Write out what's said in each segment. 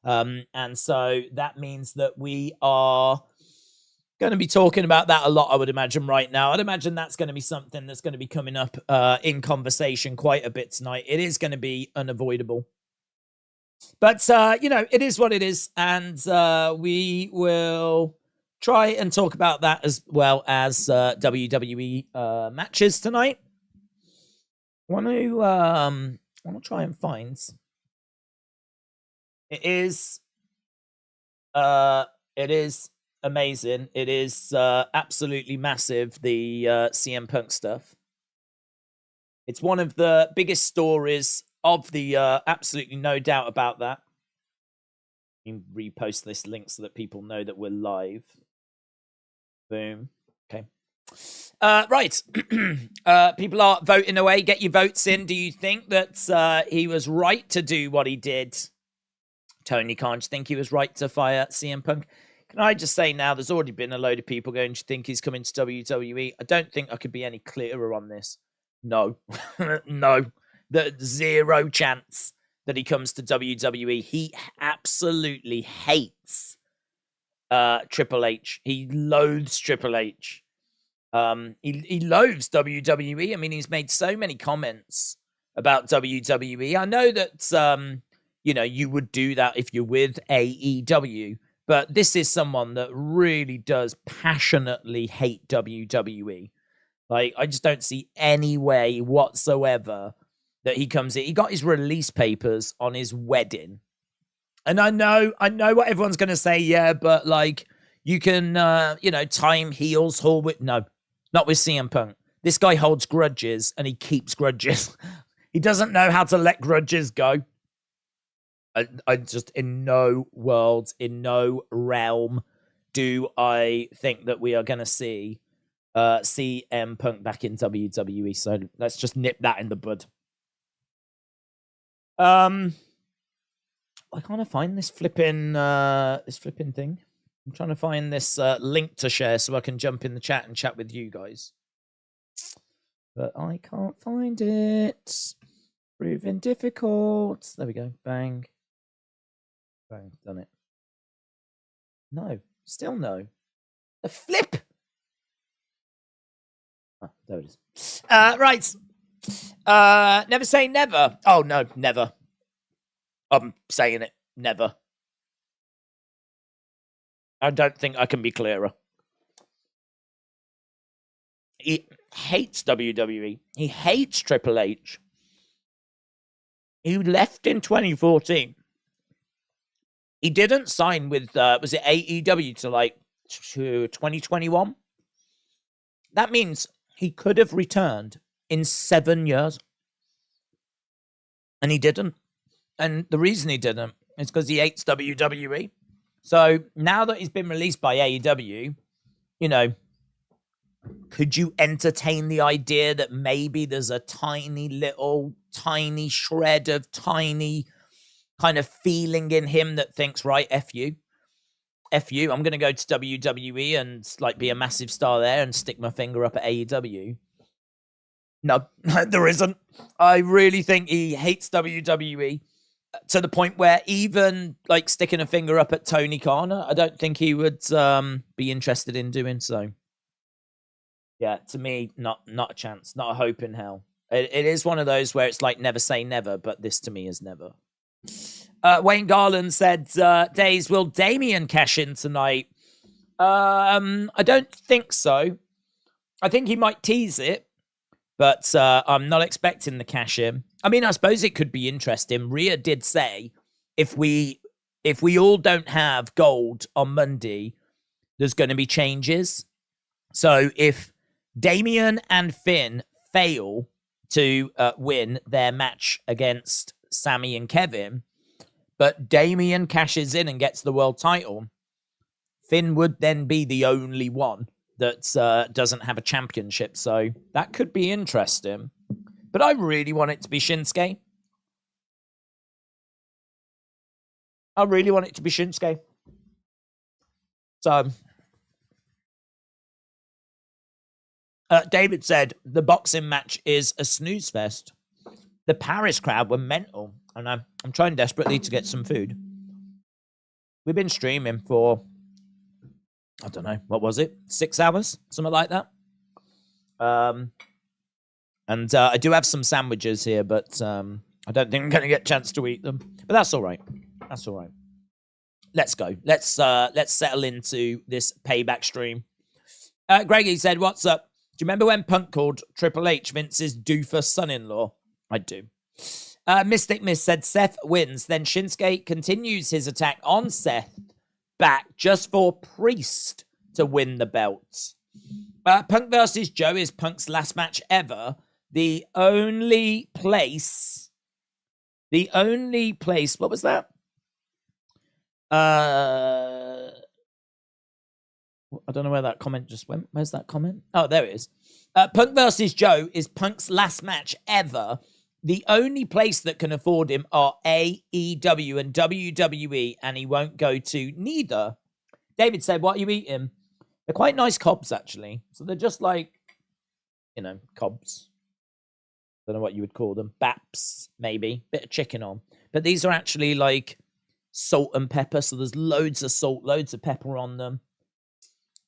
And so that means that we are going to be talking about that a lot, I would imagine, right now. I'd imagine that's going to be something that's going to be coming up in conversation quite a bit tonight. It is going to be unavoidable. But, it is what it is. And we will try and talk about that as well as WWE matches tonight. I want to try and find... It is amazing. It is absolutely massive, the CM Punk stuff. It's one of the biggest stories of the year, absolutely no doubt about that. Let me repost this link so that people know that we're live. Boom. Okay. Right. People are voting away. Get your votes in. Do you think that he was right to do what he did? Tony Khan, do you think he was right to fire CM Punk? Can I just say now, there's already been a load of people going, do you think he's coming to WWE? I don't think I could be any clearer on this. No. No. The zero chance that he comes to WWE. He absolutely hates Triple H. He loathes Triple H. He loathes WWE. I mean, he's made so many comments about WWE. I know that, you would do that if you're with AEW. But this is someone that really does passionately hate WWE. Like, I just don't see any way whatsoever that he comes in. He got his release papers on his wedding. And I know what everyone's going to say, yeah, but, like, you can, time heels, haul with... No, not with CM Punk. This guy holds grudges, and he keeps grudges. He doesn't know how to let grudges go. I just, in no world, in no realm, do I think that we are going to see CM Punk back in WWE. So let's just nip that in the bud. I can't find this flipping thing. I'm trying to find this link to share so I can jump in the chat and chat with you guys. But I can't find it. Proving difficult. There we go. Bang. Bang. Done it. No. Still no. The flip. Oh, there it is. Right. Never say never. Oh, no. Never. I'm saying it. Never. I don't think I can be clearer. He hates WWE. He hates Triple H. He left in 2014. He didn't sign with, was it AEW to 2021? That means he could have returned in 7 years. And he didn't. And the reason he didn't is because he hates WWE. So now that he's been released by AEW, could you entertain the idea that maybe there's a tiny shred of tiny kind of feeling in him that thinks, right, F you, I'm going to go to WWE and be a massive star there and stick my finger up at AEW? No, there isn't. I really think he hates WWE to the point where even sticking a finger up at Tony Khan, I don't think he would be interested in doing so. Yeah, to me, not a chance, not a hope in hell. It is one of those where it's like never say never, but this to me is never. Wayne Garland said, Days, will Damian cash in tonight? I don't think so. I think he might tease it, but I'm not expecting the cash in. I mean, I suppose it could be interesting. Rhea did say, if we all don't have gold on Monday, there's going to be changes. So if Damian and Finn fail to win their match against Sammy and Kevin, but Damian cashes in and gets the world title, Finn would then be the only one that doesn't have a championship. So that could be interesting. But I really want it to be Shinsuke. So David said the boxing match is a snooze fest. The Paris crowd were mental, and I'm trying desperately to get some food. we've been streaming for, I don't know, what was it? 6 hours? Something like that. And I do have some sandwiches here, but I don't think I'm going to get a chance to eat them. But that's all right. That's all right. Let's go. Let's settle into this Payback stream. Greggy said, what's up? Do you remember when Punk called Triple H Vince's doofus son-in-law? I do. Mystic Miss said Seth wins. Then Shinsuke continues his attack on Seth back just for Priest to win the belts. Punk versus Joe is Punk's last match ever. The only place, what was that? I don't know where that comment just went. Where's that comment? Oh, there it is. Punk versus Joe is Punk's last match ever. The only place that can afford him are AEW and WWE, and he won't go to neither. David said, what are you eating? They're quite nice cobs, actually. So they're just like, cobs. Don't know what you would call them. Baps, maybe. Bit of chicken on. But these are actually like salt and pepper. So there's loads of salt, loads of pepper on them.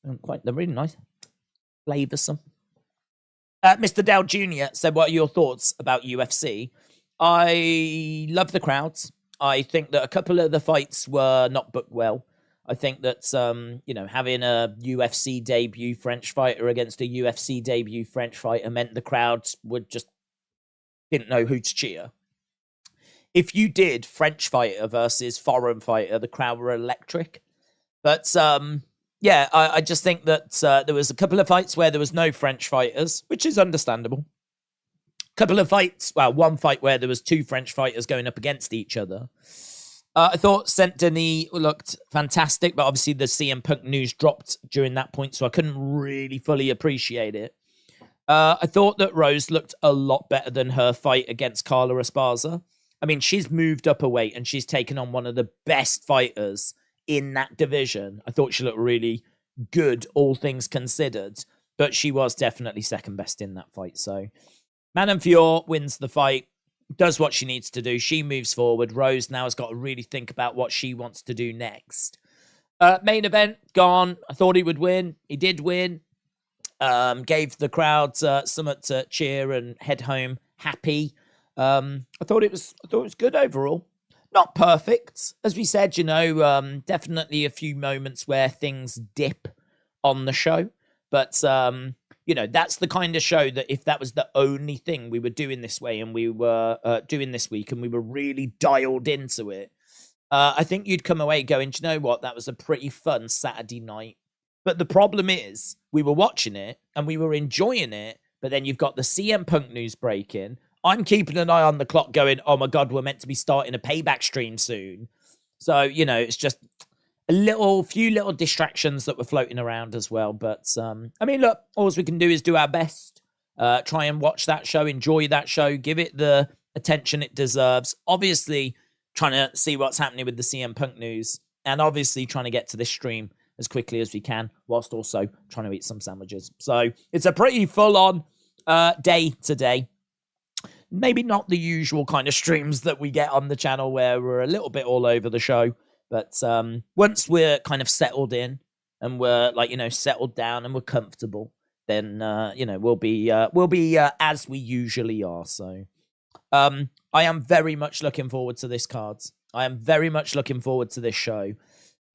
They're really nice. Flavoursome. Mr. Dell Jr. said, what are your thoughts about UFC? I love the crowds. I think that a couple of the fights were not booked well. I think that, having a UFC debut French fighter against a UFC debut French fighter meant the crowds didn't know who to cheer. If you did French fighter versus foreign fighter, the crowd were electric. But, I just think that there was a couple of fights where there was no French fighters, which is understandable. Couple of fights, one fight where there was 2 French fighters going up against each other. I thought Saint Denis looked fantastic, but obviously the CM Punk news dropped during that point, so I couldn't really fully appreciate it. I thought that Rose looked a lot better than her fight against Carla Esparza. I mean, she's moved up a weight and she's taken on one of the best fighters in that division. I thought she looked really good, all things considered, but she was definitely second best in that fight. So Manon Fior wins the fight, does what she needs to do. She moves forward. Rose now has got to really think about what she wants to do next. Main event, gone. I thought he would win. He did win. Gave the crowd something to cheer and head home happy. I thought it was good overall. Not perfect, as we said. Definitely a few moments where things dip on the show, but that's the kind of show that if that was the only thing we were doing this way and we were doing this week and we were really dialed into it, I think you'd come away going, do you know what? That was a pretty fun Saturday night. But the problem is we were watching it and we were enjoying it, but then you've got the CM Punk news breaking. I'm keeping an eye on the clock going, oh my God, we're meant to be starting a Payback stream soon. So, it's just a few little distractions that were floating around as well. But, look, all we can do is do our best. Try and watch that show, enjoy that show, give it the attention it deserves. Obviously, trying to see what's happening with the CM Punk news and obviously trying to get to this stream as quickly as we can, whilst also trying to eat some sandwiches. So it's a pretty full-on day today. Maybe not the usual kind of streams that we get on the channel where we're a little bit all over the show. But once we're kind of settled in and we're settled down and we're comfortable, then, we'll be as we usually are. So I am very much looking forward to this card. I am very much looking forward to this show.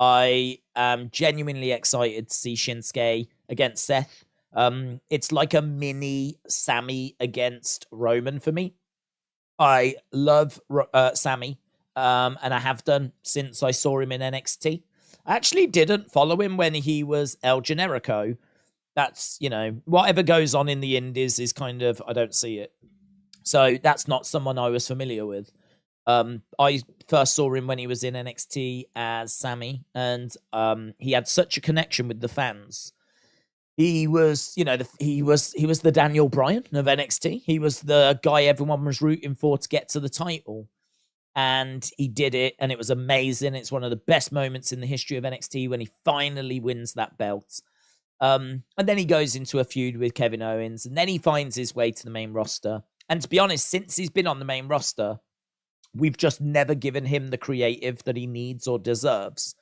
I am genuinely excited to see Shinsuke against Seth. It's like a mini Sammy against Roman for me. I love Sammy, and I have done since I saw him in NXT. I actually didn't follow him when he was El Generico. That's, whatever goes on in the indies is kind of, I don't see it. So that's not someone I was familiar with. I first saw him when he was in NXT as Sammy, and he had such a connection with the fans. He was, he was the Daniel Bryan of NXT. He was the guy everyone was rooting for to get to the title, and he did it, and it was amazing. It's one of the best moments in the history of NXT when he finally wins that belt. And then he goes into a feud with Kevin Owens, and then he finds his way to the main roster. And to be honest, since he's been on the main roster, we've just never given him the creative that he needs or deserves.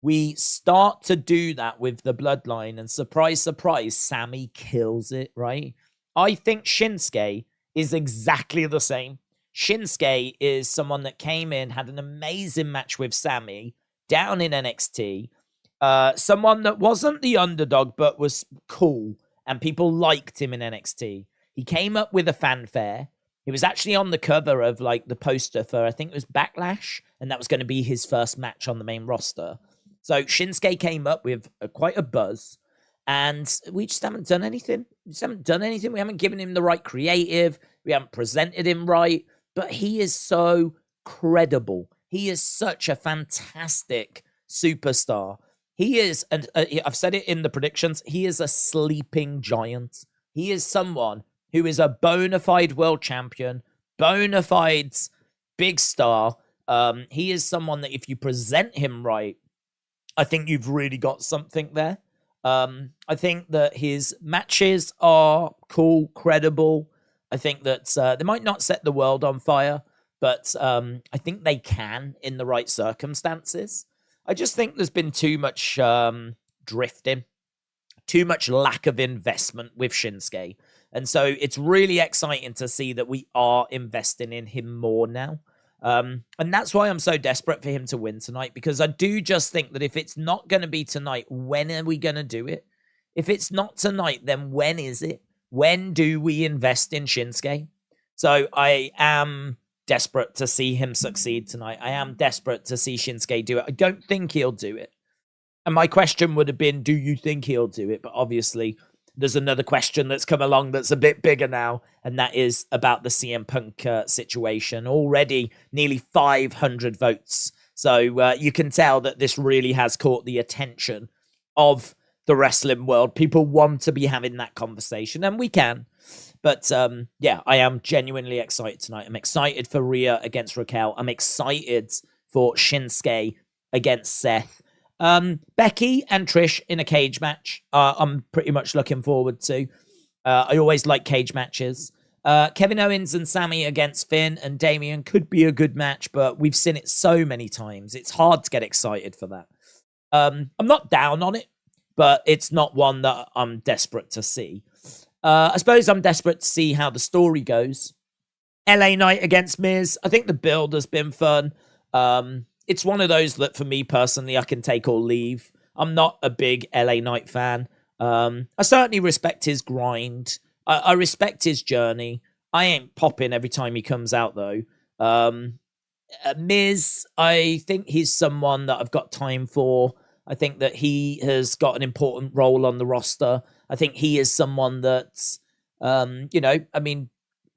we start to do that with the Bloodline, and surprise, surprise, Sammy kills it, right? I think Shinsuke is exactly the same. Shinsuke is someone that came in, had an amazing match with Sammy down in NXT. Someone that wasn't the underdog, but was cool, and people liked him in NXT. He came up with a fanfare. He was actually on the cover of like the poster for, I think it was Backlash, and that was going to be his first match on the main roster. So Shinsuke came up with quite a buzz, and we just haven't done anything. We haven't given him the right creative. We haven't presented him right, but he is so credible. He is such a fantastic superstar. He is, and I've said it in the predictions, he is a sleeping giant. He is someone who is a bona fide world champion, bona fide big star. He is someone that if you present him right, I think you've really got something there. I think that his matches are cool, credible. I think that they might not set the world on fire, but I think they can in the right circumstances. I just think there's been too much drifting, too much lack of investment with Shinsuke. And so it's really exciting to see that we are investing in him more now. And that's why I'm so desperate for him to win tonight, because I do just think that if it's not going to be tonight, when are we going to do it? If it's not tonight, then when is it? When do we invest in Shinsuke? So I am desperate to see him succeed tonight. I am desperate to see Shinsuke do it. I don't think he'll do it. And my question would have been, do you think he'll do it? But obviously, there's another question that's come along that's a bit bigger now, and that is about the CM Punk situation. Already nearly 500 votes. So you can tell that this really has caught the attention of the wrestling world. People want to be having that conversation, and we can. But yeah, I am genuinely excited tonight. I'm excited for Rhea against Raquel. I'm excited for Shinsuke against Seth. Becky and Trish in a cage match. I'm pretty much looking forward to. I always like cage matches. Kevin Owens and Sammy against Finn and Damian could be a good match, but we've seen it so many times. It's hard to get excited for that. I'm not down on it, but it's not one that I'm desperate to see. I suppose I'm desperate to see how the story goes. LA Knight against Miz. I think the build has been fun. It's one of those that, for me personally, I can take or leave. I'm not a big LA Knight fan. I certainly respect his grind. I respect his journey. I ain't popping every time he comes out, though. Miz, I think he's someone that I've got time for. I think that he has got an important role on the roster. I think he is someone that's, I mean,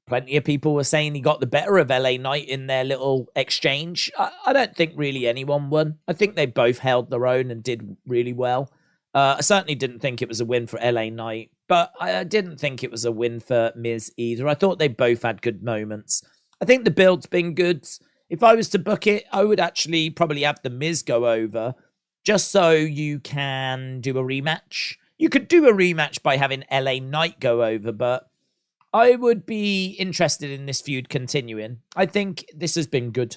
plenty of people were saying he got the better of LA Knight in their little exchange. I don't think really anyone won. I think they both held their own and did really well. I certainly didn't think it was a win for LA Knight, but I didn't think it was a win for Miz either. I thought they both had good moments. I think the build's been good. If I was to book it, I would actually probably have the Miz go over just so you can do a rematch. You could do a rematch by having LA Knight go over, but I would be interested in this feud continuing. I think this has been good.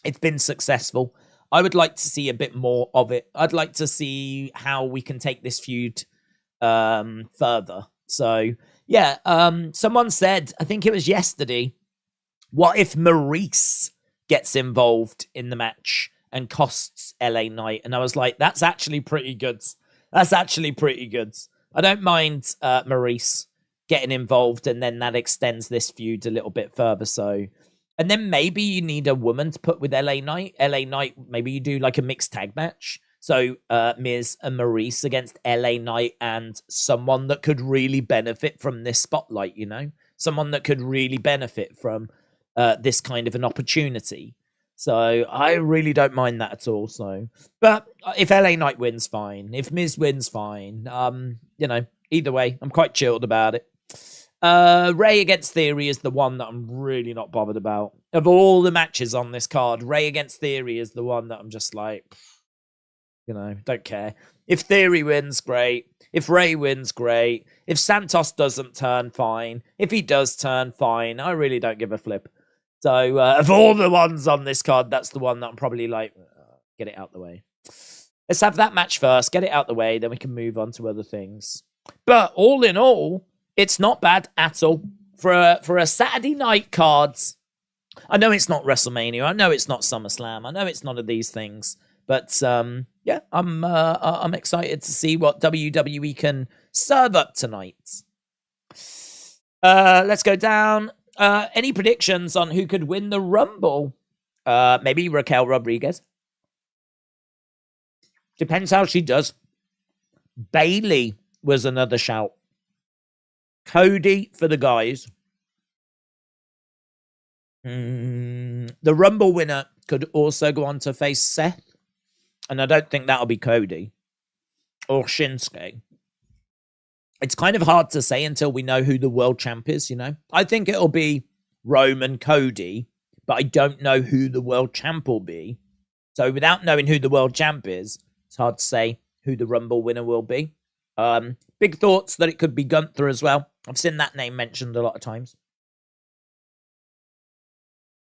It's been successful. I would like to see a bit more of it. I'd like to see how we can take this feud further. So, yeah, someone said, I think it was yesterday, what if Maurice gets involved in the match and costs LA Knight? And I was like, that's actually pretty good. That's actually pretty good. I don't mind Maurice getting involved, and then that extends this feud a little bit further. So, and then maybe you need a woman to put with LA Knight. LA Knight, maybe you do like a mixed tag match. So Miz and Maurice against LA Knight and someone that could really benefit from this spotlight, someone that could really benefit from this kind of an opportunity. So I really don't mind that at all. So, but if LA Knight wins, fine. If Miz wins, fine. Either way, I'm quite chilled about it. Ray against Theory is the one that I'm really not bothered about. Of all the matches on this card, Ray against Theory is the one that I'm just like, don't care. If Theory wins, great. If Ray wins, great. If Santos doesn't turn, fine. If he does turn, fine. I really don't give a flip. So, of all the ones on this card, that's the one that I'm probably like, get it out the way. Let's have that match first, get it out the way, then we can move on to other things. But all in all, it's not bad at all for a Saturday night cards. I know it's not WrestleMania. I know it's not SummerSlam. I know it's none of these things. But yeah, I'm excited to see what WWE can serve up tonight. Let's go down. Any predictions on who could win the Rumble? Maybe Raquel Rodriguez. Depends how she does. Bailey was another shout. Cody for the guys. The Rumble winner could also go on to face Seth. And I don't think that'll be Cody or Shinsuke. It's kind of hard to say until we know who the world champ is, you know? I think it'll be Roman Cody, but I don't know who the world champ will be. So without knowing who the world champ is, it's hard to say who the Rumble winner will be. Big thoughts that it could be Gunther as well. I've seen that name mentioned a lot of times.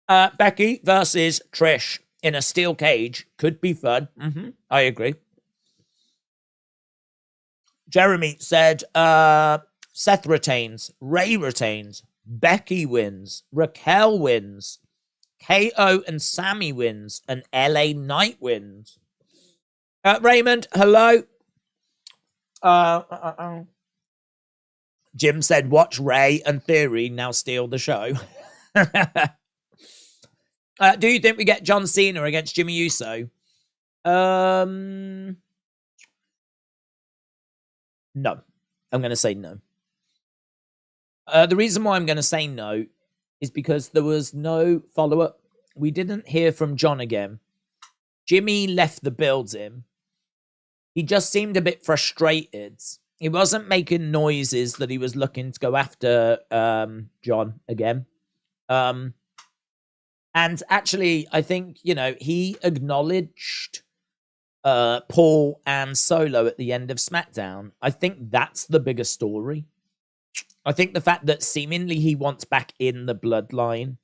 Becky versus Trish in a steel cage could be fun. I agree. Jeremy said Seth retains, Ray retains, Becky wins, Raquel wins, KO and Sammy wins, and LA Knight wins. Raymond, hello. Jim said, watch Ray and Theory now steal the show. Do you think we get John Cena against Jimmy Uso? No. I'm going to say no. The reason why I'm going to say no is because there was no follow-up. We didn't hear from John again. Jimmy left the building. He just seemed a bit frustrated. He wasn't making noises that he was looking to go after John again. And actually, I think, you know, he acknowledged Paul and Solo at the end of SmackDown. I think that's the bigger story. I think the fact that seemingly he wants back in the bloodline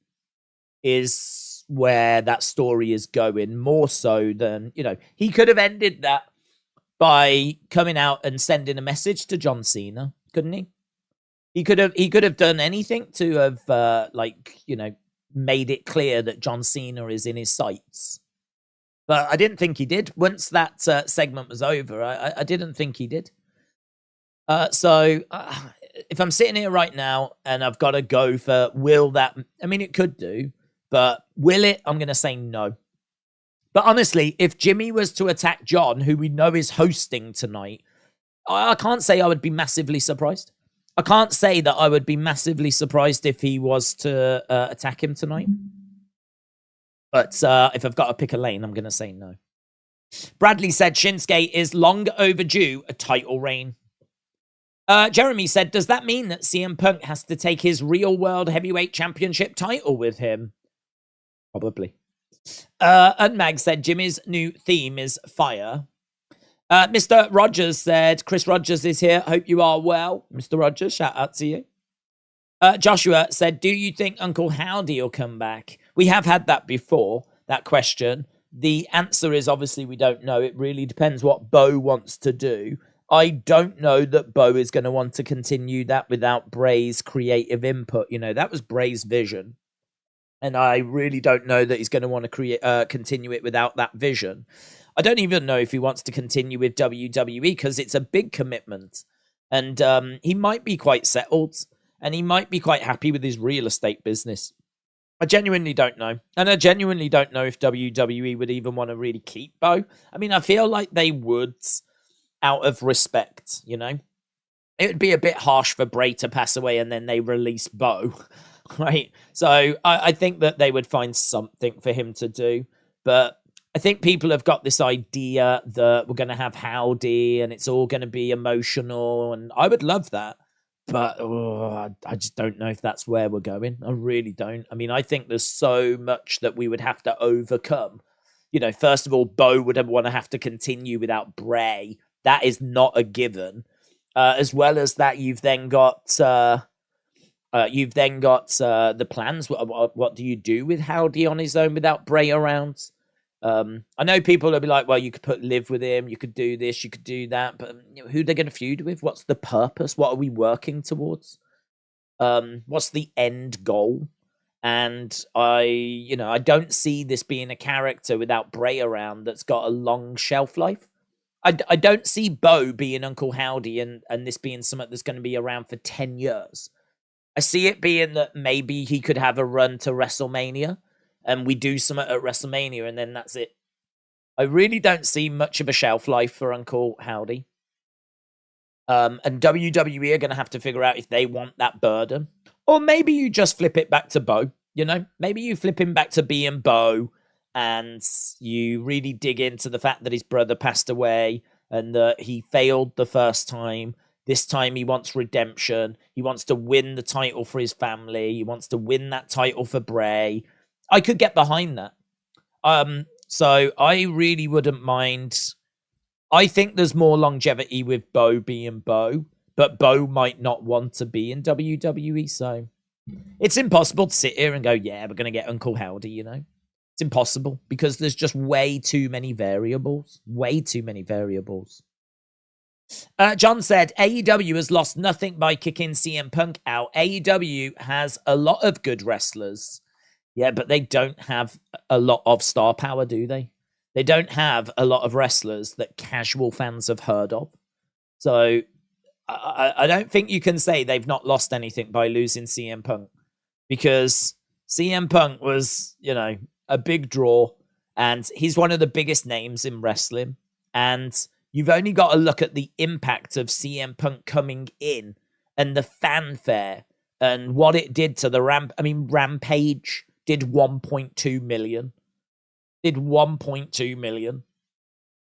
is where that story is going, more so than, you know, he could have ended that by coming out and sending a message to John Cena, couldn't he? He could have done anything to have like, you know, made it clear that John Cena is in his sights. But I didn't think he did. Once that segment was over, I didn't think he did. So if I'm sitting here right now and I've got to go for will that... I mean, it could do, but will it? I'm going to say no. But honestly, if Jimmy was to attack John, who we know is hosting tonight, I can't say I would be massively surprised. I can't say that I would be massively surprised if he was to attack him tonight. But if I've got to pick a lane, I'm going to say no. Bradley said Shinsuke is long overdue a title reign. Jeremy said, does that mean that CM Punk has to take his real world heavyweight championship title with him? Probably. And Mag said Jimmy's new theme is fire. Mr. Rogers said, Chris Rogers is here. Hope you are well. Mr. Rogers, shout out to you. Joshua said, do you think Uncle Howdy will come back? We have had that before, that question. The answer is obviously we don't know. It really depends what Bo wants to do. I don't know that Bo is going to want to continue that without Bray's creative input. You know, that was Bray's vision. And I really don't know that he's going to want to continue it without that vision. I don't even know if he wants to continue with WWE because it's a big commitment. And he might be quite settled and he might be quite happy with his real estate business. I genuinely don't know. And I genuinely don't know if WWE would even want to really keep Bo. I mean, I feel like they would out of respect, you know? It would be a bit harsh for Bray to pass away and then they release Bo, right? So I think that they would find something for him to do. But I think people have got this idea that we're going to have Howdy and it's all going to be emotional. And I would love that. But I just don't know if that's where we're going. I really don't. I mean, I think there's so much that we would have to overcome. You know, first of all, Bo would want to have to continue without Bray. That is not a given. As well as that, you've then got the plans. What do you do with Howdy on his own without Bray around? I know people will be like, well, you could put Liv with him, you could do this, you could do that, but who they're going to feud with? What's the purpose? What are we working towards? What's the end goal? And I don't see this being a character without Bray around that's got a long shelf life. I don't see Bo being Uncle Howdy and this being something that's going to be around for 10 years. I see it being that maybe he could have a run to WrestleMania and we do something at WrestleMania and then that's it. I really don't see much of a shelf life for Uncle Howdy. And WWE are going to have to figure out if they want that burden. Or maybe you just flip it back to Bo, Maybe you flip him back to being Bo and you really dig into the fact that his brother passed away and that he failed the first time. This time he wants redemption. He wants to win the title for his family. He wants to win that title for Bray. I could get behind that. So I really wouldn't mind. I think there's more longevity with Bo being Bo, but Bo might not want to be in WWE. So it's impossible to sit here and go, yeah, we're going to get Uncle Howdy, It's impossible because there's just way too many variables. Way too many variables. John said, AEW has lost nothing by kicking CM Punk out. AEW has a lot of good wrestlers. Yeah, but they don't have a lot of star power, do they? They don't have a lot of wrestlers that casual fans have heard of. So I don't think you can say they've not lost anything by losing CM Punk because CM Punk was, a big draw and he's one of the biggest names in wrestling. And you've only got to look at the impact of CM Punk coming in and the fanfare and what it did to the Rampage did 1.2 million. Did 1.2 million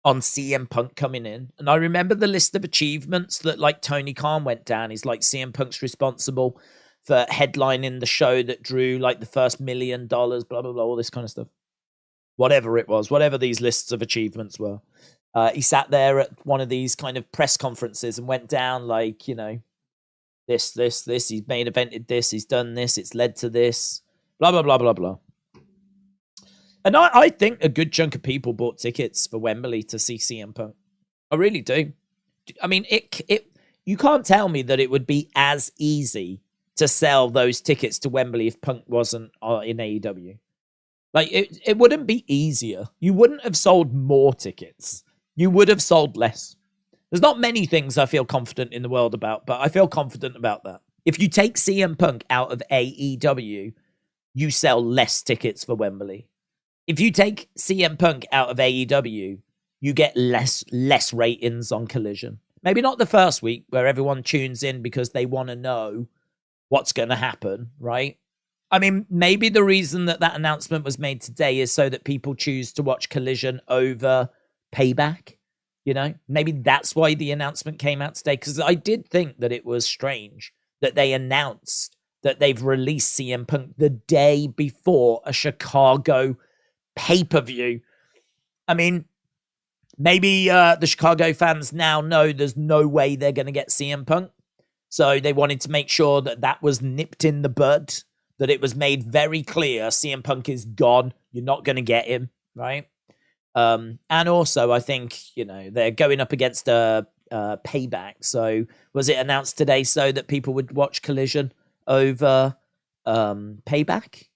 on CM Punk coming in. And I remember the list of achievements that like Tony Khan went down. He's like, CM Punk's responsible for headlining the show that drew like the first $1 million, blah, blah, blah, all this kind of stuff. Whatever it was, whatever these lists of achievements were. He sat there at one of these kind of press conferences and went down like, this, he's main evented this, he's done this, it's led to this, blah, blah, blah, blah, blah. And I think a good chunk of people bought tickets for Wembley to see CM Punk. I really do. I mean, you can't tell me that it would be as easy to sell those tickets to Wembley if Punk wasn't in AEW. Like, it wouldn't be easier. You wouldn't have sold more tickets. You would have sold less. There's not many things I feel confident in the world about, but I feel confident about that. If you take CM Punk out of AEW, you sell less tickets for Wembley. If you take CM Punk out of AEW, you get less ratings on Collision. Maybe not the first week where everyone tunes in because they want to know what's going to happen, right? I mean, maybe the reason that announcement was made today is so that people choose to watch Collision over Payback. Maybe that's why the announcement came out today. Because I did think that it was strange that they announced that they've released CM Punk the day before a Chicago pay-per-view. I mean, maybe the Chicago fans now know there's no way they're going to get CM Punk. So they wanted to make sure that was nipped in the bud, that it was made very clear CM Punk is gone. You're not going to get him, right? And also, I think, they're going up against a Payback. So was it announced today so that people would watch Collision over Payback?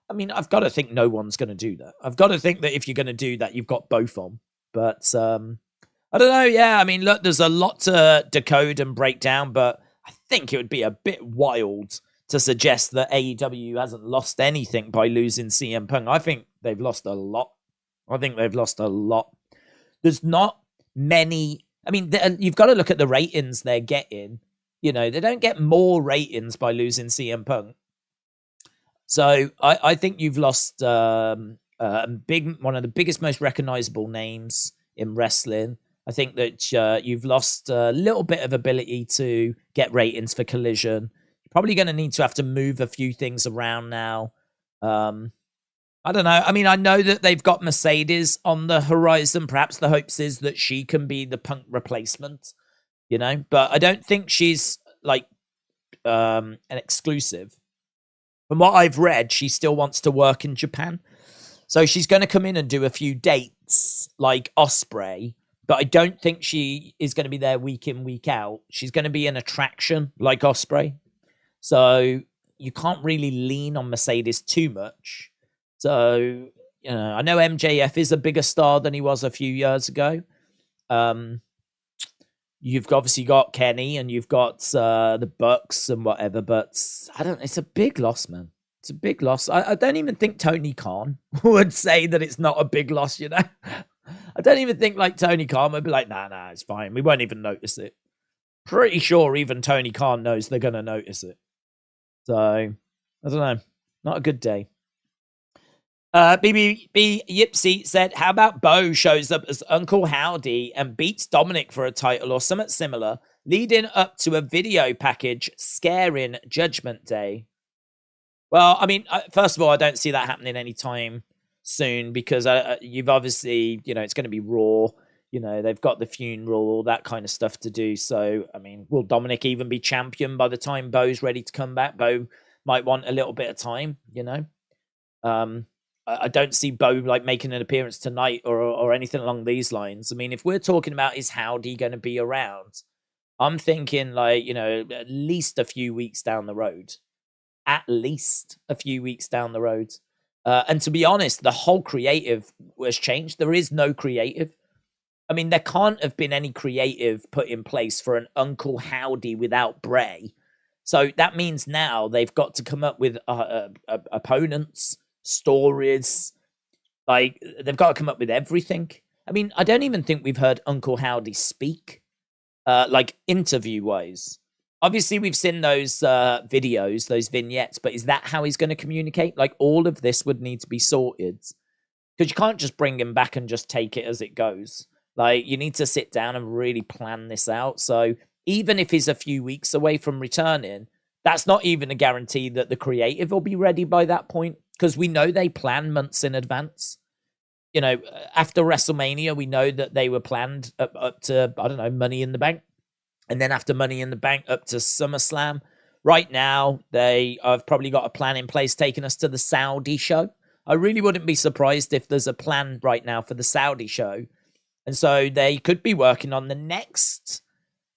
I mean, I've got to think no one's going to do that. I've got to think that if you're going to do that, you've got both on. But I don't know. Yeah, I mean, look, there's a lot to decode and break down, but I think it would be a bit wild to suggest that AEW hasn't lost anything by losing CM Punk. I think they've lost a lot. There's not many. I mean, you've got to look at the ratings they're getting. They don't get more ratings by losing CM Punk. So I think you've lost one of the biggest, most recognizable names in wrestling. I think that you've lost a little bit of ability to get ratings for Collision. You're probably going to have to move a few things around now. I don't know. I mean, I know that they've got Mercedes on the horizon. Perhaps the hopes is that she can be the Punk replacement, but I don't think she's like an exclusive. From what I've read, she still wants to work in Japan. So she's going to come in and do a few dates like Osprey, but I don't think she is going to be there week in, week out. She's going to be an attraction like Osprey. So you can't really lean on Mercedes too much. So, you know, I know MJF is a bigger star than he was a few years ago. You've obviously got Kenny and you've got the Bucks and whatever, but it's a big loss, man. It's a big loss. I don't even think Tony Khan would say that it's not a big loss, you know? I don't even think like Tony Khan would be like, nah, it's fine. We won't even notice it. Pretty sure even Tony Khan knows they're going to notice it. So, I don't know. Not a good day. BBB Yipsy said, how about Bo shows up as Uncle Howdy and beats Dominic for a title or something similar, leading up to a video package scaring Judgment Day? Well, I mean, first of all, I don't see that happening anytime soon because you've obviously, you know, it's going to be Raw. You know, they've got the funeral, all that kind of stuff to do. So, I mean, will Dominic even be champion by the time Bo's ready to come back? Bo might want a little bit of time, you know. I don't see Bo like making an appearance tonight or anything along these lines. I mean, if we're talking about is Howdy going to be around, I'm thinking like, you know, at least a few weeks down the road. At least a few weeks down the road. And to be honest, the whole creative was changed. There is no creative. I mean, there can't have been any creative put in place for an Uncle Howdy without Bray. So that means now they've got to come up with opponents, stories. Like, they've got to come up with everything. I mean, I don't even think we've heard Uncle Howdy speak, like interview-wise. Obviously, we've seen those videos, those vignettes, but is that how he's going to communicate? Like, all of this would need to be sorted. Because you can't just bring him back and just take it as it goes. Like, you need to sit down and really plan this out. So, even if he's a few weeks away from returning, that's not even a guarantee that the creative will be ready by that point. Because we know they plan months in advance. You know, after WrestleMania, we know that they were planned up to, I don't know, Money in the Bank. And then after Money in the Bank, up to SummerSlam. Right now, they have probably got a plan in place taking us to the Saudi show. I really wouldn't be surprised if there's a plan right now for the Saudi show. And so they could be working on the next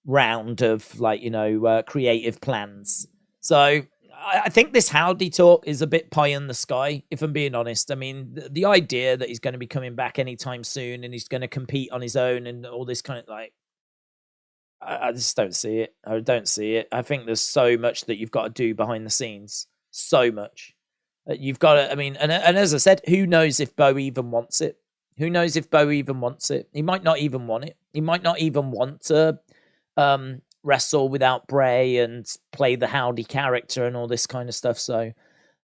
round of, like, you know, creative plans. So I think this Howdy talk is a bit pie in the sky, if I'm being honest. I mean, the idea that he's going to be coming back anytime soon and he's going to compete on his own and all this kind of, like, I just don't see it. I don't see it. I think there's so much that you've got to do behind the scenes. So much. You've got to, I mean, and as I said, who knows if Bo even wants it? Who knows if Bo even wants it? He might not even want it. He might not even want to wrestle without Bray and play the Howdy character and all this kind of stuff. So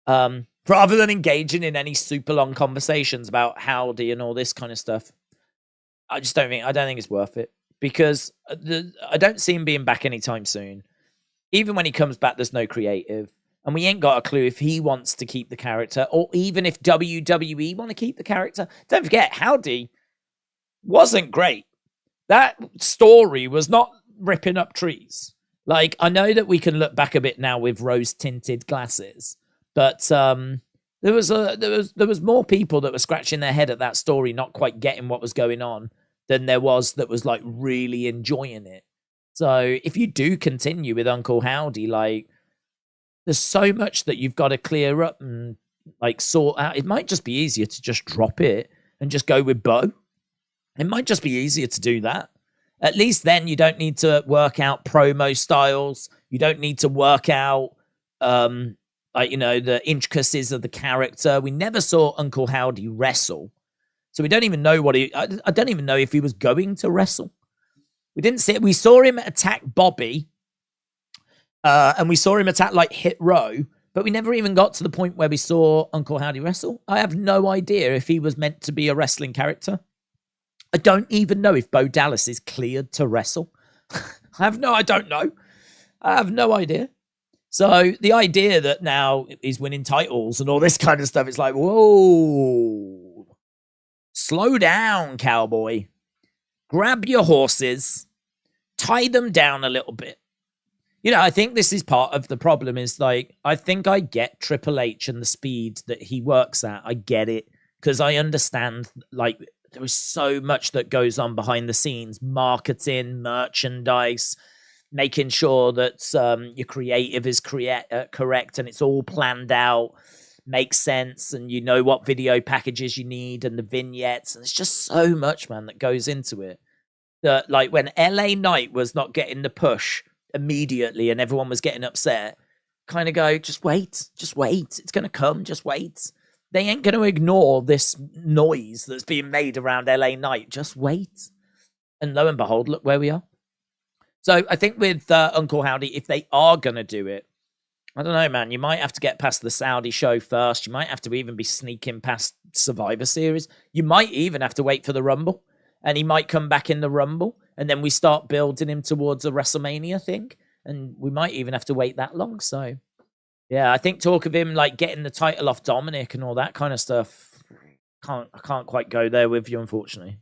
rather than engaging in any super long conversations about Howdy and all this kind of stuff, I don't think it's worth it. Because I don't see him being back anytime soon. Even when he comes back, there's no creative. And we ain't got a clue if he wants to keep the character or even if WWE want to keep the character. Don't forget, Howdy wasn't great. That story was not ripping up trees. Like, I know that we can look back a bit now with rose-tinted glasses, but there was more people that were scratching their head at that story, not quite getting what was going on, than there was that was like really enjoying it. So if you do continue with Uncle Howdy, like, there's so much that you've got to clear up and like sort out. It might just be easier to just drop it and just go with Bo. It might just be easier to do that. At least then you don't need to work out promo styles. You don't need to work out like, you know, the intricacies of the character. We never saw Uncle Howdy wrestle. So we don't even know I don't even know if he was going to wrestle. We didn't see it. We saw him attack Bobby. And we saw him attack like Hit Row. But we never even got to the point where we saw Uncle Howdy wrestle. I have no idea if he was meant to be a wrestling character. I don't even know if Bo Dallas is cleared to wrestle. I don't know. I have no idea. So the idea that now he's winning titles and all this kind of stuff, it's like, whoa. Slow down, cowboy. Grab your horses. Tie them down a little bit. You know, I think this is part of the problem is, like, I think I get Triple H and the speed that he works at. I get it. because I understand, like, there is so much that goes on behind the scenes, marketing, merchandise, making sure that your creative is correct and it's all planned out, makes sense, and you know what video packages you need and the vignettes. And it's just so much, man, that goes into it. That, like, when LA Knight was not getting the push immediately and everyone was getting upset, kind of go, just wait. It's going to come. Just wait. They ain't going to ignore this noise that's being made around LA Knight. Just wait. And lo and behold, look where we are. So I think with Uncle Howdy, if they are going to do it, I don't know, man. You might have to get past the Saudi show first. You might have to even be sneaking past Survivor Series. You might even have to wait for the Rumble. And he might come back in the Rumble. And then we start building him towards a WrestleMania thing. And we might even have to wait that long. So, yeah, I think talk of him, like, getting the title off Dominic and all that kind of stuff, I can't quite go there with you, unfortunately.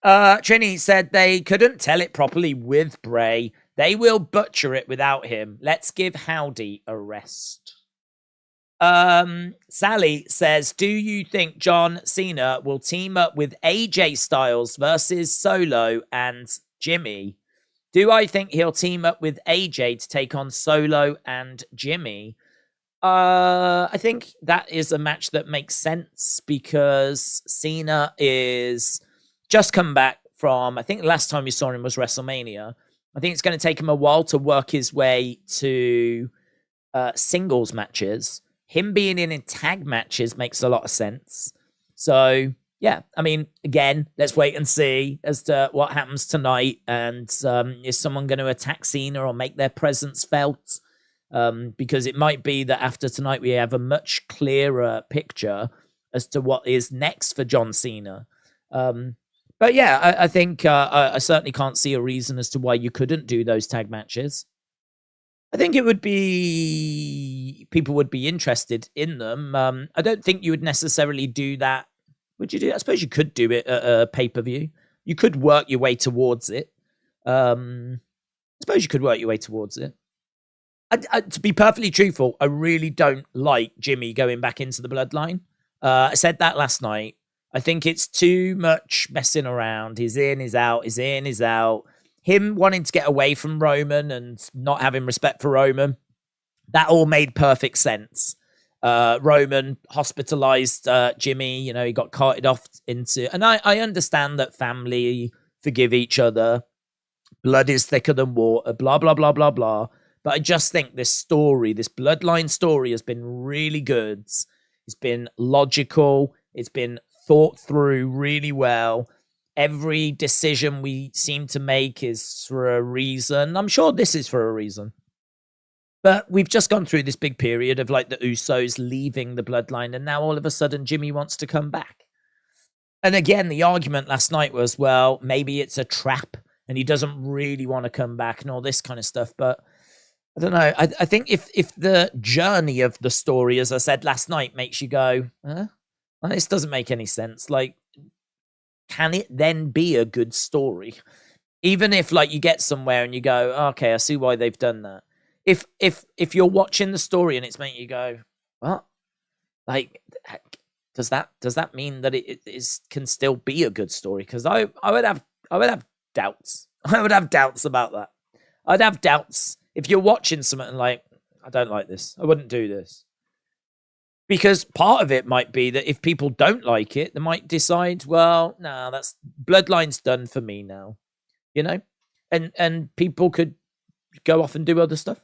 Trini said they couldn't tell it properly with Bray. They will butcher it without him. Let's give Howdy a rest. Sally says, do you think John Cena will team up with AJ Styles versus Solo and Jimmy? Do I think he'll team up with AJ to take on Solo and Jimmy? I think that is a match that makes sense because Cena is just come back from, I think the last time you saw him was WrestleMania. I think it's going to take him a while to work his way to singles matches. Him being in tag matches makes a lot of sense. So, yeah, I mean, again, let's wait and see as to what happens tonight. And is someone going to attack Cena or make their presence felt? Because it might be that after tonight we have a much clearer picture as to what is next for John Cena. But yeah, I think I certainly can't see a reason as to why you couldn't do those tag matches. I think it would be, people would be interested in them. I don't think you would necessarily do that. Would you do that? I suppose you could do it at a pay-per-view. You could work your way towards it. I suppose you could work your way towards it. To be perfectly truthful, I really don't like Jimmy going back into the Bloodline. I said that last night. I think it's too much messing around. He's in, he's out, he's in, he's out. Him wanting to get away from Roman and not having respect for Roman, that all made perfect sense. Roman hospitalized Jimmy, you know, he got carted off into, and I understand that family forgive each other. Blood is thicker than water, blah, blah, blah, blah, blah. But I just think this story, this Bloodline story has been really good. It's been logical. It's been thought through really well. Every decision we seem to make is for a reason. I'm sure this is for a reason. But we've just gone through this big period of, like, the Usos leaving the Bloodline, and now all of a sudden Jimmy wants to come back. And again, the argument last night was, well, maybe it's a trap and he doesn't really want to come back and all this kind of stuff. But I don't know. I think if the journey of the story, as I said last night, makes you go, well, this doesn't make any sense. Like, can it then be a good story? Even if, like, you get somewhere and you go, okay, I see why they've done that. If you're watching the story and it's making you go, what? Like, does that mean that it can still be a good story? Because I would have doubts. I would have doubts about that. I'd have doubts if you're watching something like, I don't like this. I wouldn't do this. Because part of it might be that if people don't like it, they might decide, well, no, that's Bloodline's done for me now, you know? And people could go off and do other stuff,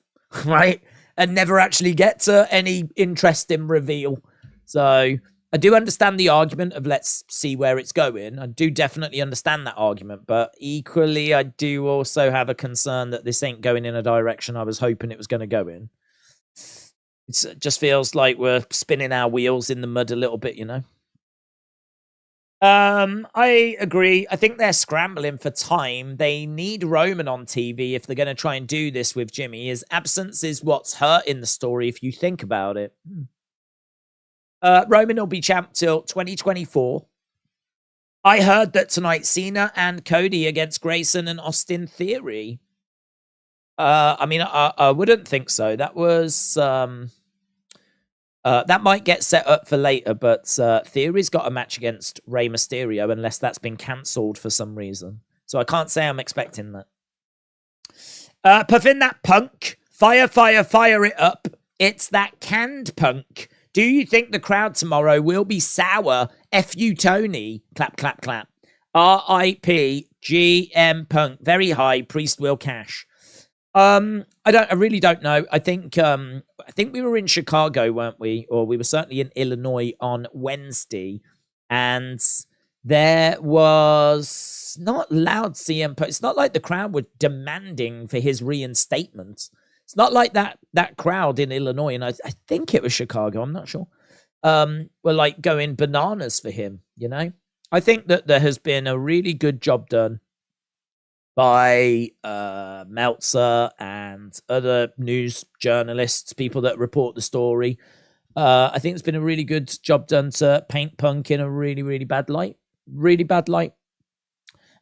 right? And never actually get to any interesting reveal. So I do understand the argument of let's see where it's going. I do definitely understand that argument, but equally, I do also have a concern that this ain't going in a direction I was hoping it was going to go in. It just feels like we're spinning our wheels in the mud a little bit, you know? I agree. I think they're scrambling for time. They need Roman on TV if they're going to try and do this with Jimmy. His absence is what's hurting the story if you think about it. Roman will be champ till 2024. I heard that tonight Cena and Cody against Grayson and Austin Theory. I mean, I wouldn't think so. That was That might get set up for later, but Theory's got a match against Rey Mysterio unless that's been cancelled for some reason. So I can't say I'm expecting that. Puffin that punk. Fire, fire, fire it up. It's that canned punk. Do you think the crowd tomorrow will be sour? F you, Tony. Clap, clap, clap. R.I.P. GM Punk. Very high. Priest will cash. I really don't know. I think we were in Chicago, weren't we? Or we were certainly in Illinois on Wednesday, and there was not loud CM Punk. It's not like the crowd were demanding for his reinstatement. It's not like that crowd in Illinois, and I think it was Chicago. I'm not sure. Were like going bananas for him. You know, I think that there has been a really good job done by Meltzer and other news journalists, people that report the story. I think it's been a really good job done to paint Punk in a really, really bad light. Really bad light.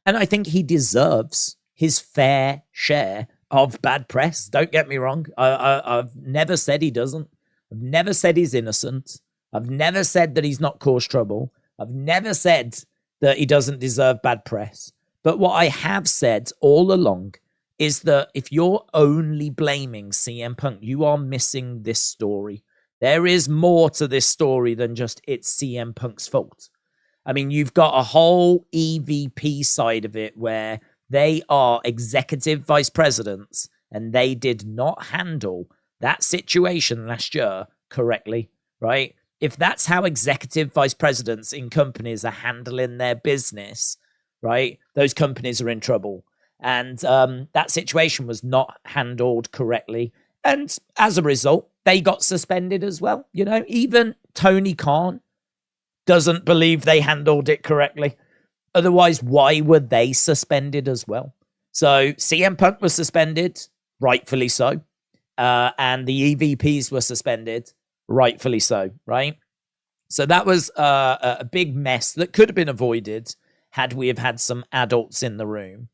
And I think he deserves his fair share of bad press. Don't get me wrong. I've never said he doesn't. I've never said he's innocent. I've never said that he's not caused trouble. I've never said that he doesn't deserve bad press. But what I have said all along is that if you're only blaming CM Punk, you are missing this story. There is more to this story than just it's CM Punk's fault. I mean, you've got a whole EVP side of it where they are executive vice presidents and they did not handle that situation last year correctly, right? If that's how executive vice presidents in companies are handling their business, right, those companies are in trouble. And that situation was not handled correctly. And as a result, they got suspended as well. You know, even Tony Khan doesn't believe they handled it correctly. Otherwise, why were they suspended as well? So CM Punk was suspended, rightfully so. And the EVPs were suspended, rightfully so, right? So that was a big mess that could have been avoided had we have had some adults in the room,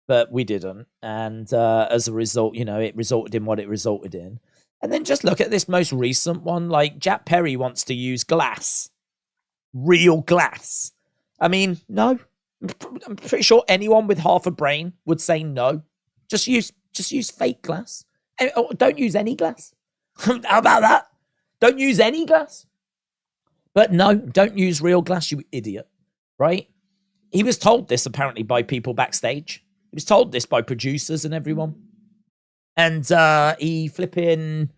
but we didn't. And as a result, you know, it resulted in what it resulted in. And then just look at this most recent one. Like, Jack Perry wants to use glass. Real glass. I mean, no. I'm pretty sure anyone with half a brain would say no. Just use fake glass. Don't use any glass. How about that? Don't use any glass. But no, don't use real glass, you idiot. Right? He was told this apparently by people backstage. He was told this by producers and everyone. And he flipping,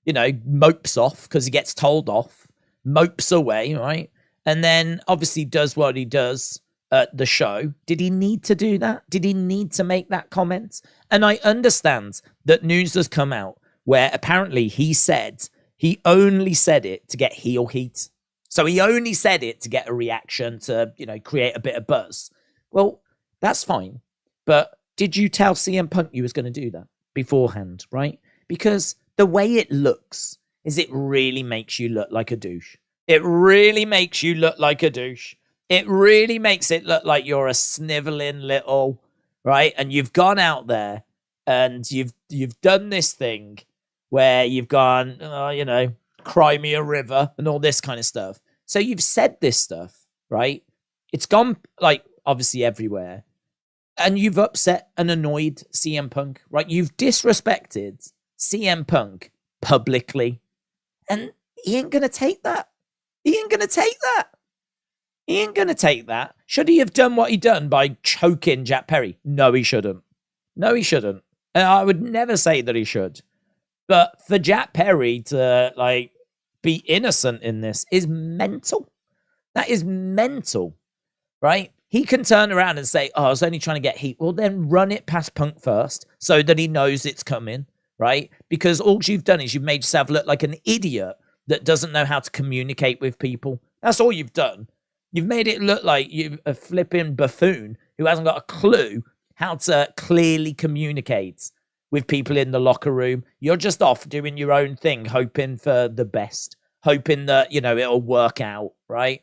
you know, mopes off because he gets told off. Mopes away, right? And then obviously does what he does at the show. Did he need to do that? Did he need to make that comment? And I understand that news has come out where apparently he only said it to get heel heat. So he only said it to get a reaction, to, you know, create a bit of buzz. Well, that's fine. But did you tell CM Punk you was going to do that beforehand, right? Because the way it looks is it really makes you look like a douche. It really makes you look like a douche. It really makes it look like you're a sniveling little, right? And you've gone out there and you've done this thing where you've gone, you know, cry me a river and all this kind of stuff. So you've said this stuff, right? It's gone, like, obviously everywhere. And you've upset and annoyed CM Punk, right? You've disrespected CM Punk publicly. And he ain't going to take that. He ain't going to take that. He ain't going to take that. Should he have done what he done by choking Jack Perry? No, he shouldn't. No, he shouldn't. And I would never say that he should. But for Jack Perry to, like, be innocent in this is mental. That is mental, right? He can turn around and say, I was only trying to get heat. Well, then run it past Punk first so that he knows it's coming, right? Because all you've done is you've made yourself look like an idiot that doesn't know how to communicate with people. That's all you've done. You've made it look like you're a flipping buffoon who hasn't got a clue how to clearly communicate with people in the locker room. You're just off doing your own thing, hoping for the best, hoping that, you know, it'll work out, right?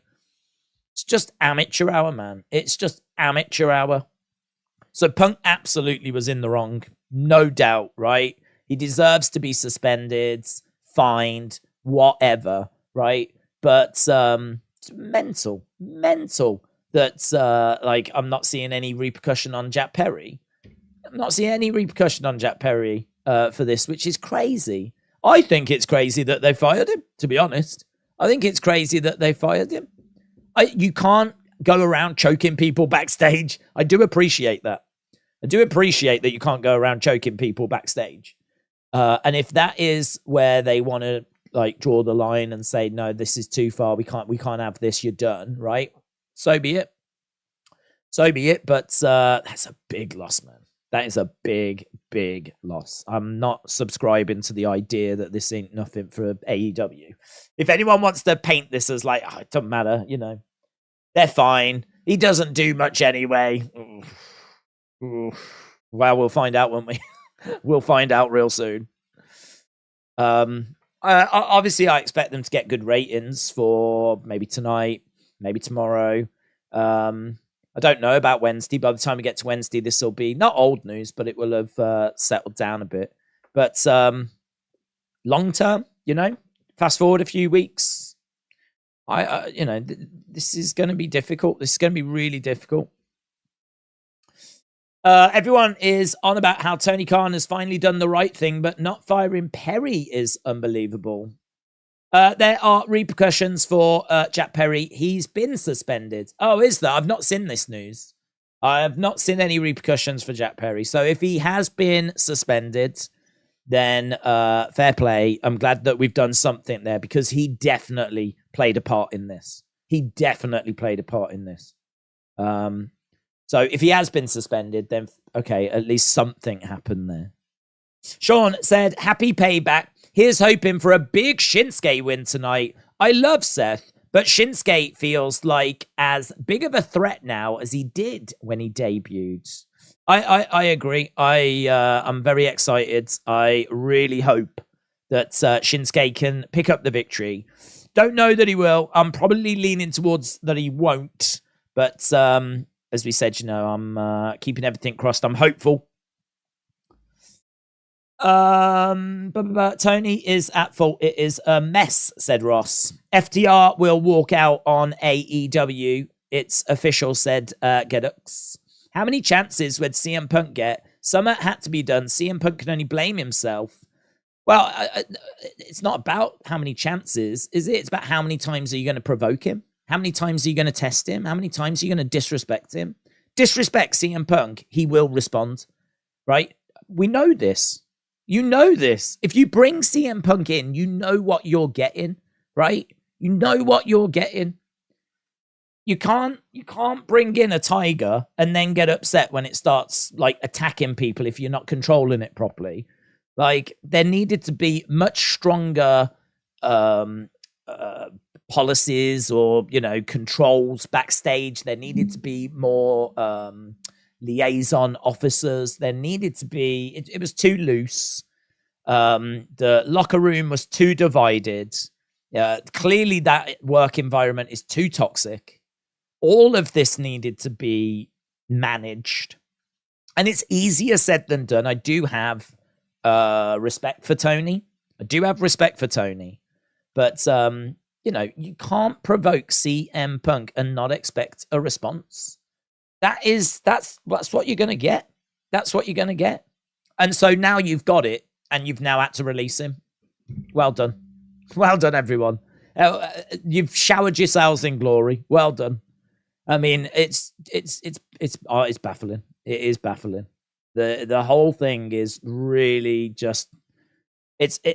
It's just amateur hour, man. It's just amateur hour. So Punk absolutely was in the wrong, no doubt, right? He deserves to be suspended, fined, whatever, right? But it's mental that like I'm not seeing any repercussion on Jack Perry. I'm not seeing any repercussion on Jack Perry for this, which is crazy. I think it's crazy that they fired him, to be honest. I think it's crazy that they fired him. You can't go around choking people backstage. I do appreciate that. I do appreciate that you can't go around choking people backstage. And if that is where they want to like draw the line and say, no, this is too far. We can't have this. You're done. Right. So be it. So be it. But that's a big loss, man. That is a big, big loss. I'm not subscribing to the idea that this ain't nothing for AEW. If anyone wants to paint this as like, oh, it doesn't matter, you know, they're fine. He doesn't do much anyway. Well, we'll find out, won't we? We'll find out real soon. Obviously, I expect them to get good ratings for maybe tonight, maybe tomorrow. I don't know about Wednesday. By the time we get to Wednesday, this will be not old news, but it will have settled down a bit. But long term, you know, fast forward a few weeks, you know, this is going to be difficult. This is going to be really difficult. Everyone is on about how Tony Khan has finally done the right thing, but not firing Perry is unbelievable. There are repercussions for Jack Perry. He's been suspended. Oh, is there? I've not seen this news. I have not seen any repercussions for Jack Perry. So if he has been suspended, then fair play. I'm glad that we've done something there because he definitely played a part in this. He definitely played a part in this. So if he has been suspended, then okay, at least something happened there. Sean said, happy payback. Here's hoping for a big Shinsuke win tonight. I love Seth, but Shinsuke feels like as big of a threat now as he did when he debuted. I agree. I'm very excited. I really hope that Shinsuke can pick up the victory. Don't know that he will. I'm probably leaning towards that he won't. But as we said, you know, I'm keeping everything crossed. I'm hopeful. Tony is at fault. It is a mess, said Ross. FTR will walk out on AEW. It's official, said Gedux. How many chances would CM Punk get? Some had to be done. CM Punk can only blame himself. Well, it's not about how many chances, is it? It's about how many times are you going to provoke him? How many times are you going to test him? How many times are you going to disrespect him? Disrespect CM Punk, he will respond, right? We know this. You know this. If you bring CM Punk in, you know what you're getting, right? You know what you're getting. You can't bring in a tiger and then get upset when it starts like attacking people if you're not controlling it properly. Like there needed to be much stronger policies or, you know, controls backstage. There needed to be more liaison officers. There needed to be, it was too loose. The locker room was too divided. Clearly that work environment is too toxic. All of this needed to be managed. And it's easier said than done. I do have respect for Tony. But you know, you can't provoke CM Punk and not expect a response. That's what you're gonna get. That's what you're gonna get. And so now you've got it, and you've now had to release him. Well done, everyone. You've showered yourselves in glory. Well done. I mean, it's baffling. It is baffling. The whole thing is really just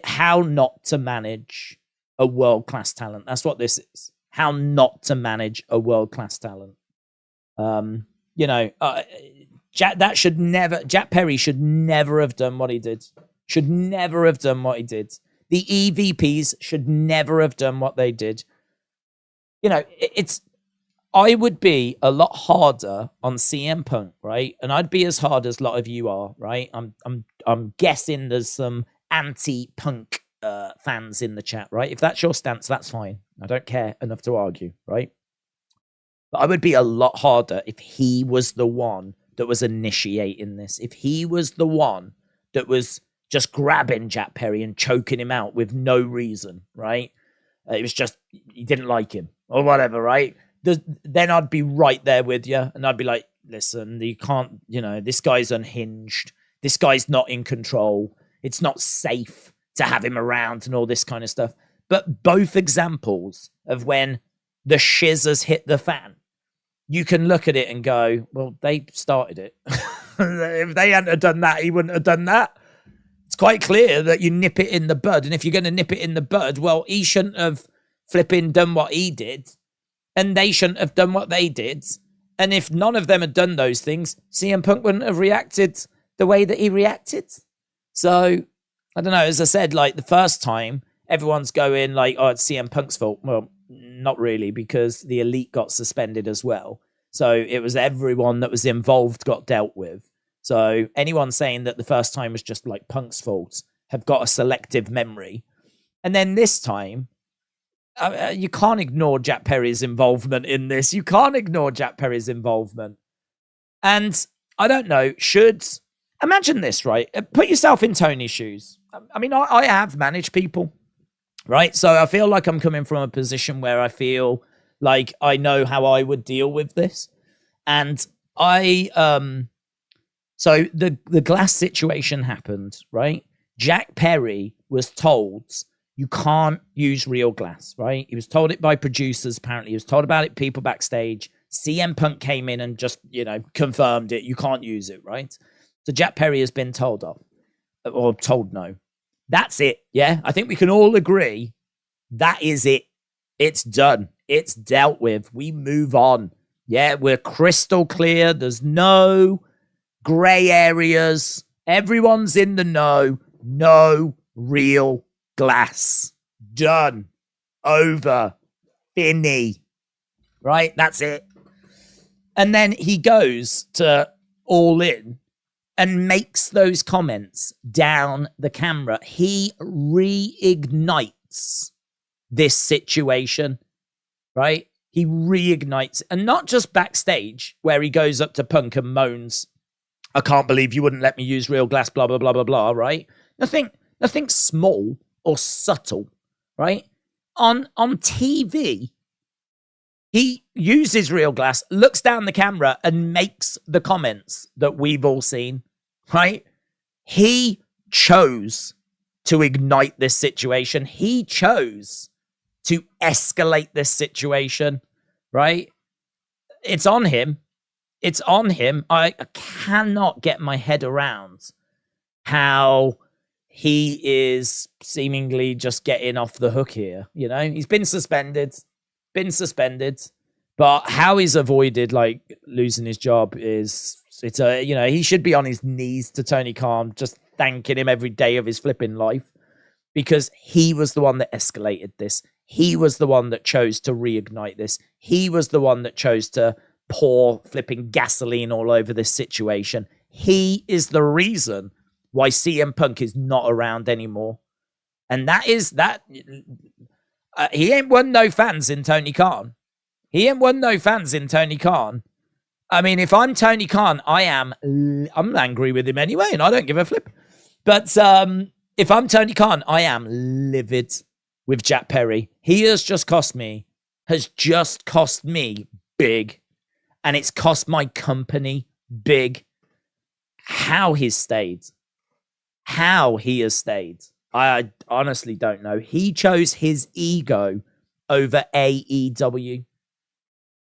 how not to manage a world-class talent. That's what this is. How not to manage a world-class talent. You know, Jack Perry should never have done what he did. Should never have done what he did. The EVPs should never have done what they did. You know, I would be a lot harder on CM Punk, right? And I'd be as hard as a lot of you are, right? I'm guessing there's some anti-Punk fans in the chat, right? If that's your stance, that's fine. I don't care enough to argue, right? But I would be a lot harder if he was the one that was initiating this. If he was the one that was just grabbing Jack Perry and choking him out with no reason, right? It was just, he didn't like him or whatever, right? Then I'd be right there with you. And I'd be like, listen, you can't, this guy's unhinged. This guy's not in control. It's not safe to have him around and all this kind of stuff. But both examples of when the shiz has hit the fan, you can look at it and go, well, they started it. If they hadn't have done that, he wouldn't have done that. It's quite clear that you nip it in the bud. And if you're going to nip it in the bud, well, he shouldn't have flipping done what he did. And they shouldn't have done what they did. And if none of them had done those things, CM Punk wouldn't have reacted the way that he reacted. So, I don't know. As I said, like the first time, everyone's going like, oh, it's CM Punk's fault. Well, not really, because the Elite got suspended as well. So it was everyone that was involved got dealt with. So anyone saying that the first time was just like Punk's fault have got a selective memory. And then this time, you can't ignore Jack Perry's involvement in this. You can't ignore Jack Perry's involvement. And I don't know, imagine this, right? Put yourself in Tony's shoes. I mean, I have managed people, right? So I feel like I'm coming from a position where I feel like I know how I would deal with this. And so the glass situation happened, right? Jack Perry was told, you can't use real glass, right? He was told it by producers, apparently. He was told about it, people backstage. CM Punk came in and just, confirmed it. You can't use it, right? So Jack Perry has been told off, or told no. That's it, yeah? I think we can all agree that is it. It's done. It's dealt with. We move on. Yeah, we're crystal clear. There's no gray areas. Everyone's in the know. No real glass. Done. Over. Finny. Right? That's it. And then he goes to All In and makes those comments down the camera. He reignites this situation, right? He reignites, and not just backstage where he goes up to Punk and moans, I can't believe you wouldn't let me use real glass, blah, blah, blah, blah, blah, right? Nothing small or subtle, right? On TV, he uses real glass, looks down the camera and makes the comments that we've all seen, right? He chose to ignite this situation. He chose to escalate this situation, right? It's on him. It's on him. I cannot get my head around how he is seemingly just getting off the hook here. He's been suspended, but how he's avoided like losing his job he should be on his knees to Tony Khan, just thanking him every day of his flipping life, because he was the one that escalated this. He was the one that chose to reignite this. He was the one that chose to pour flipping gasoline all over this situation. He is the reason why CM Punk is not around anymore. And that is that. He ain't won no fans in Tony Khan. I mean, if I'm Tony Khan, I'm angry with him anyway, and I don't give a flip. But if I'm Tony Khan, I am livid with Jack Perry. He has just cost me big, and it's cost my company big. How he has stayed, I honestly don't know. He chose his ego over AEW.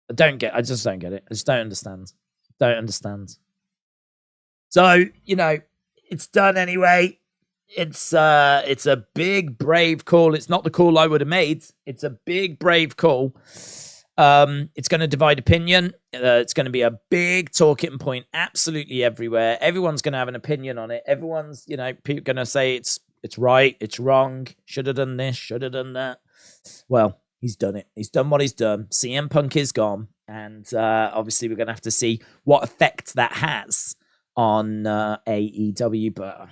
I just don't get it. I just don't understand. So, it's done anyway. It's a big, brave call. It's not the call I would have made. It's a big, brave call. It's going to divide opinion. It's going to be a big talking point absolutely everywhere. Everyone's going to have an opinion on it. Everyone's, people going to say it's right, it's wrong, should have done this, should have done that. Well, he's done it. He's done what he's done. CM Punk is gone. And obviously we're going to have to see what effect that has on AEW, but I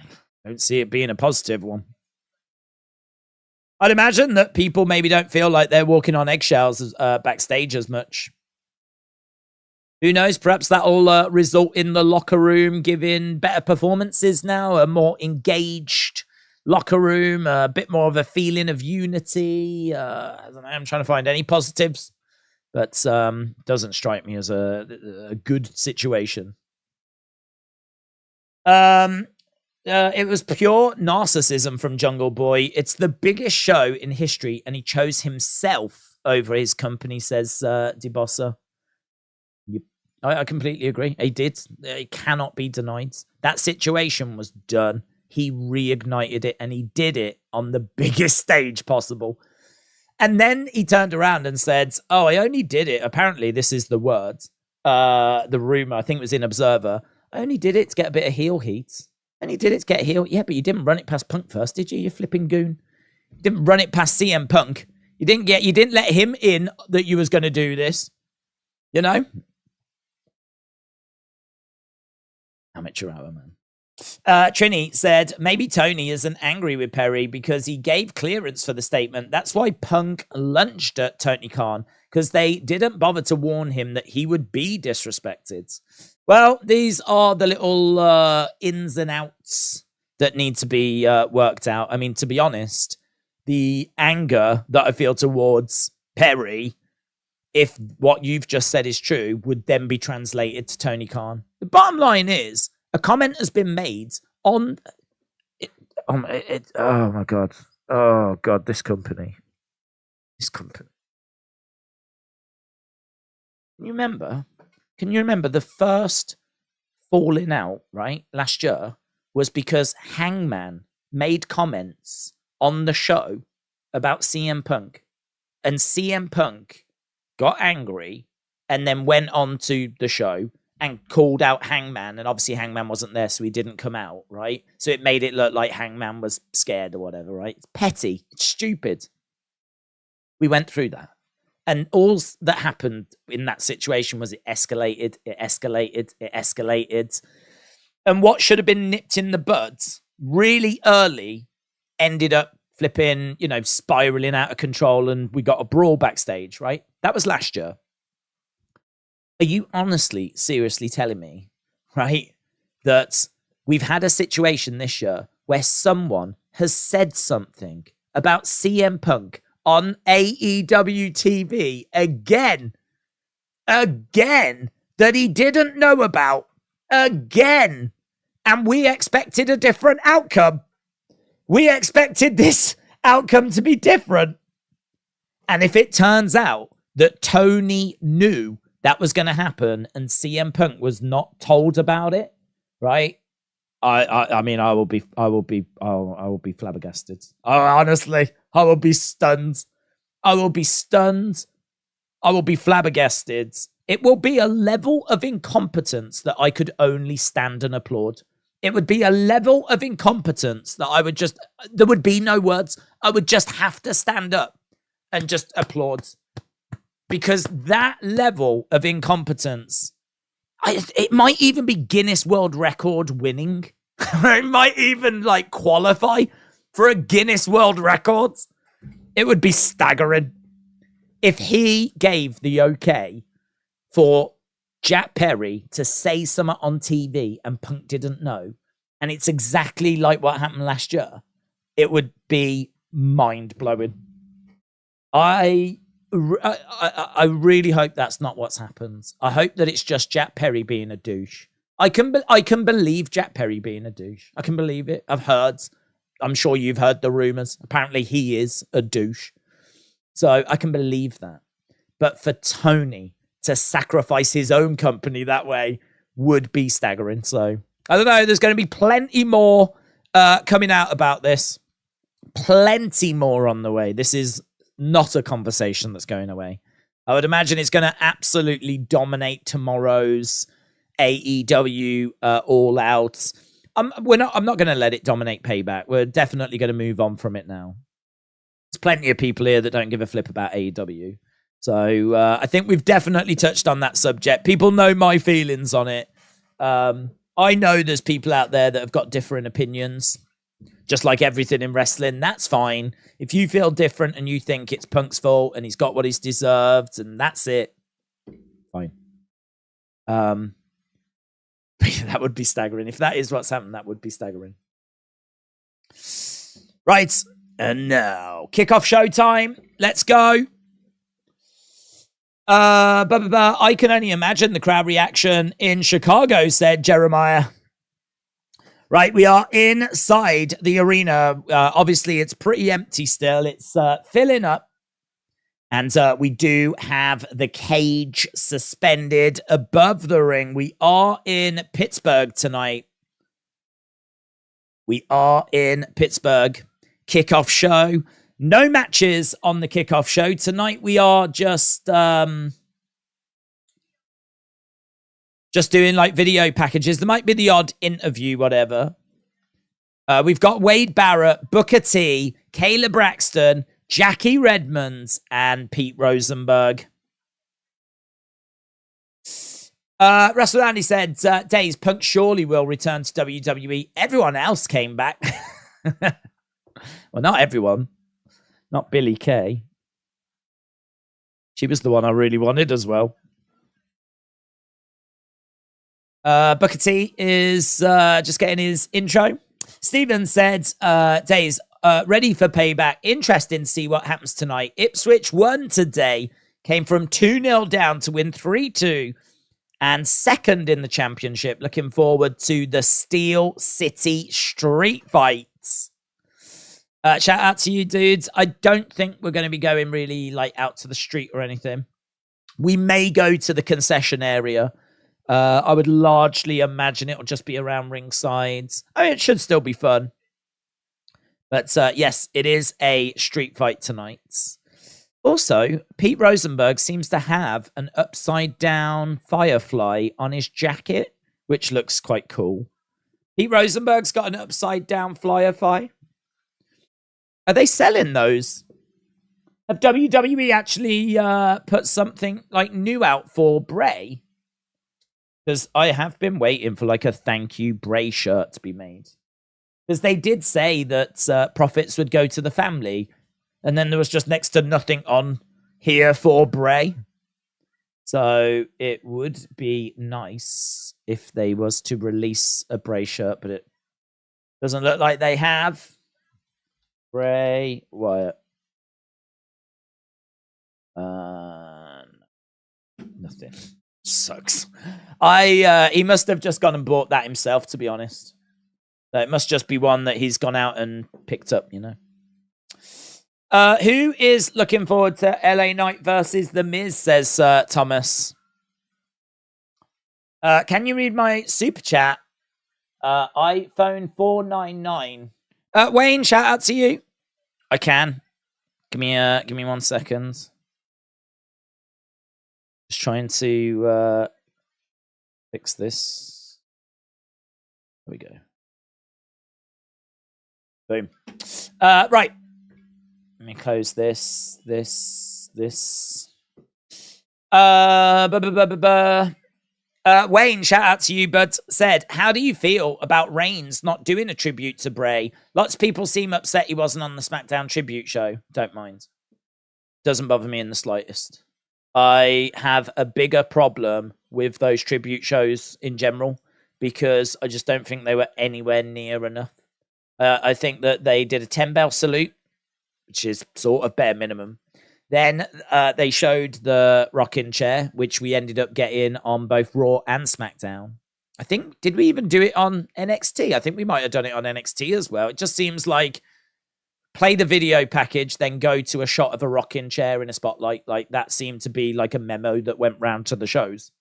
don't see it being a positive one. I'd imagine that people maybe don't feel like they're walking on eggshells backstage as much. Who knows? Perhaps that'll result in the locker room giving better performances now, a more engaged locker room, a bit more of a feeling of unity. I don't know. I'm trying to find any positives, but doesn't strike me as a good situation. It was pure narcissism from Jungle Boy. It's the biggest show in history, and he chose himself over his company, says DeBossa. I completely agree. He did. It cannot be denied. That situation was done. He reignited it, and he did it on the biggest stage possible. And then he turned around and said, oh, I only did it. Apparently, this is the word. The rumor, I think it was in Observer. I only did it to get a bit of heel heat. And he did it to get heel. Yeah, but you didn't run it past Punk first, did you? You flipping goon. You didn't run it past CM Punk. You didn't let him in that you was going to do this. You know? Amateur hour, man. Trini said, maybe Tony isn't angry with Perry because he gave clearance for the statement. That's why Punk lunged at Tony Khan, because they didn't bother to warn him that he would be disrespected. Well, these are the little ins and outs that need to be worked out. I mean, to be honest, the anger that I feel towards Perry, if what you've just said is true, would then be translated to Tony Khan. The bottom line is, a comment has been made on it. Oh my God. Oh, God, this company. Can you remember? Can you remember the first falling out, right, last year, was because Hangman made comments on the show about CM Punk, and CM Punk got angry and then went on to the show and called out Hangman, and obviously Hangman wasn't there, so he didn't come out, right? So it made it look like Hangman was scared or whatever, right? It's petty. It's stupid. We went through that. And all that happened in that situation was it escalated. And what should have been nipped in the bud really early ended up flipping, spiraling out of control, and we got a brawl backstage, right? That was last year. Are you honestly, seriously telling me, right, that we've had a situation this year where someone has said something about CM Punk on AEW TV again, that he didn't know about, again, and we expected a different outcome. We expected this outcome to be different. And if it turns out that Tony knew that was going to happen and CM Punk was not told about it, right? I mean, I will be flabbergasted. Honestly, I will be stunned. I will be flabbergasted. It will be a level of incompetence that I could only stand and applaud. It would be a level of incompetence that there would be no words. I would just have to stand up and just applaud. Because that level of incompetence, it might even be Guinness World Record winning. It might even qualify for a Guinness World Record. It would be staggering. If he gave the okay for Jack Perry to say something on TV and Punk didn't know, and it's exactly like what happened last year, it would be mind-blowing. I really hope that's not what's happened. I hope that it's just Jack Perry being a douche. I can believe Jack Perry being a douche. I can believe it. I'm sure you've heard the rumors. Apparently he is a douche. So I can believe that. But for Tony to sacrifice his own company that way would be staggering. So I don't know. There's going to be plenty more coming out about this. Plenty more on the way. This is not a conversation that's going away. I would imagine it's going to absolutely dominate tomorrow's AEW All Out. I'm not going to let it dominate Payback. We're definitely going to move on from it now. There's plenty of people here that don't give a flip about AEW. So I think we've definitely touched on that subject. People know my feelings on it. I know there's people out there that have got different opinions. Just like everything in wrestling, that's fine. If you feel different and you think it's Punk's fault and he's got what he's deserved and that's it, fine. That would be staggering. If that is what's happened, that would be staggering. Right. And now, kickoff show time. Let's go. I can only imagine the crowd reaction in Chicago, said Jeremiah. Right, we are inside the arena. Obviously, it's pretty empty still. It's filling up. And we do have the cage suspended above the ring. We are in Pittsburgh tonight. We are in Pittsburgh. Kickoff show. No matches on the kickoff show. Tonight we are just doing like video packages. There might be the odd interview, whatever. We've got Wade Barrett, Booker T, Kayla Braxton, Jackie Redmonds, and Pete Rosenberg. Russell Andy said, Days, Punk surely will return to WWE. Everyone else came back. Well, not everyone. Not Billie Kay. She was the one I really wanted as well. Booker T is just getting his intro. Steven said, Days, ready for Payback. Interesting to see what happens tonight. Ipswich won today. Came from 2-0 down to win 3-2. And second in the championship. Looking forward to the Steel City Street Fights. Shout out to you, dudes. I don't think we're going to be going really like out to the street or anything. We may go to the concession area. I would largely imagine it will just be around ringsides. I mean, it should still be fun. But yes, it is a street fight tonight. Also, Pete Rosenberg seems to have an upside-down firefly on his jacket, which looks quite cool. Pete Rosenberg's got an upside-down firefly. Are they selling those? Have WWE actually put something like new out for Bray? Because I have been waiting for like a thank you Bray shirt to be made. Because they did say that profits would go to the family. And then there was just next to nothing on here for Bray. So it would be nice if they was to release a Bray shirt. But it doesn't look like they have. Bray Wyatt. Nothing. Sucks. He must have just gone and bought that himself, to be honest. It must just be one that he's gone out and picked up, you know. Who is looking forward to LA Knight versus The Miz, says Thomas. Can you read my super chat? iPhone 499. Wayne, shout out to you. I can. Give me 1 second. Just trying to fix this. There we go. Boom. Right. Let me close this. Wayne, shout out to you, bud. Said, how do you feel about Reigns not doing a tribute to Bray? Lots of people seem upset he wasn't on the SmackDown tribute show. Don't mind. Doesn't bother me in the slightest. I have a bigger problem with those tribute shows in general because I just don't think they were anywhere near enough. I think that they did a 10-bell salute, which is sort of bare minimum. Then they showed the rocking chair, which we ended up getting on both Raw and SmackDown. I think, did we even do it on NXT? I think we might have done it on NXT as well. It just seems like play the video package, then go to a shot of a rocking chair in a spotlight. Like that seemed to be like a memo that went round to the shows.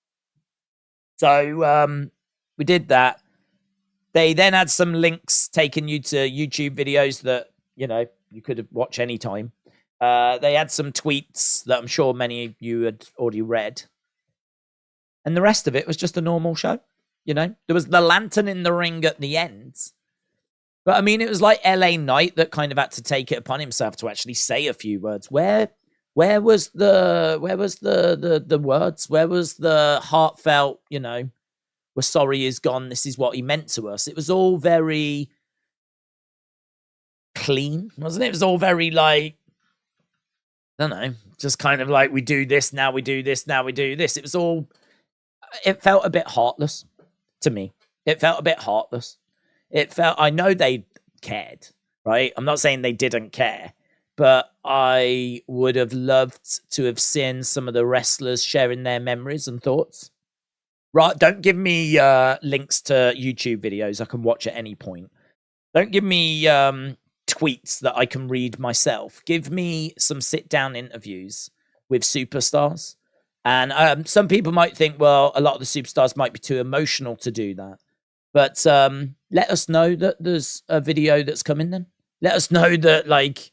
So we did that. They then had some links taking you to YouTube videos that, you know, you could watch anytime. They had some tweets that I'm sure many of you had already read. And the rest of it was just a normal show. You know, there was the lantern in the ring at the end. But I mean, it was like LA Knight that kind of had to take it upon himself to actually say a few words. Where was the words? Where was the heartfelt, you know, we're sorry he's gone, this is what he meant to us. It was all very clean, wasn't it? It was all very like, I don't know, just kind of like we do this, now we do this, now we do this. It was all, it felt a bit heartless to me. It felt a bit heartless. It felt, I know they cared, right? I'm not saying they didn't care, but I would have loved to have seen some of the wrestlers sharing their memories and thoughts. Right? Don't give me links to YouTube videos I can watch at any point. Don't give me tweets that I can read myself. Give me some sit-down interviews with superstars. And some people might think, well, a lot of the superstars might be too emotional to do that. But let us know that there's a video that's coming then. Let us know that, like,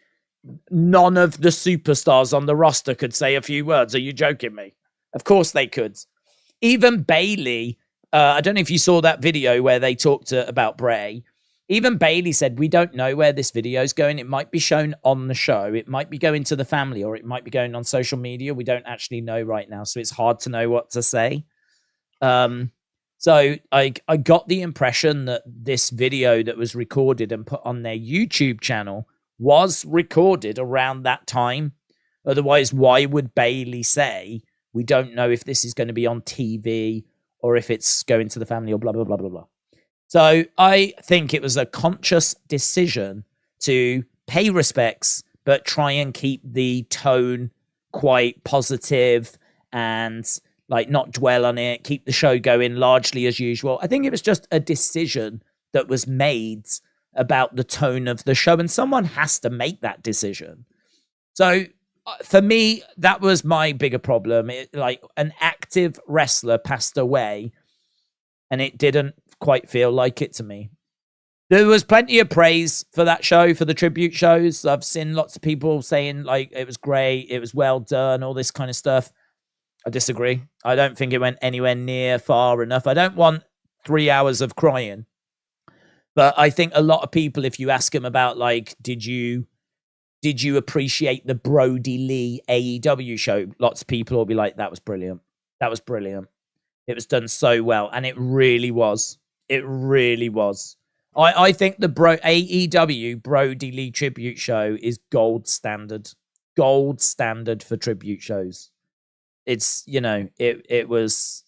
none of the superstars on the roster could say a few words. Are you joking me? Of course they could. Even Bayley, I don't know if you saw that video where they talked about Bray. Even Bayley said, we don't know where this video is going. It might be shown on the show. It might be going to the family, or it might be going on social media. We don't actually know right now. So it's hard to know what to say. So I got the impression that this video that was recorded and put on their YouTube channel was recorded around that time. Otherwise, why would Bayley say, we don't know if this is going to be on TV or if it's going to the family or blah, blah, blah, blah, blah. So I think it was a conscious decision to pay respects, but try and keep the tone quite positive and like not dwell on it, keep the show going largely as usual. I think it was just a decision that was made about the tone of the show, and someone has to make that decision. So for me, that was my bigger problem. Like an active wrestler passed away, and it didn't quite feel like it to me. There was plenty of praise for that show, for the tribute shows. I've seen lots of people saying like it was great, it was well done, all this kind of stuff. I disagree. I don't think it went anywhere near far enough. I don't want 3 hours of crying. But I think a lot of people, if you ask them about like, did you appreciate the Brody Lee AEW show? Lots of people will be like, that was brilliant. That was brilliant. It was done so well. And it really was. It really was. I think the AEW Brody Lee tribute show is gold standard. Gold standard for tribute shows. It's, you know, it was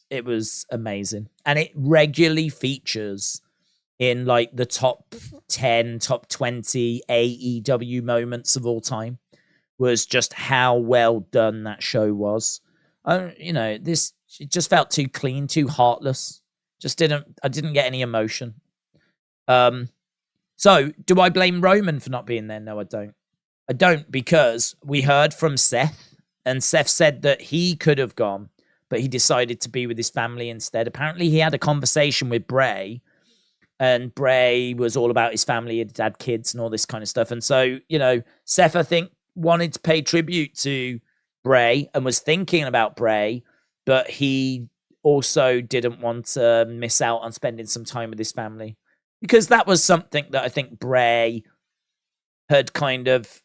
amazing. And it regularly features in like the top 10, top 20 AEW moments of all time. Was just how well done that show was. You know, it just felt too clean, too heartless. I didn't get any emotion. So do I blame Roman for not being there? No, I don't. I don't, because we heard from Seth, and Seth said that he could have gone, but he decided to be with his family instead. Apparently he had a conversation with Bray, and Bray was all about his family. He had kids and all this kind of stuff. And so, you know, Seth, I think, wanted to pay tribute to Bray and was thinking about Bray, but he also didn't want to miss out on spending some time with his family, because that was something that I think Bray had kind of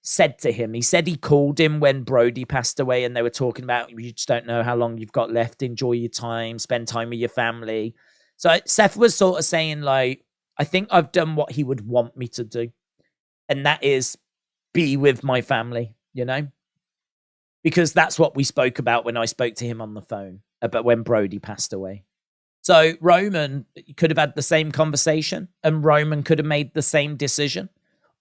said to him. He said he called him when Brody passed away, and they were talking about, you just don't know how long you've got left. Enjoy your time, spend time with your family. So Seth was sort of saying, like, I think I've done what he would want me to do, and that is be with my family, you know? Because that's what we spoke about when I spoke to him on the phone about when Brody passed away. So Roman could have had the same conversation, and Roman could have made the same decision.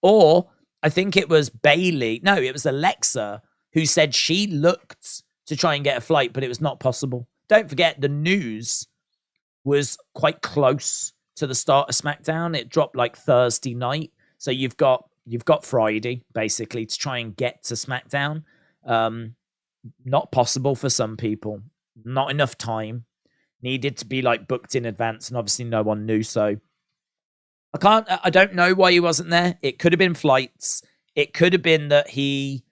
Or I think it was Bayley. No, it was Alexa who said she looked to try and get a flight, but it was not possible. Don't forget, the news was quite close to the start of SmackDown. It dropped like Thursday night. So you've got Friday, basically, to try and get to SmackDown. Not possible for some people. Not enough time. Needed to be like booked in advance, and obviously no one knew. So I don't know why he wasn't there. It could have been flights. It could have been that he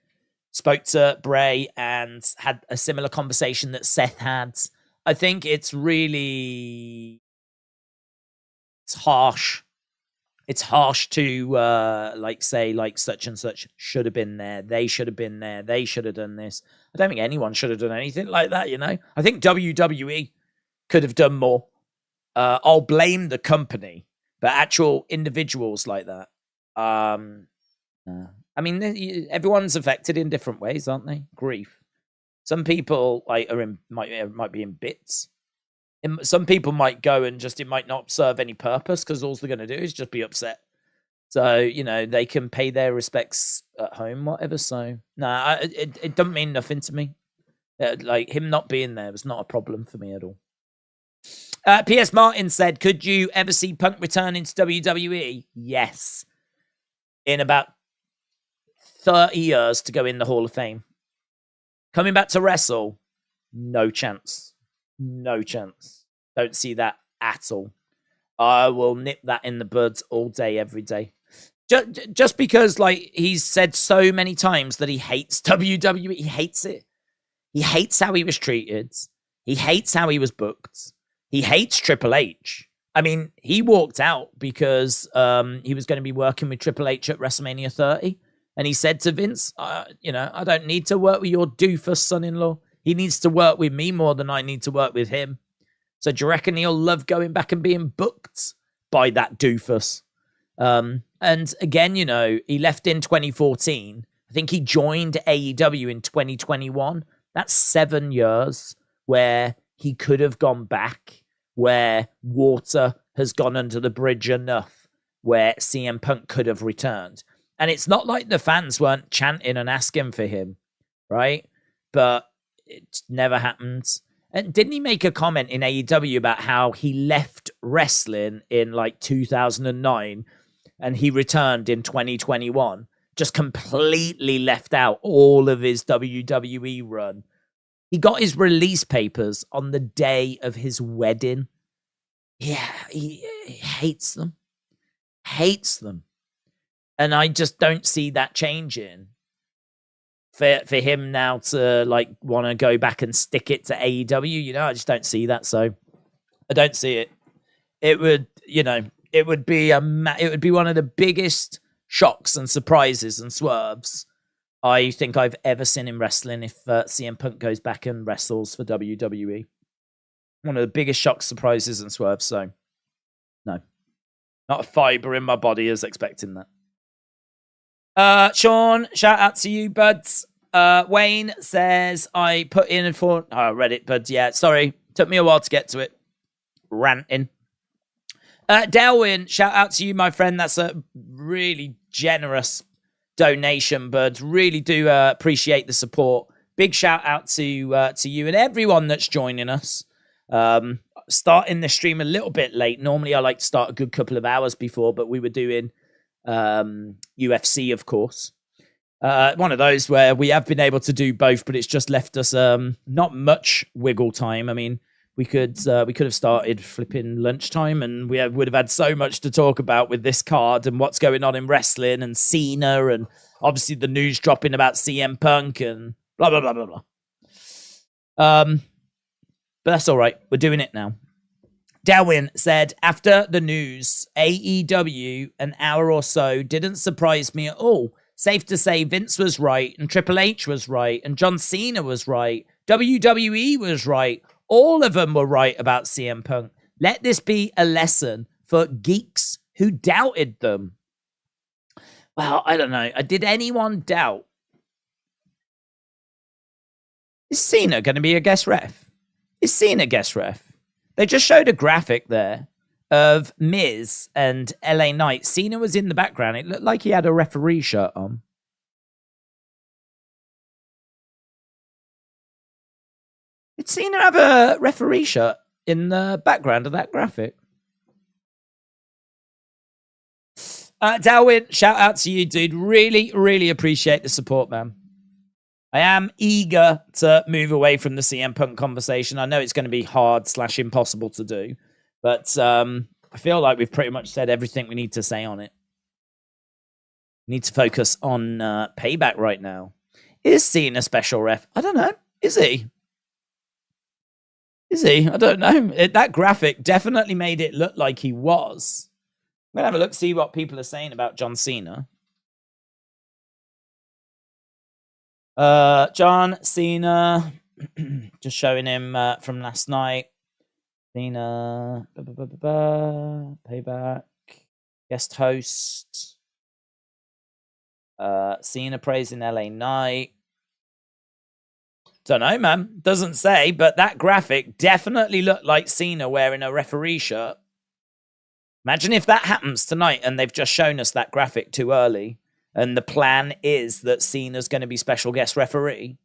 spoke to Bray and had a similar conversation that Seth had. I think it's harsh. It's harsh to like say like such and such should have been there. They should have been there. They should have done this. I don't think anyone should have done anything like that, you know? I think WWE could have done more. I'll blame the company, but actual individuals like that. I mean, everyone's affected in different ways, aren't they? Grief. Some people like might be in bits. Some people might go and just it might not serve any purpose because all they're going to do is just be upset. So they can pay their respects at home, whatever. So no, it doesn't mean nothing to me. Like him not being there was not a problem for me at all. P.S. Martin said, "Could you ever see Punk returning to WWE?" Yes, in about 30 years to go in the Hall of Fame. Coming back to wrestle, no chance. No chance. Don't see that at all. I will nip that in the bud all day, every day. Just because, like, he's said so many times that he hates WWE. He hates it. He hates how he was treated. He hates how he was booked. He hates Triple H. I mean, he walked out because he was going to be working with Triple H at WrestleMania 30. And he said to Vince, I don't need to work with your doofus son-in-law. He needs to work with me more than I need to work with him. So do you reckon he'll love going back and being booked by that doofus? And again, he left in 2014. I think he joined AEW in 2021. That's 7 years where he could have gone back, where water has gone under the bridge enough, where CM Punk could have returned. And it's not like the fans weren't chanting and asking for him, right? But it never happened. And didn't he make a comment in AEW about how he left wrestling in like 2009 and he returned in 2021? Just completely left out all of his WWE run. He got his release papers on the day of his wedding. Yeah, he hates them. Hates them. And I just don't see that changing for him now to like want to go back and stick it to AEW. I just don't see that. So I don't see it. It would, it would be one of the biggest shocks and surprises and swerves I think I've ever seen in wrestling if CM Punk goes back and wrestles for WWE. One of the biggest shocks, surprises, and swerves. So no, not a fiber in my body is expecting that. Sean, shout out to you, buds. Wayne says, I put in for... Oh, I read it, but yeah, sorry. Took me a while to get to it. Ranting. Delwyn, shout out to you, my friend. That's a really generous donation, buds. Really do appreciate the support. Big shout out to you and everyone that's joining us. Starting the stream a little bit late. Normally, I like to start a good couple of hours before, but we were doing... UFC, of course. One of those where we have been able to do both, but it's just left us not much wiggle time. I mean, we could have started flipping lunchtime, and we would have had so much to talk about with this card and what's going on in wrestling and Cena, and obviously the news dropping about CM Punk and blah blah blah blah blah. But that's all right. We're doing it now. Darwin said, after the news, AEW, an hour or so, didn't surprise me at all. Safe to say Vince was right, and Triple H was right, and John Cena was right. WWE was right. All of them were right about CM Punk. Let this be a lesson for geeks who doubted them. Well, I don't know. Did anyone doubt? Is Cena going to be a guest ref? Is Cena guest ref? They just showed a graphic there of Miz and LA Knight. Cena was in the background. It looked like he had a referee shirt on. Did Cena have a referee shirt in the background of that graphic? Darwin, shout out to you, dude. Really, really appreciate the support, man. I am eager to move away from the CM Punk conversation. I know it's going to be hard / impossible to do, but I feel like we've pretty much said everything we need to say on it. We need to focus on Payback right now. Is Cena a special ref? I don't know. Is he? Is he? I don't know. That graphic definitely made it look like he was. I'm going to have a look, see what people are saying about John Cena. John Cena, just showing him from last night. Cena, Payback, guest host. Cena praising LA Knight. Don't know, man. Doesn't say, but that graphic definitely looked like Cena wearing a referee shirt. Imagine if that happens tonight and they've just shown us that graphic too early, and the plan is that Cena's going to be special guest referee.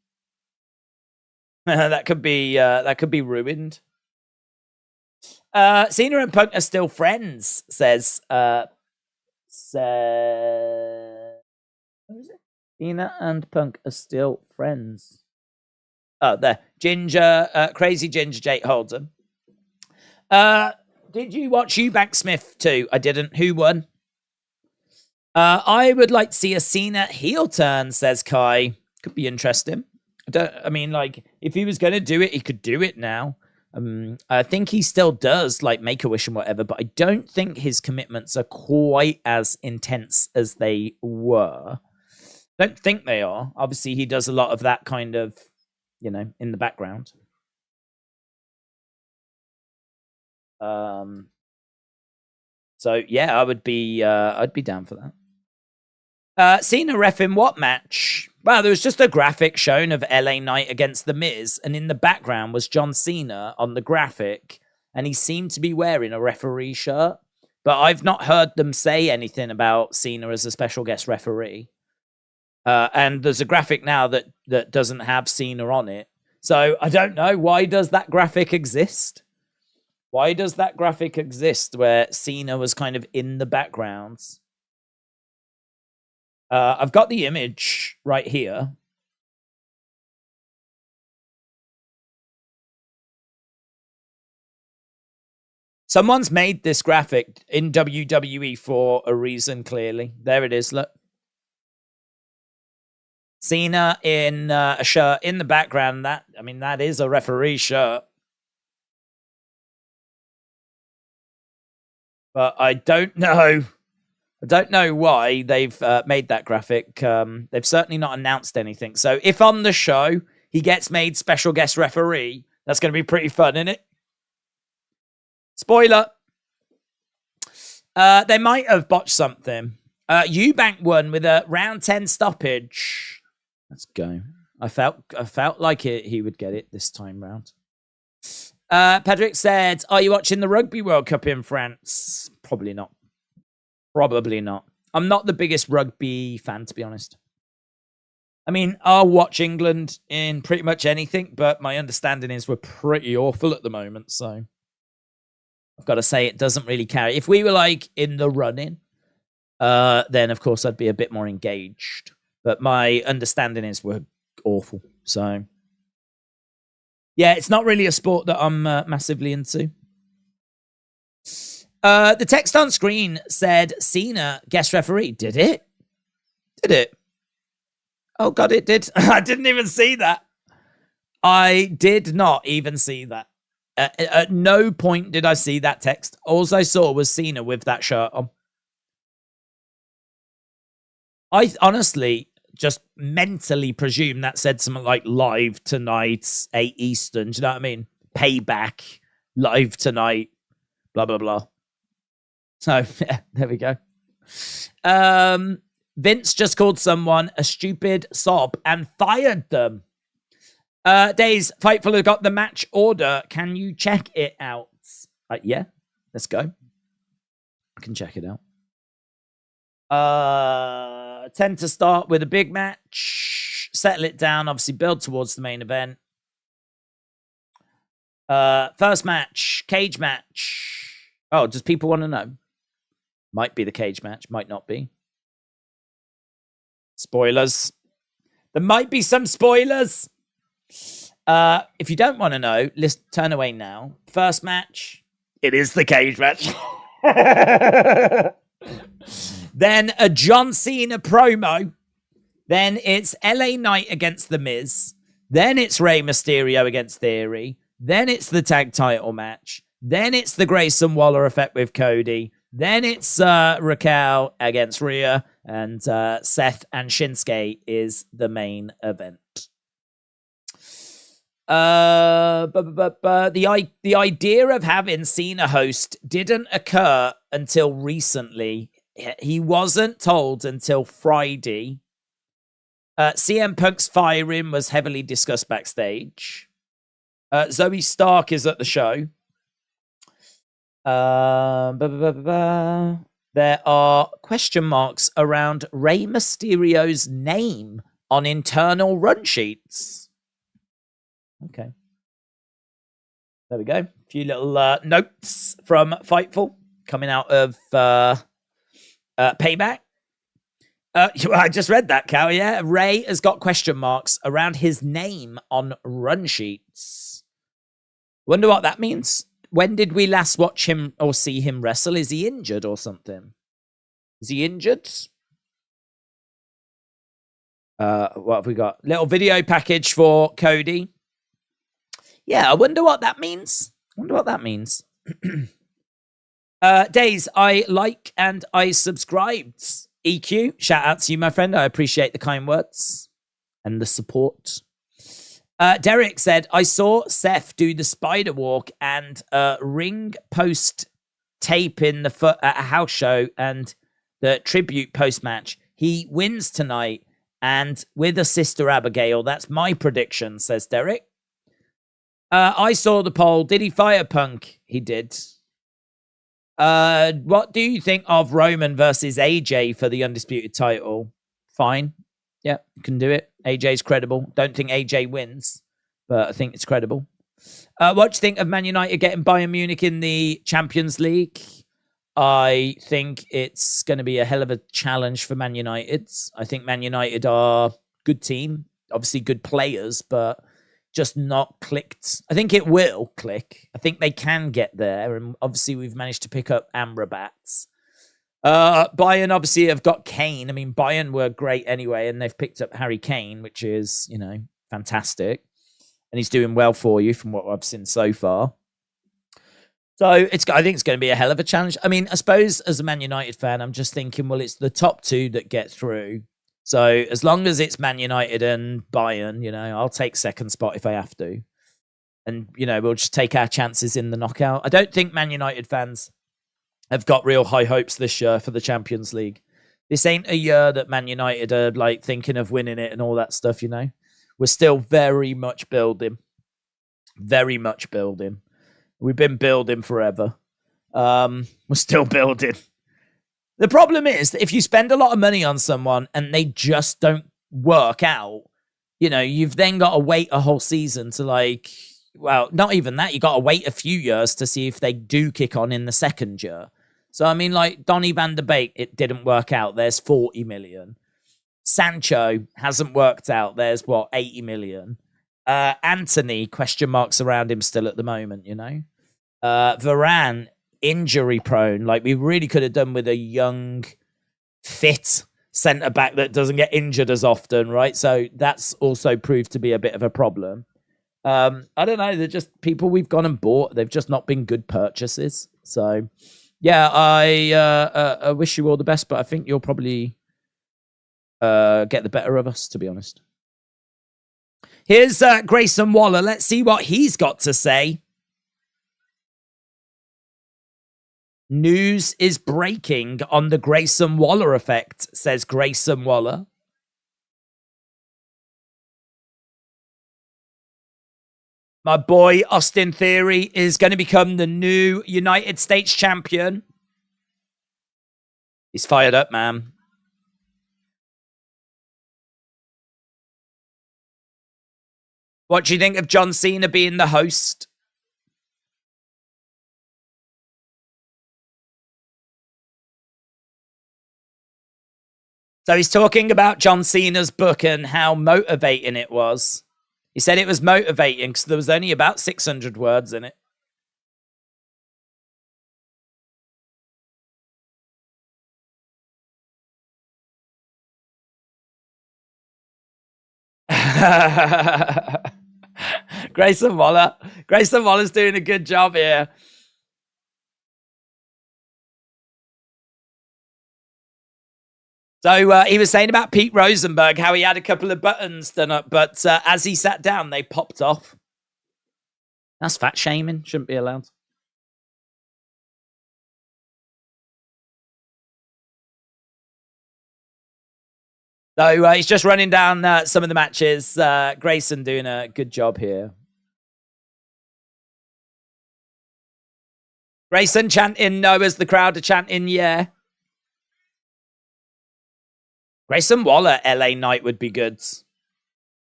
that could be ruined. Cena and Punk are still friends, says what is it? Cena and Punk are still friends. Oh, there. Crazy Ginger Jake Holden. Did you watch Eubank Smith too? I didn't. Who won? I would like to see a Cena heel turn, says Kai. Could be interesting. If he was going to do it, he could do it now. I think he still does, like, Make-A-Wish and whatever, but I don't think his commitments are quite as intense as they were. Don't think they are. Obviously, he does a lot of that kind of, in the background. So yeah, I'd be down for that. Cena ref in what match? Well, there was just a graphic shown of LA Knight against The Miz, and in the background was John Cena on the graphic, and he seemed to be wearing a referee shirt. But I've not heard them say anything about Cena as a special guest referee. And there's a graphic now that doesn't have Cena on it. So I don't know. Why does that graphic exist? Why does that graphic exist where Cena was kind of in the backgrounds? I've got the image right here. Someone's made this graphic in WWE for a reason, clearly. There it is, look. Cena in a shirt in the background. That is a referee shirt. But I don't know. I don't know why they've made that graphic. They've certainly not announced anything. So if on the show he gets made special guest referee, that's going to be pretty fun, isn't it? Spoiler. They might have botched something. Eubank won with a round 10 stoppage. Let's go. I felt like he would get it this time round. Patrick said, are you watching the Rugby World Cup in France? Probably not. Probably not. I'm not the biggest rugby fan, to be honest. I'll watch England in pretty much anything, but my understanding is we're pretty awful at the moment, so I've got to say it doesn't really carry. If we were, like, in the running, then, of course, I'd be a bit more engaged. But my understanding is we're awful, so yeah, it's not really a sport that I'm massively into. The text on screen said Cena guest referee. Did it? Did it? Oh, God, it did. I didn't even see that. I did not even see that. At no point did I see that text. All I saw was Cena with that shirt on. I honestly just mentally presume that said something like live tonight, 8 Eastern. Do you know what I mean? Payback, live tonight, blah, blah, blah. So, yeah, there we go. Vince just called someone a stupid sob and fired them. Days, Fightful have got the match order. Can you check it out? Yeah, let's go. I can check it out. Tend to start with a big match, settle it down, obviously build towards the main event. First match, cage match. Oh, does people want to know? Might be the cage match, might not be. Spoilers. There might be some spoilers. If you don't want to know, let's turn away now. First match, it is the cage match. Then a John Cena promo. Then it's LA Knight against The Miz. Then it's Rey Mysterio against Theory. Then it's the tag title match. Then it's the Grayson Waller effect with Cody. Then it's Raquel against Rhea. And Seth and Shinsuke is the main event. The idea of having Cena host didn't occur until recently. He wasn't told until Friday CM Punk's firing was heavily discussed backstage. Zoe Stark is at the show. There are question marks around Rey Mysterio's name on internal run sheets. Okay. There we go. A few little notes from Fightful coming out of Payback. I just read that, Cal, yeah. Rey has got question marks around his name on run sheets. Wonder what that means. When did we last watch him or see him wrestle? Is he injured or something? Is he injured? What have we got? Little video package for Cody. Yeah, I wonder what that means. Days, I like and I subscribed. EQ, shout out to you, my friend. I appreciate the kind words and the support. Derek said, I saw Seth do the spider walk and ring post tape in the foot at a house show and the tribute post match. He wins tonight and with a sister Abigail. That's my prediction, says Derek. I saw the poll. Did he fire Punk? He did. What do you think of Roman versus AJ for the undisputed title? Fine. Yeah, you can do it. AJ's credible. Don't think AJ wins, but I think it's credible. What do you think of Man United getting Bayern Munich in the Champions League? I think it's going to be a hell of a challenge for Man United. I think Man United are a good team, obviously good players, but just not clicked. I think it will click. I think they can get there. And obviously we've managed to pick up Amrabat. Bayern obviously have got Kane. I mean, Bayern were great anyway, and they've picked up Harry Kane, which is, you know, fantastic. And he's doing well for you from what I've seen so far. So I think it's going to be a hell of a challenge. I mean, I suppose as a Man United fan, I'm just thinking, well, it's the top two that get through. So as long as it's Man United and Bayern, you know, I'll take second spot if I have to. And, you know, we'll just take our chances in the knockout. I don't think Man United fans have got real high hopes this year for the Champions League. This ain't a year that Man United are like thinking of winning it and all that stuff, you know. We're still very much building. Very much building. We've been building forever. We're still building. The problem is that if you spend a lot of money on someone and they just don't work out, you know, you've then got to wait a whole season to like, well, not even that. You got to wait a few years to see if they do kick on in the second year. So, I mean, like Donny van der Beek, it didn't work out. There's 40 million. Sancho hasn't worked out. There's what, 80 million. Anthony, question marks around him still at the moment, you know. Varane, injury prone. Like we really could have done with a young, fit centre back that doesn't get injured as often, right? So that's also proved to be a bit of a problem. I don't know. They're just people we've gone and bought. They've just not been good purchases. So yeah, I wish you all the best, but I think you'll probably get the better of us, to be honest. Here's Grayson Waller. Let's see what he's got to say. News is breaking on the Grayson Waller effect, says Grayson Waller. My boy Austin Theory is going to become the new United States champion. He's fired up, man. What do you think of John Cena being the host? So he's talking about John Cena's book and how motivating it was. He said it was motivating because there was only about 600 words in it. Grayson Waller. Grayson Waller's doing a good job here. So he was saying about Pete Rosenberg, how he had a couple of buttons done up, but as he sat down, they popped off. That's fat shaming. Shouldn't be allowed. So he's just running down some of the matches. Grayson doing a good job here. Grayson chanting no as the crowd are chanting yeah. Grayson Waller, LA Knight would be good.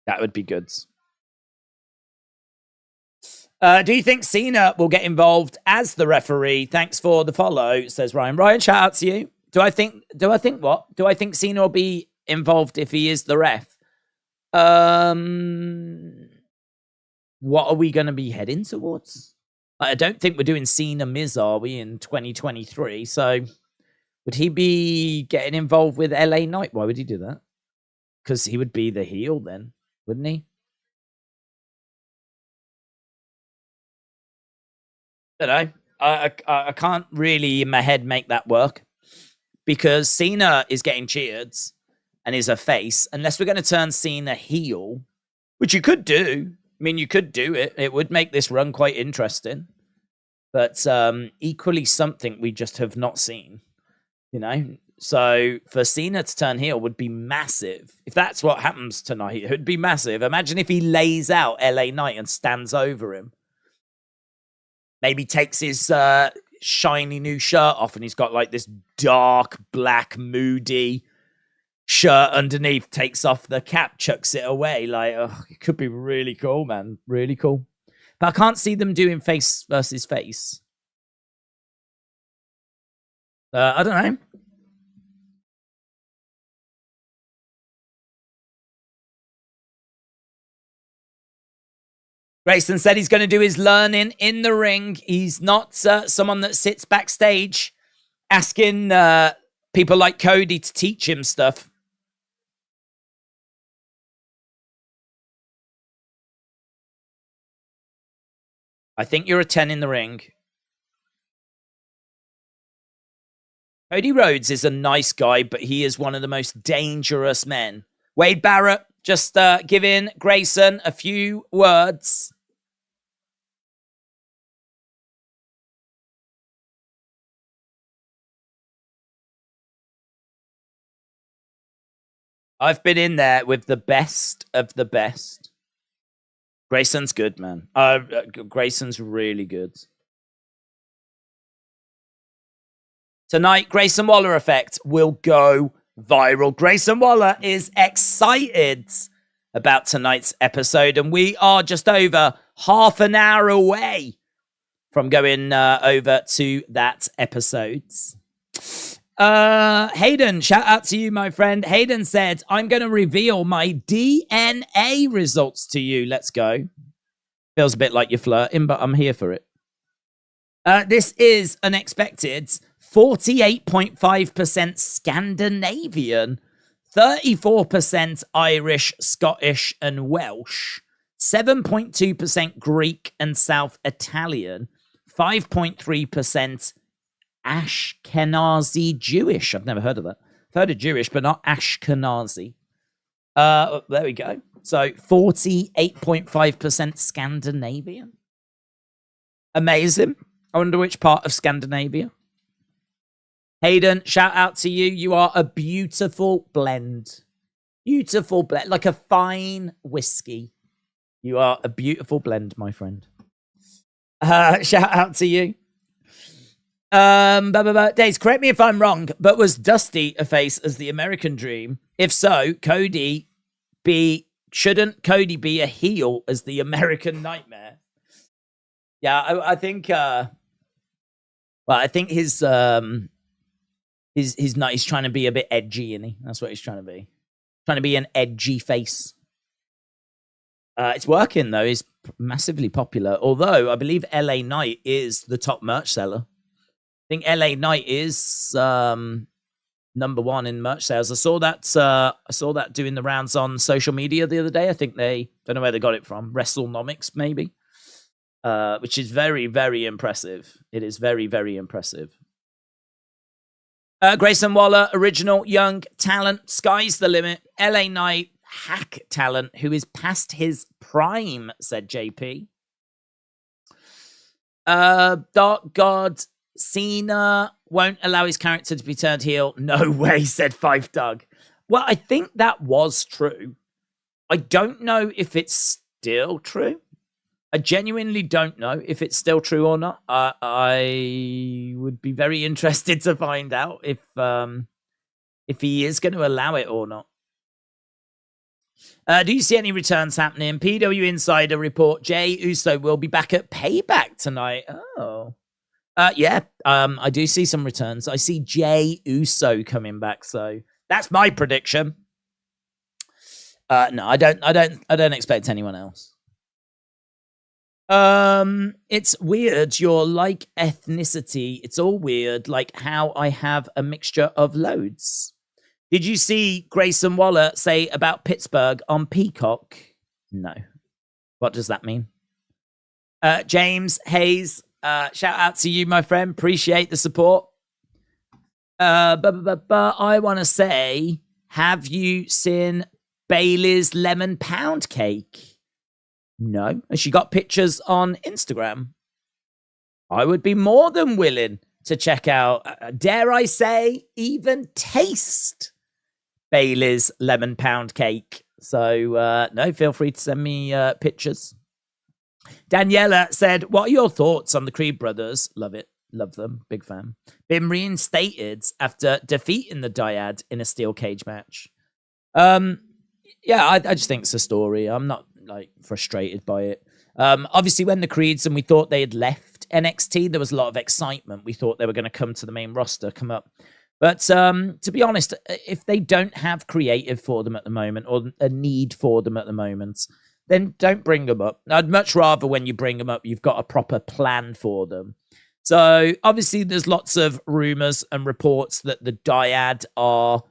That would be good. Do you think Cena will get involved as the referee? Thanks for the follow, says Ryan. Ryan, shout out to you. Do I think what? Do I think Cena will be involved if he is the ref? What are we going to be heading towards? I don't think we're doing Cena Miz, are we, in 2023? So would he be getting involved with LA Knight? Why would he do that? Because he would be the heel then, wouldn't he? I don't know. I can't really in my head make that work because Cena is getting cheered and is a face. Unless we're going to turn Cena heel, which you could do. I mean, you could do it. It would make this run quite interesting. But equally something we just have not seen, you know? So for Cena to turn heel would be massive. If that's what happens tonight, it would be massive. Imagine if he lays out LA Knight and stands over him. Maybe takes his shiny new shirt off and he's got like this dark, black, moody shirt underneath, takes off the cap, chucks it away. Like, it could be really cool, man. Really cool. But I can't see them doing face versus face. I don't know. Grayson said he's going to do his learning in the ring. He's not someone that sits backstage asking people like Cody to teach him stuff. I think you're a 10 in the ring. Cody Rhodes is a nice guy, but he is one of the most dangerous men. Wade Barrett just giving Grayson a few words. I've been in there with the best of the best. Grayson's good, man. Grayson's really good. Tonight, Grayson Waller effect will go viral. Grayson Waller is excited about tonight's episode, and we are just over half an hour away from going over to that episode. Hayden, shout out to you, my friend. Hayden said, I'm going to reveal my DNA results to you. Let's go. Feels a bit like you're flirting, but I'm here for it. This is unexpected. 48.5% Scandinavian, 34% Irish, Scottish, and Welsh, 7.2% Greek and South Italian, 5.3% Ashkenazi Jewish. I've never heard of that. I've heard of Jewish, but not Ashkenazi. There we go. So 48.5% Scandinavian. Amazing. I wonder which part of Scandinavia. Hayden, shout out to you. You are a beautiful blend. Beautiful blend. Like a fine whiskey. You are a beautiful blend, my friend. Shout out to you. Days, correct me if I'm wrong, but was Dusty a face as the American Dream? If so, shouldn't Cody be a heel as the American Nightmare? Yeah, I think I think he's trying to be a bit edgy, isn't he? That's what he's trying to be. Trying to be an edgy face. It's working though. He's massively popular. Although I believe LA Knight is the top merch seller. I think LA Knight is number one in merch sales. I saw that doing the rounds on social media the other day. I think don't know where they got it from. WrestleNomics maybe, which is very, very impressive. It is very, very impressive. Grayson Waller, original young talent, sky's the limit. LA Knight, hack talent who is past his prime, said JP. Dark God. Cena won't allow his character to be turned heel. No way, said Fife Doug. Well, I think that was true. I don't know if it's still true. I genuinely don't know if it's still true or not. I would be very interested to find out if he is going to allow it or not. Do you see any returns happening? PW Insider report Jey Uso will be back at Payback tonight. Oh. Yeah, I do see some returns. I see Jey Uso coming back, so that's my prediction. No, I don't expect anyone else. It's weird. You're like ethnicity. It's all weird, like how I have a mixture of loads. Did you see Grayson Waller say about Pittsburgh on Peacock? No. What does that mean? James Hayes, shout out to you, my friend. Appreciate the support. But I want to say, have you seen Bailey's lemon pound cake? No. Has she got pictures on Instagram? I would be more than willing to check out, dare I say, even taste Bailey's lemon pound cake. So, no, feel free to send me pictures. Daniela said, what are your thoughts on the Creed brothers? Love it. Love them. Big fan. Been reinstated after defeating the Dyad in a steel cage match. Yeah, I just think it's a story. I'm not like frustrated by it. Obviously, when the Creeds and we thought they had left NXT, there was a lot of excitement. We thought they were going to come to the main roster, come up. But to be honest, if they don't have creative for them at the moment or a need for them at the moment, then don't bring them up. I'd much rather when you bring them up, you've got a proper plan for them. So obviously there's lots of rumors and reports that the Dyad are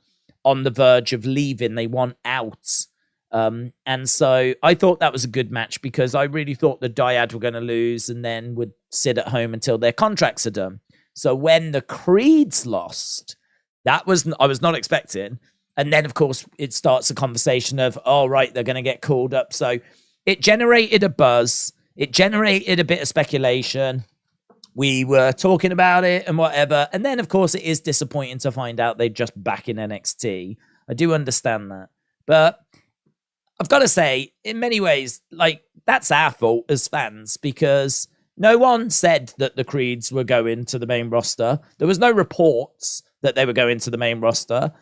on the verge of leaving. They want out. And so I thought that was a good match because I really thought the Dyad were going to lose and then would sit at home until their contracts are done. So when the Creeds lost, I was not expecting. And then, of course, it starts a conversation of, oh, right, they're going to get called up. So it generated a buzz. It generated a bit of speculation. We were talking about it and whatever. And then, of course, it is disappointing to find out they're just back in NXT. I do understand that. But I've got to say, in many ways, like, that's our fault as fans because no one said that the Creeds were going to the main roster. There was no reports that they were going to the main roster.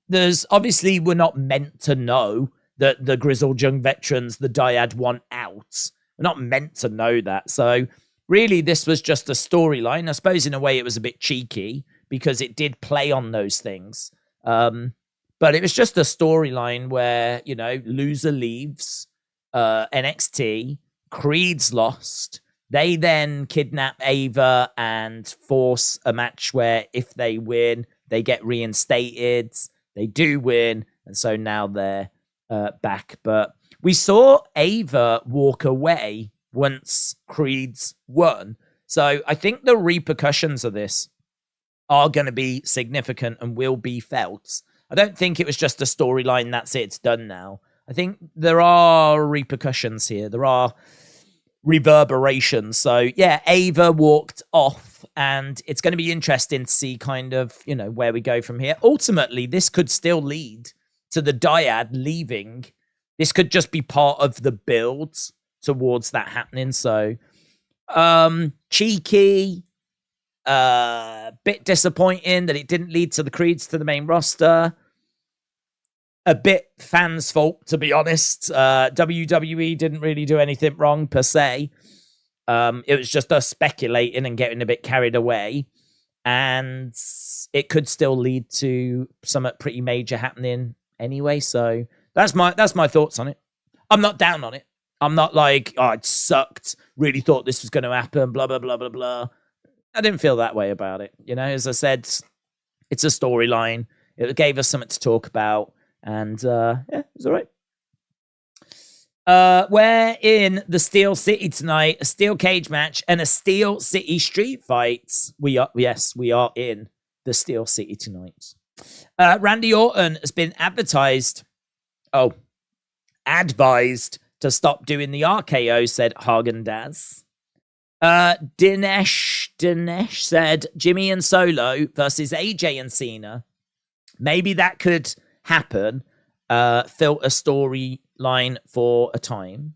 There's obviously we're not meant to know that the grizzled young veterans, the Dyad, want out. We're not meant to know that. So really, this was just a storyline. I suppose in a way it was a bit cheeky because it did play on those things. But it was just a storyline where, you know, loser leaves NXT, Creed's lost. They then kidnap Ava and force a match where if they win, they get reinstated. They do win. And so now they're back. But we saw Ava walk away once Creed's won. So I think the repercussions of this are going to be significant and will be felt. I don't think it was just a storyline. That's it. It's done now. I think there are repercussions here. There are reverberations. So yeah, Ava walked off and it's going to be interesting to see kind of, you know, where we go from here. Ultimately, this could still lead to the Dyad leaving. This could just be part of the build towards that happening. So cheeky, bit disappointing that it didn't lead to the Creeds to the main roster. A bit fans' fault, to be honest. WWE didn't really do anything wrong per se. It was just us speculating and getting a bit carried away. And it could still lead to something pretty major happening anyway. So that's my thoughts on it. I'm not down on it. I'm not like, oh, it sucked. Really thought this was going to happen, blah, blah, blah, blah, blah. I didn't feel that way about it. You know, as I said, it's a storyline. It gave us something to talk about. And, yeah, it was all right. We're in the Steel City tonight, a steel cage match and a Steel City street fight. We are in the Steel City tonight. Randy Orton has been advised to stop doing the RKO, said Hagen-Dazs. Dinesh said Jimmy and Solo versus AJ and Cena Maybe that could happen. Fill a storyline for a time.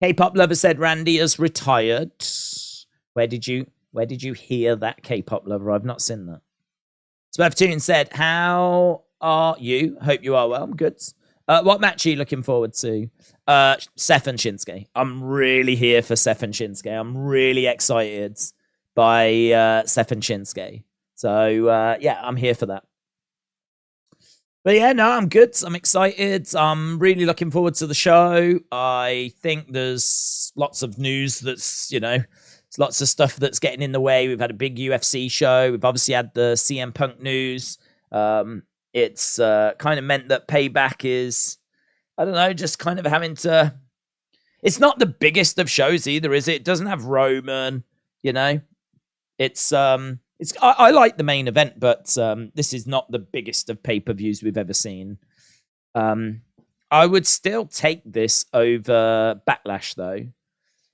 K-pop lover said Randy has retired. Where did you hear that, K-pop lover? I've not seen that. Swerve2 said, how are you? Hope you are well. I'm good. What match are you looking forward to? Seth and Shinsuke. I'm really here for Seth and Shinsuke. I'm really excited by Seth and Shinsuke. So, yeah, I'm here for that. But yeah, no, I'm good. I'm excited. I'm really looking forward to the show. I think there's lots of news that's, there's lots of stuff that's getting in the way. We've had a big UFC show. We've obviously had the CM Punk news. It's kind of meant that Payback is, I don't know, just kind of having to... It's not the biggest of shows either, is it? It doesn't have Roman, It's... I like the main event, but this is not the biggest of pay-per-views we've ever seen. I would still take this over Backlash, though.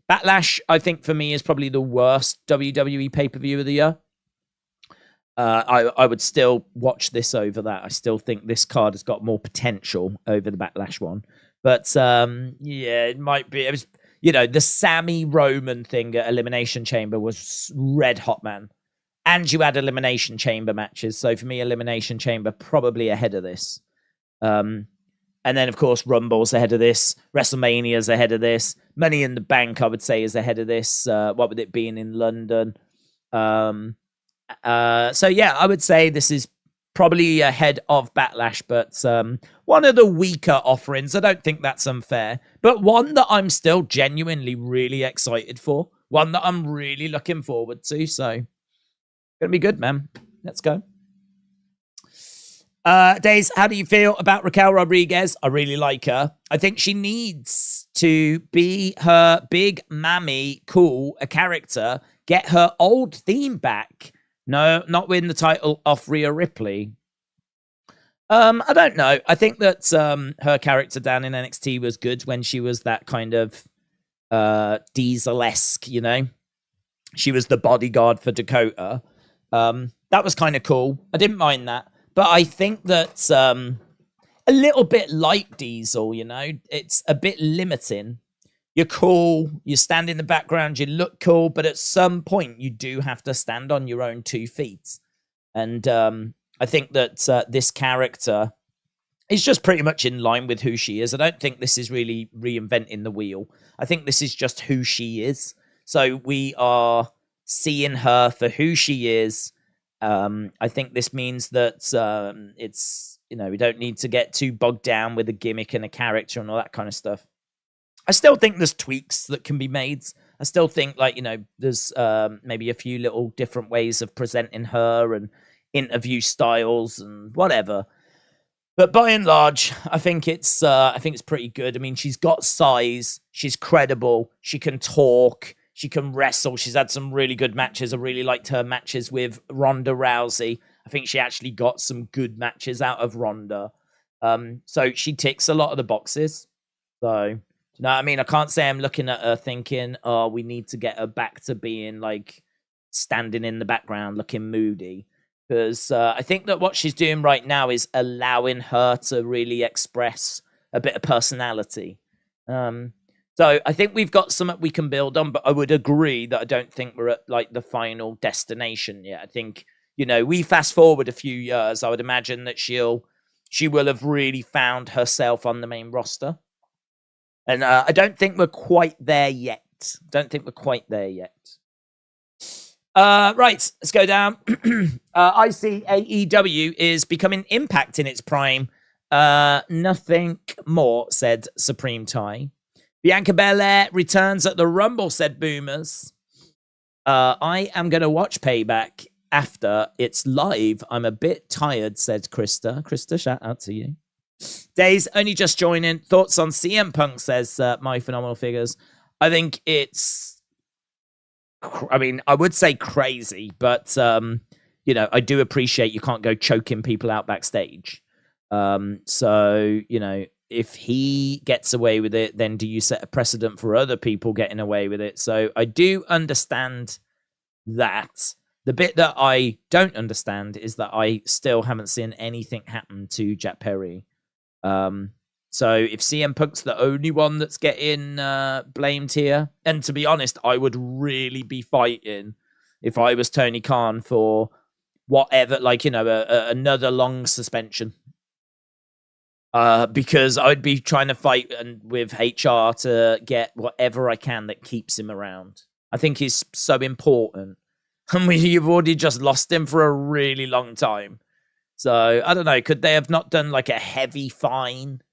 Backlash, I think, for me, is probably the worst WWE pay-per-view of the year. I would still watch this over that. I still think this card has got more potential over the Backlash one. But, yeah, it might be. It was, the Sammy Roman thing at Elimination Chamber was red hot, man. And you had Elimination Chamber matches. So for me, Elimination Chamber probably ahead of this. And then, of course, Rumble's ahead of this. WrestleMania's ahead of this. Money in the Bank, I would say, is ahead of this. What with it being in London. So, yeah, I would say this is probably ahead of Backlash. But one of the weaker offerings. I don't think that's unfair. But one that I'm still genuinely really excited for. One that I'm really looking forward to. So... Gonna be good, man. Let's go. Days, how do you feel about Raquel Rodriguez? I really like her. I think she needs to be her big mammy, cool, a character, get her old theme back. No, not win the title off Rhea Ripley. I don't know. I think that her character down in NXT was good when she was that kind of Diesel-esque, She was the bodyguard for Dakota. That was kind of cool. I didn't mind that. But I think that's a little bit like Diesel, It's a bit limiting. You're cool. You stand in the background. You look cool. But at some point, you do have to stand on your own 2 feet. And I think that this character is just pretty much in line with who she is. I don't think this is really reinventing the wheel. I think this is just who she is. So we are... seeing her for who she is. I think this means that it's, we don't need to get too bogged down with a gimmick and a character and all that kind of stuff. I still think there's tweaks that can be made. I still think, there's maybe a few little different ways of presenting her and interview styles and whatever. But by and large, I think it's pretty good. I mean, she's got size. She's credible. She can talk. She can wrestle. She's had some really good matches. I really liked her matches with Ronda Rousey. I think she actually got some good matches out of Ronda. So she ticks a lot of the boxes. So, you know what I mean? I can't say I'm looking at her thinking, oh, we need to get her back to being standing in the background looking moody. Because I think that what she's doing right now is allowing her to really express a bit of personality. So I think we've got something we can build on, but I would agree that I don't think we're at the final destination yet. I think, we fast forward a few years, I would imagine that she will have really found herself on the main roster. And I don't think we're quite there yet. Right, let's go down. I see AEW is becoming Impact in its prime. Nothing more, said Supreme Ty. Bianca Belair returns at the Rumble, said Boomers. I am going to watch Payback after it's live. I'm a bit tired, said Krista. Krista, shout out to you. Days, only just joining. Thoughts on CM Punk, says My Phenomenal Figures. I think it's... I would say crazy, but, I do appreciate you can't go choking people out backstage. So, if he gets away with it, then do you set a precedent for other people getting away with it? So I do understand that. The bit that I don't understand is that I still haven't seen anything happen to Jack Perry. So if CM Punk's the only one that's getting blamed here, and to be honest, I would really be fighting if I was Tony Khan for whatever, like, you know, another long suspension. Because I'd be trying to fight with HR to get whatever I can that keeps him around. I think he's so important. And you've already just lost him for a really long time. So, I don't know. Could they have not done like a heavy fine?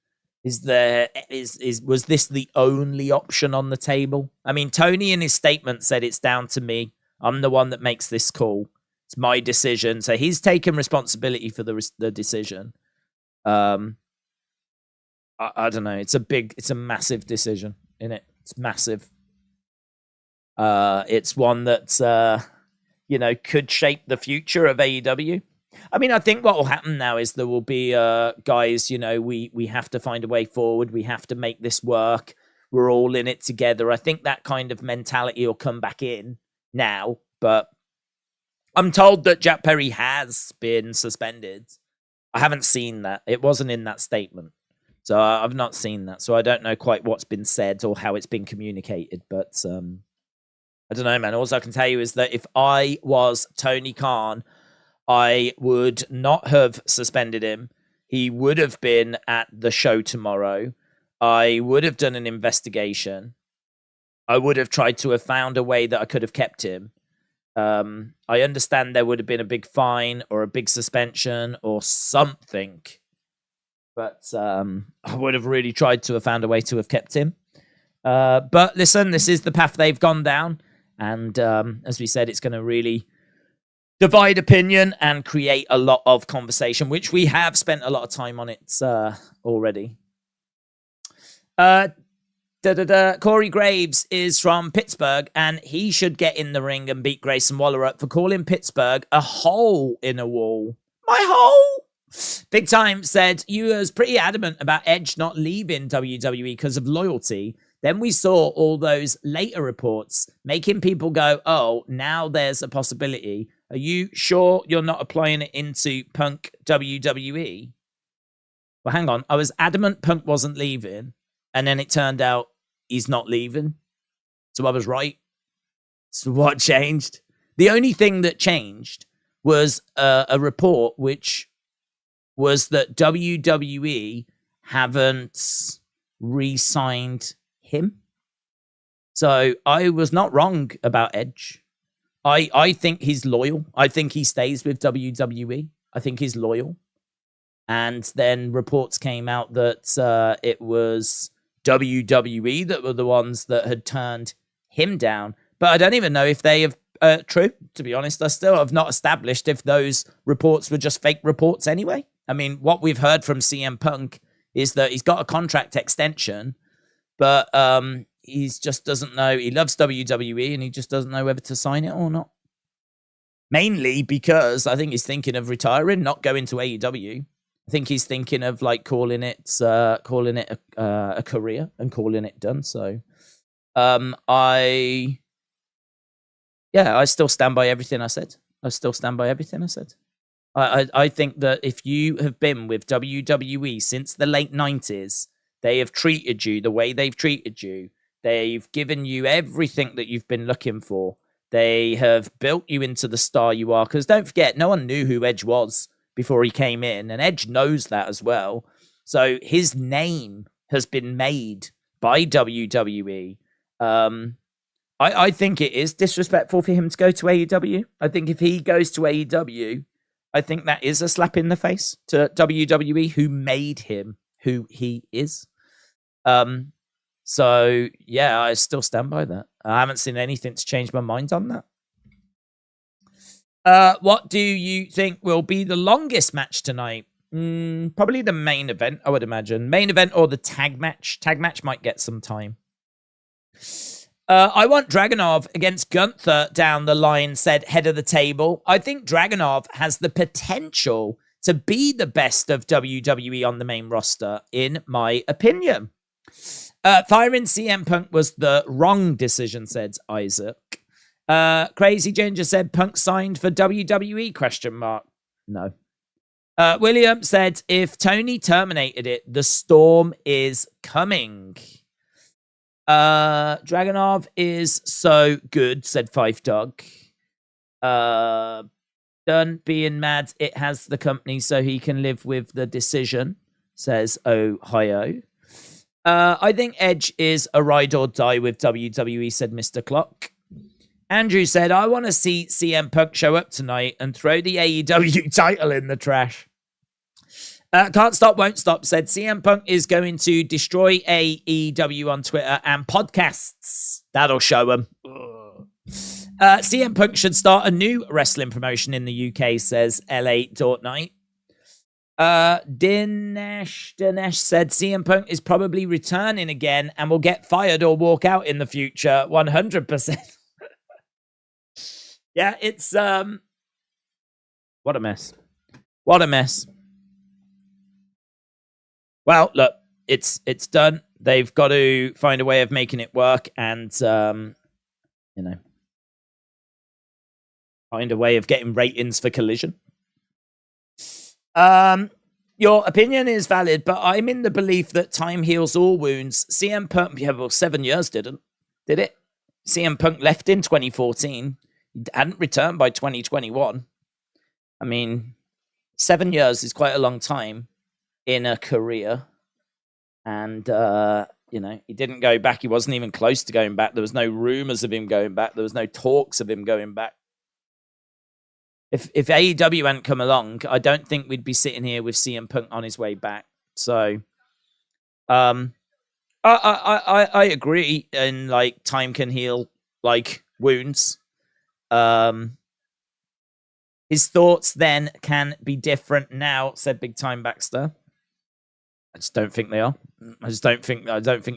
Was this the only option on the table? I mean, Tony in his statement said it's down to me. I'm the one that makes this call. It's my decision. So he's taken responsibility for the decision. I don't know. It's a massive decision, isn't it? It's massive. It's one that, could shape the future of AEW. I mean, I think what will happen now is there will be guys, we have to find a way forward. We have to make this work. We're all in it together. I think that kind of mentality will come back in now. But I'm told that Jack Perry has been suspended. I haven't seen that. It wasn't in that statement. So I've not seen that. So I don't know quite what's been said or how it's been communicated. But I don't know, man. All I can tell you is that if I was Tony Khan, I would not have suspended him. He would have been at the show tomorrow. I would have done an investigation. I would have tried to have found a way that I could have kept him. I understand there would have been a big fine or a big suspension or something. But I would have really tried to have found a way to have kept him. But listen, this is the path they've gone down. And as we said, it's going to really divide opinion and create a lot of conversation, which we have spent a lot of time on it already. Corey Graves is from Pittsburgh, and he should get in the ring and beat Grayson Waller up for calling Pittsburgh a hole in a wall. My hole? Big Time said, you was pretty adamant about Edge not leaving WWE because of loyalty. Then we saw all those later reports making people go, oh, now there's a possibility. Are you sure you're not applying it into Punk WWE? Well, hang on. I was adamant Punk wasn't leaving, and then it turned out he's not leaving. So I was right. So what changed? The only thing that changed was a report which was that WWE haven't re-signed him. So I was not wrong about Edge. I think he's loyal. I think he stays with WWE. I think he's loyal. And then reports came out that it was WWE that were the ones that had turned him down. But I don't even know if they have, true, to be honest. I still have not established if those reports were just fake reports anyway. I mean, what we've heard from CM Punk is that he's got a contract extension, but he just doesn't know. He loves WWE and he just doesn't know whether to sign it or not. Mainly because I think he's thinking of retiring, not going to AEW. I think he's thinking of like calling it a career and calling it done. So I still stand by everything I said. I think that if you have been with WWE since the late 90s, they have treated you the way they've treated you. They've given you everything that you've been looking for. They have built you into the star you are. Because don't forget, no one knew who Edge was before he came in. And Edge knows that as well. So his name has been made by WWE. I think it is disrespectful for him to go to AEW. I think if he goes to AEW, I think that is a slap in the face to WWE, who made him who he is. So, yeah, I still stand by that. I haven't seen anything to change my mind on that. What do you think will be the longest match tonight? Probably the main event, I would imagine. Main event or the tag match. Tag match might get some time. I want Dragunov against Gunther down the line, said head of the table. I think Dragunov has the potential to be the best of WWE on the main roster, in my opinion. Firing CM Punk was the wrong decision, said Isaac. Crazy Ginger said Punk signed for WWE, question mark. No. William said, if Tony terminated it, the storm is coming. Dragonov is so good, said Fife Dog. Done being mad, it has the company so he can live with the decision, says Ohio. I think Edge is a ride or die with WWE, said Mr. Clock. Andrew said, I want to see CM Punk show up tonight and throw the AEW title in the trash. Can't Stop, Won't Stop said CM Punk is going to destroy AEW on Twitter and podcasts. That'll show him. CM Punk should start a new wrestling promotion in the UK, says LA Dortnight. Dinesh said CM Punk is probably returning again and will get fired or walk out in the future. 100%. Yeah, it's what a mess. What a mess. Well, look, it's done. They've got to find a way of making it work and you know, find a way of getting ratings for Collision. Your opinion is valid, but I'm in the belief that time heals all wounds. CM Punk, yeah, well, 7 years did it? CM Punk left in 2014. He hadn't returned by 2021. I mean, 7 years is quite a long time in a career. And, you know, he didn't go back. He wasn't even close to going back. There was no rumors of him going back. There was no talks of him going back. If AEW hadn't come along, I don't think we'd be sitting here with CM Punk on his way back. So, I agree. And like, time can heal like wounds. His thoughts then can be different now, said Big Time Baxter. I just don't think they are. I don't think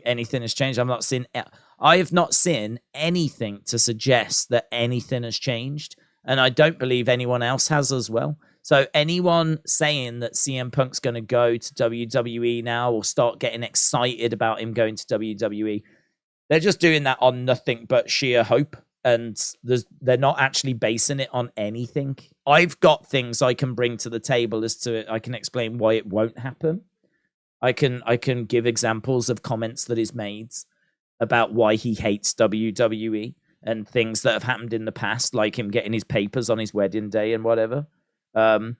anything has changed. I have not seen anything to suggest that anything has changed. And I don't believe anyone else has as well. So anyone saying that CM Punk's going to go to WWE now or start getting excited about him going to WWE, they're just doing that on nothing but sheer hope. And they're not actually basing it on anything. I've got things I can bring to the table as to I can explain why it won't happen. I can give examples of comments that he's made about why he hates WWE and things that have happened in the past, like him getting his papers on his wedding day and whatever. And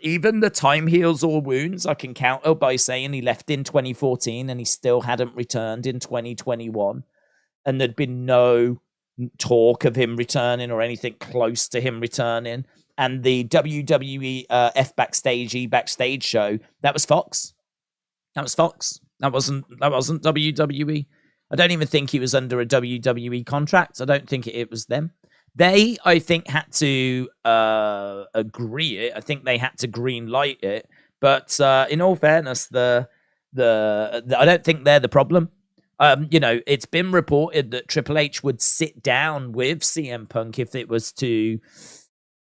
even the time heals all wounds, I can counter by saying he left in 2014 and he still hadn't returned in 2021. And there'd been no talk of him returning or anything close to him returning. And the WWE Backstage show, that was Fox. That was Fox. That wasn't WWE. I don't even think he was under a WWE contract. I don't think it was them. They, I think, had to agree it. I think they had to green light it. But in all fairness, I don't think they're the problem. You know, it's been reported that Triple H would sit down with CM Punk if it was to,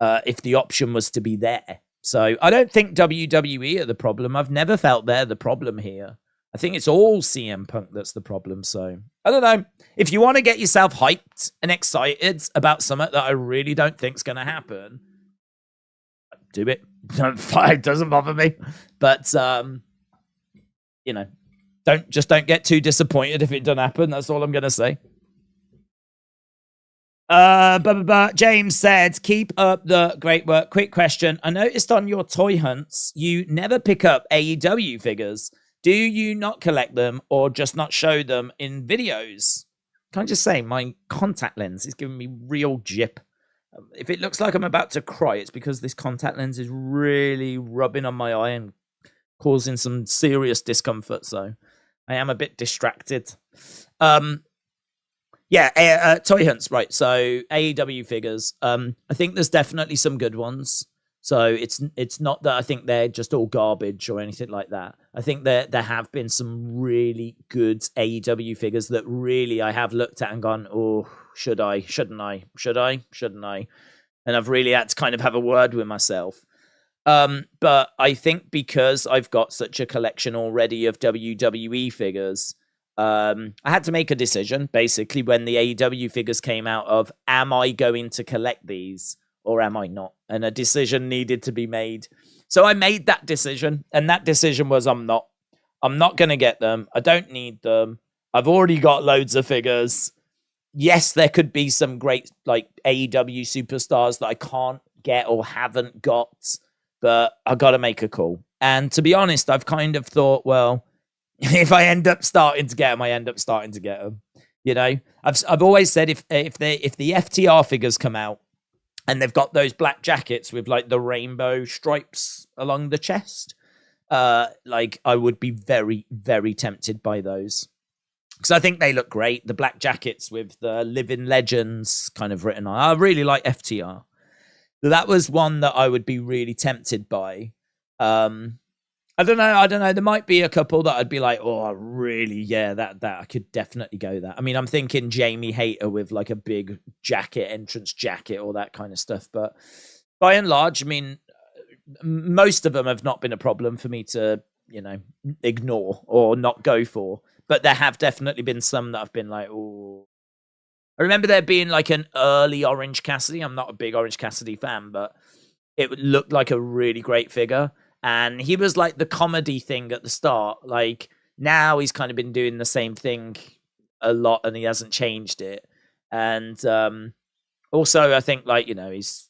if the option was to be there. So I don't think WWE are the problem. I've never felt they're the problem here. I think it's all CM Punk that's the problem. So I don't know. If you want to get yourself hyped and excited about something that I really don't think is going to happen, do it. It doesn't bother me. But, you know, don't get too disappointed if it doesn't happen. That's all I'm going to say. James said, keep up the great work. Quick question. I noticed on your toy hunts, you never pick up AEW figures. Do you not collect them or just not show them in videos? Can I just say, my contact lens is giving me real jip. If it looks like I'm about to cry, it's because this contact lens is really rubbing on my eye and causing some serious discomfort. So I am a bit distracted. Toy hunts, right. So AEW figures. I think there's definitely some good ones. So it's not that I think they're just all garbage or anything like that. I think there have been some really good AEW figures that really I have looked at and gone, oh, should I? Shouldn't I? Should I? Shouldn't I? And I've really had to kind of have a word with myself. But I think because I've got such a collection already of WWE figures, I had to make a decision, basically, when the AEW figures came out of, am I going to collect these or am I not? And a decision needed to be made. So I made that decision, and that decision was I'm not going to get them. I don't need them. I've already got loads of figures. Yes, there could be some great like AEW superstars that I can't get or haven't got, but I got to make a call. And to be honest, I've kind of thought, well, if I end up starting to get them, I end up starting to get them. You know, I've always said if the FTR figures come out and they've got those black jackets with like the rainbow stripes along the chest, like I would be very, very tempted by those. Because I think they look great. The black jackets with the Living Legends kind of written on. I really like FTR. So that was one that I would be really tempted by. I don't know. There might be a couple that I'd be like, oh, really? Yeah, that I could definitely go that. I mean, I'm thinking Jamie Hayter with like a big jacket, entrance jacket, all that kind of stuff. But by and large, I mean, most of them have not been a problem for me to, you know, ignore or not go for. But there have definitely been some that I've been like, oh. I remember there being like an early Orange Cassidy. I'm not a big Orange Cassidy fan, but it looked like a really great figure. And he was like the comedy thing at the start. Like now he's kind of been doing the same thing a lot and he hasn't changed it. And also I think like, you know, he's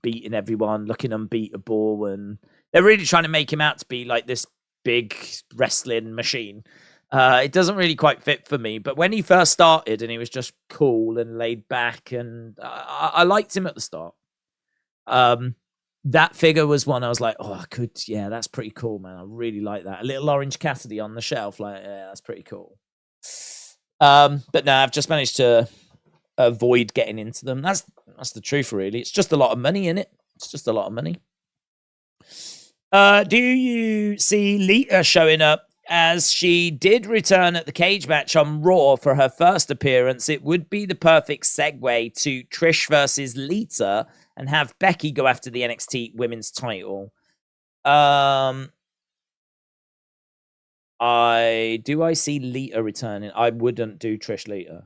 beating everyone, looking unbeatable. And they're really trying to make him out to be like this big wrestling machine. It doesn't really quite fit for me, but when he first started and he was just cool and laid back, and I liked him at the start. That figure was one I was like, oh, yeah, that's pretty cool, man. I really like that. A little Orange Cassidy on the shelf, like, yeah, that's pretty cool. But no, I've just managed to avoid getting into them. That's the truth, really. It's just a lot of money in it. It's just a lot of money. Do you see Lita showing up? As she did return at the cage match on Raw for her first appearance, it would be the perfect segue to Trish versus Lita and have Becky go after the NXT women's title. I see Lita returning. I wouldn't do Trish Lita.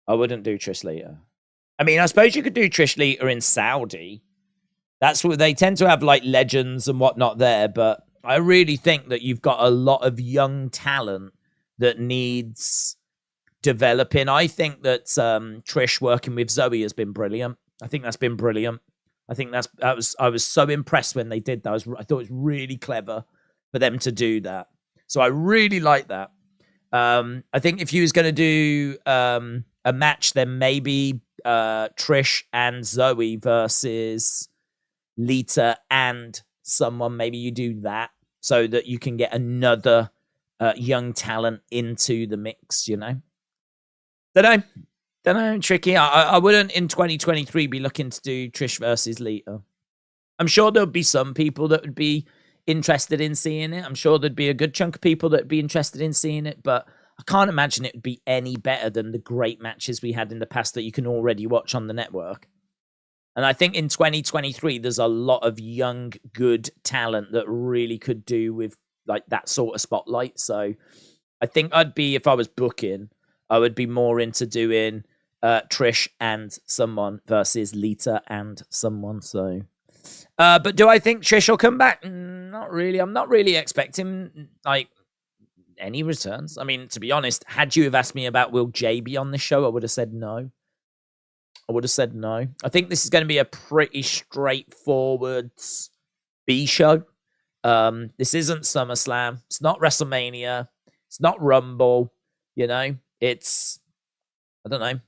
I mean, I suppose you could do Trish Lita in Saudi. That's what they tend to have, like legends and whatnot there, but I really think that you've got a lot of young talent that needs developing. I think that Trish working with Zoe has been brilliant. I think that's been brilliant. I think I was so impressed when they did that. I thought it was really clever for them to do that. So I really like that. I think if you was going to do a match, then maybe Trish and Zoe versus Lita and someone, maybe you do that so that you can get another young talent into the mix, you know? Don't know, tricky. I wouldn't in 2023 be looking to do Trish versus Lita. I'm sure there'll be some people that would be interested in seeing it. I'm sure there'd be a good chunk of people that would be interested in seeing it, but I can't imagine it would be any better than the great matches we had in the past that you can already watch on the network. And I think in 2023, there's a lot of young, good talent that really could do with like that sort of spotlight. So I think if I was booking, I would be more into doing Trish and someone versus Lita and someone. So, but do I think Trish will come back? Not really. I'm not really expecting like any returns. I mean, to be honest, had you have asked me about will Jay be on this show, I would have said no. I think this is going to be a pretty straightforward B show. This isn't SummerSlam. It's not WrestleMania. It's not Rumble. You know, it's, I don't know,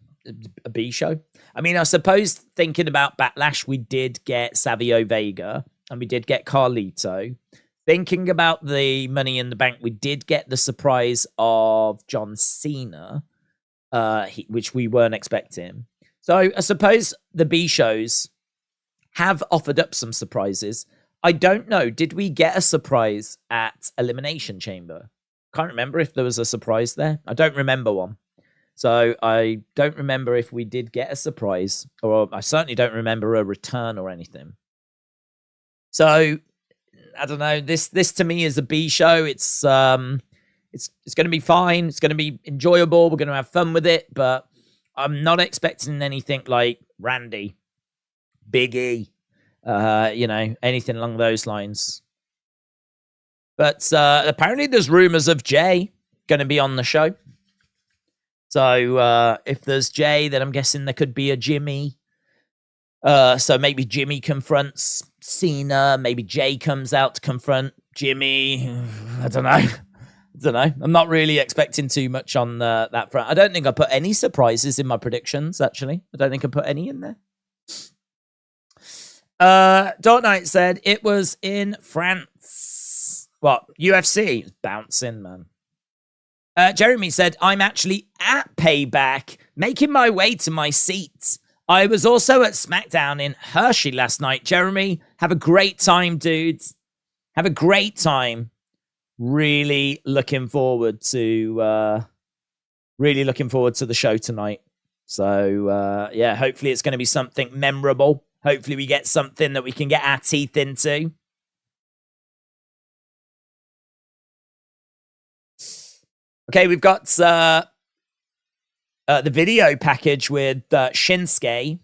a B show. I mean, I suppose thinking about Backlash, we did get Savio Vega and we did get Carlito. Thinking about the Money in the Bank, we did get the surprise of John Cena, which we weren't expecting. So I suppose the B shows have offered up some surprises. I don't know. Did we get a surprise at Elimination Chamber? Can't remember if there was a surprise there. I don't remember one. So I don't remember if we did get a surprise, or I certainly don't remember a return or anything. So I don't know. This to me is a B show. It's It's going to be fine. It's going to be enjoyable. We're going to have fun with it, but I'm not expecting anything like Randy, Big E, anything along those lines. But apparently there's rumors of Jay going to be on the show. So if there's Jay, then I'm guessing there could be a Jimmy. So maybe Jimmy confronts Cena. Maybe Jay comes out to confront Jimmy. I don't know. I'm not really expecting too much on that front. I don't think I put any surprises in my predictions, actually. I don't think I put any in there. Dark Knight said it was in France. What? UFC? Bouncing, man. Jeremy said, I'm actually at Payback, making my way to my seat. I was also at SmackDown in Hershey last night. Jeremy, have a great time, dudes. Have a great time. Really looking forward to the show tonight. So, hopefully it's going to be something memorable. Hopefully we get something that we can get our teeth into. Okay, we've got the video package with Shinsuke.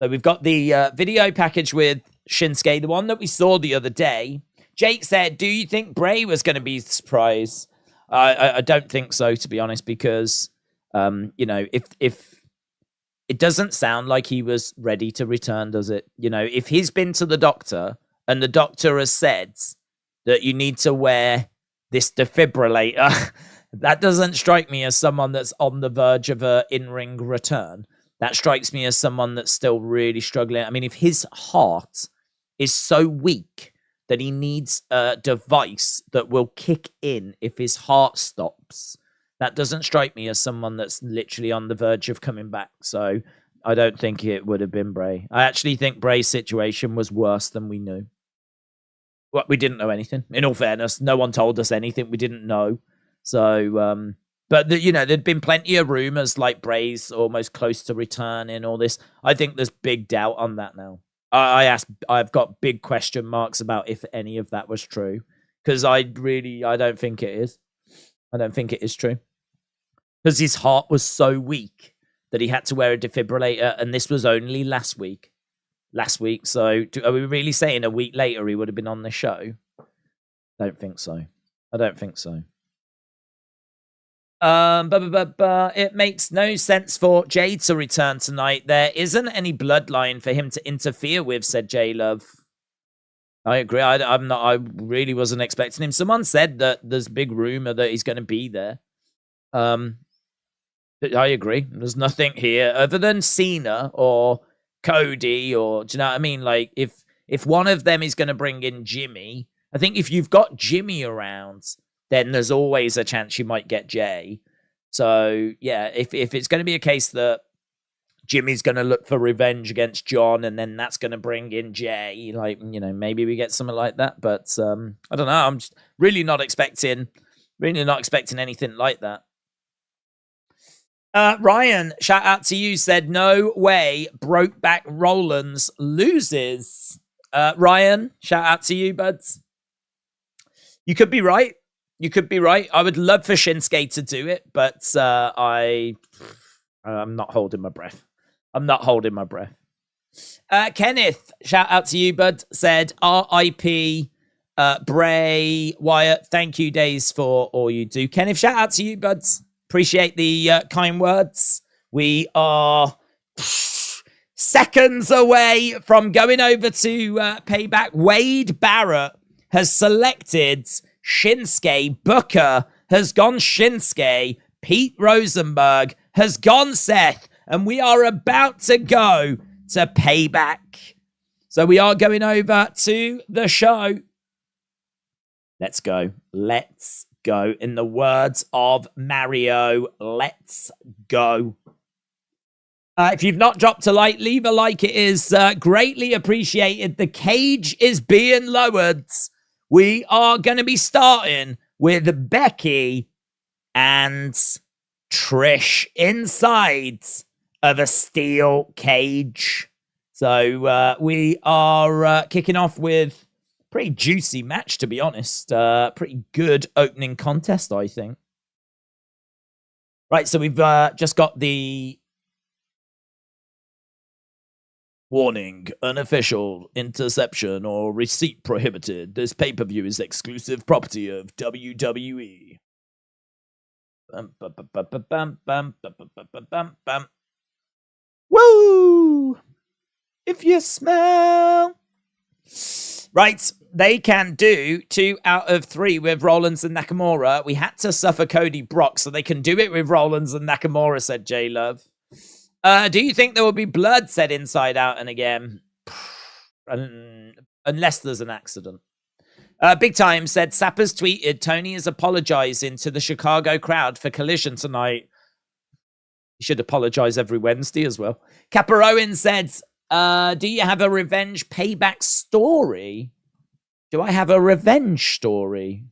So we've got the video package with Shinsuke, the one that we saw the other day. Jake said, do you think Bray was going to be surprised? I don't think so, to be honest, because, if it doesn't sound like he was ready to return, does it? If he's been to the doctor and the doctor has said that you need to wear this defibrillator, that doesn't strike me as someone that's on the verge of a in-ring return. That strikes me as someone that's still really struggling. I mean, if his heart is so weak that he needs a device that will kick in if his heart stops, that doesn't strike me as someone that's literally on the verge of coming back. So I don't think it would have been Bray. I actually think Bray's situation was worse than we knew. Well, we didn't know anything. In all fairness, no one told us anything we didn't know. So, but there'd been plenty of rumors like Bray's almost close to returning, all this. I think there's big doubt on that now. I've got big question marks about if any of that was true, because I don't think it is. I don't think it is true, because his heart was so weak that he had to wear a defibrillator, and this was only last week. So are we really saying a week later he would have been on the show? Don't think so. I don't think so. It makes no sense for Jay to return tonight. There isn't any bloodline for him to interfere with, said J Love. I agree. I really wasn't expecting him. Someone said that there's a big rumor that he's going to be there. I agree. There's nothing here other than Cena or Cody, or do you know what I mean? Like if one of them is going to bring in Jimmy, I think if you've got Jimmy around, then there's always a chance you might get Jay. So yeah, if it's going to be a case that Jimmy's going to look for revenge against John, and then that's going to bring in Jay, maybe we get something like that. But I don't know. I'm just really not expecting anything like that. Ryan, shout out to you, said, no way Brokeback Rollins loses. Ryan, shout out to you, buds. You could be right. I would love for Shinsuke to do it, but I'm not holding my breath. Kenneth, shout out to you, bud, said, R.I.P. Bray Wyatt. Thank you, Days, for all you do. Kenneth, shout out to you, buds. Appreciate the kind words. We are seconds away from going over to Payback. Wade Barrett has selected Shinsuke. Booker has gone Shinsuke. Pete Rosenberg has gone Seth. And we are about to go to Payback. So we are going over to the show. Let's go. Let's go. In the words of Mario, let's go. If you've not dropped a like, leave a like. It is greatly appreciated. The cage is being lowered. We are going to be starting with Becky and Trish inside of a steel cage. So we are kicking off with Pretty juicy match, to be honest. Pretty good opening contest, I think. Right, so we've just got the warning, unofficial, interception, or receipt prohibited. This pay-per-view is exclusive property of WWE. Woo! If you smell... Right, they can do 2 out of 3 with Rollins and Nakamura. We had to suffer Cody Brock, so they can do it with Rollins and Nakamura, said J-Love. Do you think there will be blood, said Inside Out and again? Unless there's an accident. Big Time said, Sappers tweeted, Tony is apologizing to the Chicago crowd for Collision tonight. He should apologize every Wednesday as well. Capper Owen said, do you have a revenge payback story? Do I have a revenge story?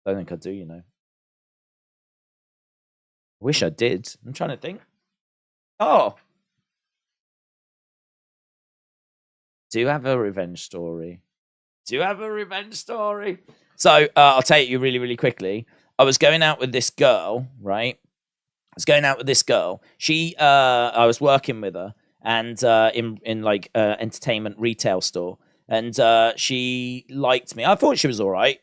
I don't think I do, you know. I wish I did. I'm trying to think. Oh. Do have a revenge story. Do have a revenge story. So, I'll tell you really, really quickly. I was going out with this girl, right? I was going out with this girl. She, I was working with her and in like entertainment retail store. And she liked me. I thought she was all right,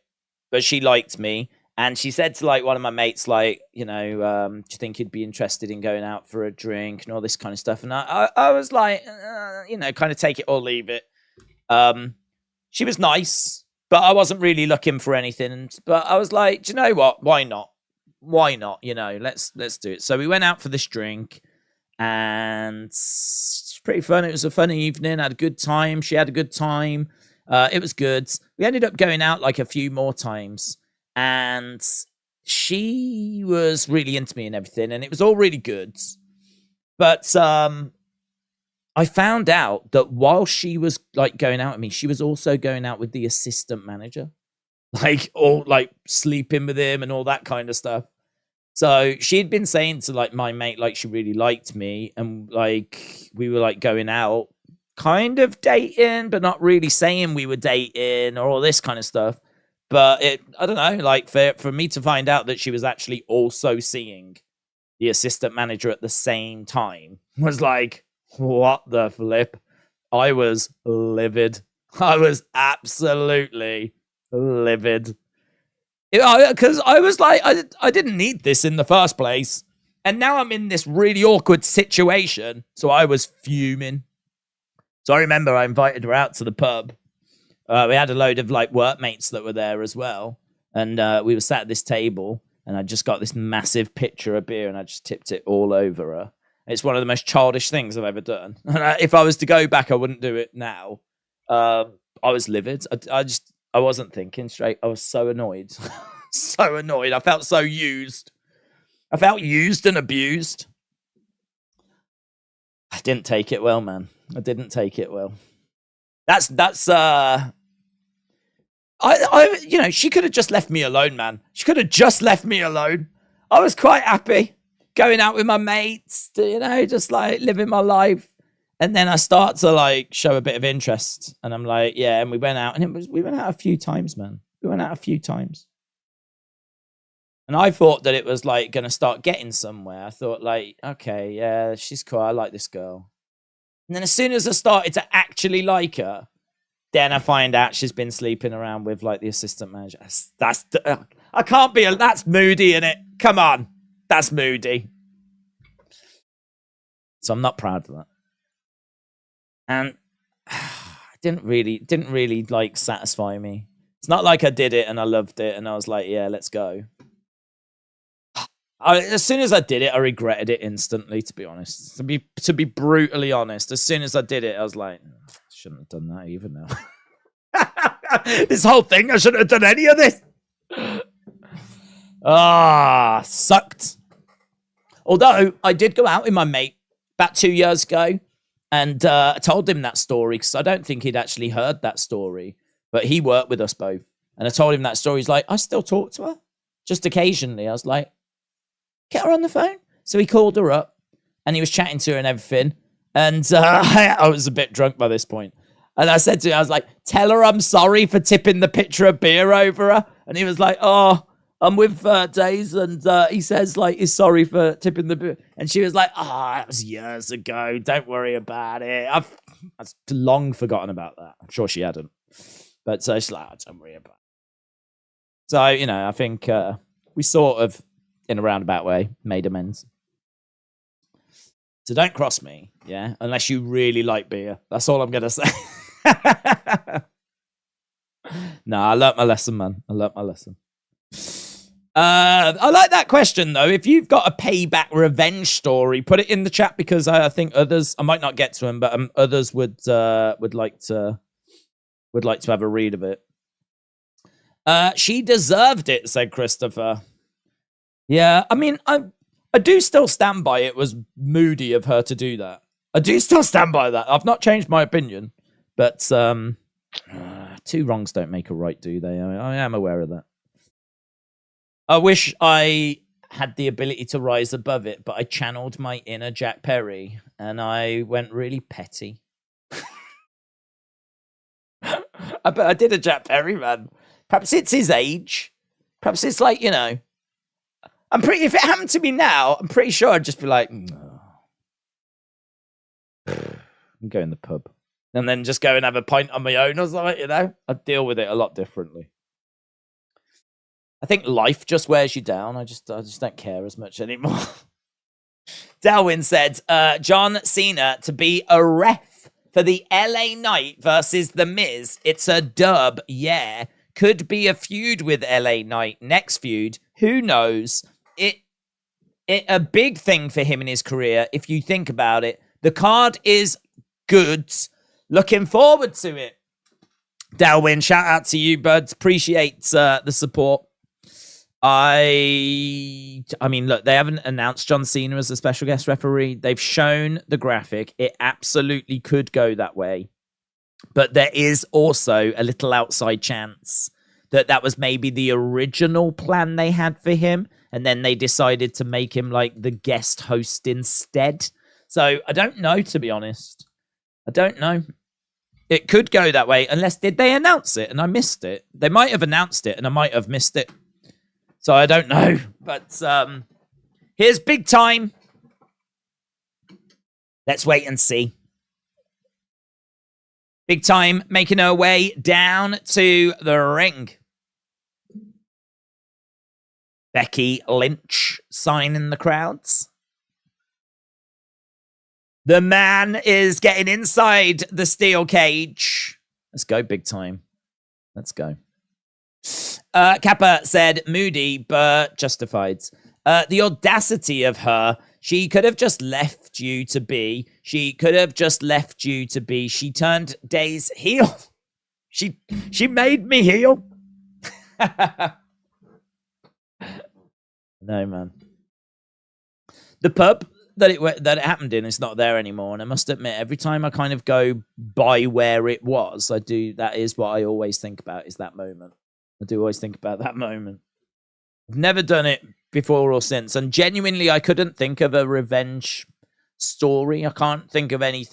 but she liked me. And she said to like one of my mates, like, you know, do you think you'd be interested in going out for a drink and all this kind of stuff? And I was like, you know, kind of take it or leave it. She was nice, but I wasn't really looking for anything. But I was like, do you know what? Why not? Why not? You know, let's do it. So we went out for this drink, and it's pretty fun. It was a fun evening. I had a good time. She had a good time. It was good. We ended up going out like a few more times, and she was really into me and everything, and it was all really good. But I found out that while she was like going out with me, she was also going out with the assistant manager, like all like sleeping with him and all that kind of stuff. So she'd been saying to like my mate, like she really liked me, and like we were like going out, kind of dating, but not really saying we were dating or all this kind of stuff. But I don't know, like for me to find out that she was actually also seeing the assistant manager at the same time was like, what the flip? I was livid. I was absolutely livid. Because I was like, I didn't need this in the first place. And now I'm in this really awkward situation. So I was fuming. So I remember I invited her out to the pub. We had a load of like workmates that were there as well. And we were sat at this table. And I just got this massive pitcher of beer and I just tipped it all over her. It's one of the most childish things I've ever done. And if I was to go back, I wouldn't do it now. I was livid. I wasn't thinking straight. I was so annoyed. So annoyed. I felt so used. I felt used and abused. I didn't take it well, man. I didn't take it well. That's you know, she could have just left me alone, man. She could have just left me alone. I was quite happy going out with my mates, you know, just like living my life. And then I start to like show a bit of interest, and I'm like, yeah. And we went out, and we went out a few times, man. We went out a few times, and I thought that it was like going to start getting somewhere. I thought like, okay, yeah, she's cool. I like this girl. And then as soon as I started to actually like her, then I find out she's been sleeping around with like the assistant manager. That's I can't be. That's moody, innit? Come on, that's moody. So I'm not proud of that. And didn't really like satisfy me. It's not like I did it and I loved it and I was like, yeah, let's go. As soon as I did it, I regretted it instantly, to be honest. To be brutally honest, as soon as I did it, I was like, I shouldn't have done that even now. This whole thing, I shouldn't have done any of this. Sucked. Although I did go out with my mate about 2 years ago. And I told him that story because I don't think he'd actually heard that story. But he worked with us both. And I told him that story. He's like, I still talk to her. Just occasionally. I was like, get her on the phone. So he called her up. and he was chatting to her and everything. And I was a bit drunk by this point. And I said to him, I was like, tell her I'm sorry for tipping the pitcher of beer over her. And he was like, oh, I'm with Days. And he says, like, he's sorry for tipping the beer. And she was like, that was years ago. Don't worry about it. I've long forgotten about that. I'm sure she hadn't. But so she's like, don't worry about it. So, I think we sort of, in a roundabout way, made amends. So don't cross me, yeah? Unless you really like beer. That's all I'm going to say. No, I learnt my lesson, man. I learnt my lesson. I like that question, though. If you've got a payback revenge story, put it in the chat, because I think others, I might not get to them, but others would like to have a read of it. She deserved it, said Christopher. Yeah, I mean, I do still stand by it was moody of her to do that. I do still stand by that. I've not changed my opinion, but two wrongs don't make a right, do they? I am aware of that. I wish I had the ability to rise above it, but I channeled my inner Jack Perry and I went really petty. I did a Jack Perry, man. Perhaps it's his age. Perhaps it's like, if it happened to me now, I'm pretty sure I'd just be like, no. I'm going to the pub. And then just go and have a pint on my own or something, I'd deal with it a lot differently. I think life just wears you down. I just don't care as much anymore. Delwyn said, John Cena to be a ref for the LA Knight versus The Miz. It's a dub, yeah. Could be a feud with LA Knight. Next feud, who knows? It a big thing for him in his career, if you think about it. The card is good. Looking forward to it. Delwyn, shout out to you, bud. Appreciate the support. I mean, look, they haven't announced John Cena as a special guest referee. They've shown the graphic. It absolutely could go that way. But there is also a little outside chance that was maybe the original plan they had for him. And then they decided to make him like the guest host instead. So I don't know, to be honest. I don't know. It could go that way, unless did they announce it and I missed it? They might have announced it and I might have missed it. So I don't know. But here's big time. Let's wait and see. Big time making her way down to the ring. Becky Lynch signing the crowds. The man is getting inside the steel cage. Let's go, big time. Let's go. Kappa said, moody, but justified. The audacity of her. She could have just left you to be. She could have just left you to be. She turned Days heel. She made me heel. No, man. The pub that it happened in is not there anymore, and I must admit, every time I kind of go by where it was, that is what I always think about, is that moment. I do always think about that moment. I've never done it before or since, and genuinely, I couldn't think of a revenge story. I can't think of any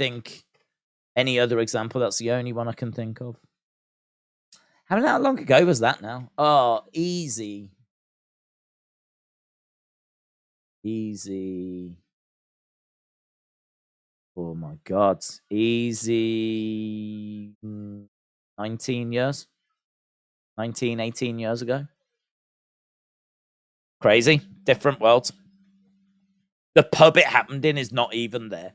other example. That's the only one I can think of. How long ago was that now? Oh, easy. Oh my God. Easy. 19 years. 19, 18 years ago. Crazy. Different world. The pub it happened in is not even there.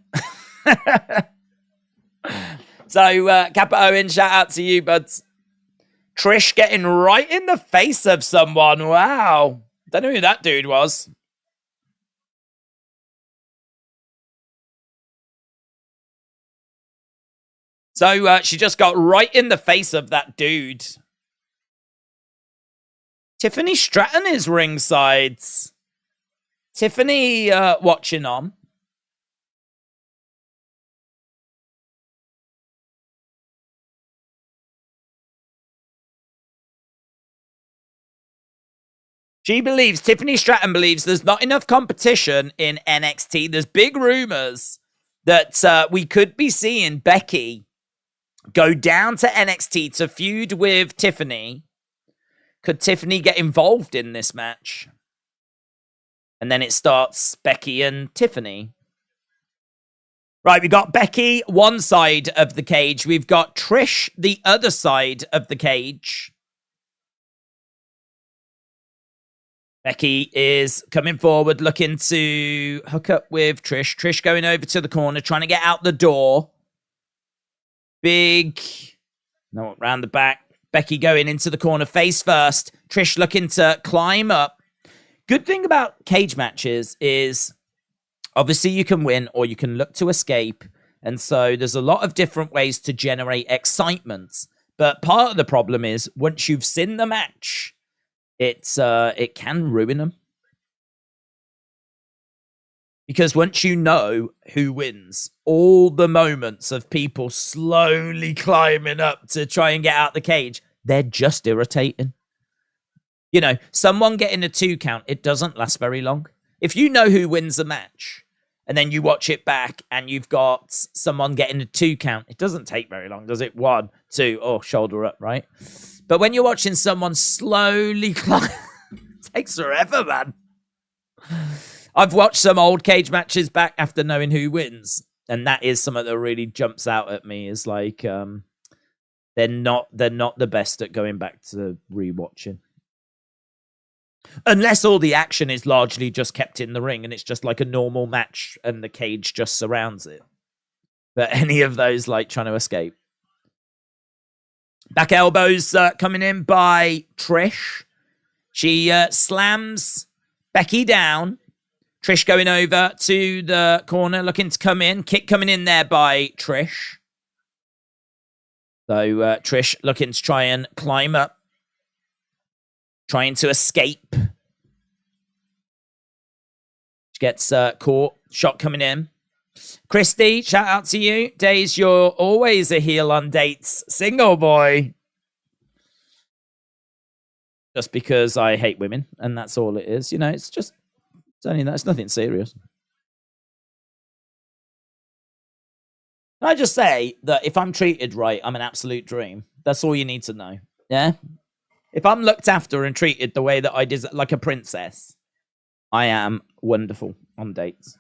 So, Kappa Owen, shout out to you, buds. Trish getting right in the face of someone. Wow. Don't know who that dude was. So she just got right in the face of that dude. Tiffany Stratton is ringside. Tiffany watching on. Tiffany Stratton believes there's not enough competition in NXT. There's big rumors that we could be seeing Becky go down to NXT to feud with Tiffany. Could Tiffany get involved in this match? And then it starts Becky and Tiffany. Right, we got Becky one side of the cage. We've got Trish the other side of the cage. Becky is coming forward, looking to hook up with Trish. Trish going over to the corner, trying to get out the door. Round the back. Becky going into the corner, face first. Trish looking to climb up. Good thing about cage matches is obviously you can win or you can look to escape. And so there's a lot of different ways to generate excitement. But part of the problem is once you've seen the match, it can ruin them. Because once you know who wins, all the moments of people slowly climbing up to try and get out the cage, they're just irritating. You know, someone getting a 2 count, it doesn't last very long. If you know who wins the match, and then you watch it back, and you've got someone getting a 2 count, it doesn't take very long, does it? 1, 2, oh, shoulder up, right? But when you're watching someone slowly climb, it takes forever, man. I've watched some old cage matches back after knowing who wins, and that is something that really jumps out at me. Is like they're not the best at going back to rewatching, unless all the action is largely just kept in the ring and it's just like a normal match and the cage just surrounds it. But any of those, like trying to escape, back elbows coming in by Trish. She slams Becky down. Trish going over to the corner, looking to come in. Kick coming in there by Trish. So Trish looking to try and climb up. Trying to escape. She gets caught. Shot coming in. Christy, shout out to you. Days, you're always a heel on dates. Single boy. Just because I hate women, and that's all it is. You know, it's just... It's only that. It's nothing serious. Can I just say that if I'm treated right, I'm an absolute dream. That's all you need to know. Yeah? If I'm looked after and treated the way that I deserve, like a princess, I am wonderful on dates.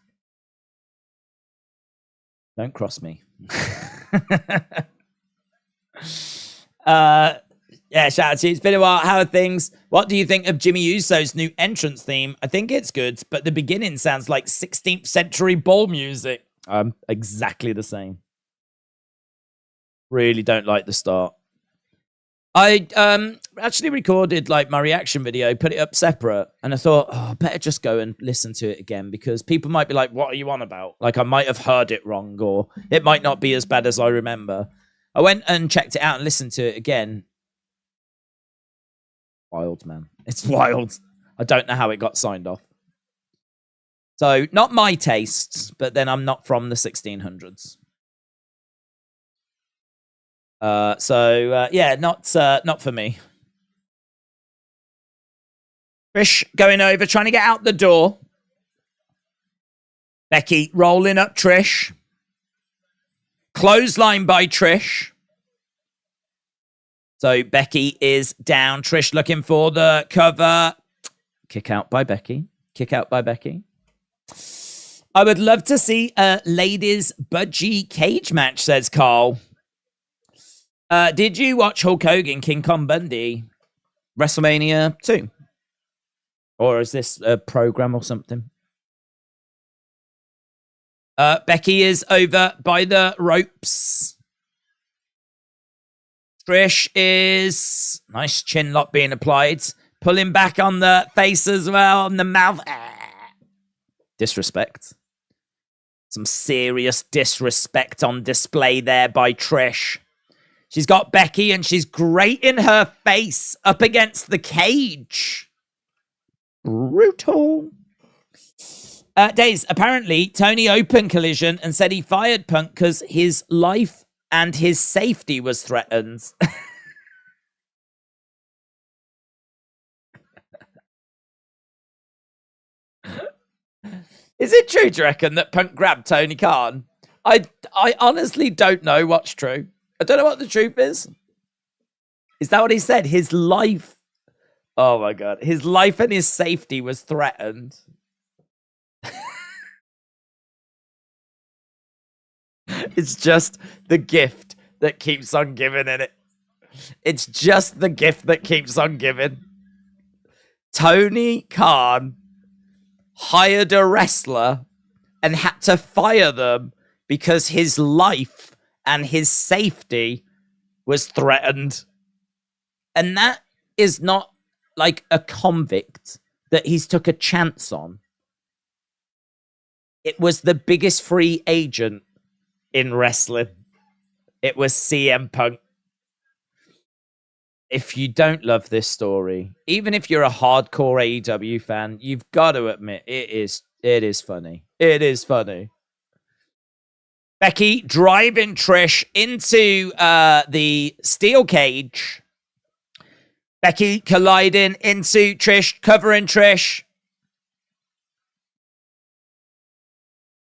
Don't cross me. Yeah, shout out to you. It's been a while. How are things? What do you think of Jimmy Uso's new entrance theme? I think it's good, but the beginning sounds like 16th century ball music. I'm exactly the same. Really don't like the start. I actually recorded like my reaction video, put it up separate, and I thought, oh, I better just go and listen to it again because people might be like, what are you on about? Like I might have heard it wrong or it might not be as bad as I remember. I went and checked it out and listened to it again. Wild, man. It's wild. I don't know how it got signed off. So, not my taste, but then I'm not from the 1600s. Yeah, not for me. Trish going over, trying to get out the door. Becky rolling up Trish. Clothesline by Trish. So Becky is down. Trish looking for the cover. Kick out by Becky. Kick out by Becky. I would love to see a ladies' budgie cage match, says Carl. Did you watch Hulk Hogan, King Kong Bundy, WrestleMania 2? Or is this a program or something? Becky is over by the ropes. Trish is... Nice chin lock being applied. Pulling back on the face as well, on the mouth. Disrespect. Some serious disrespect on display there by Trish. She's got Becky and she's grating her face up against the cage. Brutal. Days, apparently, Tony opened Collision and said he fired Punk because his life and his safety was threatened. Is it true, do you reckon, that Punk grabbed Tony Khan? I honestly don't know what's true. I don't know what the truth is. Is that what he said? His life... Oh, my God. His life and his safety was threatened. It's just the gift that keeps on giving, innit? It's just the gift that keeps on giving. Tony Khan hired a wrestler and had to fire them because his life and his safety was threatened. And that is not like a convict that he's took a chance on. It was the biggest free agent in wrestling. It was CM Punk. If you don't love this story, even if you're a hardcore AEW fan, you've got to admit it is funny. It is funny. Becky driving Trish into the steel cage. Becky colliding into Trish, covering Trish.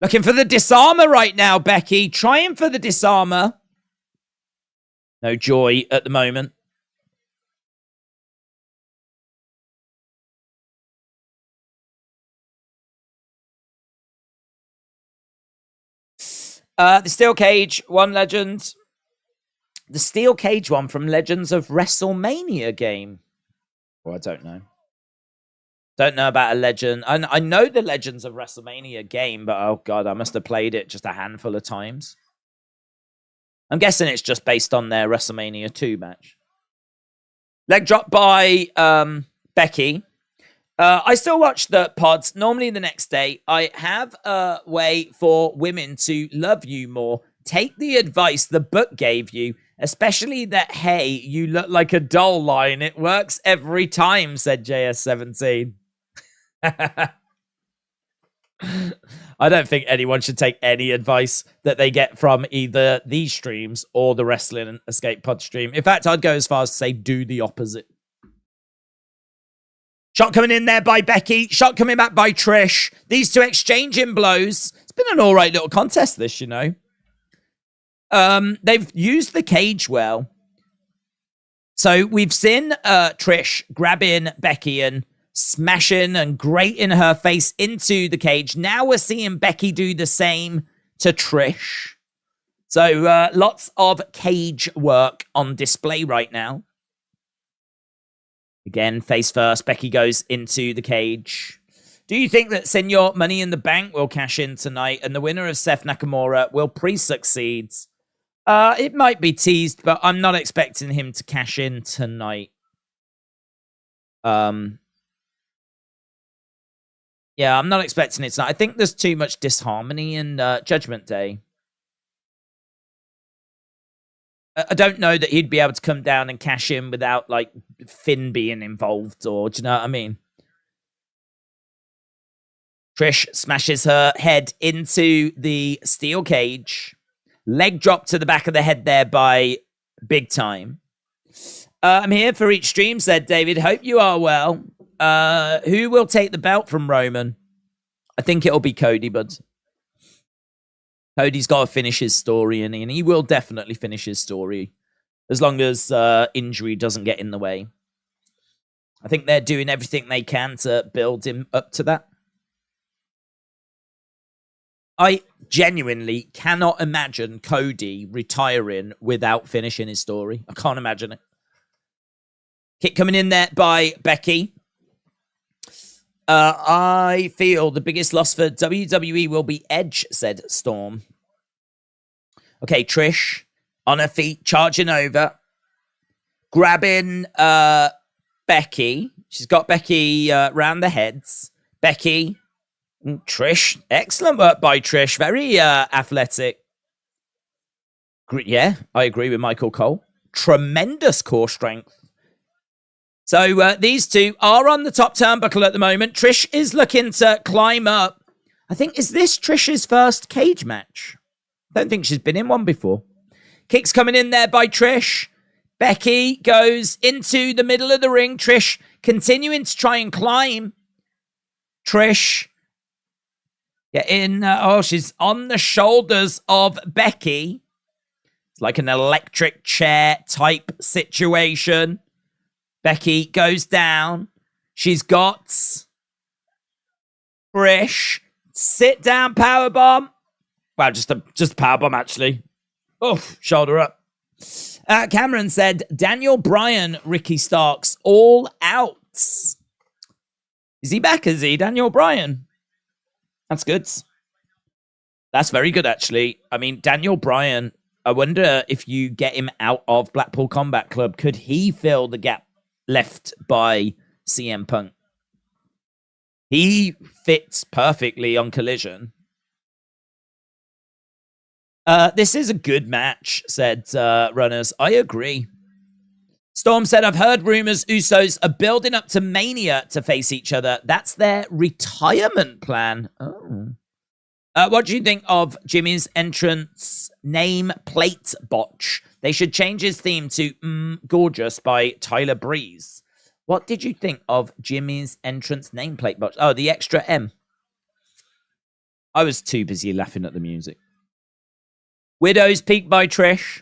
Looking for the disarmer right now, Becky. Trying for the disarmer. No joy at the moment. The steel cage, one legend. The steel cage one from Legends of WrestleMania game. Well, I don't know. Don't know about a legend. I know the Legends of WrestleMania game, but oh God, I must have played it just a handful of times. I'm guessing it's just based on their WrestleMania 2 match. Leg drop by Becky. I still watch the pods. Normally the next day, I have a way for women to love you more. Take the advice the book gave you, especially that, hey, you look like a doll line. It works every time, said JS17. I don't think anyone should take any advice that they get from either these streams or the Wrestling Escape Pod stream. In fact, I'd go as far as to say do the opposite. Shot coming in there by Becky. Shot coming back by Trish. These two exchanging blows. It's been an all right little contest, this, you know. They've used the cage well. So we've seen Trish grabbing Becky and smashing and grating her face into the cage. Now we're seeing Becky do the same to Trish. So lots of cage work on display right now. Again, face first, Becky goes into the cage. Do you think that Senior Money in the Bank will cash in tonight and the winner of Seth Nakamura will pre-succeed? It might be teased, but I'm not expecting him to cash in tonight. Yeah, I'm not expecting it tonight. I think there's too much disharmony in Judgment Day. I don't know that he'd be able to come down and cash in without, like, Finn being involved, or do you know what I mean? Trish smashes her head into the steel cage. Leg drop to the back of the head there by Big Time. I'm here for each stream, said David. Hope you are well. Who will take the belt from Roman? I think it'll be Cody, bud. Cody's got to finish his story, and he will definitely finish his story as long as injury doesn't get in the way. I think they're doing everything they can to build him up to that. I genuinely cannot imagine Cody retiring without finishing his story. I can't imagine it. Kick coming in there by Becky. I feel the biggest loss for WWE will be Edge, said Storm. Okay, Trish on her feet, charging over. Grabbing Becky. She's got Becky round the heads. Becky. Trish. Excellent work by Trish. Very athletic. Yeah, I agree with Michael Cole. Tremendous core strength. So these two are on the top turnbuckle at the moment. Trish is looking to climb up. I think, is this Trish's first cage match? I don't think she's been in one before. Kicks coming in there by Trish. Becky goes into the middle of the ring. Trish continuing to try and climb. Trish She's on the shoulders of Becky. It's like an electric chair type situation. Becky goes down. She's got Trish. Sit down powerbomb. Wow, just a powerbomb, actually. Oh, shoulder up. Cameron said, Daniel Bryan, Ricky Starks, all out. Is he back, is he? Daniel Bryan. That's good. That's very good, actually. I mean, Daniel Bryan, I wonder if you get him out of Blackpool Combat Club, could he fill the gap left by CM Punk? He fits perfectly on Collision. This is a good match, said Runners. I agree. Storm said, I've heard rumors Usos are building up to Mania to face each other. That's their retirement plan. Oh. What do you think of Jimmy's entrance name plate botch? They should change his theme to Gorgeous by Tyler Breeze. What did you think of Jimmy's entrance nameplate botch? Oh, the extra M. I was too busy laughing at the music. Widow's Peak by Trish.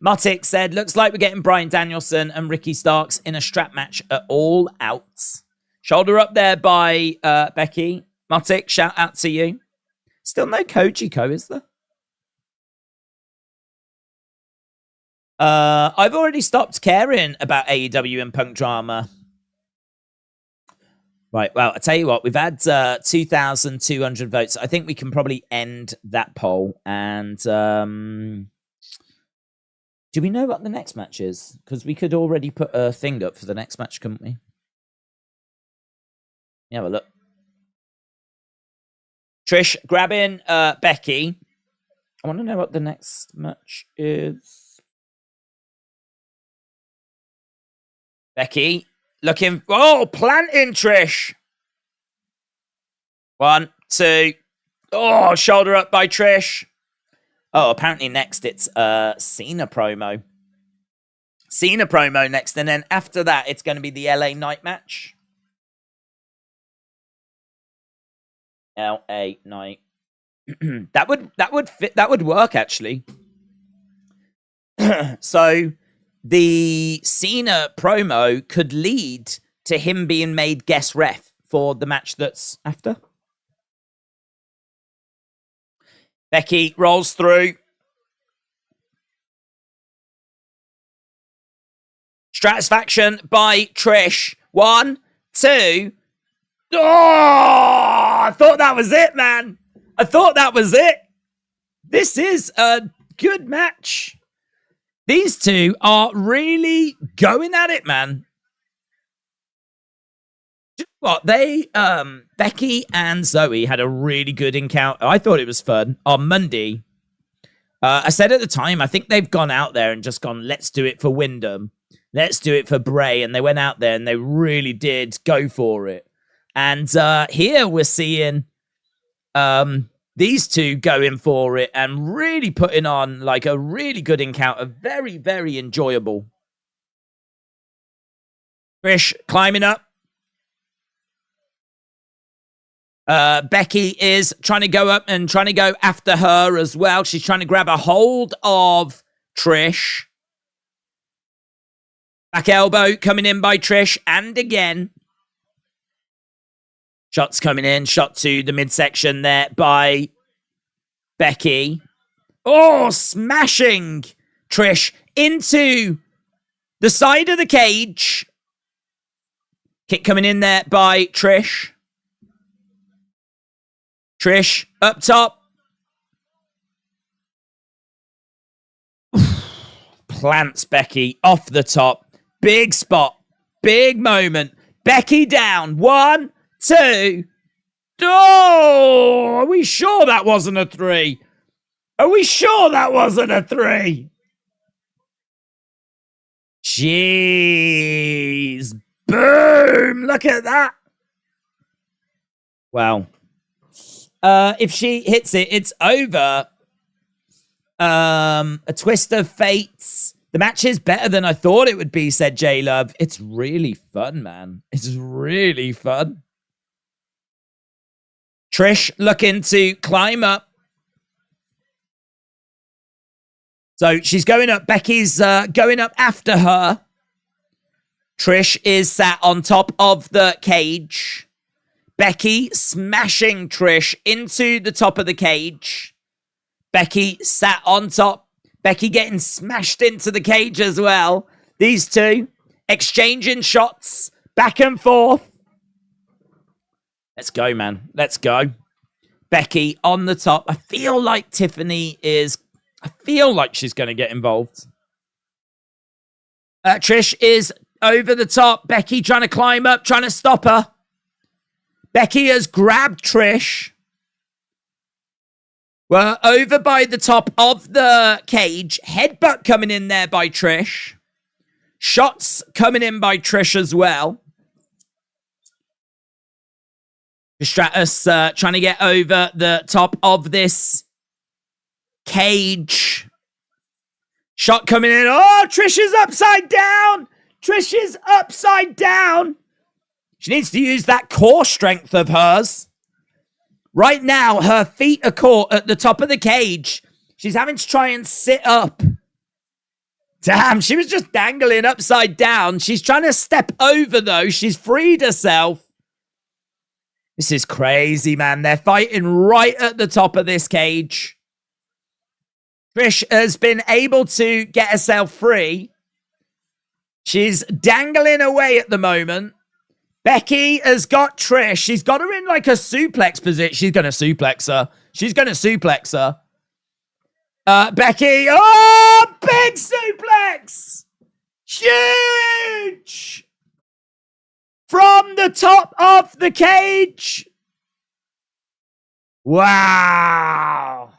Muttick said, looks like we're getting Bryan Danielson and Ricky Starks in a strap match at All Out. Shoulder up there by Becky. Muttick, shout out to you. Still no Kojiko, is there? I've already stopped caring about AEW and Punk drama. Right, well, I tell you what, we've had 2,200 votes. I think we can probably end that poll. And do we know what the next match is? Because we could already put a thing up for the next match, couldn't we? Yeah, have a look. Trish grabbing Becky. I want to know what the next match is. Becky looking. Oh, planting Trish. 1, 2. Oh, shoulder up by Trish. Oh, apparently next it's Cena promo. Cena promo next, and then after that it's going to be the LA Knight match. LA Knight. that would fit. That would work actually. So the Cena promo could lead to him being made guest ref for the match that's after. Becky rolls through. Stratisfaction by Trish. 1, 2. Oh, I thought that was it, man. I thought that was it. This is a good match. These two are really going at it, man. What they Becky and Zoe had a really good encounter. I thought it was fun on Monday. I said at the time, I think they've gone out there and just gone, let's do it for Wyndham. Let's do it for Bray. And they went out there and they really did go for it. And here we're seeing these two going for it and really putting on like a really good encounter. Very, very enjoyable. Trish climbing up. Becky is trying to go up and trying to go after her as well. She's trying to grab a hold of Trish. Back elbow coming in by Trish. And again. Shots coming in. Shot to the midsection there by Becky. Oh, smashing Trish into the side of the cage. Kick coming in there by Trish. Trish up top. Plants Becky off the top. Big spot. Big moment. Becky down. 1, 2. Oh, are we sure that wasn't a 3? Are we sure that wasn't a 3? Jeez. Boom. Look at that. Wow. If she hits it, it's over. A twist of fates. The match is better than I thought it would be, said J-Love. It's really fun, man. It's really fun. Trish looking to climb up. So she's going up. Becky's going up after her. Trish is sat on top of the cage. Becky smashing Trish into the top of the cage. Becky sat on top. Becky getting smashed into the cage as well. These two exchanging shots back and forth. Let's go, man. Let's go. Becky on the top. I feel like she's going to get involved. Trish is over the top. Becky trying to climb up, trying to stop her. Becky has grabbed Trish. We're over by the top of the cage. Headbutt coming in there by Trish. Shots coming in by Trish as well. Stratus trying to get over the top of this cage. Shot coming in. Oh, Trish is upside down. Trish is upside down. She needs to use that core strength of hers. Right now, her feet are caught at the top of the cage. She's having to try and sit up. Damn, she was just dangling upside down. She's trying to step over, though. She's freed herself. This is crazy, man. They're fighting right at the top of this cage. Trish has been able to get herself free. She's dangling away at the moment. Becky has got Trish. She's got her in like a suplex position. She's going to suplex her. She's going to suplex her. Becky. Oh, big suplex. Huge. From the top of the cage. Wow.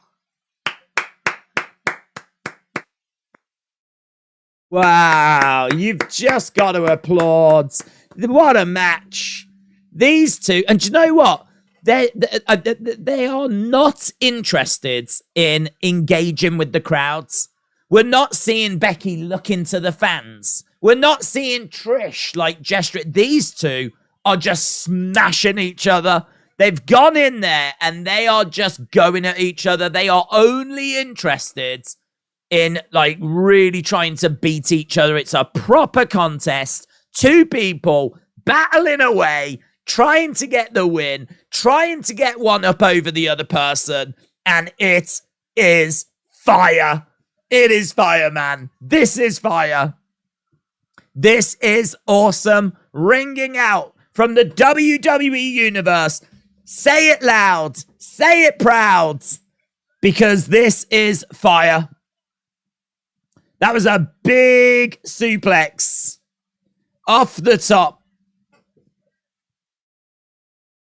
Wow. You've just got to applaud. What a match. These two. And do you know what? They are not interested in engaging with the crowds. We're not seeing Becky look into the fans. We're not seeing Trish like gesture. These two are just smashing each other. They've gone in there and they are just going at each other. They are only interested in like really trying to beat each other. It's a proper contest. Two people battling away, trying to get the win, trying to get one up over the other person. And it is fire. It is fire, man. This is fire. This is awesome. Ringing out from the WWE Universe. Say it loud. Say it proud. Because this is fire. That was a big suplex. Off the top.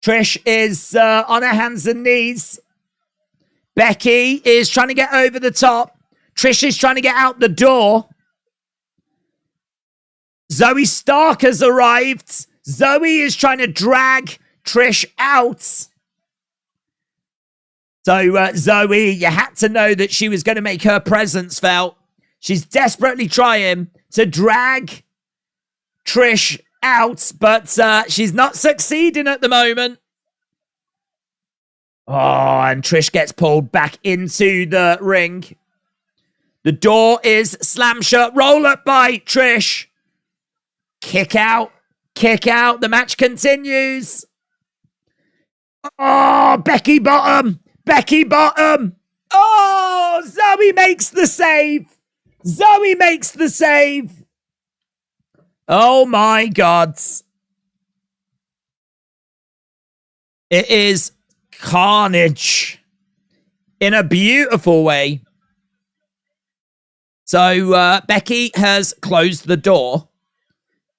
Trish is on her hands and knees. Becky is trying to get over the top. Trish is trying to get out the door. Zoe Stark has arrived. Zoe is trying to drag Trish out. So, Zoe, you had to know that she was going to make her presence felt. She's desperately trying to drag Trish out, but she's not succeeding at the moment. Oh, and Trish gets pulled back into the ring. The door is slammed shut. Roll up by Trish. Kick out. Kick out. The match continues. Oh, Becky bottom. Becky bottom. Oh, Zoe makes the save. Zoe makes the save. Oh my God. It is carnage in a beautiful way. So Becky has closed the door.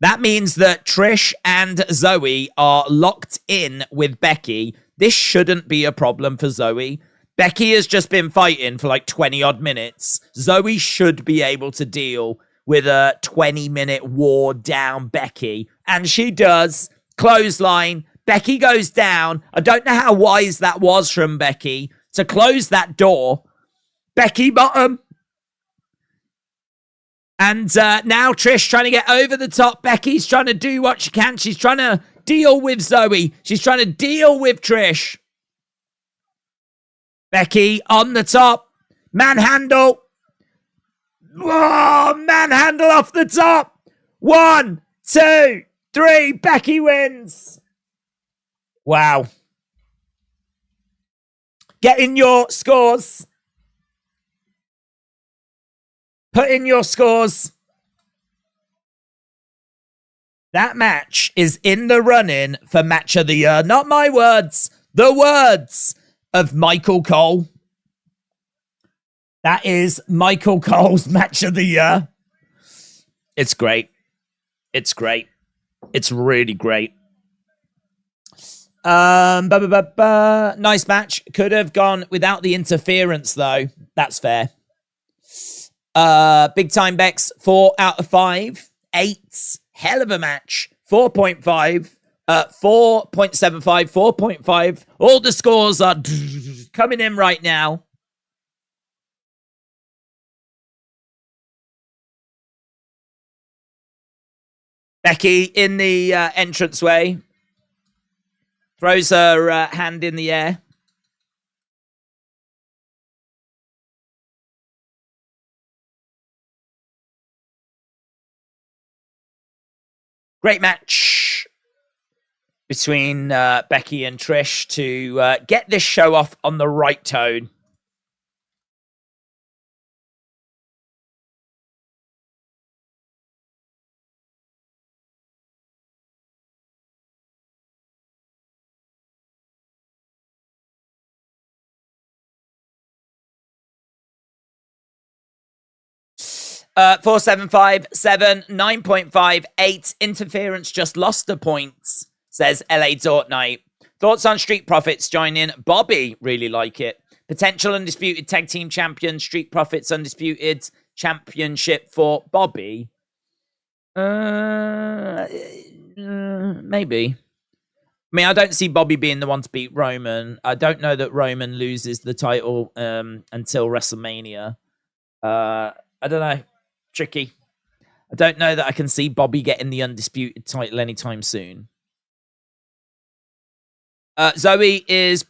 That means that Trish and Zoe are locked in with Becky. This shouldn't be a problem for Zoe. Becky has just been fighting for like 20 odd minutes. Zoe should be able to deal with a 20-minute war down Becky. And she does. Clothesline. Becky goes down. I don't know how wise that was from Becky to close that door. Becky bottom. And now Trish trying to get over the top. Becky's trying to do what she can. She's trying to deal with Zoe. She's trying to deal with Trish. Becky on the top. Manhandle. Oh, manhandle off the top. 1, 2, 3. Becky wins. Wow. Get in your scores. Put in your scores. That match is in the running for match of the year. Not my words. The words of Michael Cole. That is Michael Cole's match of the year. It's great. It's great. It's really great. Nice match. Could have gone without the interference, though. That's fair. Big Time Bex, 4 out of 5. 8. Hell of a match. 4.5. 4.75. 4.5. All the scores are coming in right now. Becky in the entranceway. Throws her hand in the air. Great match between Becky and Trish to get this show off on the right tone. Uh, 4.757, 9.58. Interference just lost the points, says LA Dort Knight. Thoughts on Street Profits joining Bobby? Really like it. Potential undisputed tag team champion, Street Profits undisputed championship for Bobby. Maybe. I mean, I don't see Bobby being the one to beat Roman. I don't know that Roman loses the title until WrestleMania. I don't know. Tricky. I don't know that I can see Bobby getting the undisputed title anytime soon. Zoe is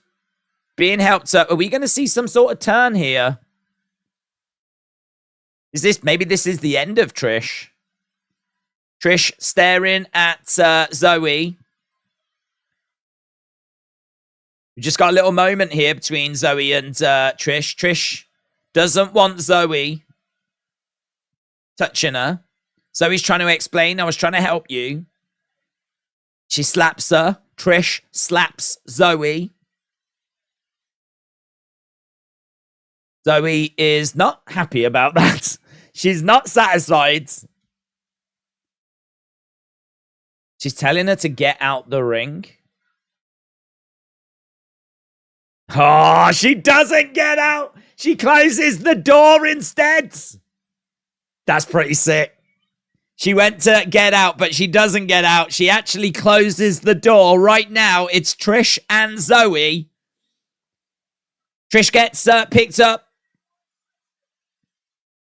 being helped up. Are we going to see some sort of turn here? Maybe this is the end of Trish? Trish staring at Zoe. We just got a little moment here between Zoe and Trish. Trish doesn't want Zoe touching her. Zoe's trying to explain, I was trying to help you. She slaps her. Trish slaps Zoe. Zoe is not happy about that. She's not satisfied. She's telling her to get out the ring. Oh, she doesn't get out. She closes the door instead. That's pretty sick. She went to get out, but she doesn't get out. She actually closes the door. Right now, it's Trish and Zoe. Trish gets picked up.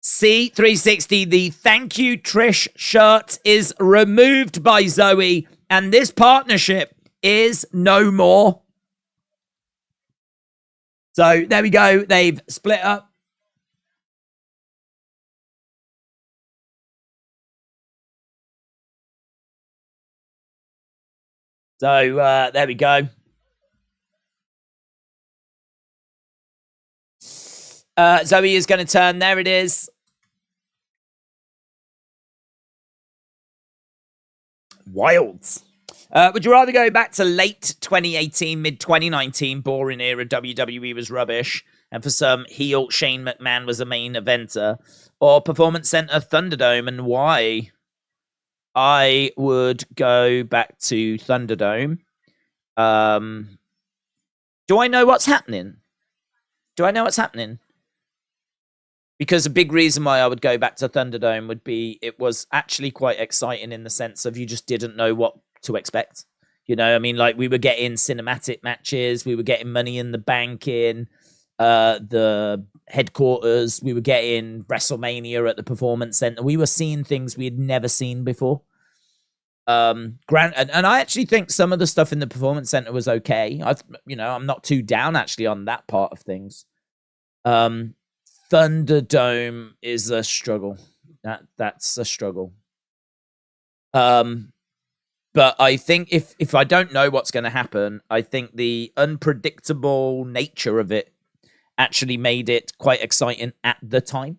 C360, the thank you Trish shirt is removed by Zoe, and this partnership is no more. So there we go. They've split up. So there we go. Zoe is going to turn. There it is. Wild. Would you rather go back to late 2018, mid 2019, boring era WWE was rubbish, and for some, heel Shane McMahon was a main eventer, or Performance Center Thunderdome, and why? I would go back to Thunderdome. Do I know what's happening? Do I know what's happening? Because a big reason why I would go back to Thunderdome would be it was actually quite exciting in the sense of you just didn't know what to expect. You know, I mean, like we were getting cinematic matches, we were getting Money in the Bank in the headquarters, we were getting WrestleMania at the Performance Center. We were seeing things we had never seen before. And I actually think some of the stuff in the Performance Center was okay. I'm not too down actually on that part of things. Thunderdome is a struggle. That's a struggle. But I think if I don't know what's going to happen, I think the unpredictable nature of it actually made it quite exciting at the time.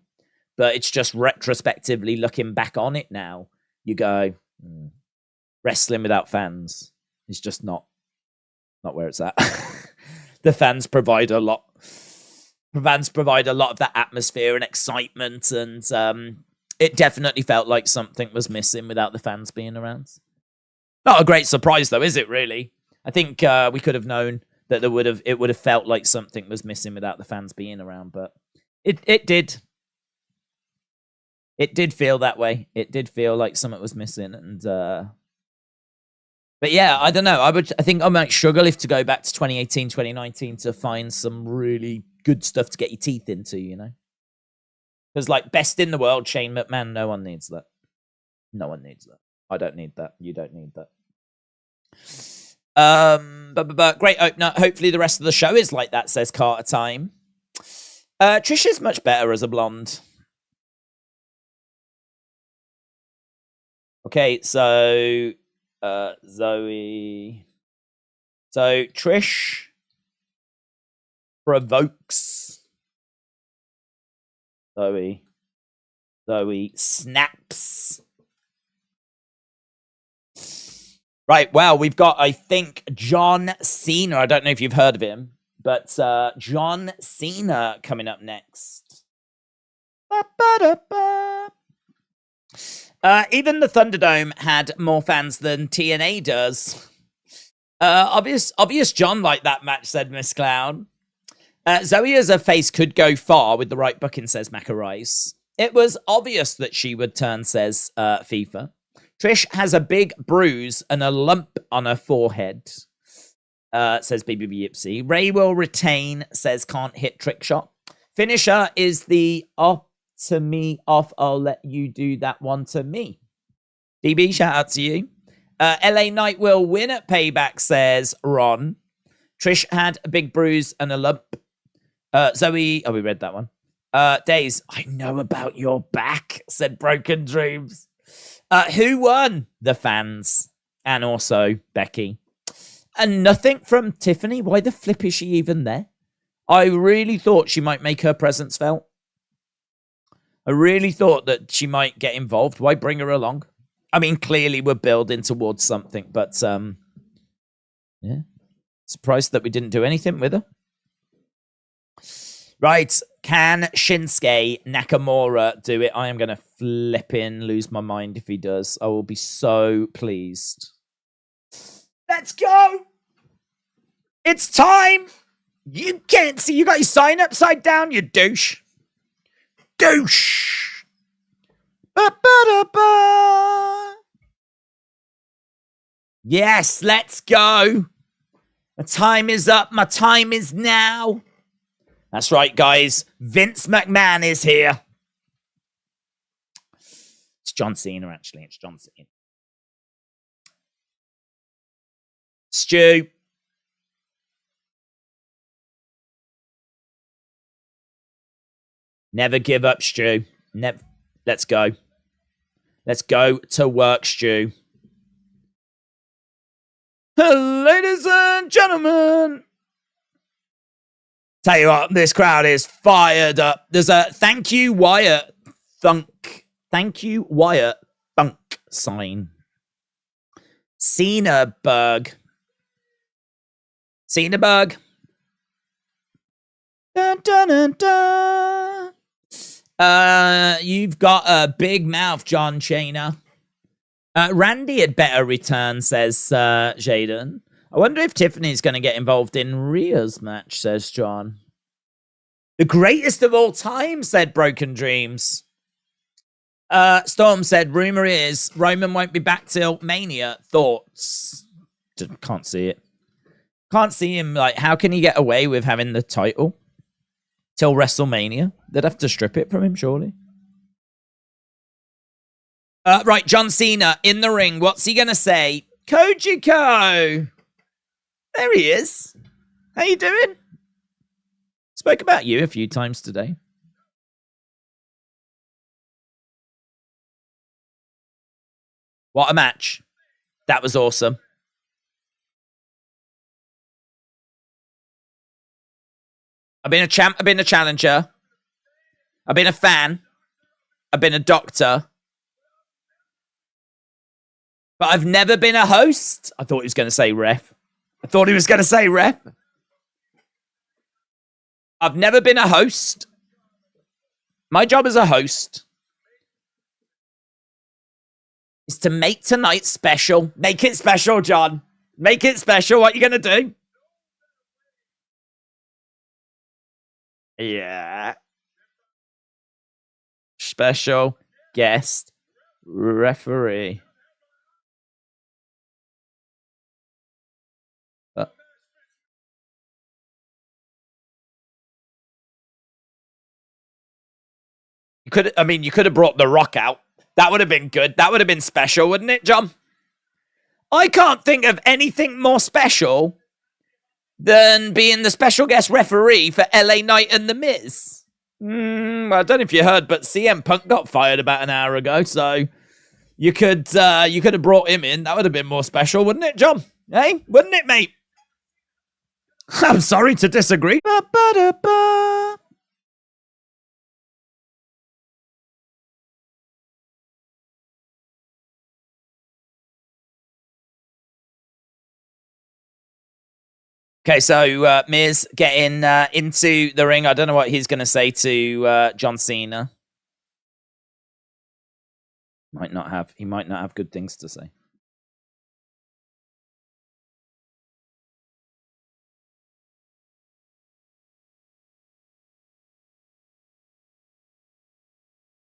But it's just retrospectively looking back on it now, you go, wrestling without fans is just not where it's at. The fans provide a lot. Fans provide a lot of that atmosphere and excitement, and it definitely felt like something was missing without the fans being around. Not a great surprise, though, is it? Really, I think we could have known that it would have felt like something was missing without the fans being around, but it did. It did feel that way. It did feel like something was missing, and but yeah, I don't know. I think I might struggle if to go back to 2018, 2019 to find some really good stuff to get your teeth into, you know? Because like best in the world, Shane McMahon, no one needs that. No one needs that. I don't need that. You don't need that. But great opener. Hopefully the rest of the show is like that, says Carter Time. Trish is much better as a blonde. Okay, so Zoe. So Trish provokes Zoe. Zoe snaps. Right, well, we've got, I think, John Cena. I don't know if you've heard of him, but John Cena coming up next. Even the Thunderdome had more fans than TNA does. Obvious John liked that match, said Miss Clown. Zoe as a face could go far with the right booking, says Macarise. It was obvious that she would turn, says FIFA. Trish has a big bruise and a lump on her forehead, says BBB Ipsy. Ray will retain, says can't hit trick shot. Finisher is the off to me off. I'll let you do that one to me. DB, shout out to you. LA Knight will win at Payback, says Ron. Trish had a big bruise and a lump. Zoe, we read that one. Days, I know about your back, said Broken Dreams. Who won? The fans. And also Becky. And nothing from Tiffany. Why the flip is she even there? I really thought she might make her presence felt. I really thought that she might get involved. Why bring her along? I mean, clearly we're building towards something, but yeah. Surprised that we didn't do anything with her. Right. Can Shinsuke Nakamura do it? I am going to flipping lose my mind if he does. I will be so pleased. Let's go. It's time. You can't see. You got your sign upside down, you douche. Douche. Ba-ba-da-ba. Yes, let's go. My time is up. My time is now. That's right, guys. Vince McMahon is here. It's John Cena, actually. It's John Cena. Stu. Never give up, Stu. Never. Let's go. Let's go to work, Stu. Ladies and gentlemen. Tell you what, this crowd is fired up. There's a thank you, Wyatt Thunk. Thank you, Wyatt Thunk sign. Cenaberg. Cenaberg. Dun, dun, dun, dun. You've got a big mouth, John Cena. Randy had better return, says Jaden. I wonder if Tiffany's going to get involved in Rhea's match, says John. The greatest of all time, said Broken Dreams. Storm said, rumor is Roman won't be back till Mania. Thoughts? Can't see it. Can't see him. Like, how can he get away with having the title till WrestleMania? They'd have to strip it from him, surely. Right, John Cena in the ring. What's he going to say? Kojiko! There he is. How you doing? Spoke about you a few times today. What a match. That was awesome. I've been a champ. I've been a challenger. I've been a fan. I've been a doctor. But I've never been a host. I thought he was going to say ref. I've never been a host. My job as a host is to make tonight special. Make it special, John. Make it special. What are you going to do? Yeah. Special guest referee. You could have brought The Rock out. That would have been good. That would have been special, wouldn't it, John? I can't think of anything more special than being the special guest referee for LA Knight and The Miz. Well, I don't know if you heard, but CM Punk got fired about an hour ago, so you could have brought him in. That would have been more special, wouldn't it, John? Hey, wouldn't it, mate? I'm sorry to disagree. Ba-ba-da-ba. Okay, so Miz getting into the ring. I don't know what he's going to say to John Cena. He might not have good things to say.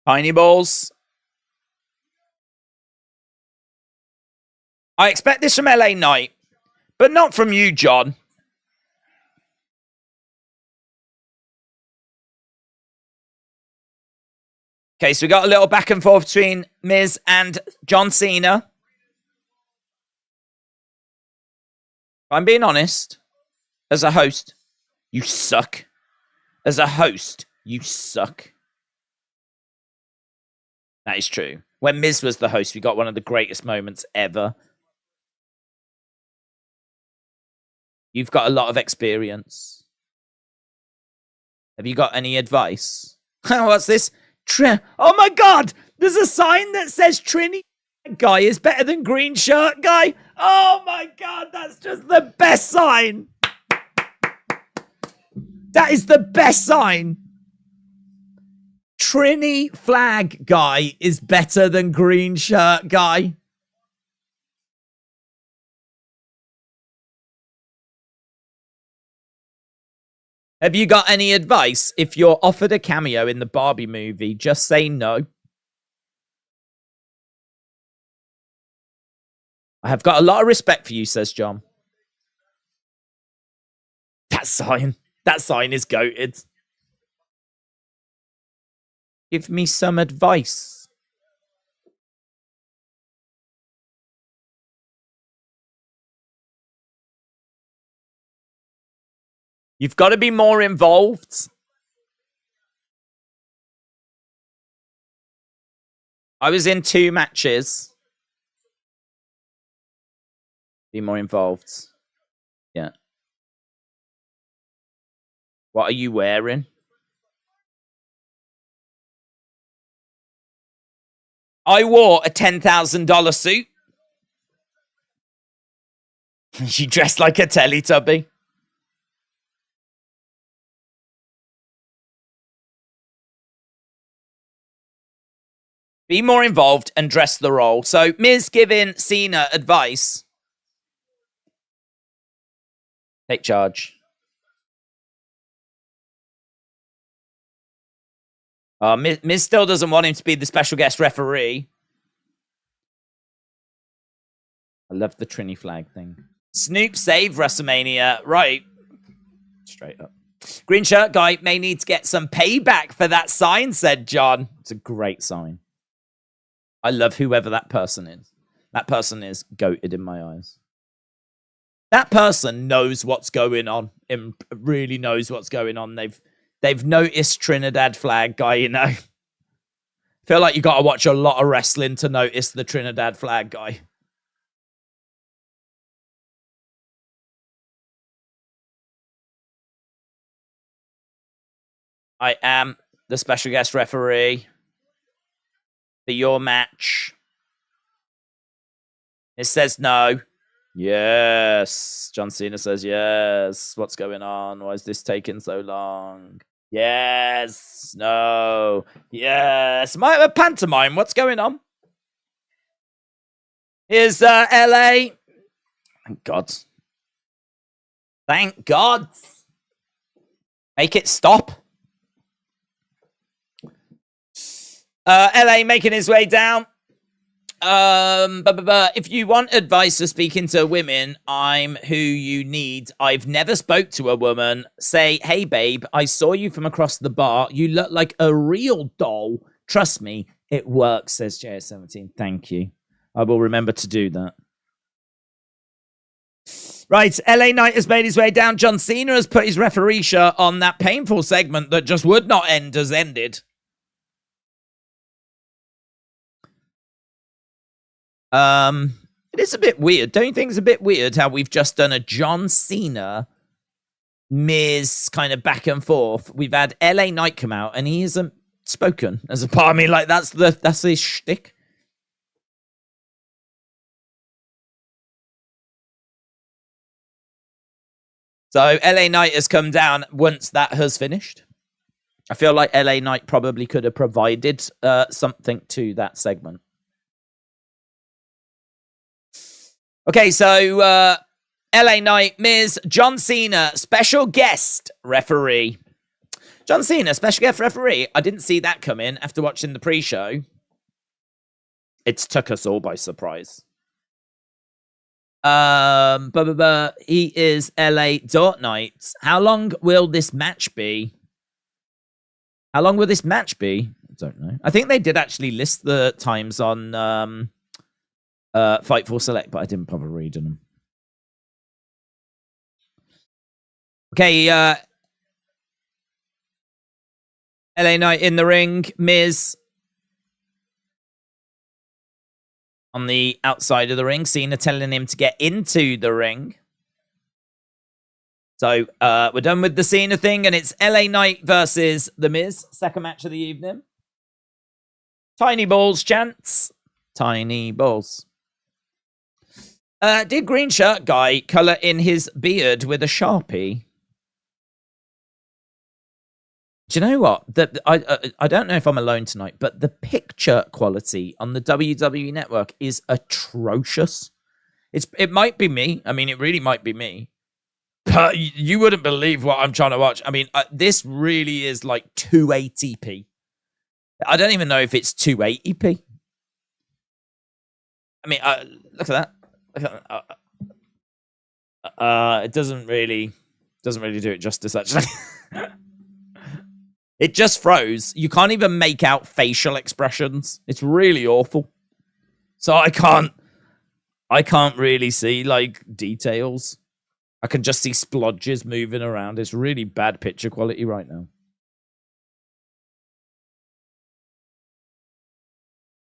Tiny balls. I expect this from LA Knight, but not from you, John. Okay, so we got a little back and forth between Miz and John Cena. If I'm being honest, as a host, you suck. As a host, you suck. That is true. When Miz was the host, we got one of the greatest moments ever. You've got a lot of experience. Have you got any advice? What's this? Oh my God! There's a sign that says Trini guy is better than green shirt guy. Oh my God, that's just the best sign. That is the best sign. Trini flag guy is better than green shirt guy. Have you got any advice? If you're offered a cameo in the Barbie movie, just say no. I have got a lot of respect for you, says John. That sign is goated. Give me some advice. You've got to be more involved. I was in 2 matches. Be more involved. Yeah. What are you wearing? I wore a $10,000 suit. She dressed like a Teletubby. Be more involved and dress the role. So Miz giving Cena advice. Take charge. Miz still doesn't want him to be the special guest referee. I love the Trini flag thing. Snoop saved WrestleMania. Right. Straight up. Green shirt guy may need to get some payback for that sign, said John. It's a great sign. I love whoever that person is. That person is goated in my eyes. That person knows what's going on and really knows what's going on. They've noticed Trinidad flag guy, you know. Feel like you got to watch a lot of wrestling to notice the Trinidad flag guy. I am the special guest referee for your match. It says no. Yes. John Cena says yes. What's going on? Why is this taking so long? Yes. No. Yes. My pantomime. What's going on? Here's LA. Thank God. Thank God. Make it stop. LA making his way down. If you want advice for speaking to women, I'm who you need. I've never spoke to a woman. Say, hey, babe, I saw you from across the bar. You look like a real doll. Trust me, it works, says JS17. Thank you. I will remember to do that. Right, LA Knight has made his way down. John Cena has put his referee shirt on. That painful segment that just would not end has ended. It is a bit weird. Don't you think it's a bit weird how we've just done a John Cena Miz kind of back and forth? We've had LA Knight come out and he hasn't spoken as a part of me. Like that's his shtick. So LA Knight has come down once that has finished. I feel like LA Knight probably could have provided something to that segment. Okay, so LA Knight, Miz, John Cena, special guest referee. John Cena, special guest referee. I didn't see that come in after watching the pre-show. It took us all by surprise. He is LA Dort Knight. How long will this match be? I don't know. I think they did actually list the times on Fightful Select, but I didn't bother reading them. Okay, LA Knight in the ring. Miz on the outside of the ring. Cena telling him to get into the ring. So we're done with the Cena thing, and it's LA Knight versus The Miz. Second match of the evening. Tiny balls chance. Tiny balls. Did green shirt guy colour in his beard with a Sharpie? Do you know what? I don't know if I'm alone tonight, but the picture quality on the WWE Network is atrocious. It might be me. I mean, it really might be me. But you wouldn't believe what I'm trying to watch. I mean, this really is like 280p. I don't even know if it's 280p. I mean, look at that. It doesn't really do it justice, actually. It just froze. You can't even make out facial expressions. It's really awful. So I can't really see like details. I can just see splodges moving around. It's really bad picture quality right now.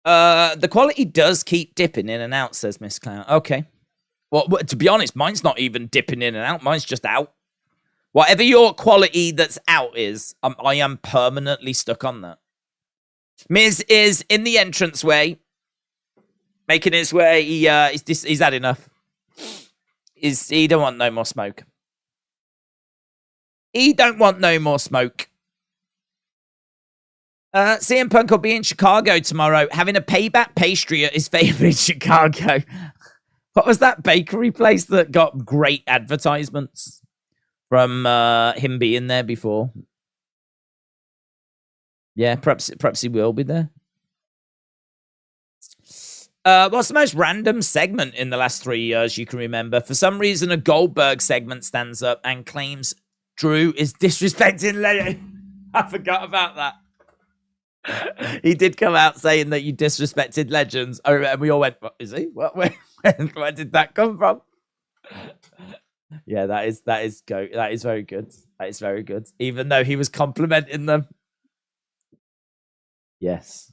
The quality does keep dipping in and out, says Miss Clown. Okay. Well, to be honest, mine's not even dipping in and out. Mine's just out. Whatever your quality that's out is, I am permanently stuck on that. Miz is in the entranceway, making his way. He's had enough. He don't want no more smoke. He don't want no more smoke. CM Punk will be in Chicago tomorrow, having a payback pastry at his favorite Chicago. What was that bakery place that got great advertisements from him being there before? Yeah, perhaps he will be there. What's the most random segment in the last 3 years you can remember? For some reason, a Goldberg segment stands up and claims Drew is disrespecting Legend. I forgot about that. He did come out saying that you disrespected Legends. And we all went, what is he? What? Where did that come from? Yeah, that is very good. That is very good. Even though he was complimenting them. Yes.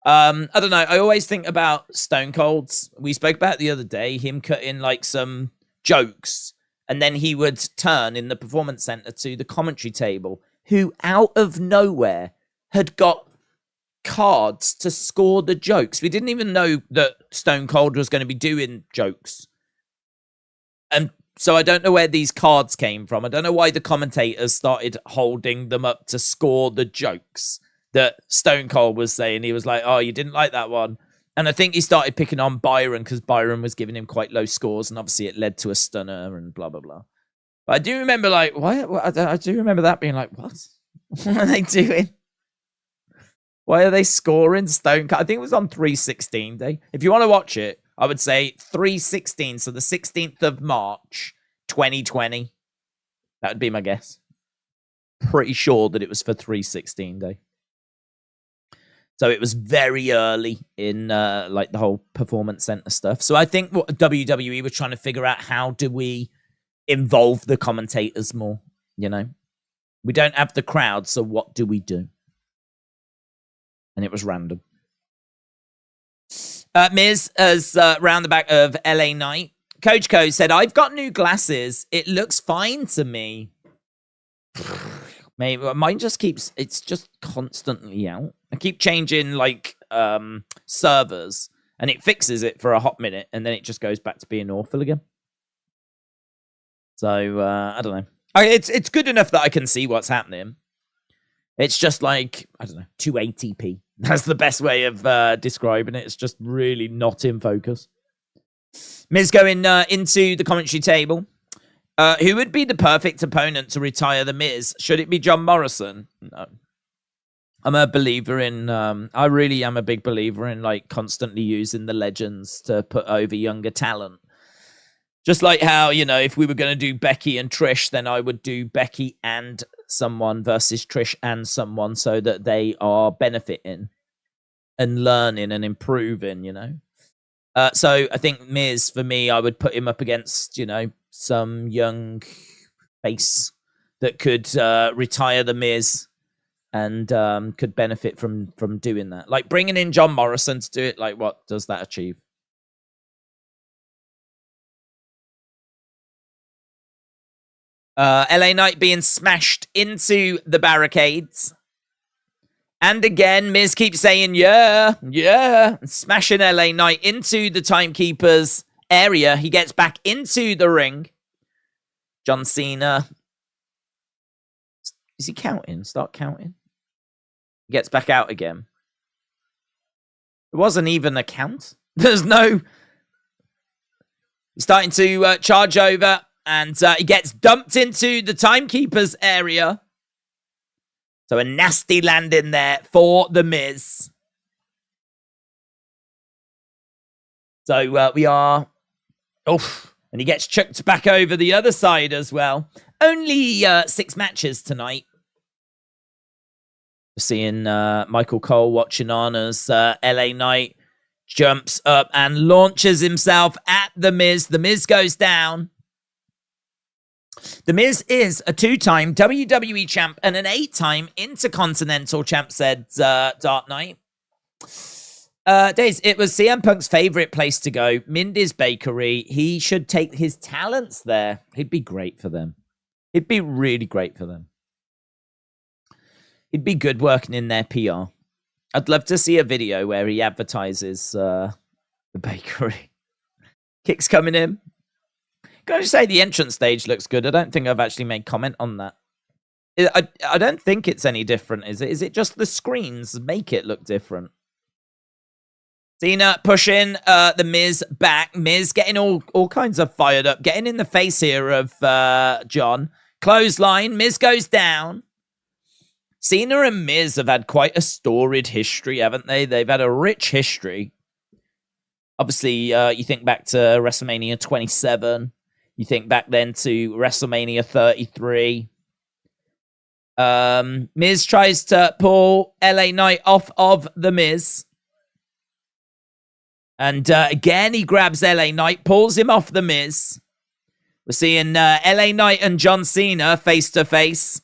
I don't know. I always think about Stone Cold's. We spoke about it the other day, him cutting like some jokes, and then he would turn in the Performance Center to the commentary table, who out of nowhere had got cards to score the jokes. We didn't even know that Stone Cold was going to be doing jokes. And so I don't know where these cards came from. I don't know why the commentators started holding them up to score the jokes that Stone Cold was saying. He was like, oh, you didn't like that one. And I think he started picking on Byron because Byron was giving him quite low scores. And obviously it led to a stunner and blah, blah, blah. But I do remember like, I do remember that being like, what? What are they doing? Why are they scoring Stone Cold? I think it was on 3/16 day. If you want to watch it, I would say 3/16. So the 16th of March, 2020. That would be my guess. Pretty sure that it was for 3/16 day. So it was very early in like the whole Performance Center stuff. So I think what WWE was trying to figure out, how do we involve the commentators more? You know, we don't have the crowd, so what do we do? And it was random. Miz is round the back of LA Knight. Coach Co said, I've got new glasses. It looks fine to me. Maybe mine just keeps, it's just constantly out. I keep changing like servers and it fixes it for a hot minute and then it just goes back to being awful again. So I don't know. It's good enough that I can see what's happening. It's just like, I don't know, 280p. That's the best way of describing it. It's just really not in focus. Miz going into the commentary table. Who would be the perfect opponent to retire the Miz? Should it be John Morrison? No. I'm a believer in, I really am a big believer in like constantly using the legends to put over younger talent. Just like how, you know, if we were going to do Becky and Trish, then I would do Becky and someone versus Trish and someone so that they are benefiting and learning and improving, you know. So I think Miz, for me, I would put him up against, you know, some young face that could retire the Miz and could benefit from doing that. Like bringing in John Morrison to do it, like what does that achieve? LA Knight being smashed into the barricades. And again, Miz keeps saying, yeah, and smashing LA Knight into the timekeeper's area. He gets back into the ring. John Cena. Is he counting? Start counting. He gets back out again. It wasn't even a count. There's no... He's starting to charge over. And he gets dumped into the timekeeper's area. So a nasty landing there for the Miz. So we are... Oof. And he gets chucked back over the other side as well. Only 6 matches tonight. Seeing Michael Cole watching on as LA Knight jumps up and launches himself at the Miz. The Miz goes down. The Miz is a 2-time WWE champ and an 8-time Intercontinental champ, said Dark Knight. Days, it was CM Punk's favorite place to go, Mindy's Bakery. He should take his talents there. He'd be great for them. He'd be really great for them. He'd be good working in their PR. I'd love to see a video where he advertises the bakery. Kicks coming in. Can I just say the entrance stage looks good? I don't think I've actually made comment on that. I don't think it's any different, is it? Is it just the screens make it look different? Cena pushing the Miz back. Miz getting all kinds of fired up. Getting in the face here of John. Clothesline. Miz goes down. Cena and Miz have had quite a storied history, haven't they? They've had a rich history. Obviously, you think back to WrestleMania 27. You think back then to WrestleMania 33. Miz tries to pull LA Knight off of the Miz. And again, he grabs LA Knight, pulls him off the Miz. We're seeing LA Knight and John Cena face to face.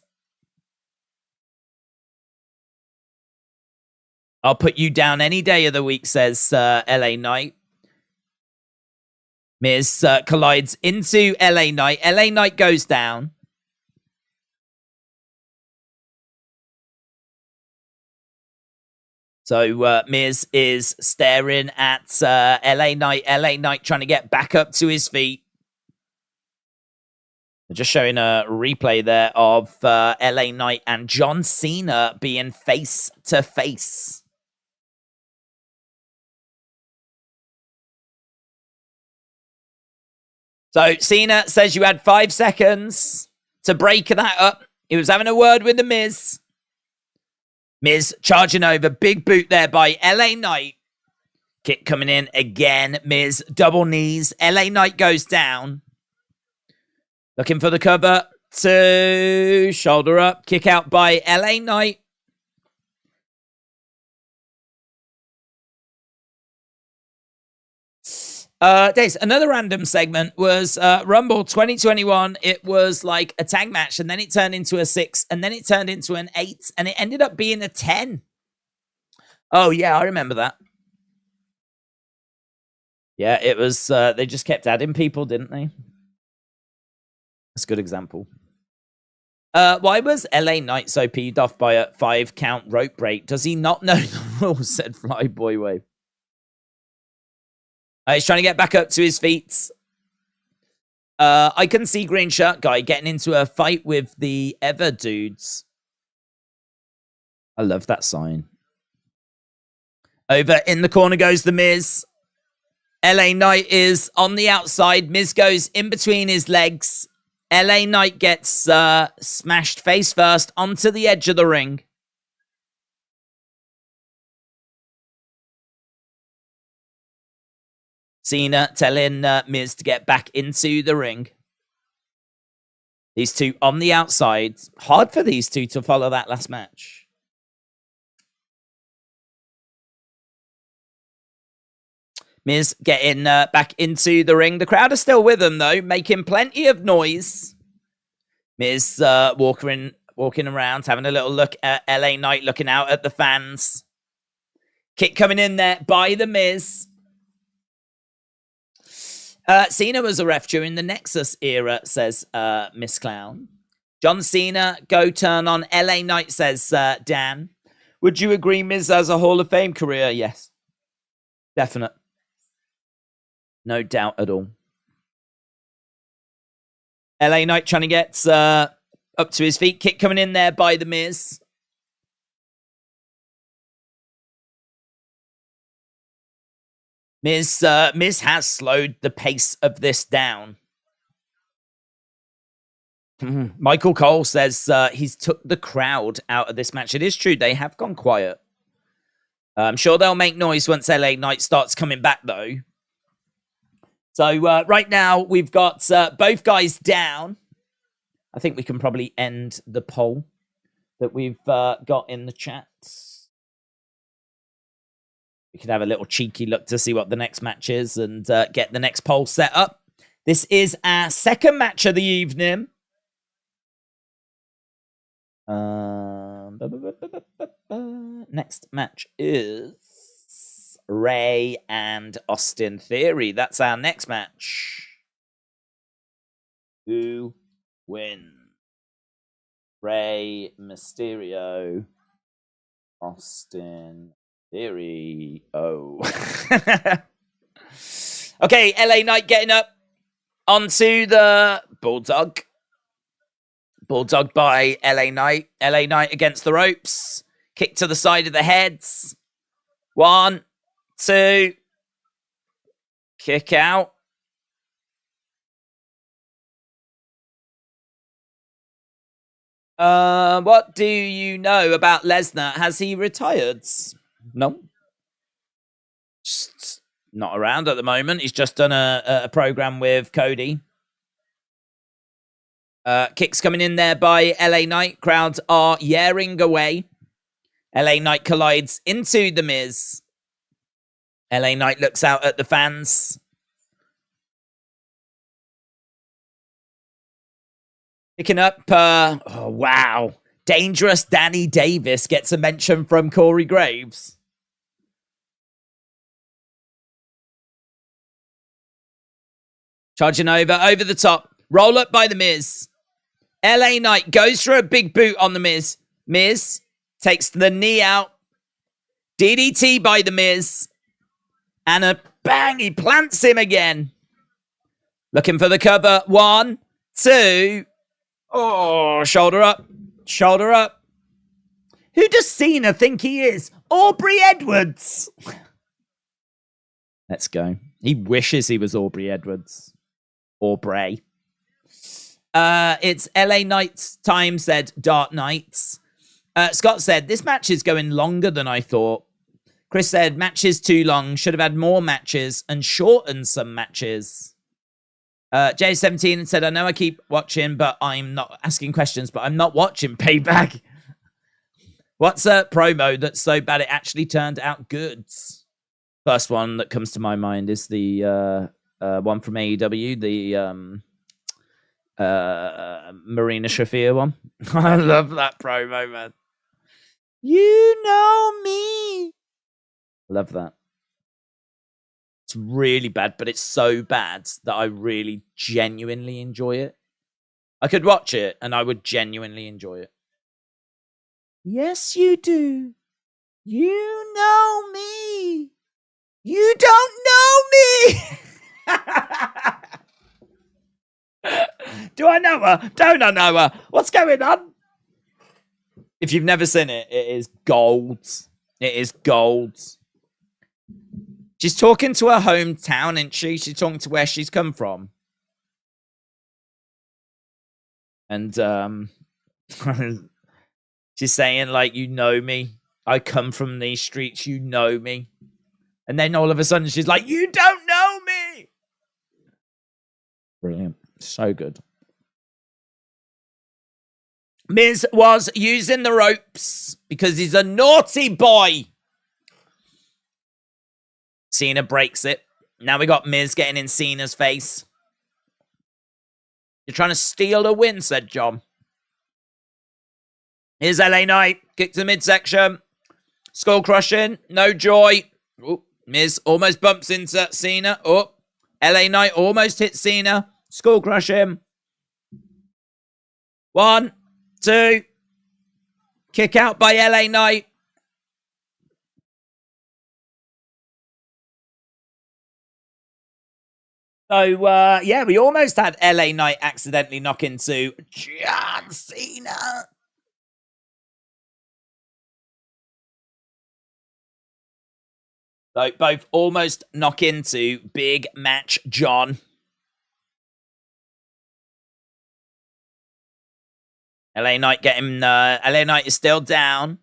I'll put you down any day of the week, says LA Knight. Miz collides into LA Knight. LA Knight goes down. So Miz is staring at LA Knight. LA Knight trying to get back up to his feet. They're just showing a replay there of LA Knight and John Cena being face to face. So Cena says you had 5 seconds to break that up. He was having a word with the Miz. Miz charging over. Big boot there by LA Knight. Kick coming in again. Miz double knees. LA Knight goes down. Looking for the cover. 2. Shoulder up. Kick out by LA Knight. There's another random segment was Rumble 2021. It was like a tag match, and then it turned into a 6, and then it turned into an 8, and it ended up being a 10. Oh yeah, I remember that. Yeah, it was. They just kept adding people, didn't they? That's a good example. Why was LA Knight so peeved off by a 5 count rope break? Does he not know the rules? Said Flyboy Wave. He's trying to get back up to his feet. I can see Green Shirt Guy getting into a fight with the Ever dudes. I love that sign. Over in the corner goes the Miz. LA Knight is on the outside. Miz goes in between his legs. LA Knight gets smashed face first onto the edge of the ring. Cena telling Miz to get back into the ring. These two on the outside. Hard for these two to follow that last match. Miz getting back into the ring. The crowd are still with him, though, making plenty of noise. Miz walking around, having a little look at LA Knight, looking out at the fans. Kick coming in there by the Miz. Cena was a ref during the Nexus era, says Miss Clown. John Cena, go turn on LA Knight, says Dan. Would you agree Miz has a Hall of Fame career? Yes. Definite. No doubt at all. LA Knight trying to get up to his feet. Kick coming in there by the Miz. Miz has slowed the pace of this down. Michael Cole says he's took the crowd out of this match. It is true, they have gone quiet. I'm sure they'll make noise once LA Knight starts coming back, though. So right now, we've got both guys down. I think we can probably end the poll that we've got in the chat. We can have a little cheeky look to see what the next match is and get the next poll set up. This is our second match of the evening. Next match is Ray and Austin Theory. That's our next match. Who wins? Ray Mysterio, Austin Theory. Oh. Okay, LA Knight getting up onto the Bulldog. Bulldog by LA Knight. LA Knight against the ropes. Kick to the side of the heads. 1, 2. Kick out. What do you know about Lesnar? Has he retired? No. Just not around at the moment. He's just done a program with Cody. Kicks coming in there by LA Knight. Crowds are yearing away. LA Knight collides into the Miz. LA Knight looks out at the fans. Picking up, oh, wow. Dangerous Danny Davis gets a mention from Corey Graves. Charging over the top. Roll up by The Miz. LA Knight goes for a big boot on The Miz. Miz takes the knee out. DDT by The Miz. And a bang, he plants him again. Looking for the cover. 1, 2. Oh, shoulder up. Shoulder up. Who does Cena think he is? Aubrey Edwards. Let's go. He wishes he was Aubrey Edwards. Aubrey. It's LA Knights time, said Dark Knights. Scott said, this match is going longer than I thought. Chris said, match is too long. Should have had more matches and shortened some matches. J17 said, I know I keep watching, but I'm not asking questions, but I'm not watching Payback. What's a promo that's so bad it actually turned out good? First one that comes to my mind is the one from AEW, the Marina Shafir one. I love that promo, man. You know me. Love that. It's really bad, but it's so bad that I really genuinely enjoy it. I could watch it and I would genuinely enjoy it. Yes, you do. You know me. You don't know me. Do I know her? Don't I know her? What's going on? If you've never seen it, it is gold. It is gold. She's talking to her hometown, isn't she? She's talking to where she's come from. And she's saying, like, you know me. I come from these streets. You know me. And then all of a sudden, she's like, you don't know me. Brilliant. So good. Miz was using the ropes because he's a naughty boy. Cena breaks it. Now we got Miz getting in Cena's face. You're trying to steal a win, said John. Here's LA Knight. Kick to the midsection. Skull crushing. No joy. Ooh, Miz almost bumps into Cena. Oh, LA Knight almost hits Cena. Skull crushing. 1, 2. Kick out by LA Knight. So, yeah, we almost had LA Knight accidentally knock into John Cena. So, both almost knock into Big Match John. LA Knight getting, LA Knight is still down.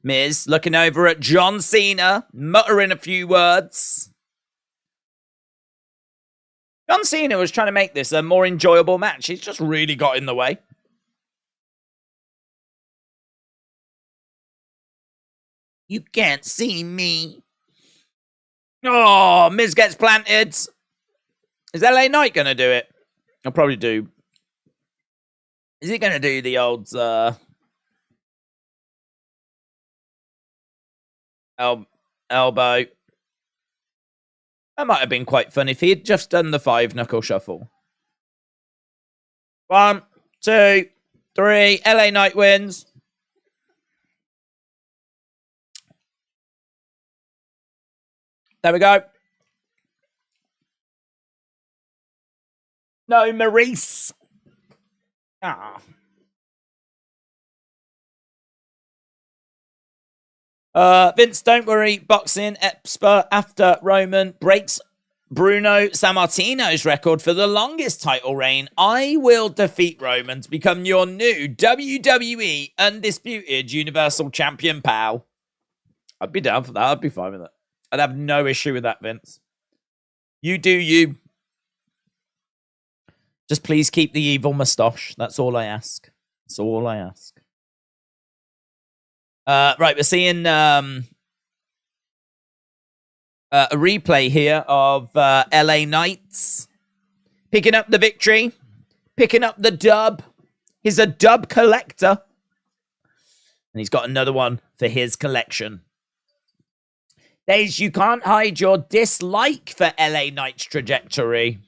Miz looking over at John Cena, muttering a few words. John Cena was trying to make this a more enjoyable match. He's just really got in the way. You can't see me. Oh, Miz gets planted. Is LA Knight going to do it? I'll probably do. Is he going to do the old elbow? That might have been quite fun if he had just done the 5-knuckle shuffle. 1, 2, 3. LA Knight wins. There we go. No, Maurice. Ah. Vince, don't worry. Boxing expert after Roman breaks Bruno Sammartino's record for the longest title reign. I will defeat Roman to become your new WWE Undisputed Universal Champion, pal. I'd be down for that. I'd be fine with it. I'd have no issue with that, Vince. You do you. Just please keep the evil moustache. That's all I ask. That's all I ask. Right, we're seeing a replay here of LA Knights picking up the victory, picking up the dub. He's a dub collector. And he's got another one for his collection. Days, you can't hide your dislike for LA Knight's trajectory.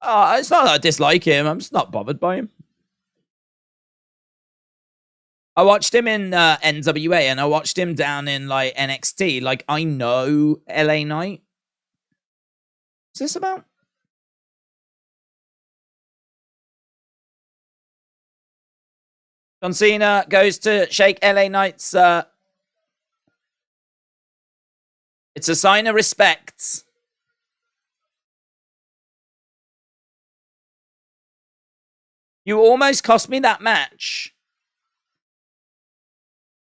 It's not that I dislike him. I'm just not bothered by him. I watched him in NWA and I watched him down in like NXT. Like, I know LA Knight. What's this about? John Cena goes to shake LA Knight's... It's a sign of respect. You almost cost me that match.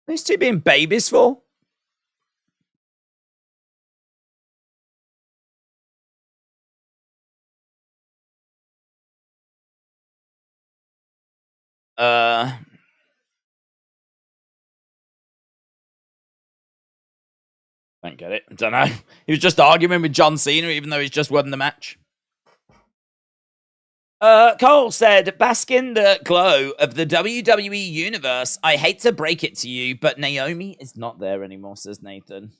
These two being babies for? Don't get it. I don't know. He was just arguing with John Cena, even though he's just won the match. Cole said, bask in the glow of the WWE Universe. I hate to break it to you, but Naomi is not there anymore, says Nathan.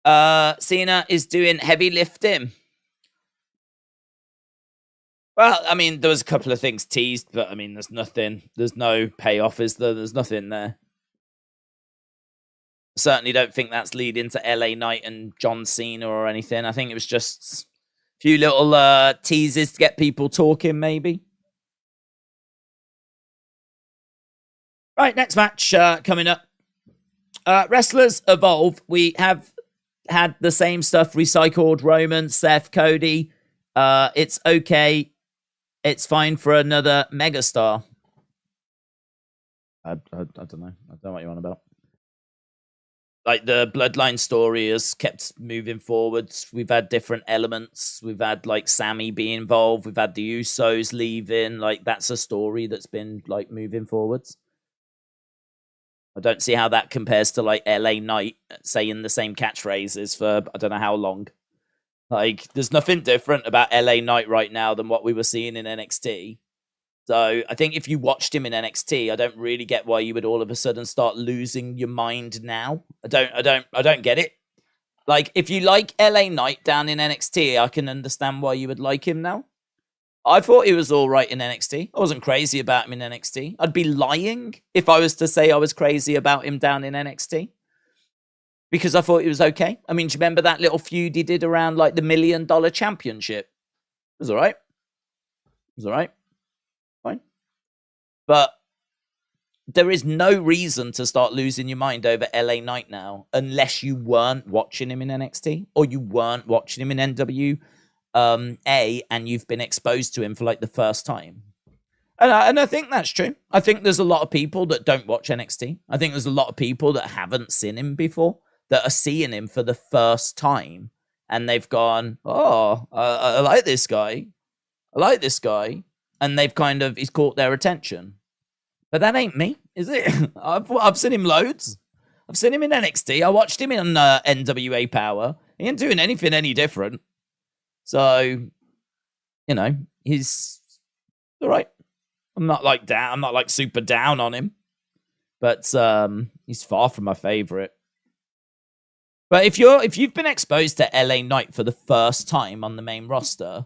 Cena is doing heavy lifting. Well, I mean, there was a couple of things teased, but I mean, there's nothing. There's no payoff, is there? There's nothing there. Certainly don't think that's leading to LA Knight and John Cena or anything. I think it was just a few little teases to get people talking, maybe. Right, next match coming up. Wrestlers Evolve. We have had the same stuff recycled. Roman, Seth, Cody. It's okay. It's fine for another megastar. I don't know. I don't know what you're on about. Like, the Bloodline story has kept moving forwards. We've had different elements. We've had, like, Sammy be involved. We've had the Usos leaving. Like, that's a story that's been, like, moving forwards. I don't see how that compares to, like, LA Knight saying the same catchphrases for I don't know how long. Like, there's nothing different about LA Knight right now than what we were seeing in NXT. So I think if you watched him in NXT, I don't really get why you would all of a sudden start losing your mind now. I don't get it. Like, if you like LA Knight down in NXT, I can understand why you would like him now. I thought he was all right in NXT. I wasn't crazy about him in NXT. I'd be lying if I was to say I was crazy about him down in NXT. Because I thought he was okay. I mean, do you remember that little feud he did around, like, the $1 Million Championship? It was all right. It was all right. Fine. But there is no reason to start losing your mind over LA Knight now, unless you weren't watching him in NXT or you weren't watching him in NWA and you've been exposed to him for, like, the first time. And I think that's true. I think there's a lot of people that don't watch NXT. I think there's a lot of people that haven't seen him before, that are seeing him for the first time, and they've gone, oh, I like this guy. I like this guy. And they've he's caught their attention. But that ain't me, is it? I've seen him loads. I've seen him in NXT. I watched him in NWA Power. He ain't doing anything any different. So, you know, he's all right. I'm not like down. I'm not like super down on him. But he's far from my favorite. But if you've been exposed to LA Knight for the first time on the main roster,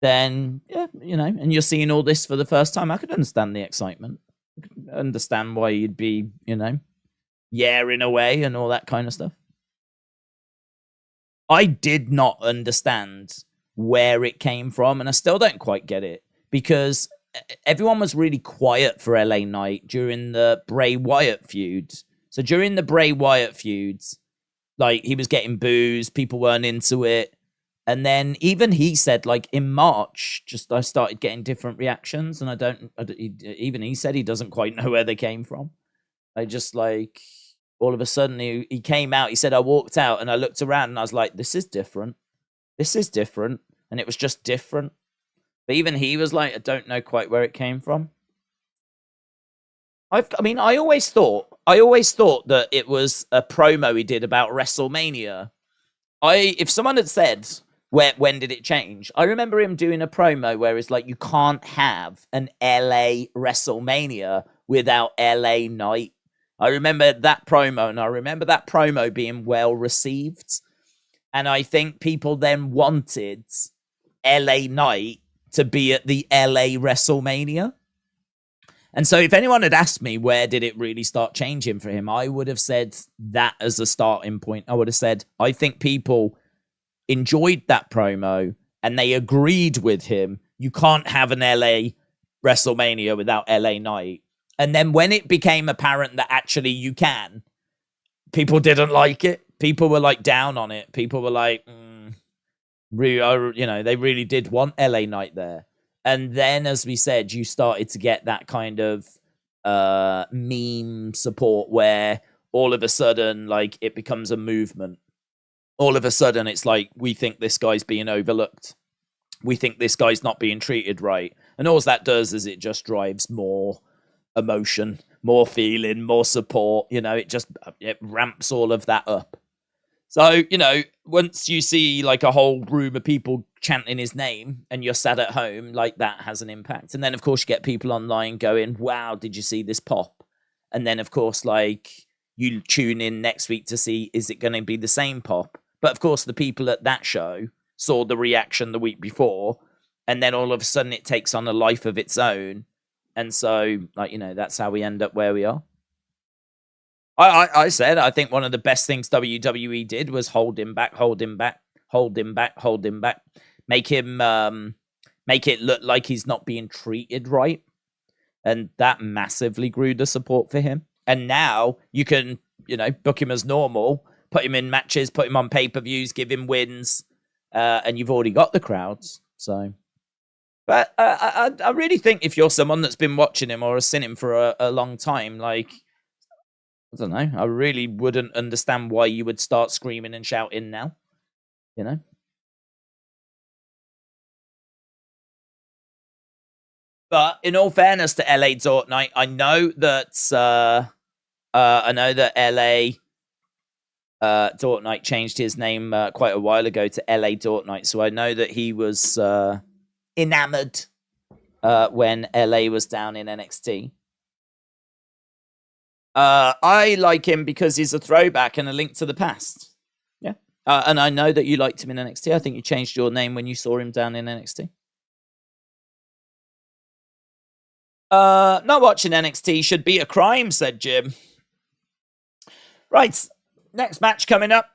then yeah, you know, and you're seeing all this for the first time, I could understand the excitement. I could understand why you'd be, you know, yaring away and all that kind of stuff. I did not understand where it came from, and I still don't quite get it, because everyone was really quiet for LA Knight during the Bray Wyatt feud. So during the Bray Wyatt feuds, like, he was getting boos, people weren't into it. And then even he said, like, in March, just I started getting different reactions, and even he said he doesn't quite know where they came from. I just, like, all of a sudden he came out, he said, I walked out and I looked around and I was like, this is different. This is different. And it was just different. But even he was like, I don't know quite where it came from. I always thought that it was a promo he did about WrestleMania. If someone had said When did it change? I remember him doing a promo where it's like, you can't have an LA WrestleMania without LA Knight. I remember that promo, and I remember that promo being well received. And I think people then wanted LA Knight to be at the LA WrestleMania. And so if anyone had asked me where did it really start changing for him, I would have said that as a starting point. I would have said, I think people enjoyed that promo and they agreed with him. You can't have an LA WrestleMania without LA Knight. And then when it became apparent that actually you can, people didn't like it. People were like down on it. People were like, they really did want LA Knight there. And then, as we said, you started to get that kind of meme support where all of a sudden, like, it becomes a movement. All of a sudden, it's like, we think this guy's being overlooked. We think this guy's not being treated right. And all that does is it just drives more emotion, more feeling, more support. It ramps all of that up. So, once you see like a whole room of people chanting his name and you're sat at home, like, that has an impact. And then, of course, you get people online going, wow, did you see this pop? And then, of course, like, you tune in next week to see, is it going to be the same pop? But, of course, the people at that show saw the reaction the week before. And then all of a sudden it takes on a life of its own. And so, like, that's how we end up where we are. I said, I think one of the best things WWE did was hold him back. Make it look like he's not being treated right. And that massively grew the support for him. And now you can, book him as normal, put him in matches, put him on pay-per-views, give him wins, and you've already got the crowds. So, but I really think if you're someone that's been watching him or has seen him for a long time, like, I don't know, I really wouldn't understand why you would start screaming and shouting now, But in all fairness to LA Dortnight, I know that LA Dortnight changed his name quite a while ago to LA Dortnight, so I know that he was enamored when LA was down in NXT. I like him because he's a throwback and a link to the past. Yeah. And I know that you liked him in NXT. I think you changed your name when you saw him down in NXT. Not watching NXT should be a crime, said Jim. Right. Next match coming up.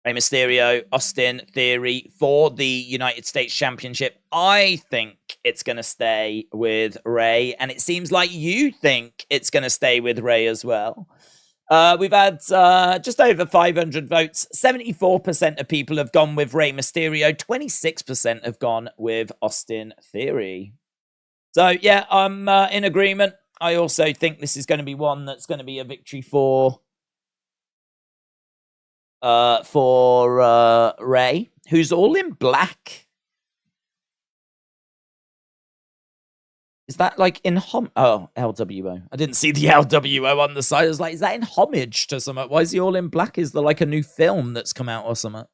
Rey Mysterio, Austin Theory for the United States Championship. I think it's going to stay with Rey, and it seems like you think it's going to stay with Rey as well. We've had just over 500 votes. 74% of people have gone with Rey Mysterio. 26% have gone with Austin Theory. So, yeah, I'm in agreement. I also think this is going to be one that's going to be a victory for Rey, who's all in black. Is that like in LWO? I didn't see the LWO on the side. I was like, is that in homage to something? Why is he all in black? Is there like a new film that's come out or something?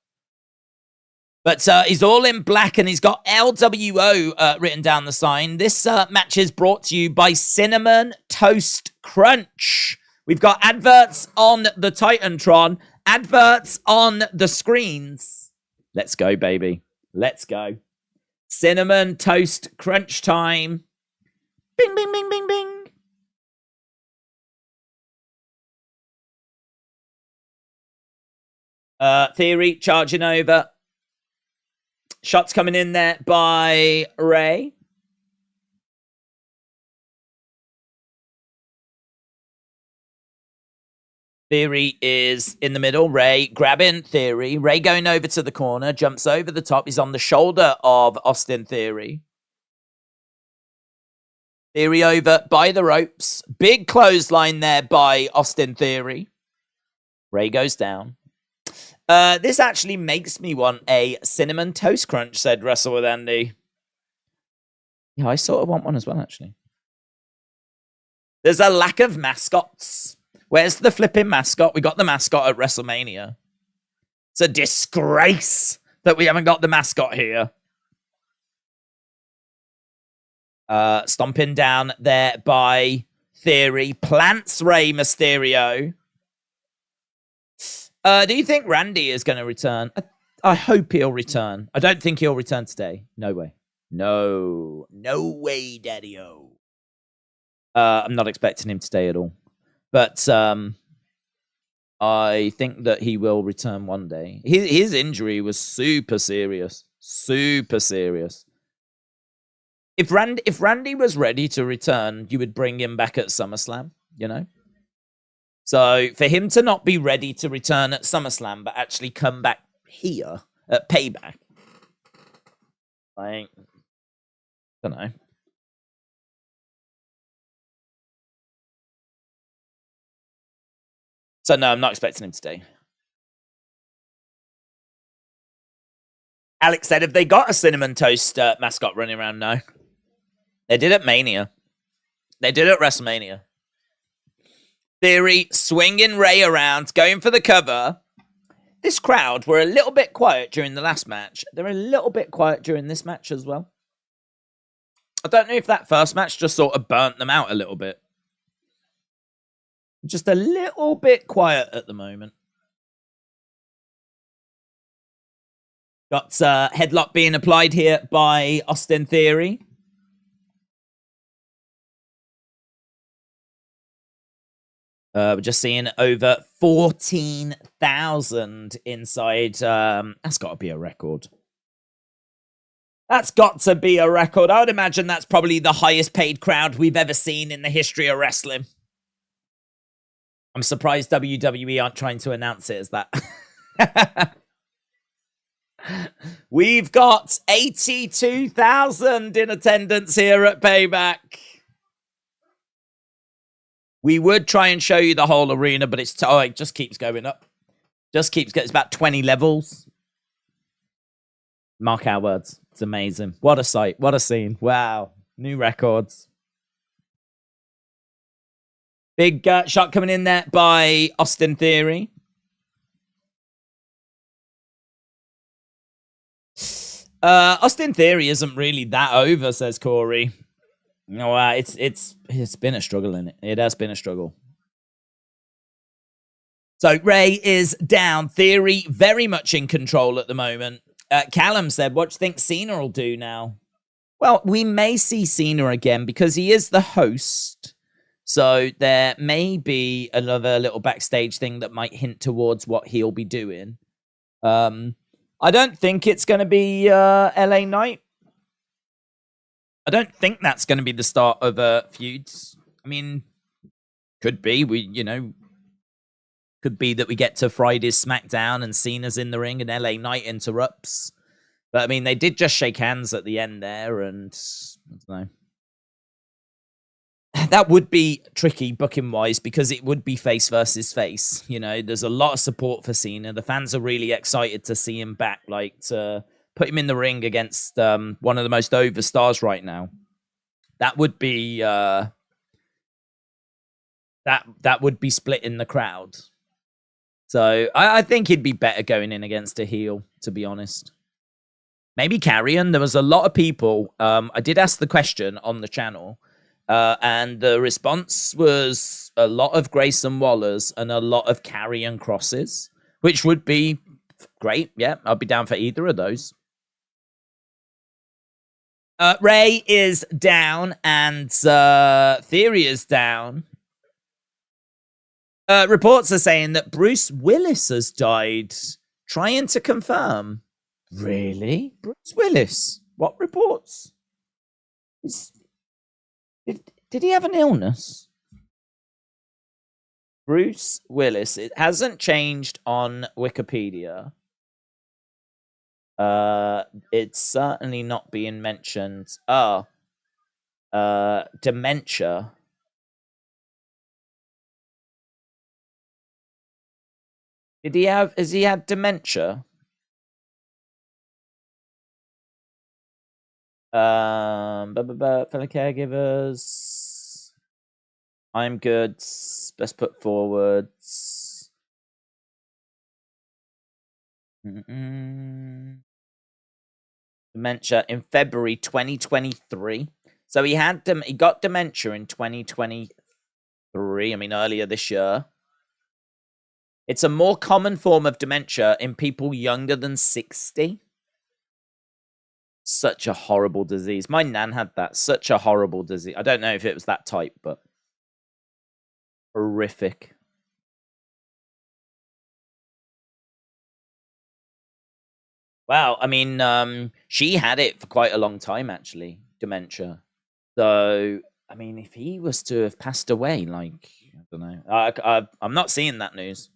But he's all in black and he's got LWO written down the sign. This match is brought to you by Cinnamon Toast Crunch. We've got adverts on the Titantron, adverts on the screens. Let's go, baby. Let's go. Cinnamon Toast Crunch time. Bing, bing, bing, bing, bing. Theory charging over. Shots coming in there by Rey. Theory is in the middle. Rey grabbing Theory. Rey going over to the corner. Jumps over the top. He's on the shoulder of Austin Theory. Theory over by the ropes. Big clothesline there by Austin Theory. Rey goes down. This actually makes me want a Cinnamon Toast Crunch, said Wrestle with Andy. Yeah, I sort of want one as well, actually. There's a lack of mascots. Where's the flipping mascot? We got the mascot at WrestleMania. It's a disgrace that we haven't got the mascot here. Stomping down there by Theory. Plants Rey Mysterio. Do you think Randy is going to return? I hope he'll return. I don't think he'll return today. No way. No way, Daddy-o. I'm not expecting him to stay at all. But I think that he will return one day. His injury was super serious. Super serious. If Randy was ready to return, you would bring him back at SummerSlam, you know? So for him to not be ready to return at SummerSlam, but actually come back here at Payback, I don't know. So no, I'm not expecting him to stay. Alex said, have they got a Cinnamon Toast mascot running around? No. They did at Mania. They did at WrestleMania. Theory swinging Rey around, going for the cover. This crowd were a little bit quiet during the last match. They're a little bit quiet during this match as well. I don't know if that first match just sort of burnt them out a little bit. Just a little bit quiet at the moment. Got headlock being applied here by Austin Theory. We're just seeing over 14,000 inside. That's got to be a record. That's got to be a record. I would imagine that's probably the highest paid crowd we've ever seen in the history of wrestling. I'm surprised WWE aren't trying to announce it as that. We've got 82,000 in attendance here at Payback. We would try and show you the whole arena, but it just keeps going up. Just keeps going. It's about 20 levels. Mark our words. It's amazing. What a sight. What a scene. Wow. New records. Big shot coming in there by Austin Theory. Austin Theory isn't really that over, says Corey. No, it's been a struggle, in it. It has been a struggle. So Rey is down. Theory very much in control at the moment. Callum said, what do you think Cena will do now? Well, we may see Cena again because he is the host. So there may be another little backstage thing that might hint towards what he'll be doing. I don't think it's going to be LA Knight. I don't think that's going to be the start of feuds. I mean, could be. Could be that we get to Friday's SmackDown and Cena's in the ring and LA Knight interrupts. But I mean, they did just shake hands at the end there, and I don't know. That would be tricky booking-wise because it would be face versus face. You know, there's a lot of support for Cena. The fans are really excited to see him back, like to put him in the ring against one of the most over stars right now. That would be that would be splitting the crowd. So I think he'd be better going in against a heel, to be honest. Maybe Carrion. There was a lot of people. I did ask the question on the channel. And the response was a lot of Grayson Wallers and a lot of Carrion crosses, which would be great. Yeah, I'll be down for either of those. Rey is down and Theory is down. Reports are saying that Bruce Willis has died. Trying to confirm. Really? Bruce Willis? What reports? Did he have an illness? Bruce Willis. It hasn't changed on Wikipedia. It's certainly not being mentioned. Dementia. Has he had dementia? Fellow caregivers. I'm good. Best put forwards. Dementia in February 2023. So he got dementia in 2023. I mean, earlier this year. It's a more common form of dementia in people younger than 60. Such a horrible disease. My nan had that. Such a horrible disease. I don't know if it was that type, but horrific. Wow. I mean, she had it for quite a long time, actually, dementia. So, I mean, if he was to have passed away, like, I don't know. I'm not seeing that news.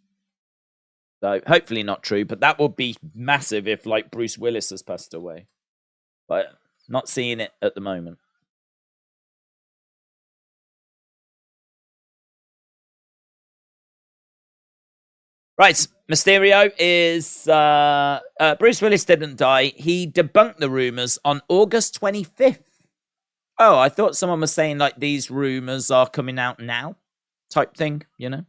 So, hopefully not true, but that would be massive if, like, Bruce Willis has passed away. But not seeing it at the moment. Right, Mysterio is... Bruce Willis didn't die. He debunked the rumors on August 25th. Oh, I thought someone was saying, like, these rumors are coming out now type thing, you know?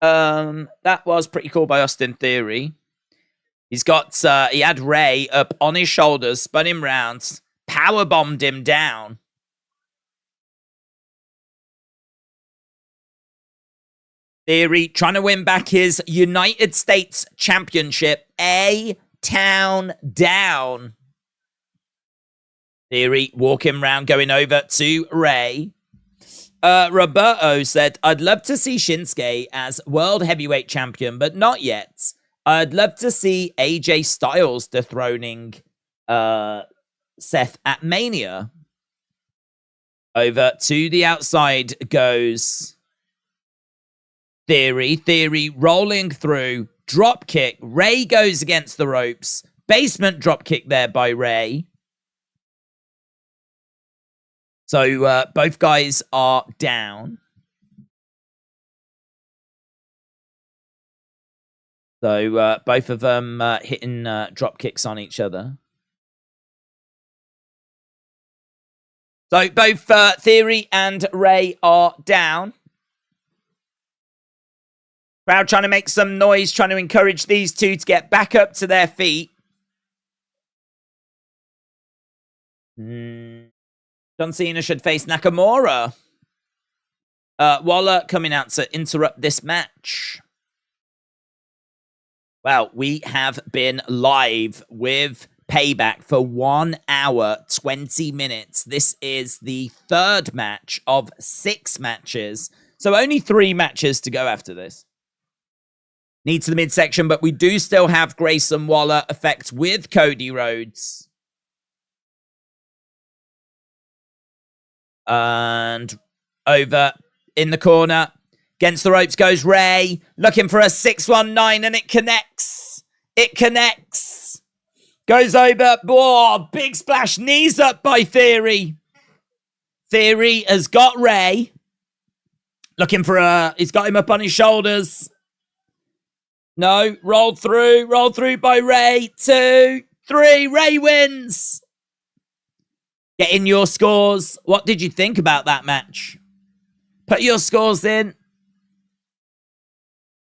That was pretty cool by Austin Theory. He's got, he had Ray up on his shoulders, spun him round, powerbombed him down. Theory trying to win back his United States Championship. A-Town down. Theory walking around, going over to Ray. Roberto said, I'd love to see Shinsuke as World Heavyweight Champion, but not yet. I'd love to see AJ Styles dethroning Seth at Mania. Over to the outside goes Theory. Theory rolling through. Drop kick. Ray goes against the ropes. Basement drop kick there by Ray. So both guys are down. So both of them hitting drop kicks on each other. So both Theory and Ray are down. Crowd trying to make some noise, trying to encourage these two to get back up to their feet. John Cena should face Nakamura. Waller coming out to interrupt this match. Well, we have been live with Payback for 1 hour, 20 minutes. This is the third match of 6 matches. So only 3 matches to go after this. Need to the midsection, but we do still have Grayson Waller effect with Cody Rhodes. And over in the corner, against the ropes goes Ray, looking for a 619, and it connects. It connects. Goes over. Oh, big splash. Knees up by Theory. Theory has got Ray. Looking for a... He's got him up on his shoulders. No, rolled through by Ray. 2, 3, Ray wins. Get in your scores. What did you think about that match? Put your scores in.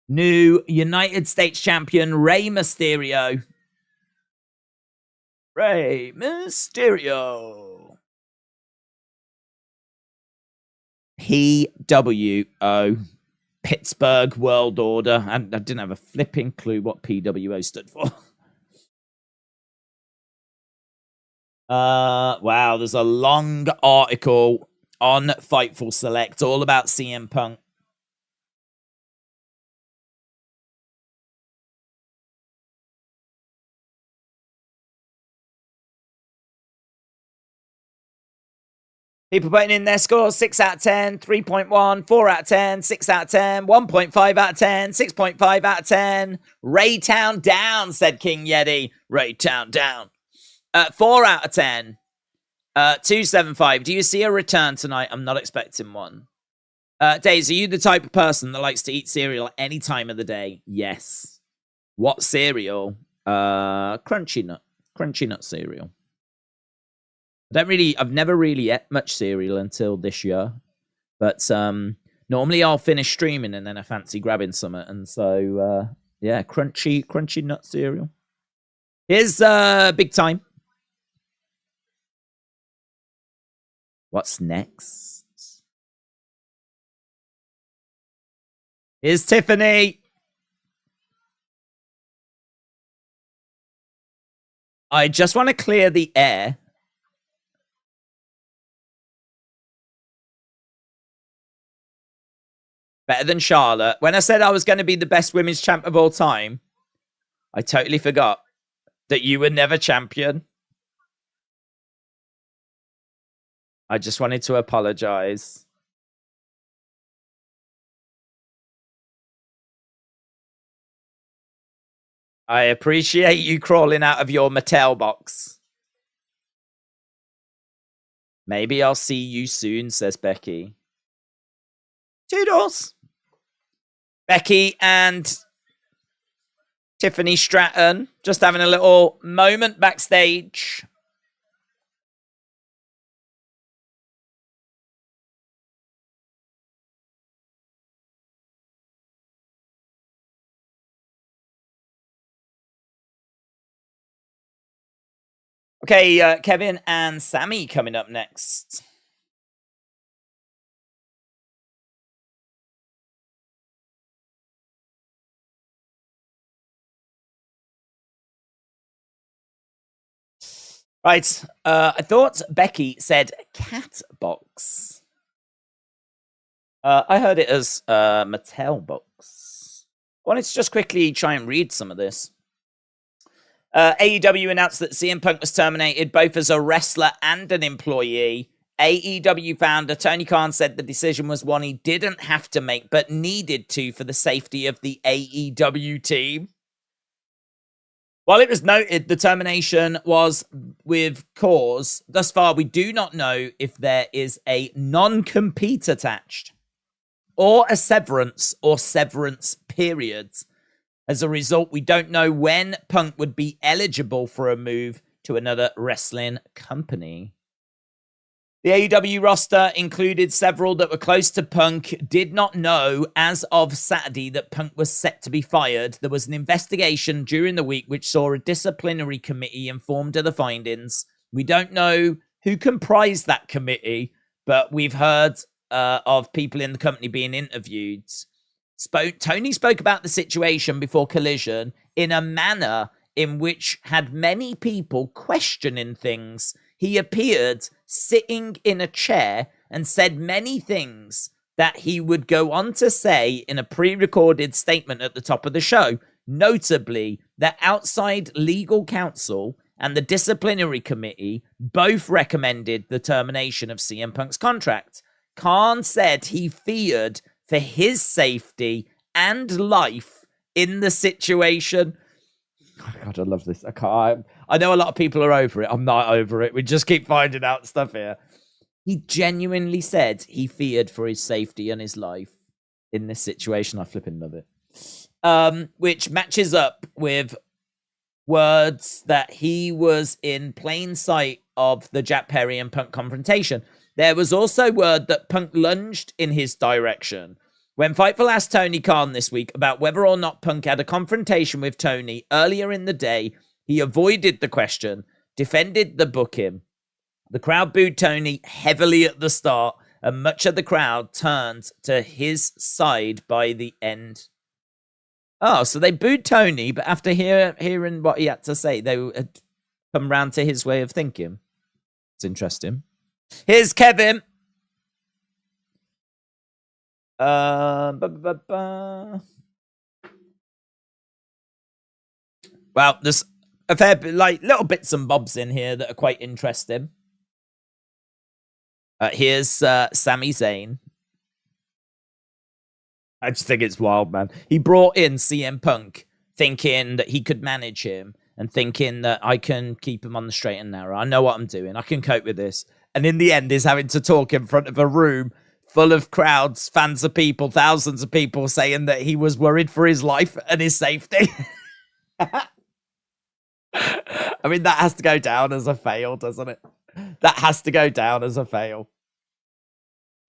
New United States Champion, Rey Mysterio. Rey Mysterio. PWO. Pittsburgh World Order. I didn't have a flipping clue what PWO stood for. Wow, there's a long article on Fightful Select all about CM Punk. People putting in their scores: 6 out of 10, 3.1, 4 out of 10, 6 out of 10, 1.5 out of 10, 6.5 out of 10. Raytown down, said King Yeti. Raytown down. 4 out of 10. 275. Do you see a return tonight? I'm not expecting one. Days, are you the type of person that likes to eat cereal any time of the day? Yes. What cereal? Crunchy nut cereal. I've never really ate much cereal until this year. But normally I'll finish streaming and then I fancy grabbing something. And so, yeah, crunchy nut cereal. Here's Big Time. What's next? Here's Tiffany. I just want to clear the air. Better than Charlotte. When I said I was going to be the best women's champ of all time, I totally forgot that you were never champion. I just wanted to apologize. I appreciate you crawling out of your Mattel box. Maybe I'll see you soon, says Becky. Toodles. Becky and Tiffany Stratton just having a little moment backstage. Okay, Kevin and Sammy coming up next. Right, I thought Becky said cat box. I heard it as Mattel box. I wanted to just quickly try and read some of this. AEW announced that CM Punk was terminated both as a wrestler and an employee. AEW founder Tony Khan said the decision was one he didn't have to make, but needed to for the safety of the AEW team. While it was noted the termination was with cause, thus far we do not know if there is a non-compete attached or a severance or severance periods. As a result, we don't know when Punk would be eligible for a move to another wrestling company. The AEW roster included several that were close to Punk, did not know as of Saturday that Punk was set to be fired. There was an investigation during the week which saw a disciplinary committee informed of the findings. We don't know who comprised that committee, but we've heard of people in the company being interviewed. Tony spoke about the situation before Collision in a manner in which had many people questioning things. He appeared sitting in a chair and said many things that he would go on to say in a pre-recorded statement at the top of the show, notably that outside legal counsel and the disciplinary committee both recommended the termination of CM Punk's contract. Khan said he feared for his safety and life in the situation. Oh God, I love this. I know a lot of people are over it. I'm not over it. We just keep finding out stuff here. He genuinely said he feared for his safety and his life in this situation. I flipping love it. Which matches up with words that he was in plain sight of the Jack Perry and Punk confrontation. There was also word that Punk lunged in his direction. When Fightful asked Tony Khan this week about whether or not Punk had a confrontation with Tony earlier in the day, he avoided the question, defended the booking. The crowd booed Tony heavily at the start, and much of the crowd turned to his side by the end. Oh, so they booed Tony, but after hearing what he had to say, they had come round to his way of thinking. It's interesting. Here's Kevin. Well, there's a fair bit, like little bits and bobs in here that are quite interesting. Here's Sami Zayn. I just think it's wild, man. He brought in CM Punk thinking that he could manage him and thinking that I can keep him on the straight and narrow. I know what I'm doing. I can cope with this. And in the end, he's having to talk in front of a room full of crowds, fans of people, thousands of people saying that he was worried for his life and his safety. I mean, that has to go down as a fail, doesn't it? That has to go down as a fail.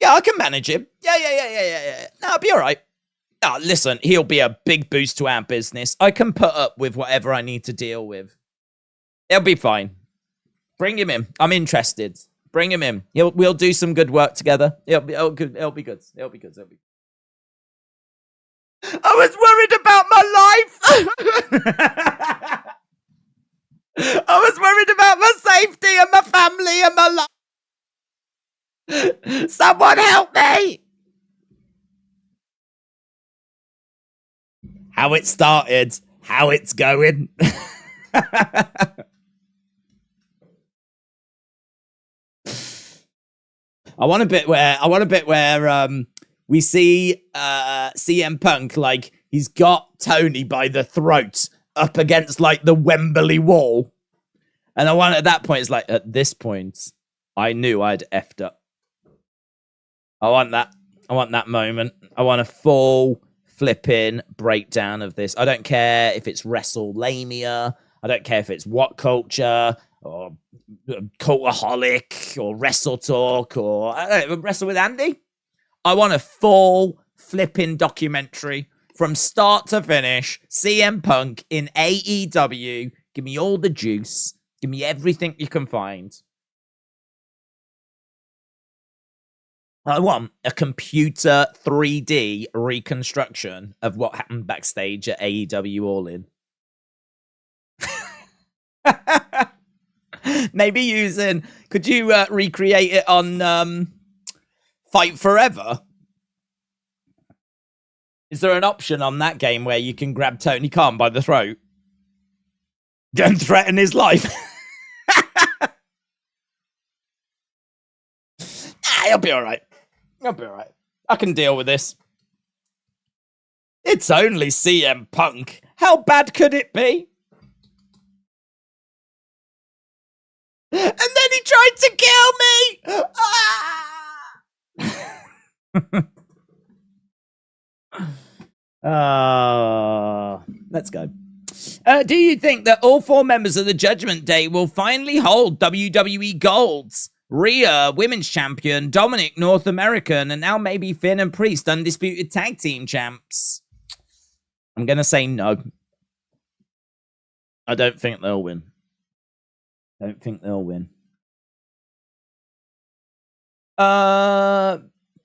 Yeah, I can manage him. Yeah. No, I'll be all right. Oh, listen, he'll be a big boost to our business. I can put up with whatever I need to deal with. It'll be fine. Bring him in. I'm interested. Bring him in. We'll do some good work together. It'll be good. I was worried about my life. I was worried about my safety and my family and my life. Someone help me. How it started, how it's going. I want a bit where we see CM Punk, like, he's got Tony by the throat up against, like, the Wembley wall. And I want, at that point, it's like, at this point, I knew I'd effed up. I want that moment. I want a full flipping breakdown of this. I don't care if it's WrestleLamia. I don't care if it's What Culture or Cultaholic or Wrestle Talk or Wrestle with Andy. I want a full flipping documentary from start to finish. CM Punk in AEW. Give me all the juice. Give me everything you can find. I want a computer 3D reconstruction of what happened backstage at AEW All In. Maybe using... Could you recreate it on Fight Forever? Is there an option on that game where you can grab Tony Khan by the throat and threaten his life? He'll be all right. I'll be all right. I can deal with this. It's only CM Punk. How bad could it be? And then he tried to kill me! Let's go. Do you think that all 4 members of the Judgment Day will finally hold WWE Golds? Rhea, Women's Champion, Dominic, North American, and now maybe Finn and Priest, Undisputed Tag Team Champs. I'm going to say no. I don't think they'll win.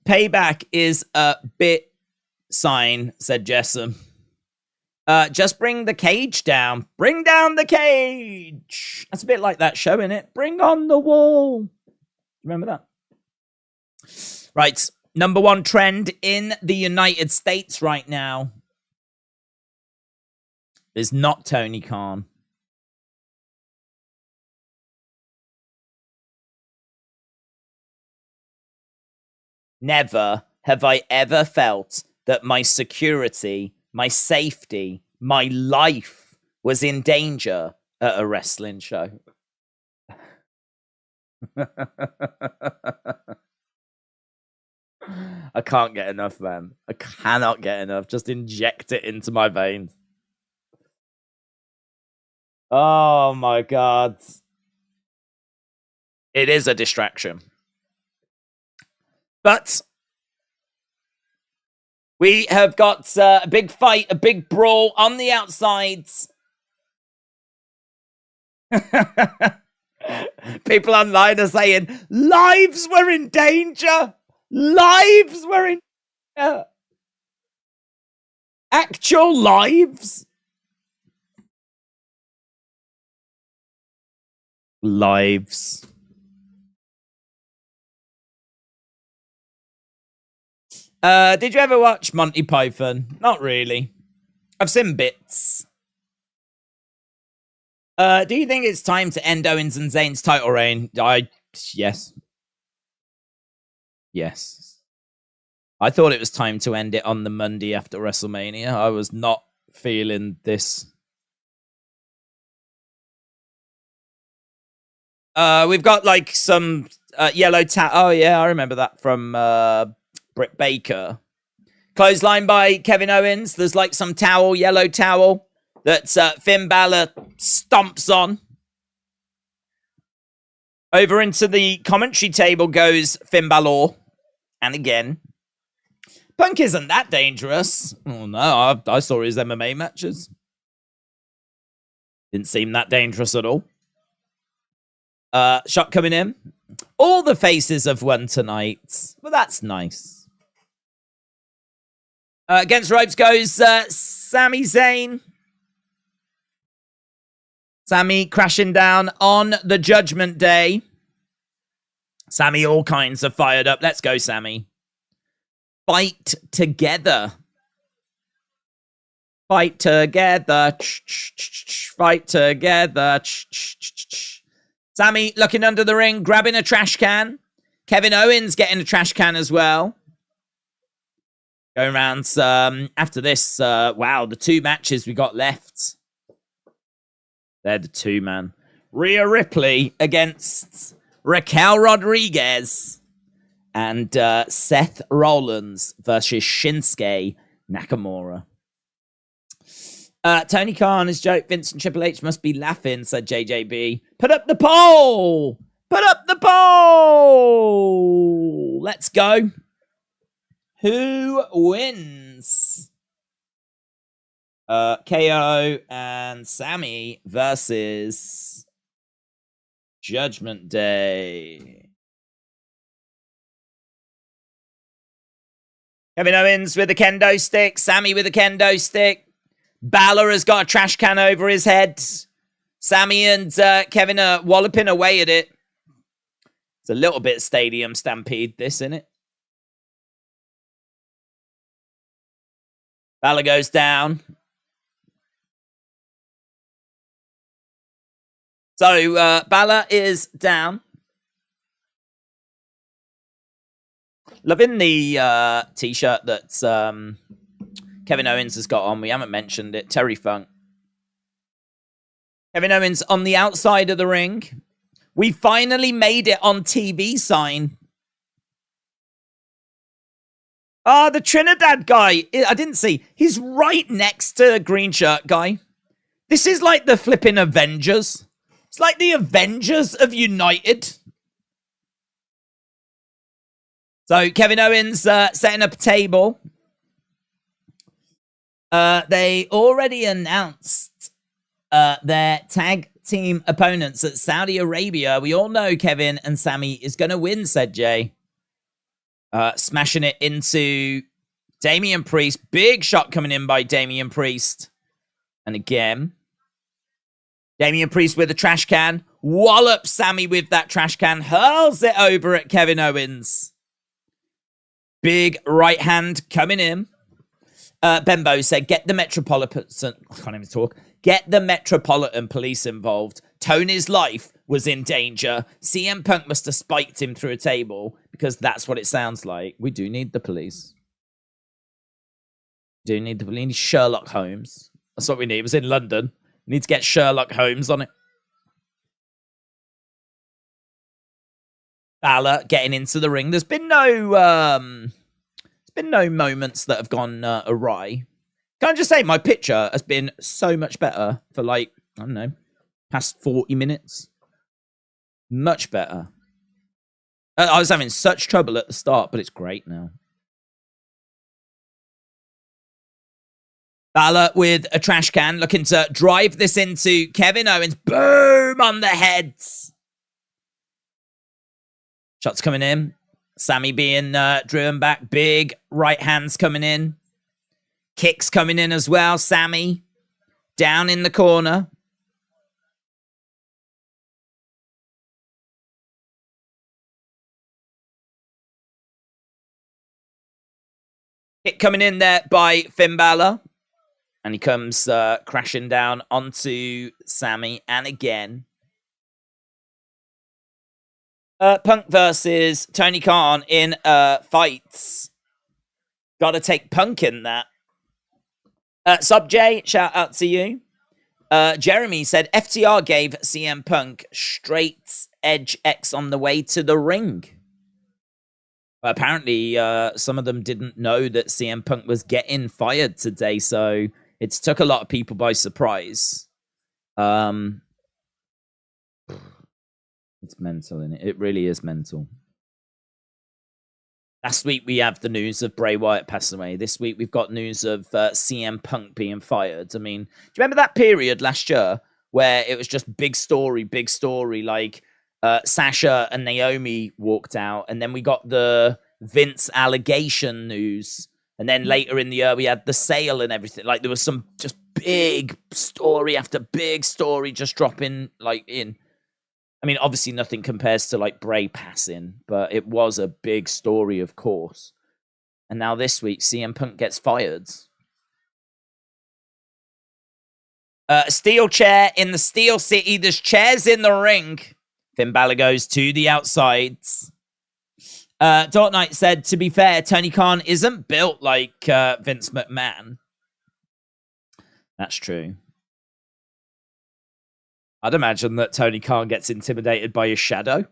Payback is a bit sign, said Jessam. Just bring the cage down. Bring down the cage. That's a bit like that show, innit? Bring on the wall. Remember that? Right. Number 1 trend in the United States right now is not Tony Khan. Never have I ever felt that my security, my safety, my life was in danger at a wrestling show. I can't get enough, man. I cannot get enough. Just inject it into my veins. Oh my God. It is a distraction. But we have got a big fight, a big brawl on the outsides. People online are saying, lives were in danger. Lives were in danger. Actual lives. Lives. Did you ever watch Monty Python? Not really. I've seen bits. Do you think it's time to end Owens and Zayn's title reign? Yes. Yes. I thought it was time to end it on the Monday after WrestleMania. I was not feeling this. We've got like some yellow towel. Oh yeah, I remember that from Britt Baker. Clothesline by Kevin Owens. There's like some towel, yellow towel, that Finn Balor stomps on. Over into the commentary table goes Finn Balor. And again, Punk isn't that dangerous. Oh, no, I saw his MMA matches. Didn't seem that dangerous at all. Shot coming in. All the faces have won tonight. Well, that's nice. Against ropes goes Sami Zayn. Sami crashing down on the Judgment Day. Sami all kinds of fired up. Let's go, Sami. Fight together. Fight together. Fight together. Sami looking under the ring, grabbing a trash can. Kevin Owens getting a trash can as well. Going around after this. Wow, the 2 matches we got left. They're the 2, man. Rhea Ripley against Raquel Rodriguez. And Seth Rollins versus Shinsuke Nakamura. Tony Khan has joked Vince and Triple H must be laughing, said JJB. Put up the poll! Put up the poll! Let's go. Who wins? KO and Sami versus Judgment Day. Kevin Owens with a kendo stick. Sami with a kendo stick. Balor has got a trash can over his head. Sami and Kevin are walloping away at it. It's a little bit stadium stampede, this, isn't it? Balor goes down. So, Balor is down. Loving the t-shirt that Kevin Owens has got on. We haven't mentioned it. Terry Funk. Kevin Owens on the outside of the ring. We finally made it on TV sign. Ah, the Trinidad guy. I didn't see. He's right next to the green shirt guy. This is like the flipping Avengers. It's like the Avengers of United. So Kevin Owens setting up a table. They already announced their tag team opponents at Saudi Arabia. We all know Kevin and Sami is going to win, said Jay. Smashing it into Damian Priest. Big shot coming in by Damian Priest. And again, Damian Priest with a trash can. Wallops Sami with that trash can. Hurls it over at Kevin Owens. Big right hand coming in. Bembo said, get the Metropolitan... I can't even talk. Get the Metropolitan Police involved. Tony's life was in danger. CM Punk must have spiked him through a table because that's what it sounds like. We do need the police. We need Sherlock Holmes. That's what we need. It was in London. We need to get Sherlock Holmes on it. Balor getting into the ring. There's been no moments that have gone awry. Can I just say my picture has been so much better for like, I don't know, past 40 minutes. Much better. I was having such trouble at the start, but it's great now. Balor with a trash can looking to drive this into Kevin Owens. Boom on the heads. Shots coming in. Sami being driven back. Big right hands coming in. Kicks coming in as well. Sami down in the corner. Kick coming in there by Finn Balor. And he comes crashing down onto Sami. And again, Punk versus Tony Khan in fights. Gotta take Punk in that. Sub J, shout out to you. Jeremy said FTR gave CM Punk straight edge X on the way to the ring. Apparently, some of them didn't know that CM Punk was getting fired today, so it took a lot of people by surprise. It's mental, isn't it? It really is mental. Last week, we have the news of Bray Wyatt passing away. This week, we've got news of CM Punk being fired. I mean, do you remember that period last year where it was just big story, like Sasha and Naomi walked out, and then we got the Vince allegation news, and then later in the year, we had the sale and everything. Like, there was some just big story after big story just dropping, like, in. I mean, obviously nothing compares to like Bray passing, but it was a big story, of course. And now this week, CM Punk gets fired. Steel chair in the Steel City. There's chairs in the ring. Finn Balor goes to the outsides. Dark Knight said, to be fair, Tony Khan isn't built like Vince McMahon. That's true. I'd imagine that Tony Khan gets intimidated by his shadow. I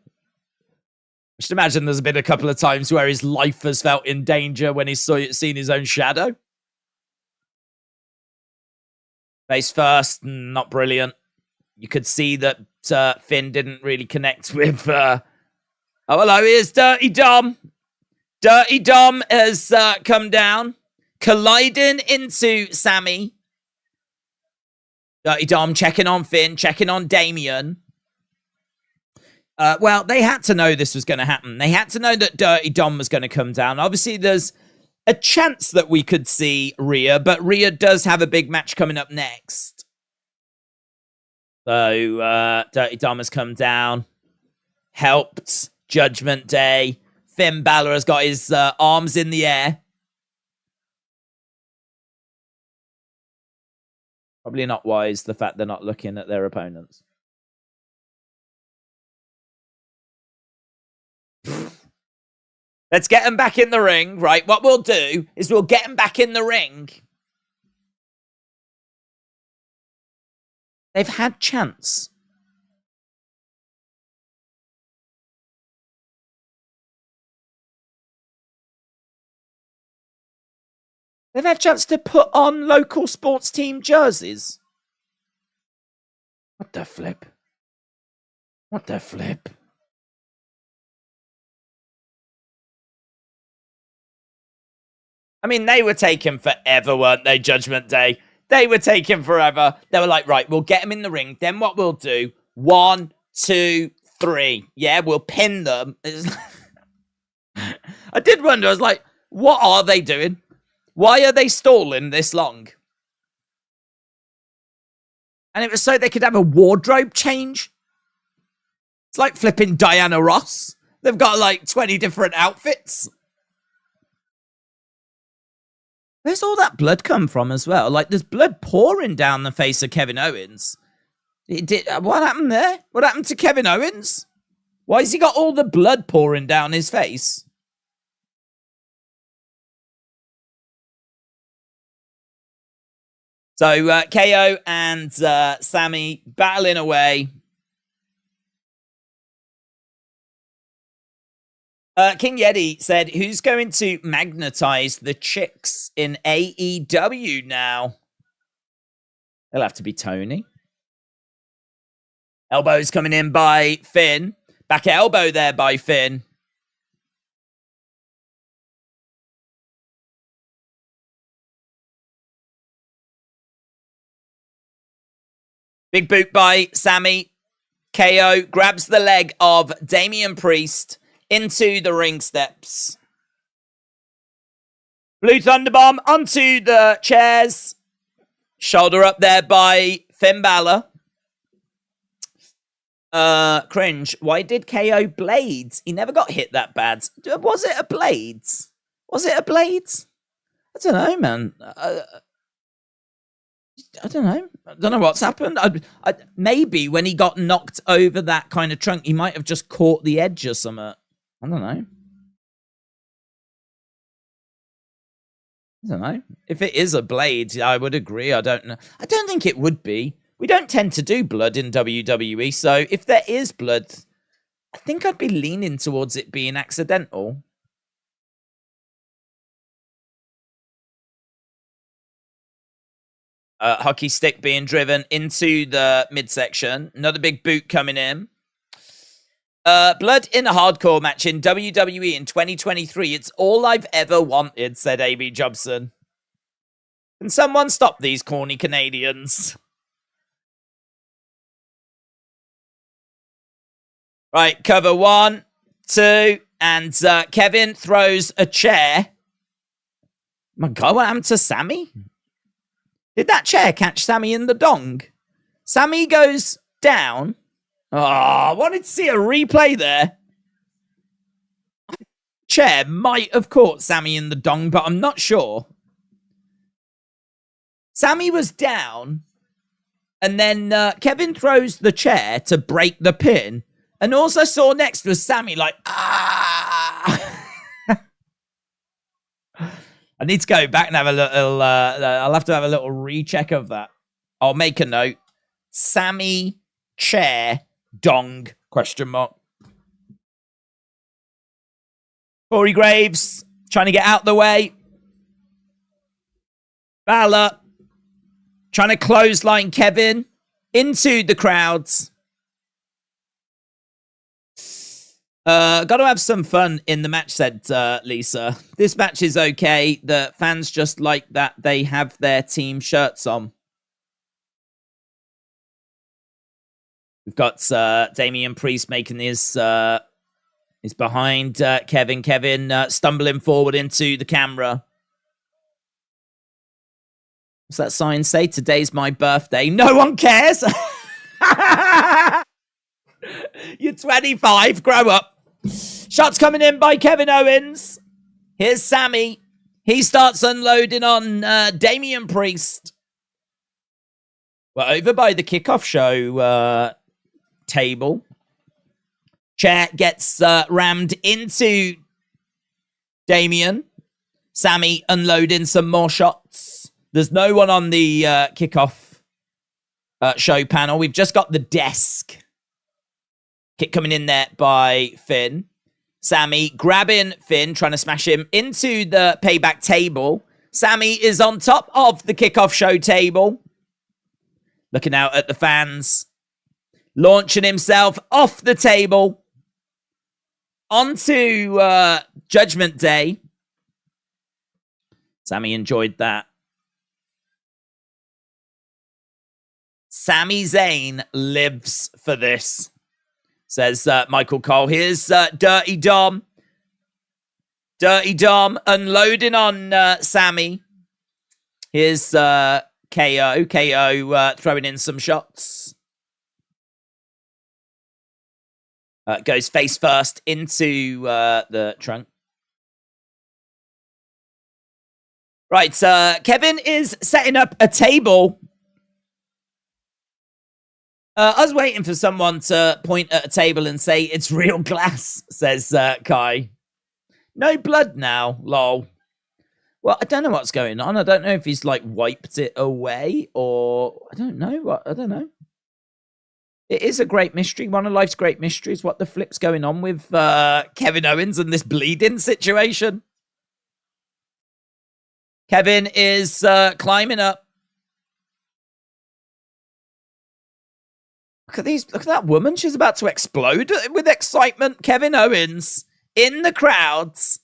should imagine there's been a couple of times where his life has felt in danger when he's seen his own shadow. Face first, not brilliant. You could see that Finn didn't really connect with... Oh, hello, here's Dirty Dom. Dirty Dom has come down, colliding into Sammy. Dirty Dom checking on Finn, checking on Damien. Well, they had to know this was going to happen. They had to know that Dirty Dom was going to come down. Obviously, there's a chance that we could see Rhea, but Rhea does have a big match coming up next. So, Dirty Dom has come down, helped Judgment Day. Finn Balor has got his arms in the air. Probably not wise, the fact they're not looking at their opponents. Let's get them back in the ring, right? What we'll do is we'll get them back in the ring. They've had chance. They've had a chance to put on local sports team jerseys. What the flip? What the flip? I mean, they were taking forever, weren't they, Judgment Day? They were taking forever. They were like, right, we'll get them in the ring. Then what we'll do, 1, 2, 3. Yeah, we'll pin them. I did wonder, I was like, what are they doing? Why are they stalling this long? And it was so they could have a wardrobe change. It's like flipping Diana Ross. They've got like 20 different outfits. Where's all that blood come from as well? Like, there's blood pouring down the face of Kevin Owens. What happened there? What happened to Kevin Owens? Why has he got all the blood pouring down his face? So, KO and Sammy battling away. King Yeti said, who's going to magnetize the chicks in AEW now? It'll have to be Tony. Elbows coming in by Finn. Back elbow there by Finn. Big boot by Sammy. KO grabs the leg of Damian Priest into the ring steps. Blue Thunderbomb onto the chairs. Shoulder up there by Finn Balor. Cringe. Why did KO Blades? He never got hit that bad. Was it a Blades? Was it a Blades? I don't know, man. I don't know. I don't know what's happened. Maybe when he got knocked over that kind of trunk, he might have just caught the edge or something. I don't know. I don't know. If it is a blade, I would agree. I don't know. I don't think it would be. We don't tend to do blood in WWE, so if there is blood, I think I'd be leaning towards it being accidental. Hockey stick being driven into the midsection. Another big boot coming in. Blood in a hardcore match in WWE in 2023. It's all I've ever wanted, said Amy Jobson. Can someone stop these corny Canadians? Right, cover 1, 2, and Kevin throws a chair. My God, what happened to Sammy? Did that chair catch Sammy in the dong? Sammy goes down. Oh, I wanted to see a replay there. Chair might have caught Sammy in the dong, but I'm not sure. Sammy was down, and then Kevin throws the chair to break the pin. And all I saw next was Sammy like, ah. I need to go back and have a little, I'll have to have a little recheck of that. I'll make a note. Sammy, chair, dong, question mark. Corey Graves, trying to get out the way. Balor, trying to clothesline Kevin into the crowds. Got to have some fun in the match, said Lisa. This match is okay. The fans just like that they have their team shirts on. We've got Damian Priest making his behind Kevin. Kevin stumbling forward into the camera. What's that sign say? Today's my birthday. No one cares. You're 25. Grow up. Shots coming in by Kevin Owens. Here's Sammy. He starts unloading on Damian Priest. We're over by the kickoff show table. Chair gets rammed into Damian. Sammy unloading some more shots. There's no one on the kickoff show panel. We've just got the desk. Kick coming in there by Finn. Sammy grabbing Finn, trying to smash him into the payback table. Sammy is on top of the kickoff show table. Looking out at the fans. Launching himself off the table. Onto Judgment Day. Sammy enjoyed that. Sami Zayn lives for this, says Michael Cole. Here's Dirty Dom. Dirty Dom unloading on Sammy. Here's KO. KO throwing in some shots. Goes face first into the trunk. Right, Kevin is setting up a table. I was waiting for someone to point at a table and say, it's real glass, says Kai. No blood now, lol. Well, I don't know what's going on. I don't know if he's, like, wiped it away or... I don't know. I don't know. It is a great mystery. One of life's great mysteries. What the flip's going on with Kevin Owens and this bleeding situation? Kevin is climbing up. Look at these. Look at that woman. She's about to explode with excitement. Kevin Owens in the crowds.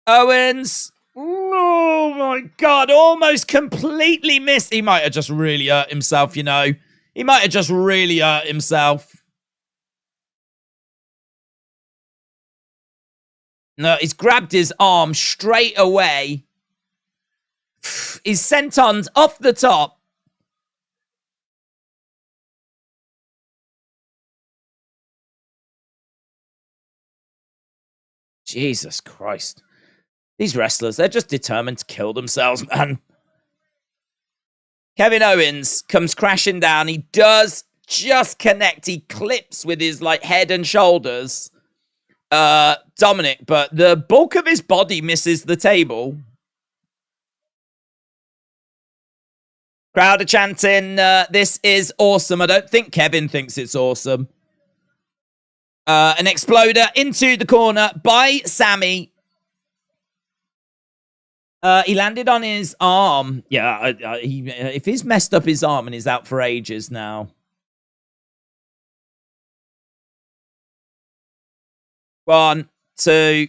Owens. Oh my God. Almost completely missed. He might have just really hurt himself, you know. He might have just really hurt himself. No, he's grabbed his arm straight away. He's sentoned off the top. Jesus Christ. These wrestlers, they're just determined to kill themselves, man. Kevin Owens comes crashing down. He does just connect. He clips with his like head and shoulders. Dominic, but the bulk of his body misses the table. Crowd are chanting, this is awesome. I don't think Kevin thinks it's awesome. An exploder into the corner by Sammy. He landed on his arm. Yeah, if he's messed up his arm and he's out for ages now. 1, 2,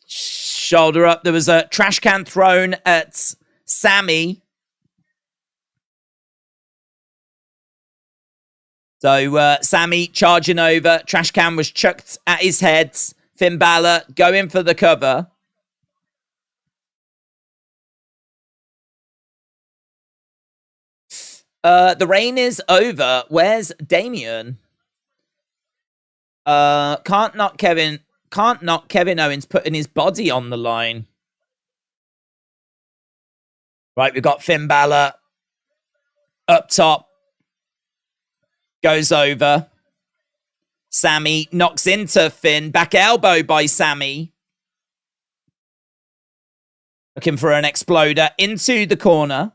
shoulder up. There was a trash can thrown at Sammy. So Sammy charging over. Trash can was chucked at his head. Finn Balor going for the cover. The reign is over. Where's Damian? Can't knock Kevin Owens putting his body on the line. Right, we've got Finn Balor up top. Goes over. Sammy knocks into Finn. Back elbow by Sammy. Looking for an exploder into the corner.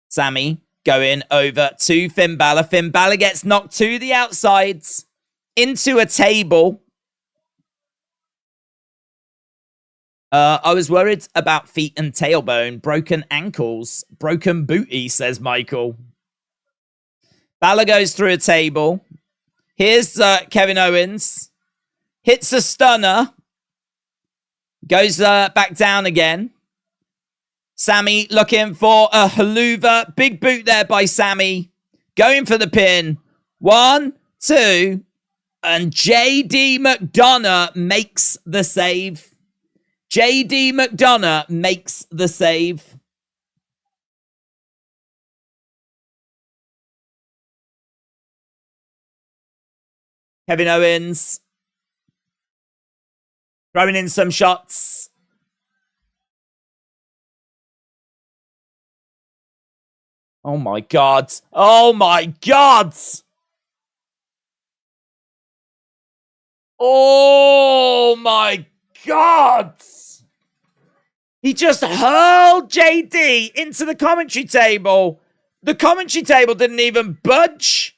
Sammy going over to Finn Balor. Finn Balor gets knocked to the outsides. Into a table. I was worried about feet and tailbone. Broken ankles. Broken booty, says Michael. Balor goes through a table. Here's Kevin Owens. Hits a stunner. Goes back down again. Sammy looking for a haluva. Big boot there by Sammy. Going for the pin. 1, 2. And JD McDonough makes the save. JD McDonough makes the save. Kevin Owens throwing in some shots. Oh my God. Oh my God. Oh my God. He just hurled JD into the commentary table. The commentary table didn't even budge.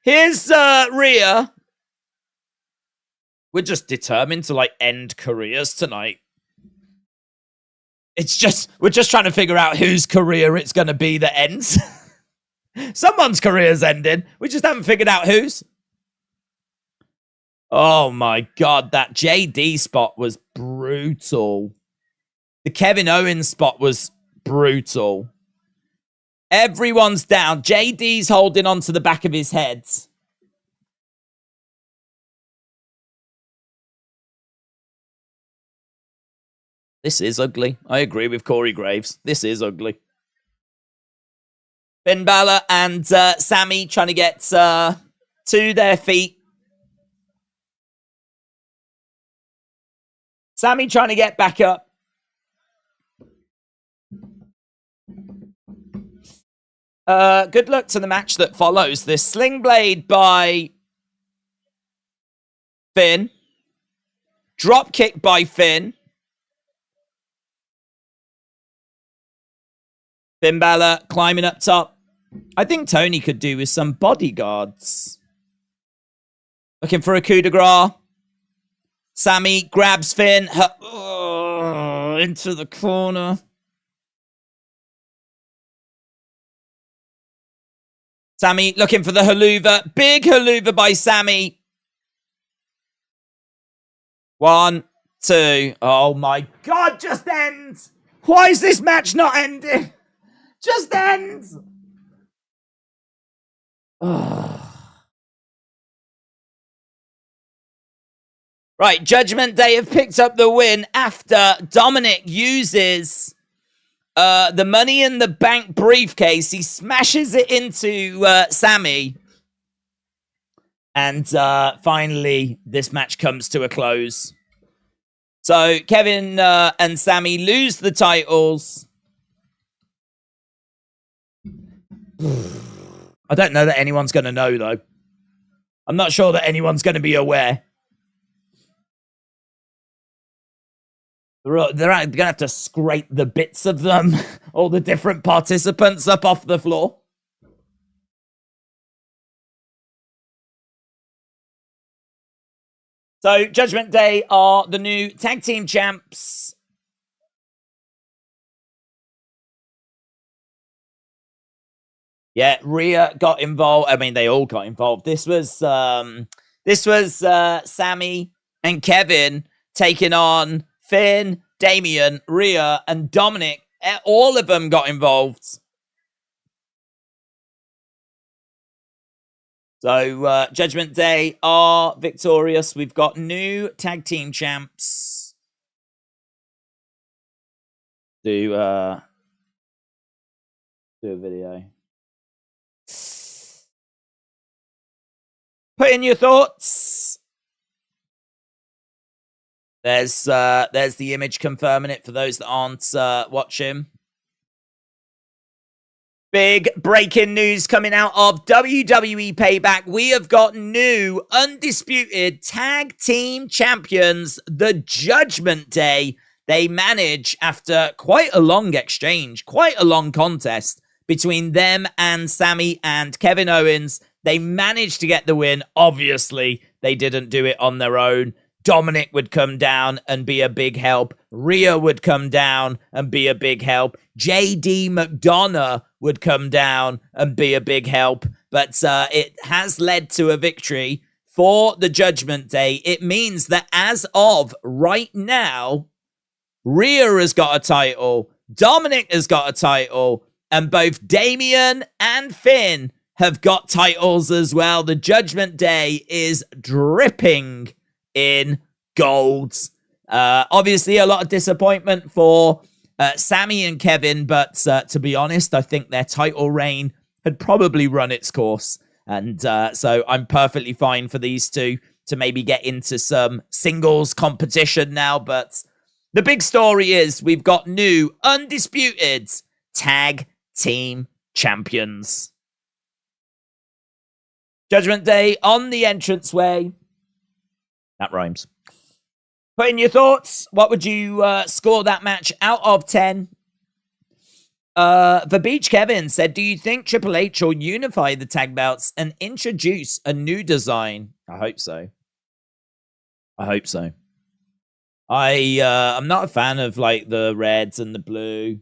Here's Rhea. We're just determined to like end careers tonight. We're just trying to figure out whose career it's going to be that ends. Someone's career's ending. We just haven't figured out whose. Oh my God, that JD spot was brutal. The Kevin Owens spot was brutal. Everyone's down. JD's holding on to the back of his head. This is ugly. I agree with Corey Graves. This is ugly. Finn Balor and Sammy trying to get to their feet. Sammy trying to get back up. Good luck to the match that follows this. Sling Blade by Finn. Drop kick by Finn. Finn Balor climbing up top. I think Tony could do with some bodyguards. Looking for a coup de grace. Sammy grabs Finn. Into the corner. Sammy looking for the haluva. Big haluva by Sammy. 1, 2. Oh my God, just ends. Why is this match not ending? Just ends. Right, Judgment Day have picked up the win after Dominic uses the Money in the Bank briefcase. He smashes it into Sammy. And finally, this match comes to a close. So Kevin and Sammy lose the titles. I don't know that anyone's going to know, though. I'm not sure that anyone's going to be aware. They're going to have to scrape the bits of them, all the different participants up off the floor. So, Judgment Day are the new tag team champs. Yeah, Rhea got involved. I mean, they all got involved. This was Sammy and Kevin taking on Finn, Damian, Rhea, and Dominic. All of them got involved. So Judgment Day are victorious. We've got new tag team champs. Do a video. Put in your thoughts. There's the image confirming it for those that aren't watching. Big breaking news coming out of WWE Payback. We have got new undisputed tag team champions, the Judgment Day. They manage, after quite a long exchange, quite a long contest between them and Sami and Kevin Owens, they managed to get the win. Obviously, they didn't do it on their own. Dominic would come down and be a big help. Rhea would come down and be a big help. JD McDonough would come down and be a big help. But it has led to a victory for the Judgment Day. It means that as of right now, Rhea has got a title, Dominic has got a title, and both Damian and Finn have got titles as well. The Judgment Day is dripping in gold. Obviously, a lot of disappointment for Sami and Kevin, but to be honest, I think their title reign had probably run its course. And so I'm perfectly fine for these two to maybe get into some singles competition now. But the big story is we've got new undisputed tag team champions. Judgment Day on the entranceway. That rhymes. Put in your thoughts. What would you score that match out of 10? The Beach Kevin said, do you think Triple H will unify the tag belts and introduce a new design? I hope so. I hope so. I'm not a fan of like the reds and the blue.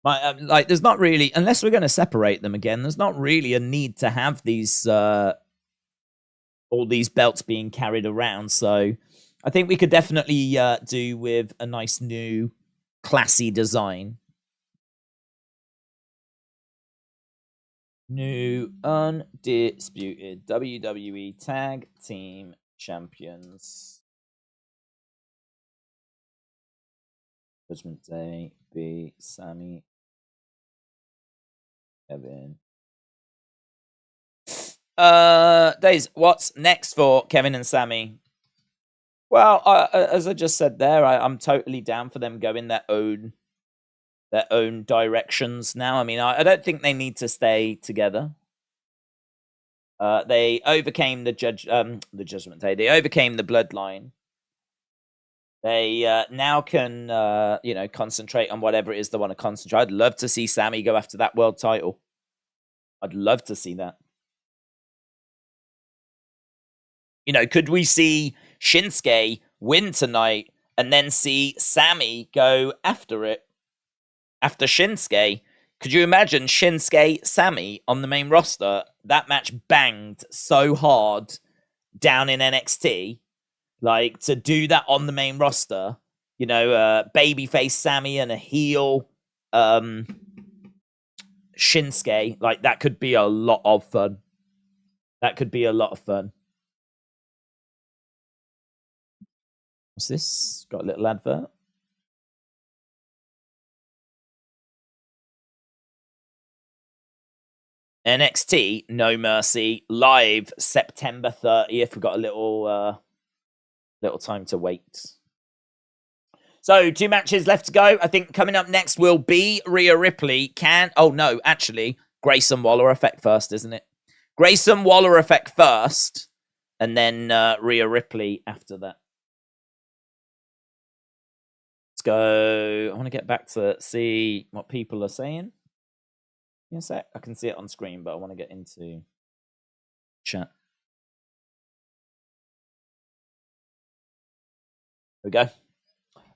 Like, there's not really, unless we're going to separate them again, there's not really a need to have these all these belts being carried around. So I think we could definitely do with a nice new classy design. New undisputed WWE Tag Team Champions. Judgment Day, B, Sami, Kevin. Days, what's next for Kevin and Sami? Well, as I just said there, I'm totally down for them going their own directions now. I mean, I don't think they need to stay together. They overcame the Judgment Day. They overcame the Bloodline. They now can, concentrate on whatever it is they want to concentrate. I'd love to see Sami go after that world title. I'd love to see that. You know, could we see Shinsuke win tonight and then see Sami go after it? After Shinsuke, could you imagine Shinsuke Sami on the main roster? That match banged so hard down in NXT. Like, to do that on the main roster, you know, babyface Sami and a heel Shinsuke, like, that could be a lot of fun. That could be a lot of fun. What's this? Got a little advert. NXT No Mercy live September 30th. We've got a little time to wait. So 2 matches left to go. I think coming up next will be Rhea Ripley. Grayson Waller effect first, isn't it? Grayson Waller effect first, and then Rhea Ripley after that. Let's go. I want to get back to see what people are saying. Give me a sec. I can see it on screen, but I want to get into chat. Here we go.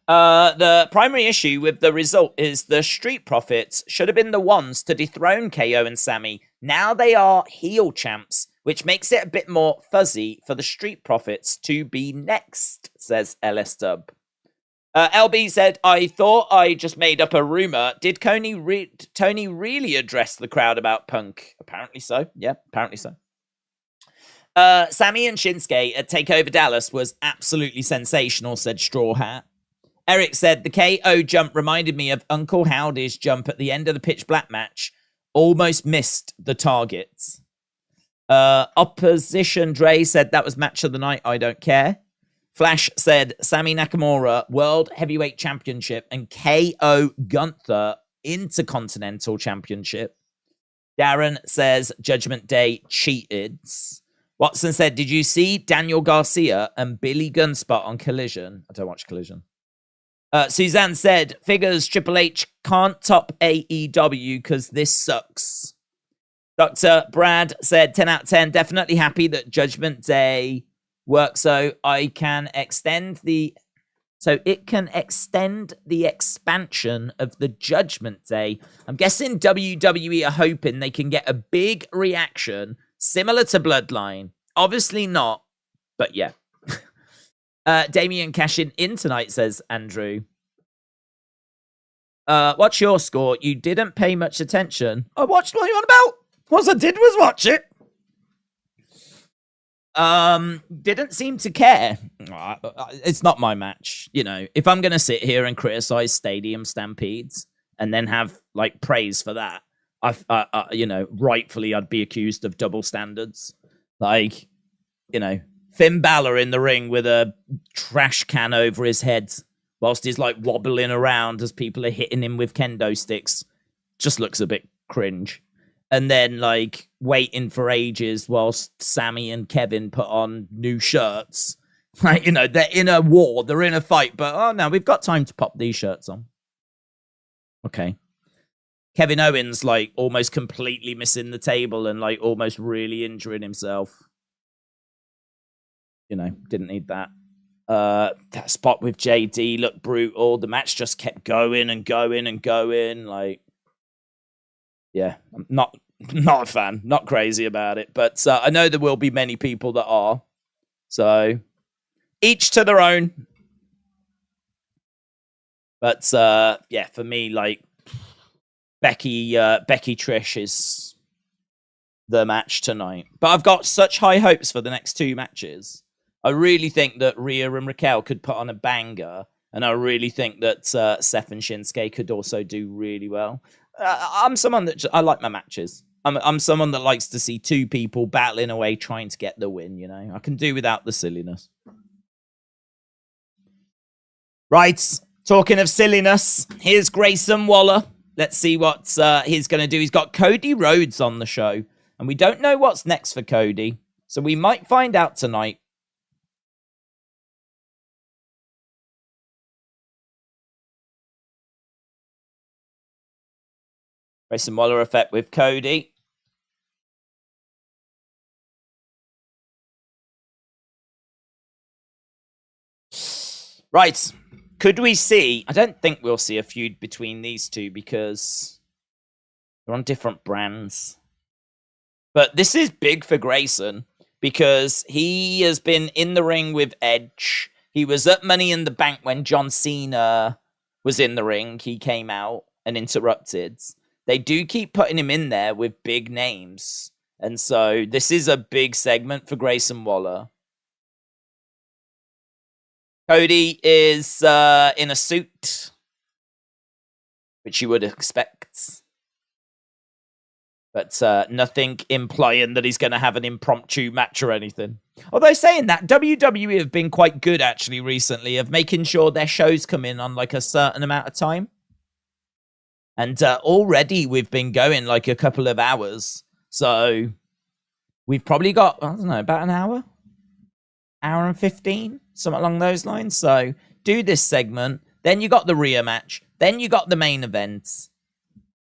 The primary issue with the result is the Street Profits should have been the ones to dethrone KO and Sammy. Now they are heel champs, which makes it a bit more fuzzy for the Street Profits to be next, says LS Dub. LB said, I thought I just made up a rumor. Did Tony really address the crowd about Punk? Apparently so. Yeah, apparently so. Sammy and Shinsuke at TakeOver Dallas was absolutely sensational, said Straw Hat. Eric said, the KO jump reminded me of Uncle Howdy's jump at the end of the Pitch Black match. Almost missed the targets. Opposition Dre said, that was match of the night. I don't care. Flash said, Sami Nakamura, World Heavyweight Championship, and KO Gunther Intercontinental Championship. Darren says, Judgment Day cheated. Watson said, did you see Daniel Garcia and Billy Gunn spot on Collision? I don't watch Collision. Suzanne said, figures Triple H can't top AEW because this sucks. Dr. Brad said, 10 out of 10, definitely happy that Judgment Day works so it can extend the expansion of the Judgment Day. I'm guessing WWE are hoping they can get a big reaction similar to Bloodline. Obviously not, but yeah. Damien cashing in tonight, says Andrew. What's your score? You didn't pay much attention. I watched what you on about. What I did was watch it. Didn't seem to care. It's not my match. You know, if I'm going to sit here and criticize Stadium Stampedes and then have like praise for that, you know, rightfully I'd be accused of double standards. Like, you know, Finn Balor in the ring with a trash can over his head whilst he's like wobbling around as people are hitting him with kendo sticks. Just looks a bit cringe. And then, like, waiting for ages whilst Sammy and Kevin put on new shirts. Like, you know, they're in a war, they're in a fight, but, oh, no, we've got time to pop these shirts on. Okay. Kevin Owens, like, almost completely missing the table and, like, almost really injuring himself. You know, didn't need that. That spot with JD looked brutal. The match just kept going and going and going. Like, yeah, I'm not a fan, not crazy about it, but I know there will be many people that are. So each to their own. But yeah, for me, like Becky Trish is the match tonight. But I've got such high hopes for the next two matches. I really think that Rhea and Raquel could put on a banger, and I really think that Seth and Shinsuke could also do really well. I'm someone that I like my matches. I'm someone that likes to see two people battling away trying to get the win, you know. I can do without the silliness. Right, talking of silliness, here's Grayson Waller. Let's see what he's going to do. He's got Cody Rhodes on the show, and we don't know what's next for Cody, so we might find out tonight. Grayson Waller effect with Cody. Right. Could we see... I don't think we'll see a feud between these two because they're on different brands. But this is big for Grayson because he has been in the ring with Edge. He was at Money in the Bank when John Cena was in the ring. He came out and interrupted. They do keep putting him in there with big names. And so this is a big segment for Grayson Waller. Cody is in a suit, which you would expect. But nothing implying that he's going to have an impromptu match or anything. Although saying that, WWE have been quite good actually recently of making sure their shows come in on like a certain amount of time. And already we've been going like a couple of hours. So we've probably got, I don't know, about an hour? Hour and 15? Something along those lines. So do this segment. Then you got the Rhea match. Then you got the main event.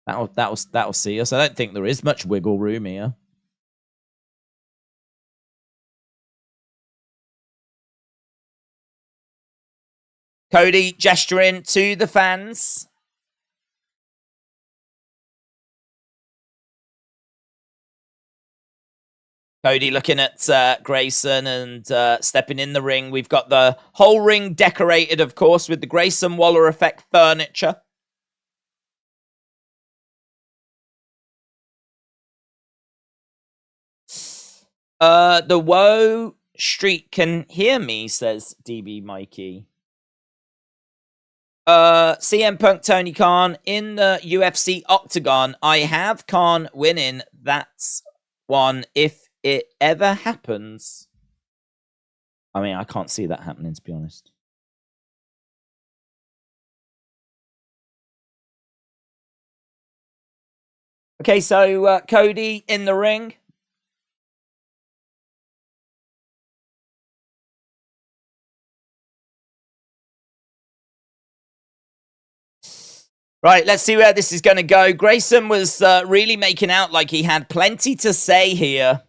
That'll see us. I don't think there is much wiggle room here. Cody gesturing to the fans. Cody looking at Grayson and stepping in the ring. We've got the whole ring decorated, of course, with the Grayson Waller effect furniture. The Woe Street can hear me, says DB Mikey. CM Punk Tony Khan in the UFC Octagon. I have Khan winning. That's one if it ever happens. I mean, I can't see that happening, to be honest. Okay, so Cody in the ring. Right, let's see where this is going to go. Grayson was really making out like he had plenty to say here.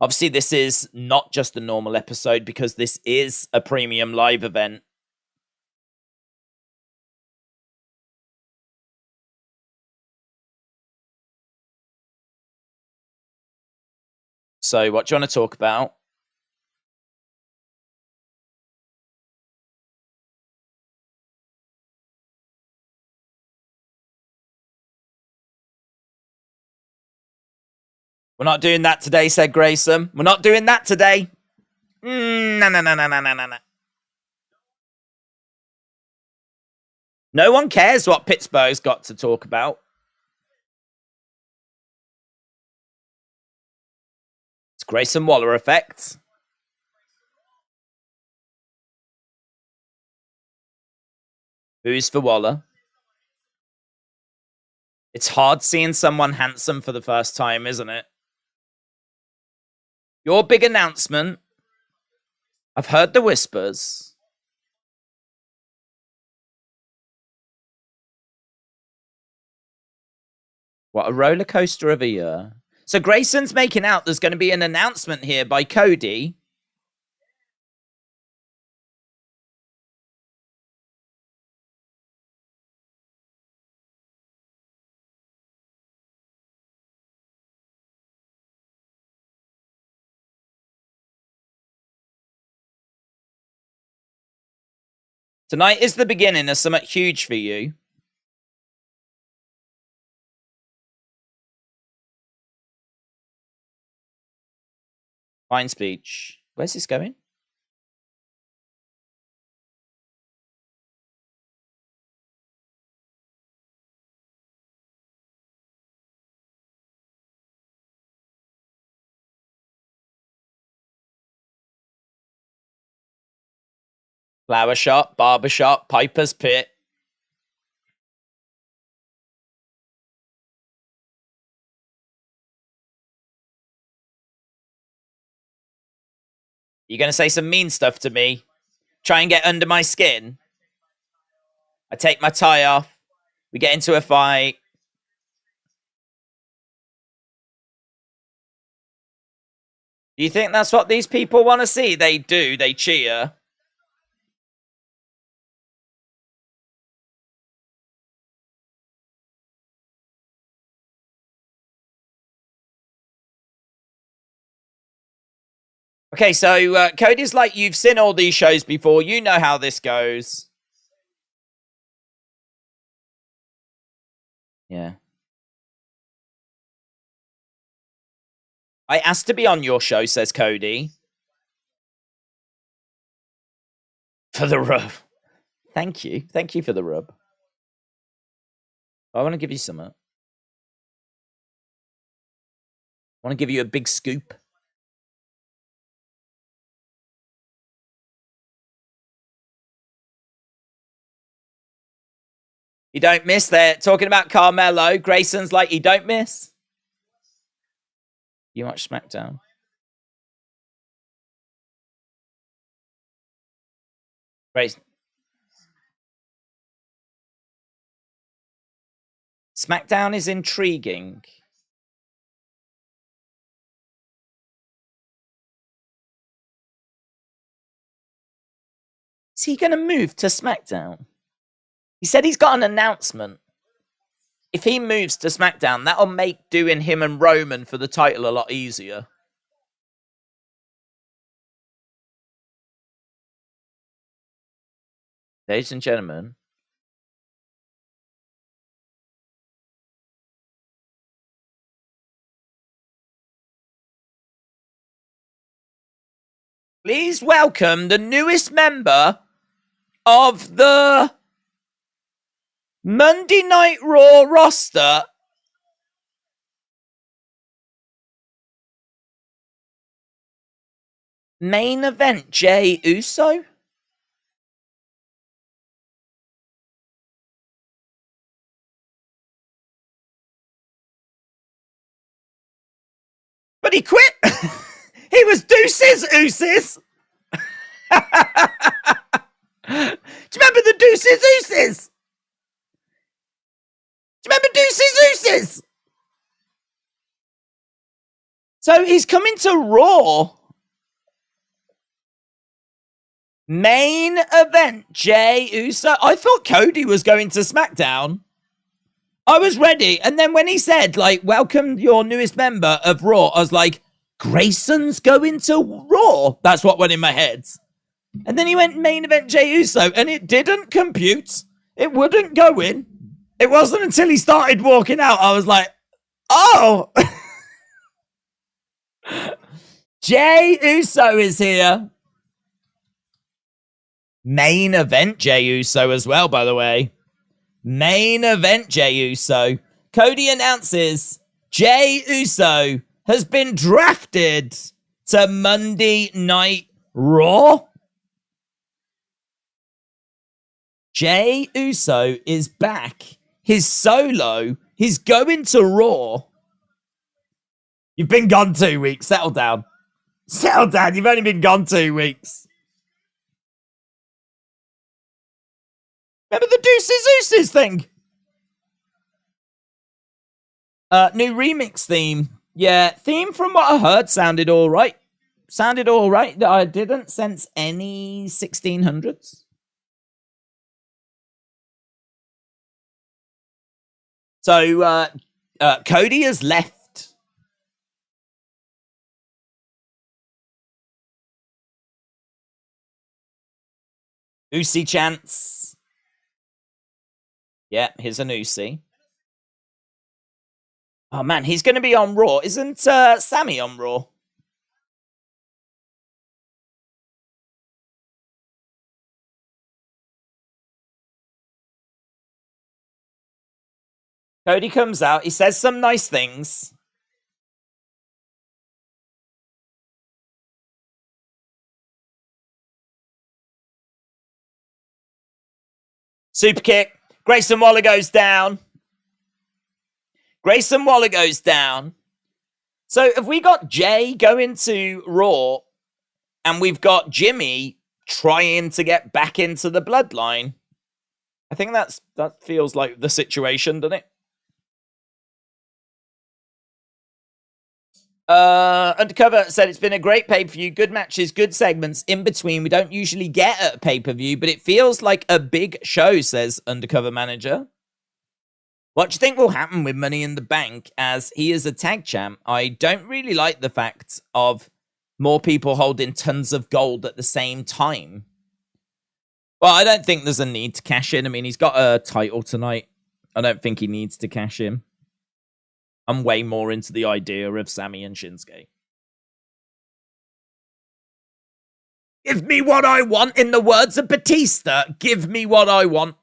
Obviously, this is not just a normal episode because this is a premium live event. So, what do you want to talk about? We're not doing that today, said Grayson. We're not doing that today. No. No one cares what Pittsburgh's got to talk about. It's Grayson Waller effect. Who's for Waller? It's hard seeing someone handsome for the first time, isn't it? Your big announcement. I've heard the whispers. What a roller coaster of a year. So Grayson's making out there's going to be an announcement here by Cody. Tonight is the beginning of something huge for you. Fine speech. Where's this going? Flower shop, barber shop, Piper's Pit. You're going to say some mean stuff to me? Try and get under my skin? I take my tie off. We get into a fight. Do you think that's what these people want to see? They do. They cheer. Okay, so Cody's like, you've seen all these shows before. You know how this goes. Yeah. I asked to be on your show, says Cody. For the rub. Thank you. Thank you for the rub. I want to give you some. I want to give you a big scoop. You don't miss. They're talking about Carmelo. Grayson's like, you don't miss. You watch SmackDown. Grayson. SmackDown is intriguing. Is he going to move to SmackDown? He said he's got an announcement. If he moves to SmackDown, that'll make doing him and Roman for the title a lot easier. Ladies and gentlemen, please welcome the newest member of the Monday Night Raw roster, main event Jey Uso. But he quit. He was Deuces Ooses. Do you remember the Deuces Ooses? Do you remember Deuces Ooses? So he's coming to Raw. Main event Jey Uso. I thought Cody was going to SmackDown. I was ready. And then when he said, like, welcome your newest member of Raw, I was like, Grayson's going to Raw. That's what went in my head. And then he went main event Jey Uso, and it didn't compute. It wouldn't go in. It wasn't until he started walking out, I was like, oh. Jey Uso is here. Main event Jey Uso as well, by the way. Main event Jey Uso. Cody announces Jey Uso has been drafted to Monday Night Raw. Jey Uso is back. He's solo. He's going to Raw. You've been gone 2 weeks. Settle down. Settle down. You've only been gone 2 weeks. Remember the Deuces Ooses thing? New remix theme. Yeah, theme from what I heard sounded all right. Sounded all right. I didn't sense any 1600s. So, Cody has left. Usi chants. Yeah, here's an Usi. Oh, man, he's going to be on Raw. Isn't Sammy on Raw? Cody comes out. He says some nice things. Super kick. Grayson Waller goes down. Grayson Waller goes down. So have we got Jay going to Raw and we've got Jimmy trying to get back into the Bloodline? I think that feels like the situation, doesn't it? Undercover said it's been a great pay-per-view, good matches, good segments in between. We don't usually get at a pay-per-view, but it feels like a big show, says Undercover Manager. What do you think will happen with Money in the Bank as he is a tag champ? I don't really like the fact of more people holding tons of gold at the same time. Well, I don't think there's a need to cash in. I mean, he's got a title tonight. I don't think he needs to cash in. I'm way more into the idea of Sammy and Shinsuke. Give me what I want, in the words of Batista. Give me what I want.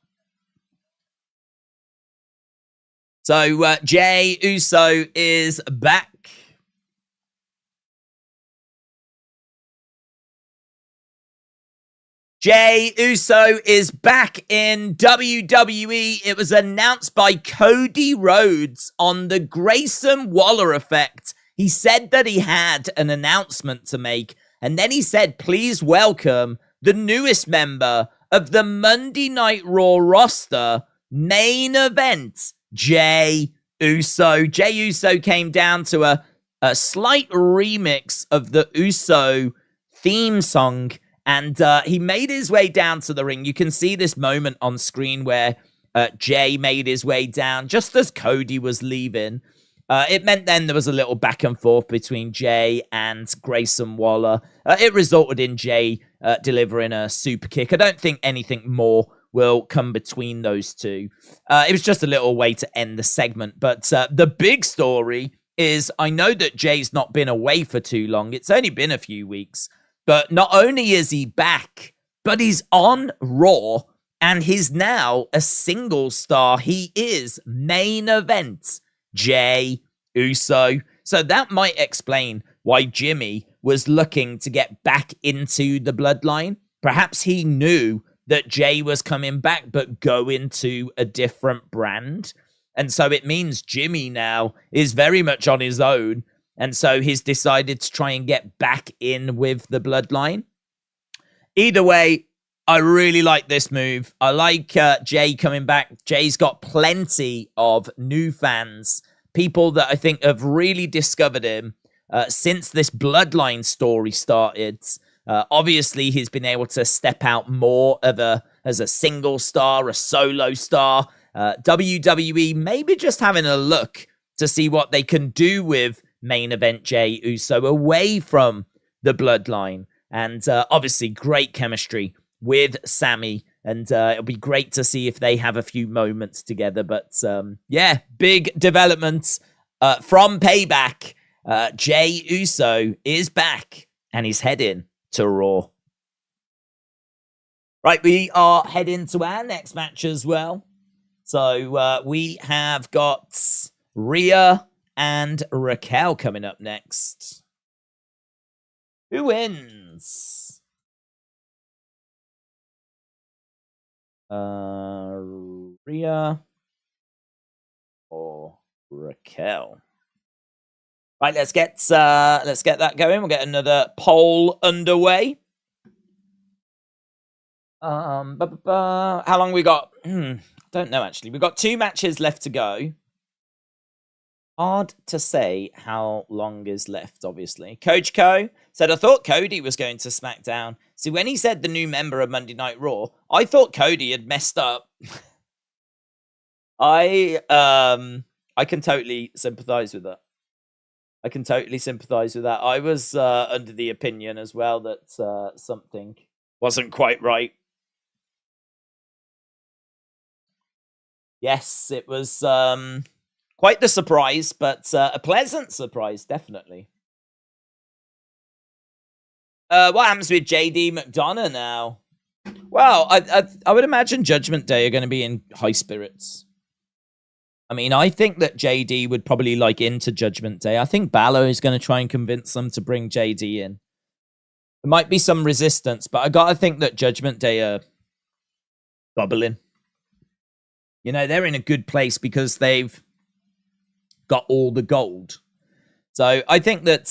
So, Jey Uso is back. Jey Uso is back in WWE. It was announced by Cody Rhodes on the Grayson Waller effect. He said that he had an announcement to make, and then he said, please welcome the newest member of the Monday Night Raw roster, main event, Jey Uso. Jey Uso came down to a slight remix of the Uso theme song, And he made his way down to the ring. You can see this moment on screen where Jay made his way down just as Cody was leaving. It meant then there was a little back and forth between Jay and Grayson Waller. It resulted in Jay delivering a super kick. I don't think anything more will come between those two. It was just a little way to end the segment. But the big story is I know that Jay's not been away for too long. It's only been a few weeks. But not only is he back, but he's on Raw, and he's now a single star. He is main event Jay Uso. So that might explain why Jimmy was looking to get back into the Bloodline. Perhaps he knew that Jay was coming back, but going to a different brand. And so it means Jimmy now is very much on his own. And so he's decided to try and get back in with the Bloodline. Either way, I really like this move. I like Jay coming back. Jay's got plenty of new fans, people that I think have really discovered him since this Bloodline story started. Obviously, he's been able to step out more as a single star, a solo star. WWE maybe just having a look to see what they can do with main event Jay Uso away from the Bloodline. And obviously great chemistry with Sammy. And it'll be great to see if they have a few moments together. But yeah, big developments from Payback. Jay Uso is back and he's heading to Raw. Right, we are heading to our next match as well. So we have got Rhea and Raquel coming up next. Who wins? Rhea or Raquel? Right, let's get that going. We'll get another poll underway. How long we got? Don't know actually. We've got 2 matches left to go. Hard to say how long is left, obviously. Coach Co said, I thought Cody was going to SmackDown. See, when he said the new member of Monday Night Raw, I thought Cody had messed up. I can totally sympathize with that. I was under the opinion as well that something wasn't quite right. Yes, it was quite the surprise, but a pleasant surprise, definitely. What happens with JD McDonough now? Well, I would imagine Judgment Day are going to be in high spirits. I mean, I think that JD would probably into Judgment Day. I think Balor is going to try and convince them to bring JD in. There might be some resistance, but I got to think that Judgment Day are bubbling. You know, they're in a good place because they've got all the gold. So I think that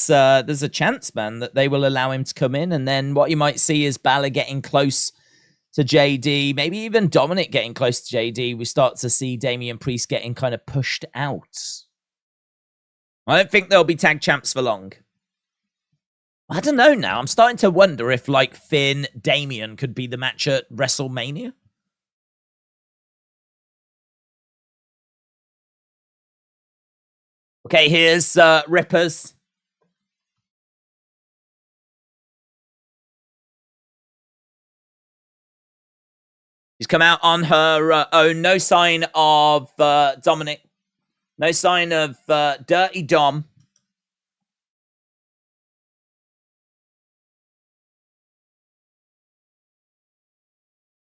there's a chance, man, that they will allow him to come in. And then what you might see is Balor getting close to JD, maybe even Dominic getting close to JD. We start to see Damian Priest getting kind of pushed out. I don't think they'll be tag champs for long. I don't know now. I'm starting to wonder if, Finn, Damian could be the match at WrestleMania. Okay, here's Rippers. She's come out on her own. No sign of Dominic. No sign of Dirty Dom.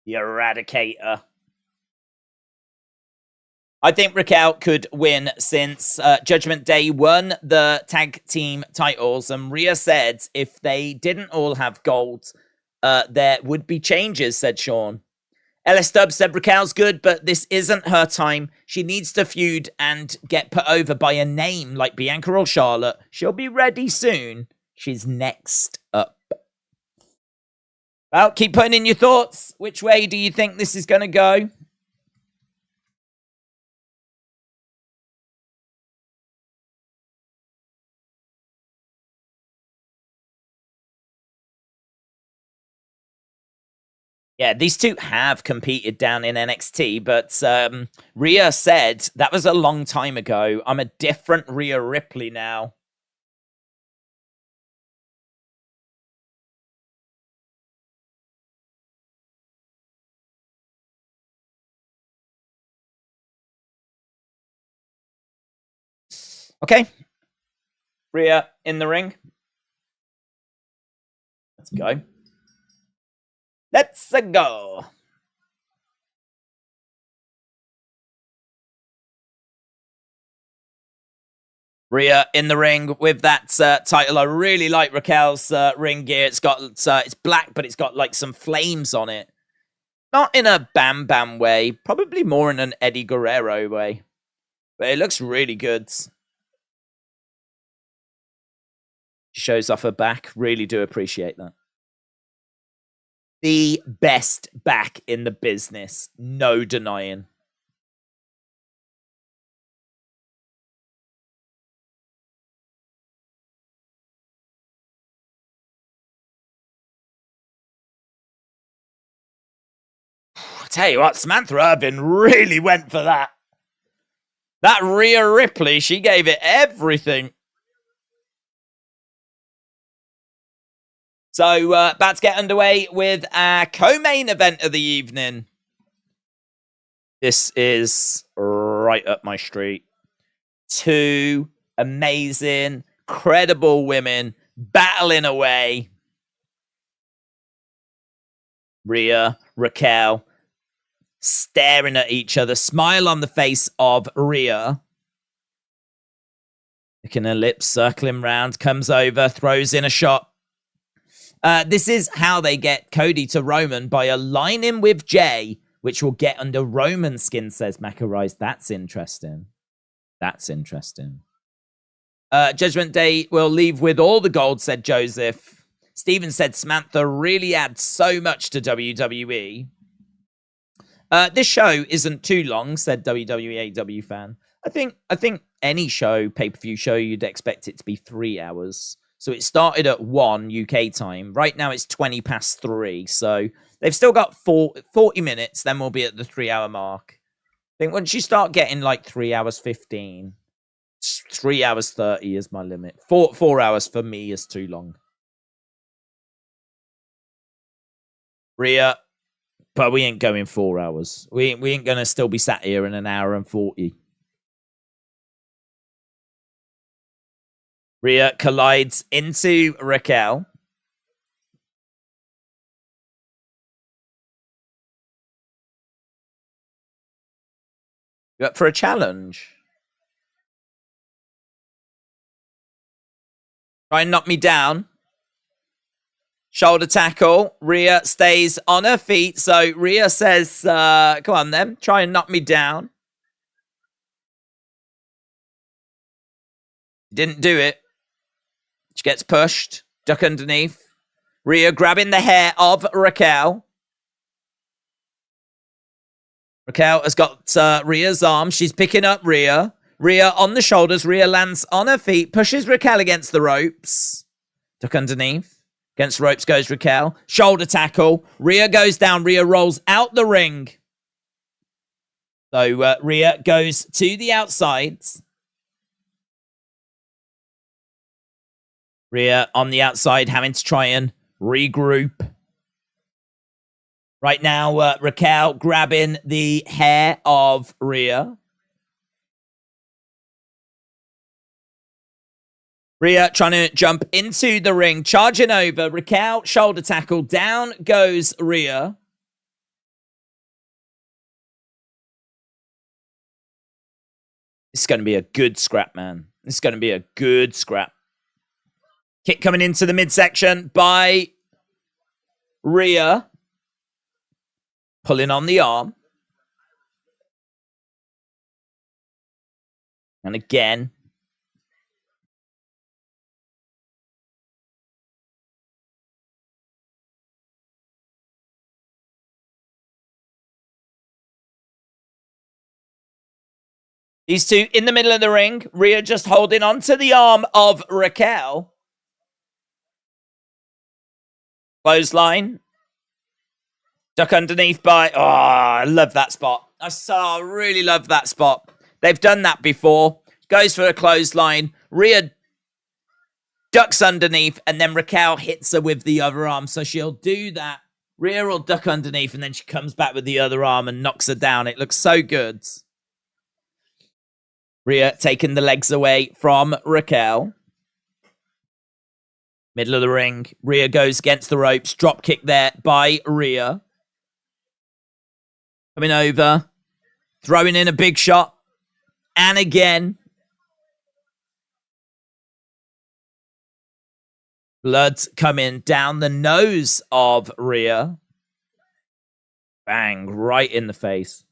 The Eradicator. I think Raquel could win since Judgment Day won the tag team titles. And Rhea said if they didn't all have gold, there would be changes, said Sean. LS Dub said Raquel's good, but this isn't her time. She needs to feud and get put over by a name like Bianca or Charlotte. She'll be ready soon. She's next up. Well, keep putting in your thoughts. Which way do you think this is going to go? Yeah, these two have competed down in NXT, but Rhea said that was a long time ago. I'm a different Rhea Ripley now. Okay. Rhea in the ring. Let's go. Let's go. Rhea in the ring with that title. I really like Raquel's ring gear. It's got it's black, but it's got like some flames on it. Not in a Bam Bam way, probably more in an Eddie Guerrero way. But it looks really good. She shows off her back. Really do appreciate that. The best back in the business. No denying. I tell you what, Samantha Irvin really went for that. That Rhea Ripley, she gave it everything. So, about to get underway with our co-main event of the evening. This is right up my street. Two amazing, credible women battling away. Rhea, Raquel, staring at each other. Smile on the face of Rhea. Licking her lips, circling round, comes over, throws in a shot. This is how they get Cody to Roman, by aligning with Jay, which will get under Roman's skin, says Macarise. That's interesting. That's interesting. Judgment Day will leave with all the gold, said Joseph. Steven said Samantha really adds so much to WWE. This show isn't too long, said WWE AW fan. I think any show, pay-per-view show, you'd expect it to be 3 hours. So it started at 1 UK time. Right now it's 20 past 3. So they've still got 40 minutes. Then we'll be at the 3 hour mark. I think once you start getting like 3 hours 15, 3 hours 30 is my limit. 4 hours for me is too long. Rhea, but we ain't going 4 hours. We ain't going to still be sat here in an hour and 40. Rhea collides into Raquel. You up for a challenge? Try and knock me down. Shoulder tackle. Rhea stays on her feet. So Rhea says, come on then. Try and knock me down. Didn't do it. She gets pushed. Duck underneath. Rhea grabbing the hair of Raquel. Raquel has got Rhea's arm. She's picking up Rhea. Rhea on the shoulders. Rhea lands on her feet. Pushes Raquel against the ropes. Duck underneath. Against the ropes goes Raquel. Shoulder tackle. Rhea goes down. Rhea rolls out the ring. So Rhea goes to the outside. Rhea on the outside having to try and regroup. Right now, Raquel grabbing the hair of Rhea. Rhea trying to jump into the ring, charging over. Raquel, shoulder tackle. Down goes Rhea. This is going to be a good scrap, man. This is going to be a good scrap. Kick coming into the midsection by Rhea. Pulling on the arm. And again. These two in the middle of the ring. Rhea just holding on to the arm of Raquel. Clothesline. Duck underneath by... Oh, I love that spot. I really love that spot. They've done that before. Goes for a clothesline. Rhea ducks underneath, and then Raquel hits her with the other arm. So she'll do that. Rhea will duck underneath, and then she comes back with the other arm and knocks her down. It looks so good. Rhea taking the legs away from Raquel. Middle of the ring. Rhea goes against the ropes. Drop kick there by Rhea. Coming over. Throwing in a big shot. And again. Blood's coming down the nose of Rhea. Bang. Right in the face.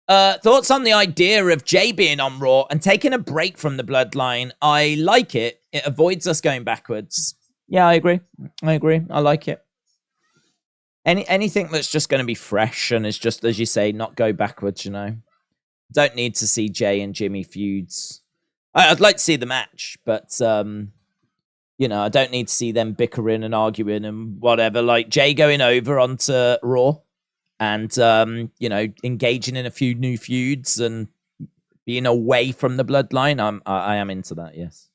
Thoughts on the idea of Jay being on Raw and taking a break from the Bloodline? I like it. It avoids us going backwards. Yeah, I agree. I like it. Anything that's just going to be fresh and is just, as you say, not go backwards, you know. Don't need to see Jay and Jimmy feuds. I'd like to see the match, but, you know, I don't need to see them bickering and arguing and whatever. Like, Jay going over onto Raw. And, you know, engaging in a few new feuds and being away from the Bloodline. I am into that, yes.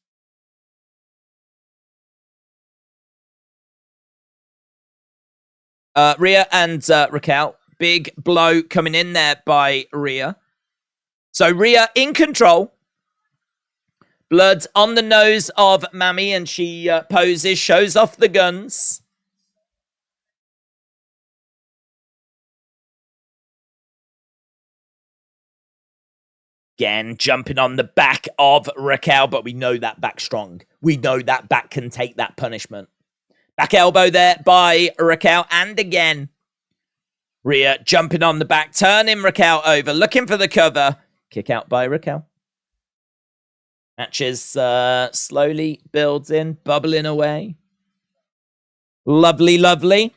Rhea and Raquel. Big blow coming in there by Rhea. So Rhea in control. Blood on the nose of Mammy, and she poses, shows off the guns. Again, jumping on the back of Raquel, but we know that back strong. We know that back can take that punishment. Back elbow there by Raquel, and again, Rhea jumping on the back, turning Raquel over, looking for the cover. Kick out by Raquel. Matches slowly builds in, bubbling away. Lovely, lovely.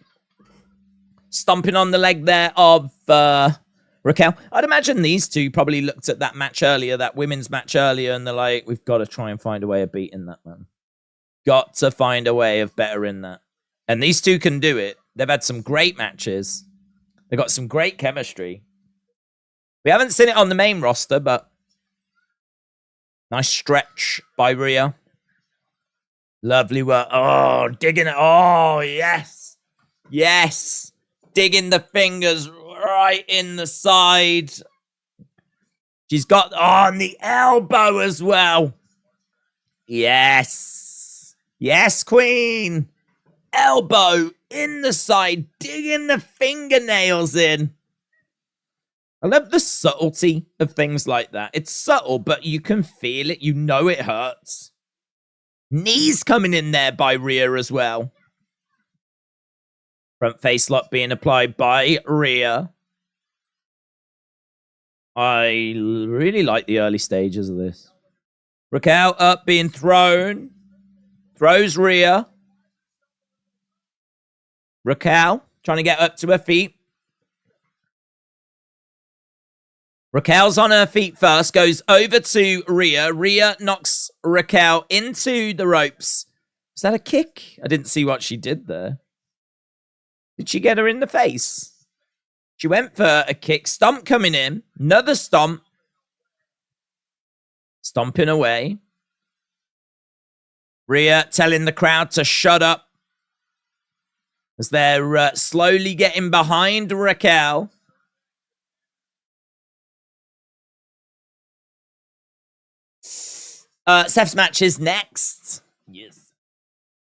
Stomping on the leg there of... Raquel, I'd imagine these two probably looked at that match earlier, that women's match earlier, and they're like, we've got to try and find a way of beating that, man. Got to find a way of bettering that. And these two can do it. They've had some great matches. They've got some great chemistry. We haven't seen it on the main roster, but nice stretch by Rhea. Lovely work. Oh, digging it. Oh, yes. Yes. Digging the fingers right in the side. She's got on the elbow as well. Yes. Yes, Queen. Elbow in the side, digging the fingernails in. I love the subtlety of things like that. It's subtle, but you can feel it. You know it hurts. Knees coming in there by Rhea as well. Front face lock being applied by Rhea. I really like the early stages of this. Raquel up being thrown. Throws Rhea. Raquel trying to get up to her feet. Raquel's on her feet first. Goes over to Rhea. Rhea knocks Raquel into the ropes. Is that a kick? I didn't see what she did there. Did she get her in the face? She went for a kick. Stomp coming in. Another stomp. Stomping away. Rhea telling the crowd to shut up. As they're slowly getting behind Raquel. Seth's match is next. Yes.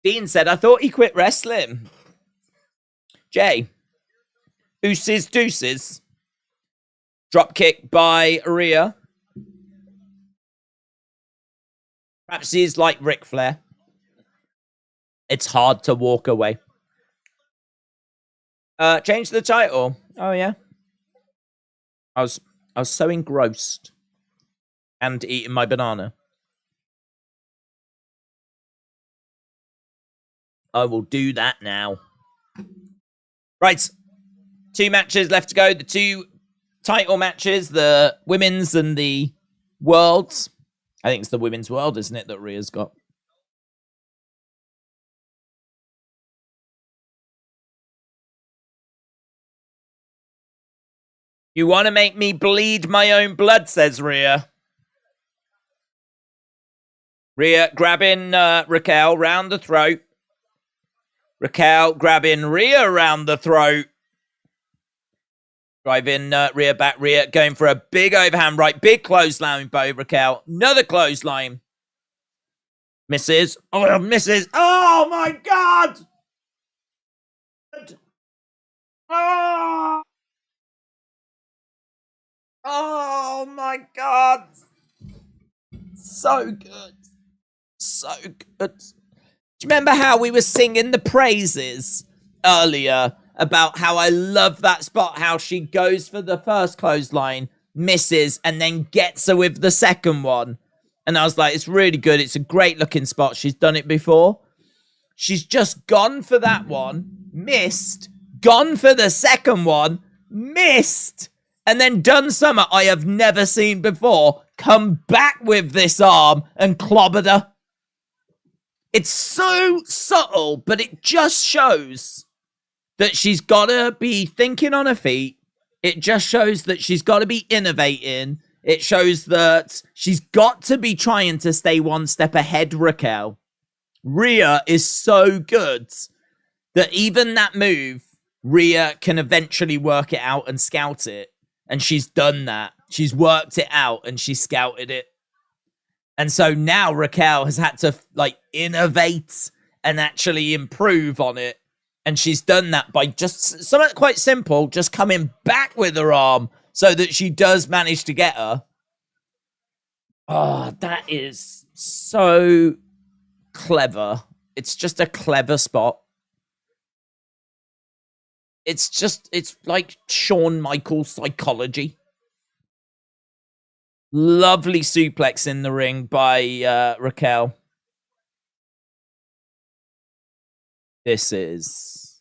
Dean said, I thought he quit wrestling. Jay. Ooses deuces. Drop kick by Rhea. Perhaps he's like Ric Flair. It's hard to walk away. Change the title. Oh, yeah. I was so engrossed. And eating my banana. I will do that now. Right. 2 matches left to go. The 2 title matches. The women's and the world's. I think it's the women's world, isn't it, that Rhea's got? You want to make me bleed my own blood, says Rhea. Rhea grabbing Raquel round the throat. Raquel grabbing Rhea round the throat. Driving Rhea back. Rhea going for a big overhand right. Big clothesline by Raquel. Another clothesline. Misses. Oh, misses. Oh, my God. Oh. Oh, my God. So good. So good. Do you remember how we were singing the praises earlier about how I love that spot, how she goes for the first clothesline, misses, and then gets her with the second one? And I was like, it's really good. It's a great looking spot. She's done it before. She's just gone for that one, missed, gone for the second one, missed, and then done something I have never seen before. Come back with this arm and clobbered her. It's so subtle, but it just shows that she's got to be thinking on her feet. It just shows that she's got to be innovating. It shows that she's got to be trying to stay one step ahead, Raquel. Rhea is so good that even that move, Rhea can eventually work it out and scout it. And she's done that. She's worked it out and she scouted it. And so now Raquel has had to innovate and actually improve on it. And she's done that by just something quite simple, just coming back with her arm so that she does manage to get her. Oh, that is so clever. It's just a clever spot. It's like Shawn Michaels psychology. Lovely suplex in the ring by Raquel. This is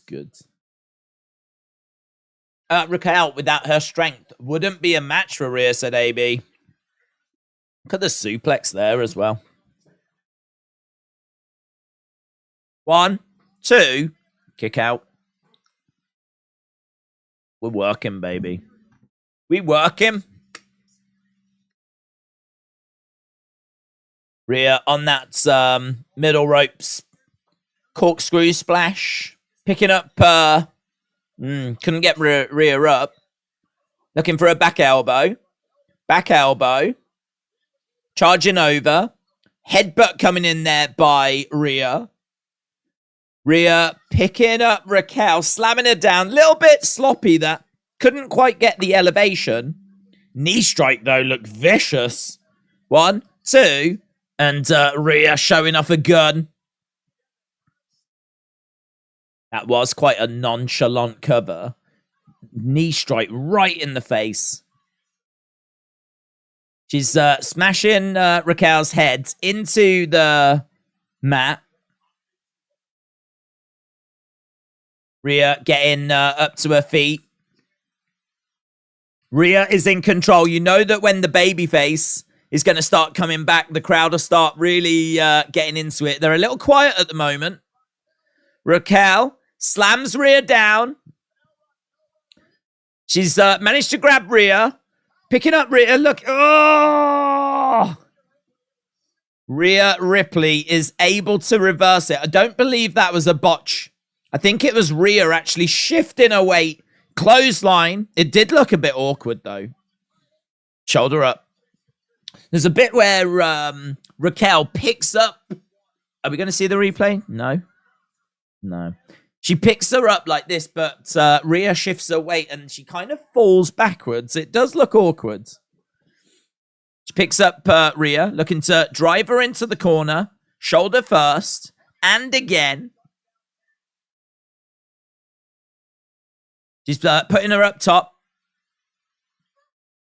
good. Raquel, without her strength, wouldn't be a match for Rhea, said AB. Look at the suplex there as well. 1, 2, kick out. We're working, baby. We working. Rhea on that middle ropes corkscrew splash. Picking up, couldn't get Rhea up. Looking for a back elbow. Back elbow. Charging over. Headbutt coming in there by Rhea. Rhea picking up Raquel, slamming her down. Little bit sloppy that. Couldn't quite get the elevation. Knee strike, though, looked vicious. 1, 2, and Rhea showing off a gun. That was quite a nonchalant cover. Knee strike right in the face. She's smashing Raquel's head into the mat. Rhea getting up to her feet. Rhea is in control. You know that when the babyface is going to start coming back, the crowd will start really getting into it. They're a little quiet at the moment. Raquel slams Rhea down. She's managed to grab Rhea. Picking up Rhea. Look. Oh! Rhea Ripley is able to reverse it. I don't believe that was a botch. I think it was Rhea actually shifting her weight. Clothesline. It did look a bit awkward, though. Shoulder up. There's a bit where Raquel picks up. Are we going to see the replay? No. No. She picks her up like this, but Rhea shifts her weight and she kind of falls backwards. It does look awkward. She picks up Rhea, looking to drive her into the corner. Shoulder first. And again. She's putting her up top.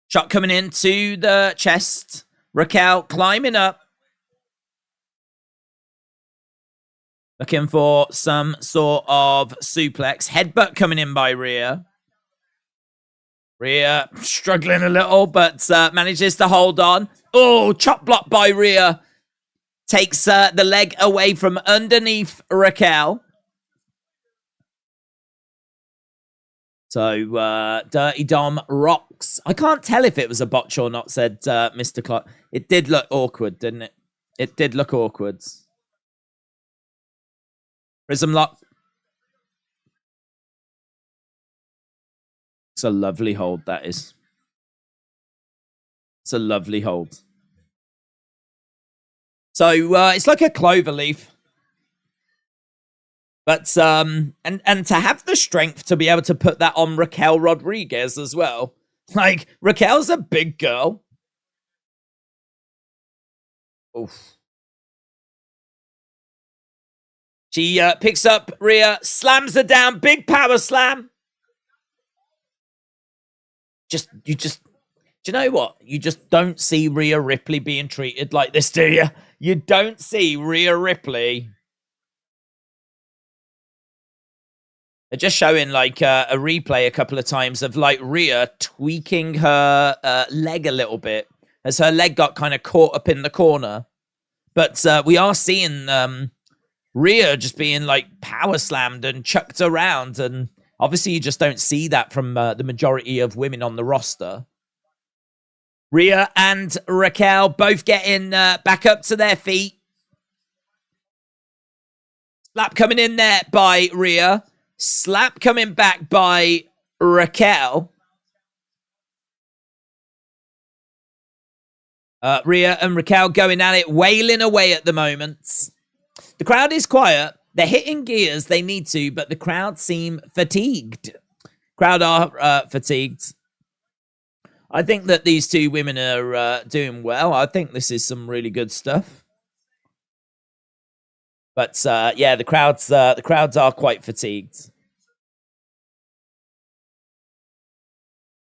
Shot coming into the chest. Raquel climbing up. Looking for some sort of suplex. Headbutt coming in by Rhea. Rhea struggling a little, but manages to hold on. Oh, chop block by Rhea. Takes the leg away from underneath Raquel. So, Dirty Dom rocks. I can't tell if it was a botch or not, said Mr. Clark. It did look awkward, didn't it? It did look awkward. Prism lock. It's a lovely hold, that is. It's a lovely hold. So, it's like a clover leaf. But, and to have the strength to be able to put that on Raquel Rodriguez as well. Like, Raquel's a big girl. Oof. She picks up Rhea, slams her down, big power slam. Do you know what? You just don't see Rhea Ripley being treated like this, do you? You don't see Rhea Ripley. They're just showing like a replay a couple of times of like Rhea tweaking her leg a little bit as her leg got kind of caught up in the corner. But we are seeing Rhea just being like power slammed and chucked around. And obviously you just don't see that from the majority of women on the roster. Rhea and Raquel both getting back up to their feet. Slap coming in there by Rhea. Slap coming back by Raquel. Rhea and Raquel going at it, wailing away at the moment. The crowd is quiet. They're hitting gears. They need to, but the crowd seem fatigued. Crowd are fatigued. I think that these two women are doing well. I think this is some really good stuff. But yeah, the crowds are quite fatigued.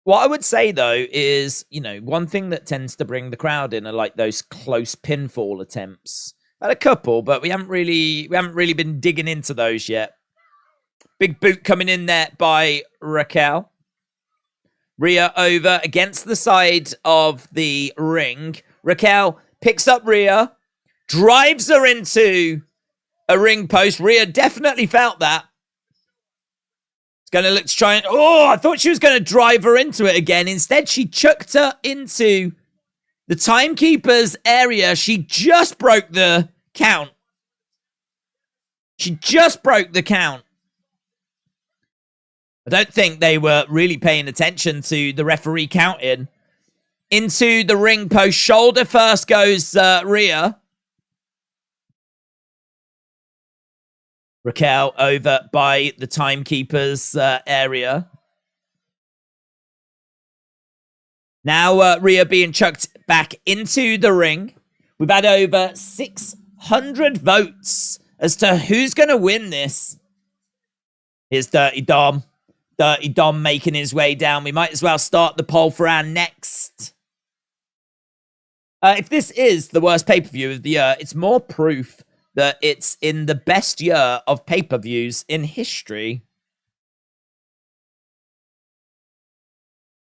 What I would say though is, you know, one thing that tends to bring the crowd in are like those close pinfall attempts. Had a couple, but we haven't really been digging into those yet. Big boot coming in there by Raquel. Rhea over against the side of the ring. Raquel picks up Rhea, drives her into a ring post. Rhea definitely felt that. Going to look to try and... Oh, I thought she was going to drive her into it again. Instead, she chucked her into the timekeeper's area. She just broke the count. She just broke the count. I don't think they were really paying attention to the referee counting. Into the ring post. Shoulder first goes Rhea. Raquel over by the timekeeper's area. Now Rhea being chucked back into the ring. We've had over 600 votes as to who's going to win this. Here's Dirty Dom. Dirty Dom making his way down. We might as well start the poll for our next. If this is the worst pay-per-view of the year, it's more proof that it's in the best year of pay-per-views in history.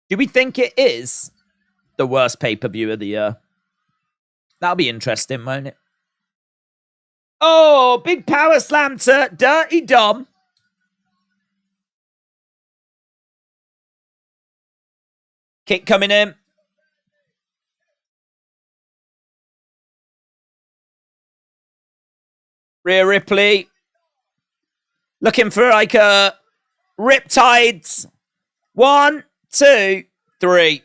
Do we think it is the worst pay-per-view of the year? That'll be interesting, won't it? Oh, big power slam to Dirty Dom. Kick coming in. Rhea Ripley looking for like a riptides. 1, 2, 3.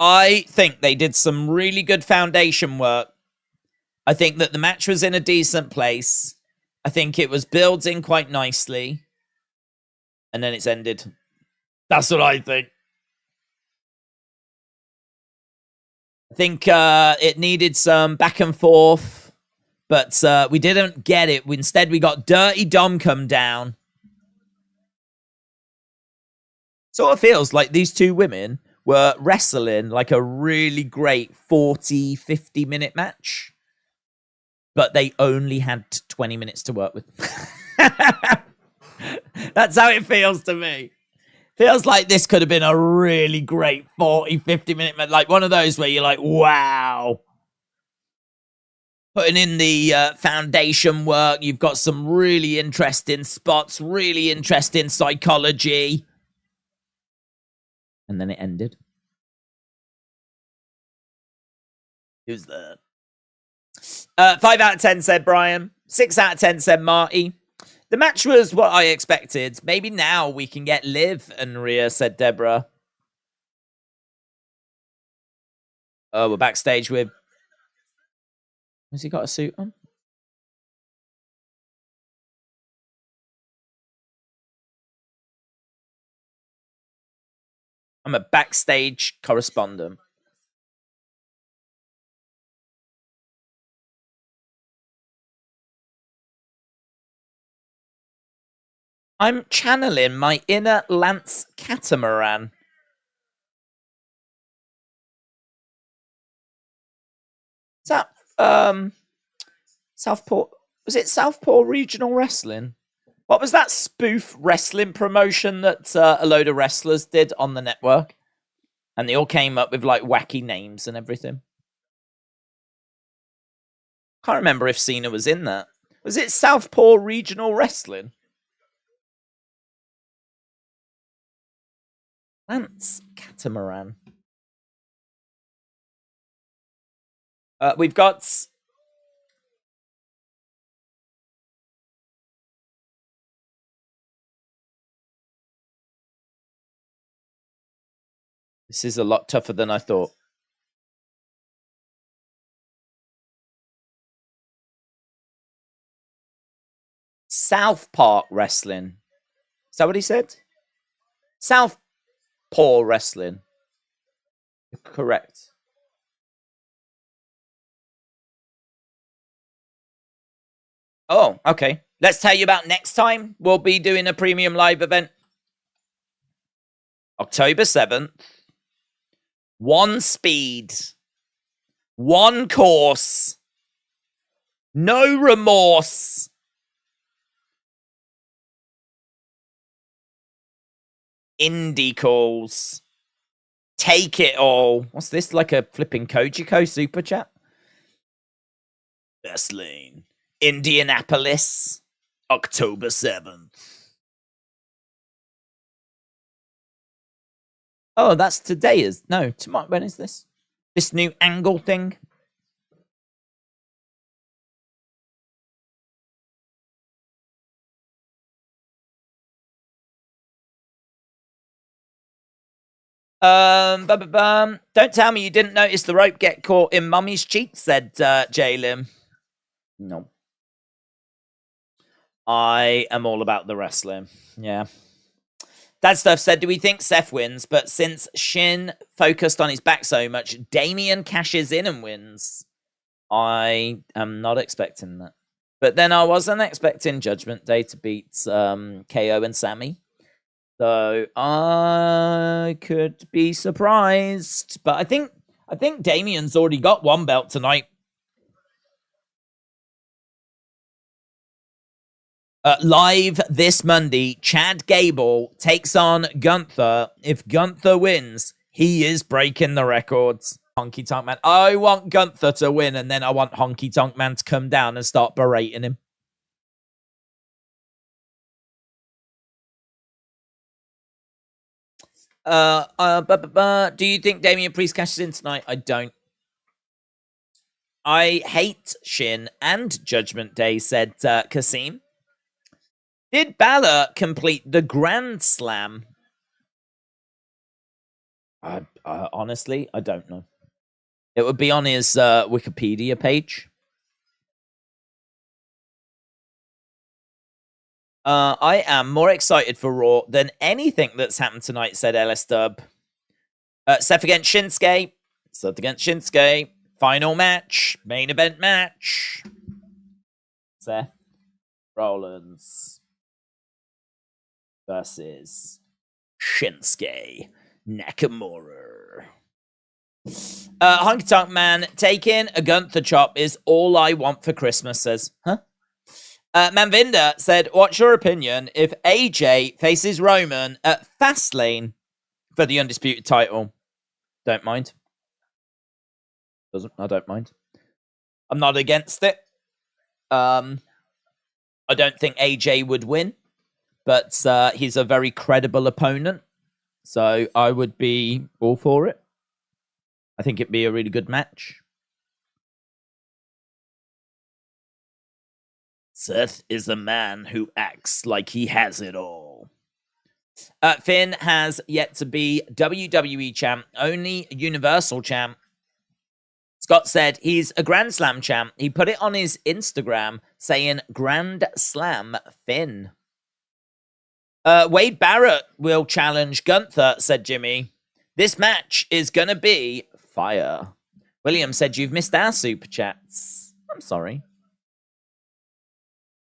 I think they did some really good foundation work. I think that the match was in a decent place. I think it was building quite nicely. And then it's ended. That's what I think. I think it needed some back and forth, but we didn't get it. Instead, we got Dirty Dom come down. Sort of feels like these two women were wrestling like a really great 40, 50-minute match, but they only had 20 minutes to work with. That's how it feels to me. Feels like this could have been a really great 40, 50-minute match. Like one of those where you're like, wow. putting in the foundation work. You've got some really interesting spots, really interesting psychology. And then it ended. Who's that? 5 out of 10, said Brian. 6 out of 10, said Marty. The match was what I expected. Maybe now we can get Liv and Rhea, said Deborah. Oh, we're backstage with... Has he got a suit on? I'm a backstage correspondent. I'm channeling my inner Lance Catamaran. Is that Southpaw? Was it Southpaw Regional Wrestling? What was that spoof wrestling promotion that a load of wrestlers did on the network? And they all came up with like wacky names and everything. Can't remember if Cena was in that. Was it Southpaw Regional Wrestling? Lance Catamaran. We've got... This is a lot tougher than I thought. South Park Wrestling. Is that what he said? Southpaw Wrestling. Correct. Oh, okay. Let's tell you about next time. We'll be doing a premium live event. October 7th. One speed. One course. No remorse. Indie calls. Take it all. What's this? Like a flipping Kojiko super chat? Wrestling. Indianapolis. October 7th. Oh, that's today. No, tomorrow. When is this? This new angle thing? Don't tell me you didn't notice the rope get caught in Mummy's cheek, said Jalen. No. I am all about the wrestling. Yeah. Dad Stuff said, do we think Seth wins? But since Shin focused on his back so much, Damian cashes in and wins. I am not expecting that. But then I wasn't expecting Judgment Day to beat KO and Sammy. So I could be surprised. But I think Damian's already got one belt tonight. Live this Monday, Chad Gable takes on Gunther. If Gunther wins, he is breaking the records. Honky Tonk Man. I want Gunther to win, and then I want Honky Tonk Man to come down and start berating him. Do you think Damian Priest cashes in tonight? I don't. I hate Shin and Judgment Day, said Kasim. Did Balor complete the Grand Slam? Honestly, I don't know. It would be on his Wikipedia page. I am more excited for Raw than anything that's happened tonight, said LS Dub. Seth against Shinsuke. Seth against Shinsuke. Final match. Main event match. Seth Rollins versus Shinsuke Nakamura. Honky Tonk Man taking a Gunther chop is all I want for Christmas, says. Huh? Manvinda said, what's your opinion if AJ faces Roman at Fastlane for the undisputed title? Don't mind. I don't mind. I'm not against it. I don't think AJ would win, but he's a very credible opponent. So I would be all for it. I think it'd be a really good match. Seth is a man who acts like he has it all. Finn has yet to be WWE champ, only Universal champ. Scott said he's a Grand Slam champ. He put it on his Instagram saying Grand Slam Finn. Wade Barrett will challenge Gunther, said Jimmy. This match is going to be fire. William said you've missed our super chats. I'm sorry.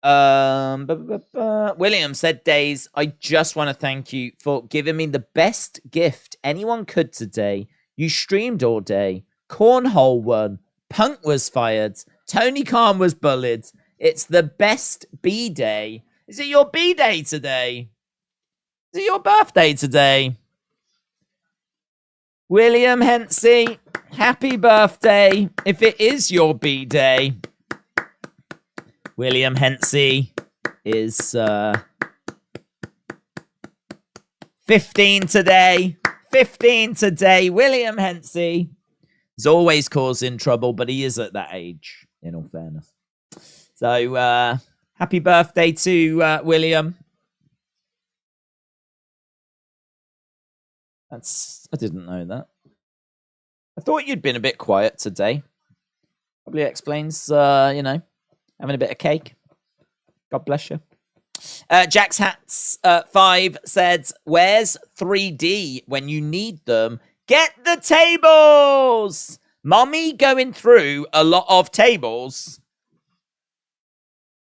William said, Days, I just want to thank you for giving me the best gift anyone could today. You streamed all day. Cornhole won. Punk was fired. Tony Khan was bullied. It's the best B-day. Is it your B-day today? Is it your birthday today? William Hensey, happy birthday. If it is your B-day. William Hensey is 15 today. 15 today. William Hensey is always causing trouble, but he is at that age, in all fairness. So, happy birthday to William. I didn't know that. I thought you'd been a bit quiet today. Probably explains, having a bit of cake. God bless you. Jack's Hats 5 said, where's 3D when you need them? Get the tables! Mommy going through a lot of tables.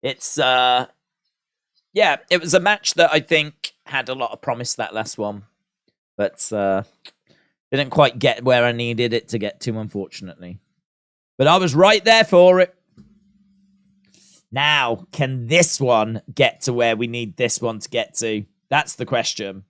It's, it was a match that I think had a lot of promise, that last one. But didn't quite get where I needed it to get to, unfortunately. But I was right there for it. Now, can this one get to where we need this one to get to? That's the question.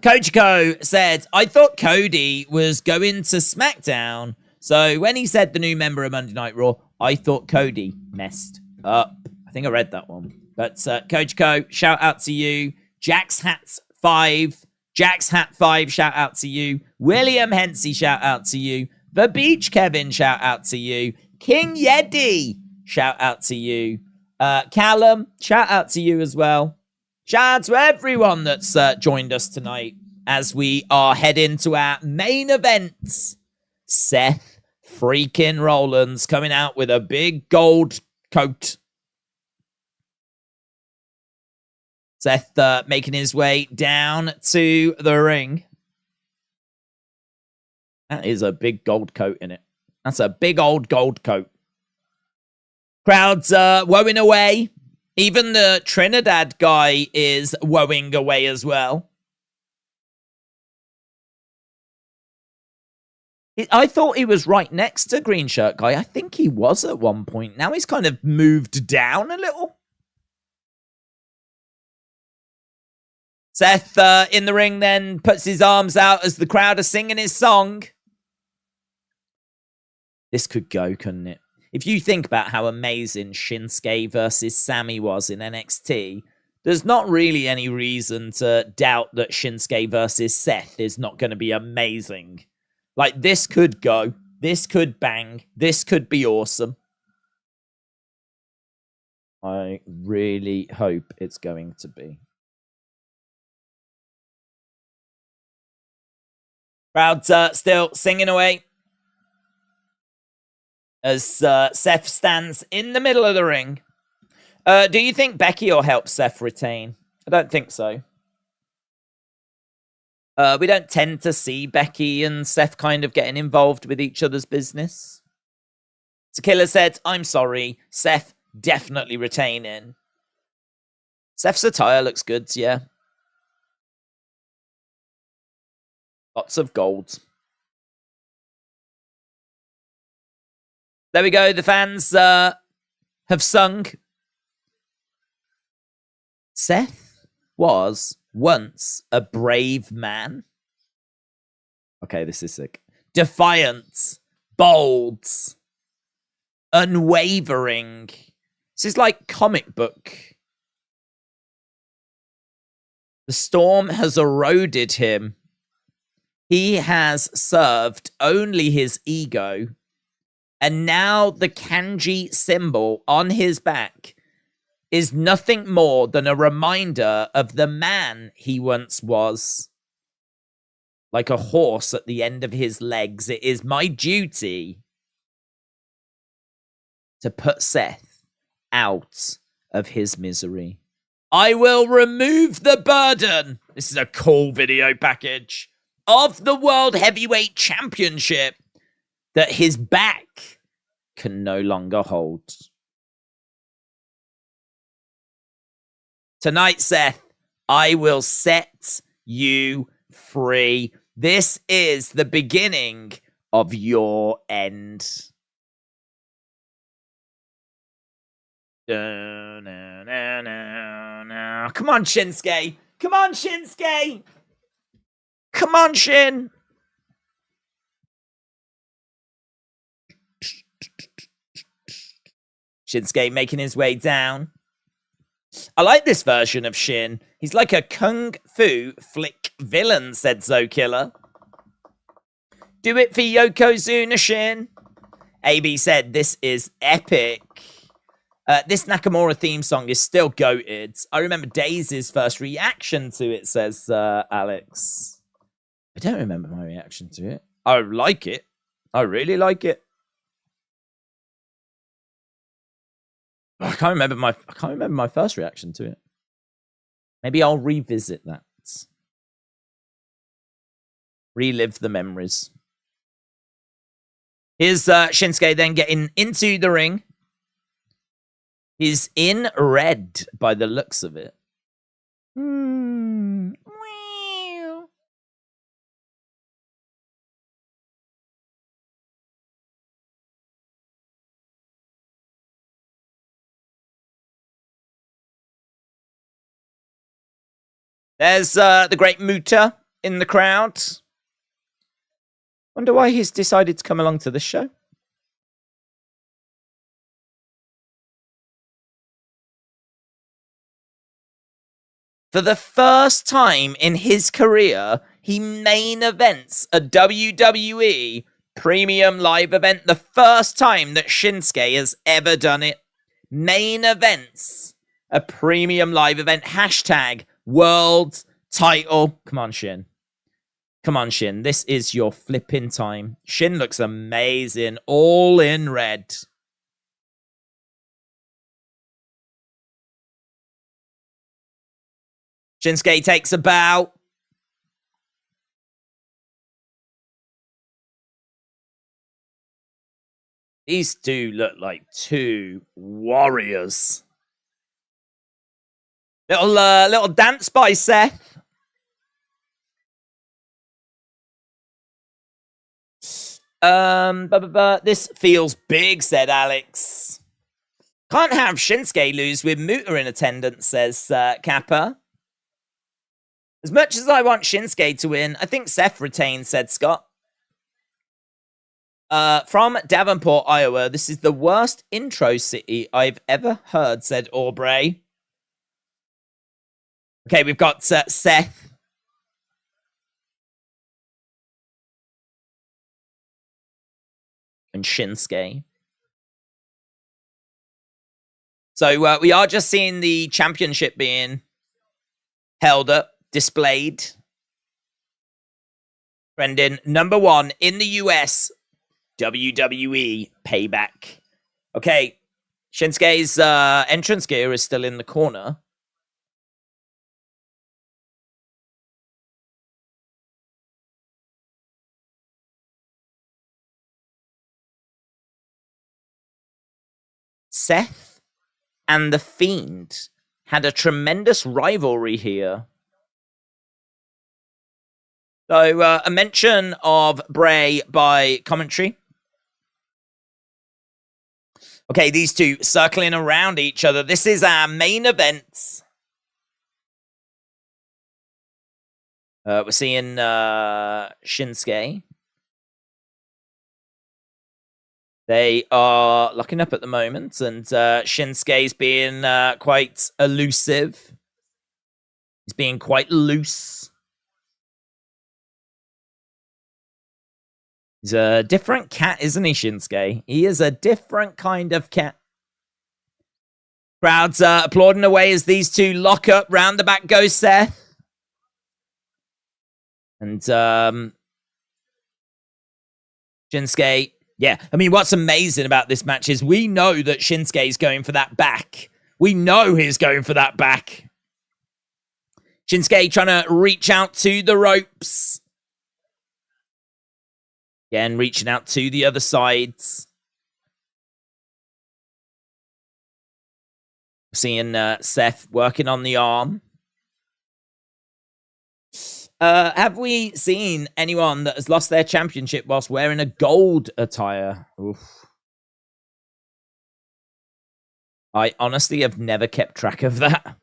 Kojiko said, I thought Cody was going to SmackDown. So when he said the new member of Monday Night Raw, I thought Cody messed up. I think I read that one. But Kojiko, shout out to you. Jack's Hats 5. Jack's Hat 5, shout out to you. William Hensey, shout out to you. The Beach Kevin, shout out to you. King Yeti, shout out to you. Callum, shout out to you as well. Shout out to everyone that's joined us tonight as we are heading to our main event. Seth freaking Rollins coming out with a big gold coat. Seth making his way down to the ring. That is a big gold coat in it. That's a big old gold coat. Crowd's woeing away. Even the Trinidad guy is woeing away as well. I thought he was right next to Green Shirt guy. I think he was at one point. Now he's kind of moved down a little. Seth in the ring then puts his arms out as the crowd are singing his song. This could go, couldn't it? If you think about how amazing Shinsuke versus Sammy was in NXT, there's not really any reason to doubt that Shinsuke versus Seth is not going to be amazing. Like, this could go. This could bang. This could be awesome. I really hope it's going to be. Crowd's still singing away as Seth stands in the middle of the ring. Do you think Becky will help Seth retain? I don't think so. We don't tend to see Becky and Seth kind of getting involved with each other's business. Tequila said, I'm sorry, Seth definitely retaining. Seth's attire looks good, yeah. Lots of gold. There we go. The fans have sung. Seth was once a brave man. Okay, this is sick. Defiant. Bold. unwavering. This is like comic book. The storm has eroded him. He has served only his ego. And now the kanji symbol on his back is nothing more than a reminder of the man he once was. Like a horse at the end of his legs, it is my duty to put Seth out of his misery. I will remove the burden. This is a cool video package of the World Heavyweight Championship that his back can no longer hold. Tonight, Seth, I will set you free. This is the beginning of your end. No, no, no, no, no. Come on, Shinsuke. Come on, Shinsuke. Come on, Shin. Shinsuke making his way down. I like this version of Shin. He's like a kung fu flick villain, said Zoe Killer. Do it for Yokozuna, Shin. AB said, this is epic. This Nakamura theme song is still goated. I remember Daisy's first reaction to it, says Alex. I don't remember my reaction to it. I like it. I really like it. I can't remember my first reaction to it. Maybe I'll revisit that. Relive the memories. Here's Shinsuke then getting into the ring. He's in red by the looks of it. There's the great Muta in the crowd. Wonder why he's decided to come along to this show. For the first time in his career, he main events a WWE premium live event. The first time that Shinsuke has ever done it. Main events a premium live event. Hashtag world title. Come on, Shin. Come on, Shin. This is your flipping time. Shin looks amazing. All in red. Shinsuke takes a bow. These two look like two warriors. Little dance by Seth. This feels big, said Alex. Can't have Shinsuke lose with Muta in attendance, says Kappa. As much as I want Shinsuke to win, I think Seth retains, said Scott. From Davenport, Iowa, this is the worst intro city I've ever heard, said Aubrey. Okay, we've got Seth. And Shinsuke. So we are just seeing the championship being held up, displayed. Brendan, number 1 in the US, WWE Payback. Okay, Shinsuke's entrance gear is still in the corner. Seth and The Fiend had a tremendous rivalry here. So, a mention of Bray by commentary. Okay, these two circling around each other. This is our main event. We're seeing Shinsuke. They are locking up at the moment, and Shinsuke's being quite elusive. He's being quite loose. He's a different cat, isn't he, Shinsuke? He is a different kind of cat. Crowds applauding away as these two lock up. Round the back goes Seth. And Shinsuke, yeah. I mean, what's amazing about this match is we know that Shinsuke's going for that back. We know he's going for that back. Shinsuke trying to reach out to the ropes. Again, reaching out to the other sides. Seeing Seth working on the arm. Have we seen anyone that has lost their championship whilst wearing a gold attire? Oof. I honestly have never kept track of that.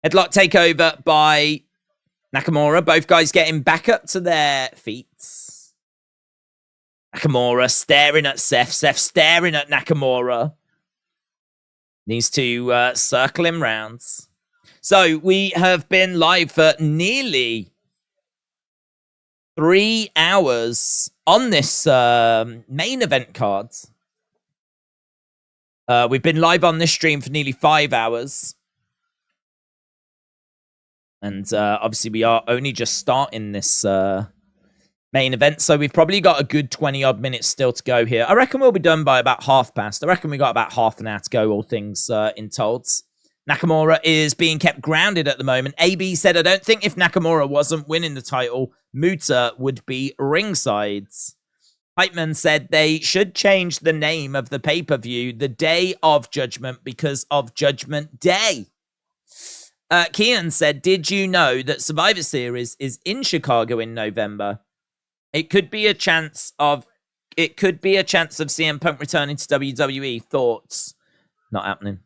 Headlock takeover by Nakamura. Both guys getting back up to their feet. Nakamura staring at Seth. Seth staring at Nakamura. These two circle him rounds. So we have been live for nearly 3 hours on this main event card. We've been live on this stream for nearly 5 hours. And obviously we are only just starting this main event. So we've probably got a good 20-odd minutes still to go here. I reckon we'll be done by about 1:30. I reckon we got about half an hour to go, all things in tolds. Nakamura is being kept grounded at the moment. AB said, I don't think if Nakamura wasn't winning the title, Muta would be ringside. Hypeman said they should change the name of the pay-per-view, the Day of Judgment, because of Judgment Day. Kian said, did you know that Survivor Series is in Chicago in November? It could be a chance of CM Punk returning to WWE. Thoughts? Not happening.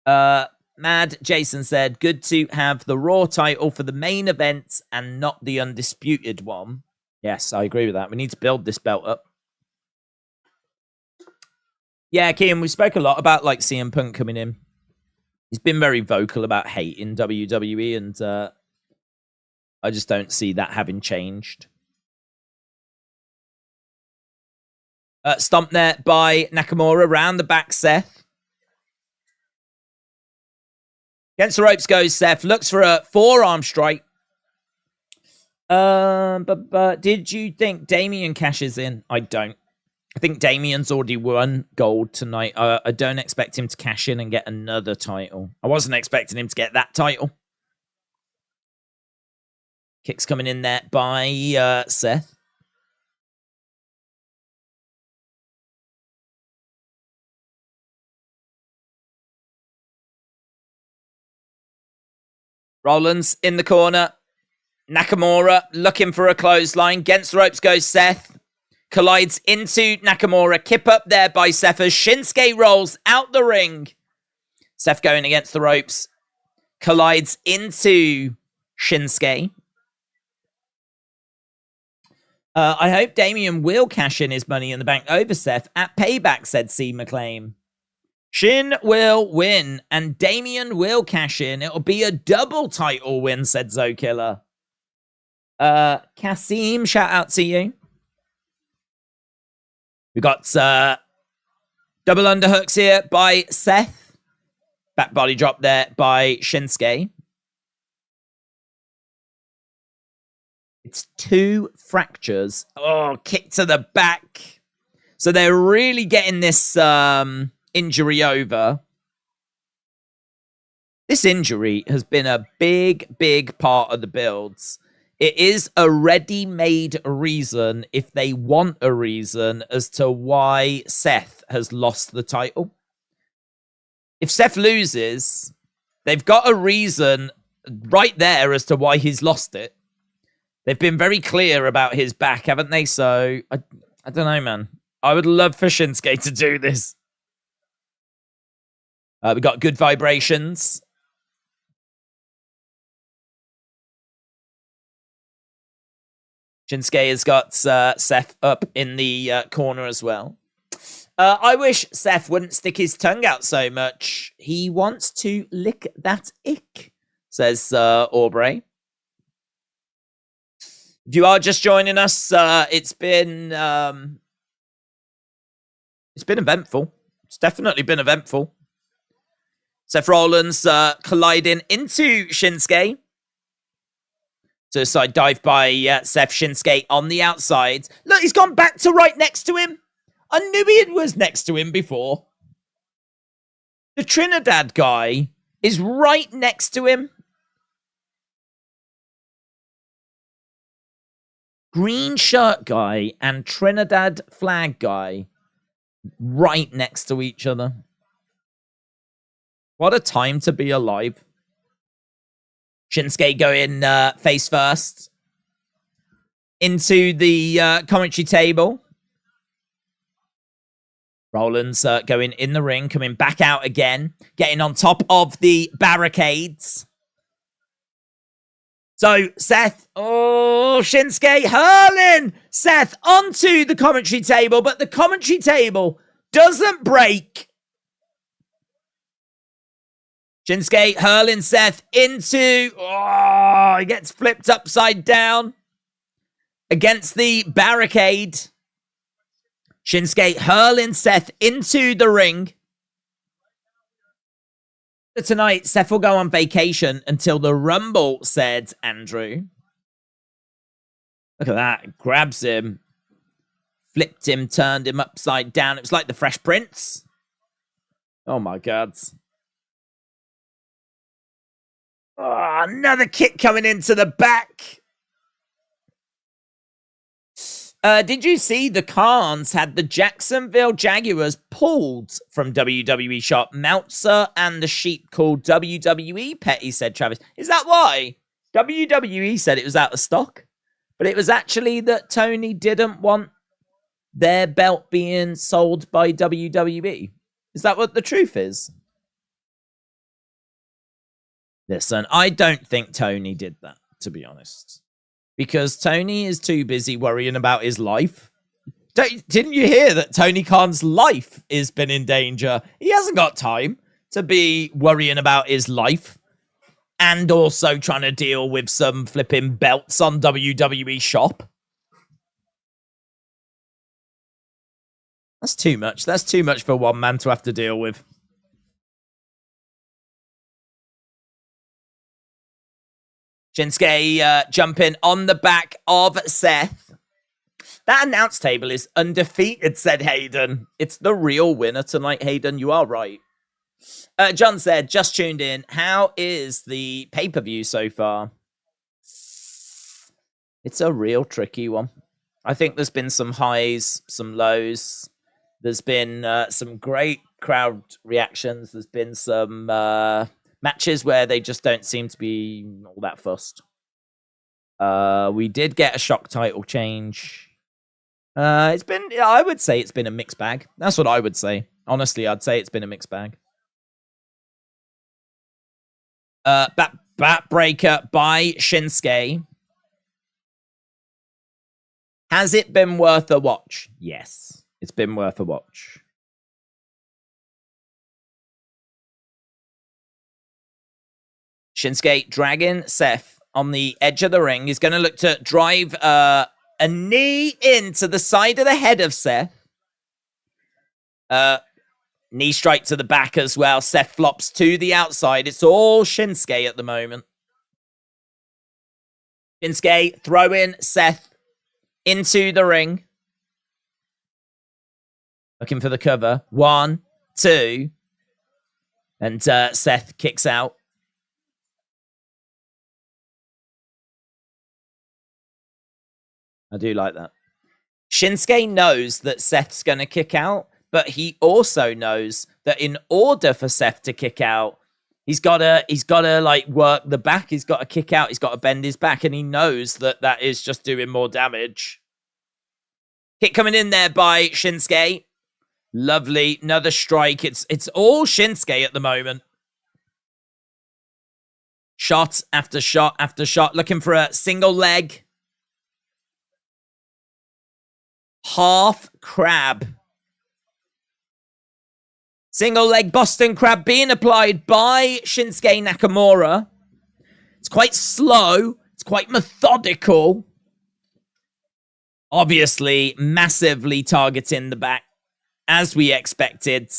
Mad Jason said, good to have the Raw title for the main event and not the undisputed one. Yes, I agree with that. We need to build this belt up. Yeah, Kian, we spoke a lot about like CM Punk coming in. He's been very vocal about hating WWE, and I just don't see that having changed. Stomped there by Nakamura, round the back Seth. Against the ropes goes Seth, looks for a forearm strike. But did you think Damian cashes in? I don't. I think Damian's already won gold tonight. I don't expect him to cash in and get another title. I wasn't expecting him to get that title. Kicks coming in there by Seth. Rollins in the corner. Nakamura looking for a clothesline. Against the ropes goes Seth. Collides into Nakamura. Kip up there by Seth as Shinsuke rolls out the ring. Seth going against the ropes. Collides into Shinsuke. I hope Damian will cash in his Money in the Bank over Seth at Payback, said C. McLean. Shin will win, and Damian will cash in. It'll be a double title win, said Zoe Killer. Kasim, shout out to you. We got double underhooks here by Seth. Back body drop there by Shinsuke. It's 2 fractures. Oh, kick to the back. So they're really getting this injury over. This injury has been a big part of the builds. It is a ready-made reason, if they want a reason, as to why Seth has lost the title. If Seth loses, they've got a reason right there as to why he's lost it. They've been very clear about his back, haven't they? So, I don't know, man. I would love for Shinsuke to do this. We got good vibrations. Shinsuke has got Seth up in the corner as well. I wish Seth wouldn't stick his tongue out so much. He wants to lick that ick, says Aubrey. If you are just joining us, it's been eventful. It's definitely been eventful. Seth Rollins colliding into Shinsuke. Suicide dive by Seth. Shinsuke on the outside. Look, he's gone back to right next to him. I knew he was next to him before. The Trinidad guy is right next to him. Green shirt guy and Trinidad flag guy right next to each other. What a time to be alive. Shinsuke going face first into the commentary table. Rollins going in the ring, coming back out again, getting on top of the barricades. So Seth, Shinsuke hurling Seth onto the commentary table, but the commentary table doesn't break. Shinsuke hurling Seth into... he gets flipped upside down against the barricade. Shinsuke hurling Seth into the ring. Tonight, Seth will go on vacation until the Rumble, said Andrew. Look at that. Grabs him. Flipped him, turned him upside down. It was like the Fresh Prince. Oh, my God. Oh, another kick coming into the back. Did you see the Khans had the Jacksonville Jaguars pulled from WWE shop? Meltzer and the Sheep called WWE Petty, said Travis. Is that why? WWE said it was out of stock. But it was actually that Tony didn't want their belt being sold by WWE. Is that what the truth is? Listen, I don't think Tony did that, to be honest. Because Tony is too busy worrying about his life. Didn't you hear that Tony Khan's life has been in danger? He hasn't got time to be worrying about his life. And also trying to deal with some flipping belts on WWE shop. That's too much. That's too much for one man to have to deal with. Shinsuke jumping on the back of Seth. That announce table is undefeated, said Hayden. It's the real winner tonight, Hayden. You are right. John said, just tuned in. How is the pay-per-view so far? It's a real tricky one. I think there's been some highs, some lows. There's been some great crowd reactions. There's been some matches where they just don't seem to be all that fussed. We did get a shock title change. I would say it's been a mixed bag. That's what I would say. Honestly, I'd say it's been a mixed bag. Backbreaker by Shinsuke. Has it been worth a watch? Yes, it's been worth a watch. Shinsuke dragging Seth on the edge of the ring. He's going to look to drive a knee into the side of the head of Seth. Knee strike to the back as well. Seth flops to the outside. It's all Shinsuke at the moment. Shinsuke throwing Seth into the ring. Looking for the cover. 1, 2. And Seth kicks out. I do like that. Shinsuke knows that Seth's going to kick out, but he also knows that in order for Seth to kick out, he's got to like work the back. He's got to kick out. He's got to bend his back, and he knows that that is just doing more damage. Kick coming in there by Shinsuke. Lovely. Another strike. It's all Shinsuke at the moment. Shot after shot after shot. Looking for a single leg. half crab. Single leg Boston Crab being applied by Shinsuke Nakamura. It's quite slow. It's quite methodical. Obviously, massively targeting the back, as we expected.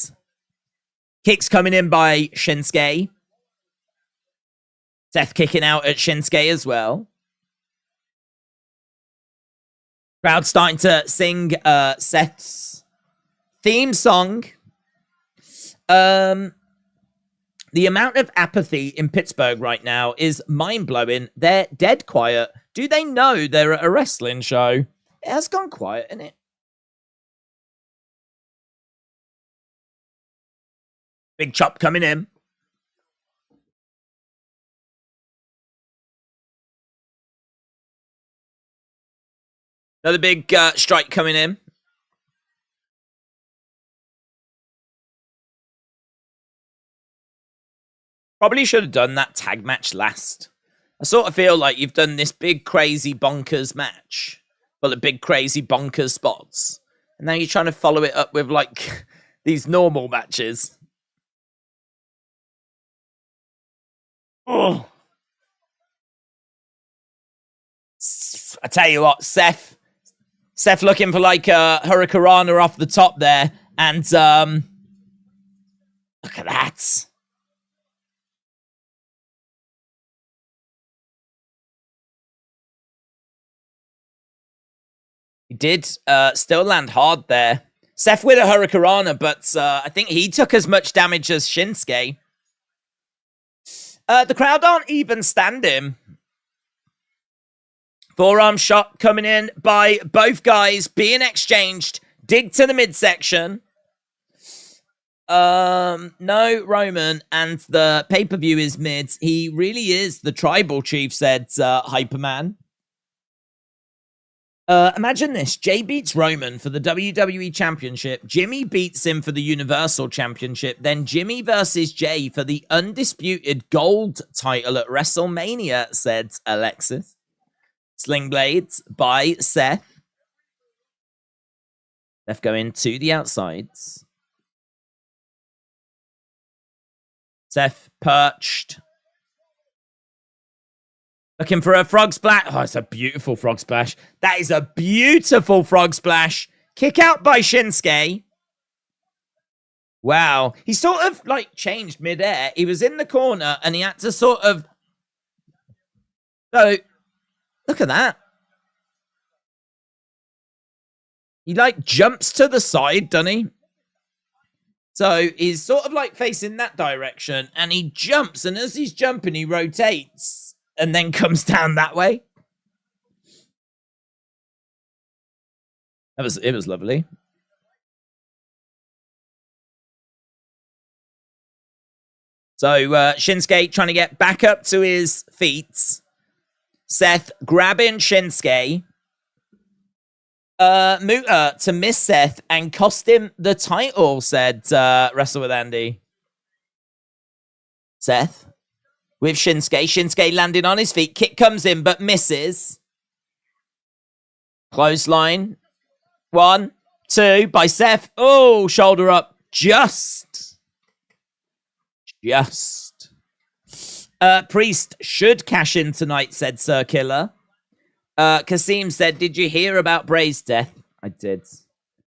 Kicks coming in by Shinsuke. Seth kicking out at Shinsuke as well. Crowd starting to sing Seth's theme song. The amount of apathy in Pittsburgh right now is mind-blowing. They're dead quiet. Do they know they're at a wrestling show? It has gone quiet, isn't it? Big chop coming in. Another big strike coming in. Probably should have done that tag match last. I sort of feel like you've done this big, crazy, bonkers match. Full of big, crazy, bonkers spots. And now you're trying to follow it up with, like, these normal matches. Oh. I tell you what, Seth looking for, like, a Hurricanrana off the top there. And, look at that. He did still land hard there. Seth with a Hurricanrana, but I think he took as much damage as Shinsuke. The crowd aren't even standing. Forearm shot coming in by both guys, being exchanged. Dig to the midsection. No, Roman, and the pay-per-view is mid. He really is the tribal chief, said Hyperman. Imagine this. Jay beats Roman for the WWE Championship. Jimmy beats him for the Universal Championship. Then Jimmy versus Jay for the undisputed gold title at WrestleMania, said Alexis. Sling Blades by Seth. Seth going to the outsides. Seth perched. Looking for a frog splash. Oh, it's a beautiful frog splash. That is a beautiful frog splash. Kick out by Shinsuke. Wow. He sort of, like, changed midair. He was in the corner, and he had to sort of... So, look at that. He, like, jumps to the side, doesn't he? So, he's sort of, like, facing that direction, and he jumps, and as he's jumping, he rotates. And then comes down that way. It was lovely. So Shinsuke trying to get back up to his feet. Seth grabbing Shinsuke. Muta to miss Seth and cost him the title, said Wrestle with Andy. Seth with Shinsuke. Shinsuke landing on his feet. Kick comes in, but misses. Clothesline. 1, 2 by Seth. Oh, shoulder up. Just. Priest should cash in tonight, said Sir Killer. Kasim said, did you hear about Bray's death? I did.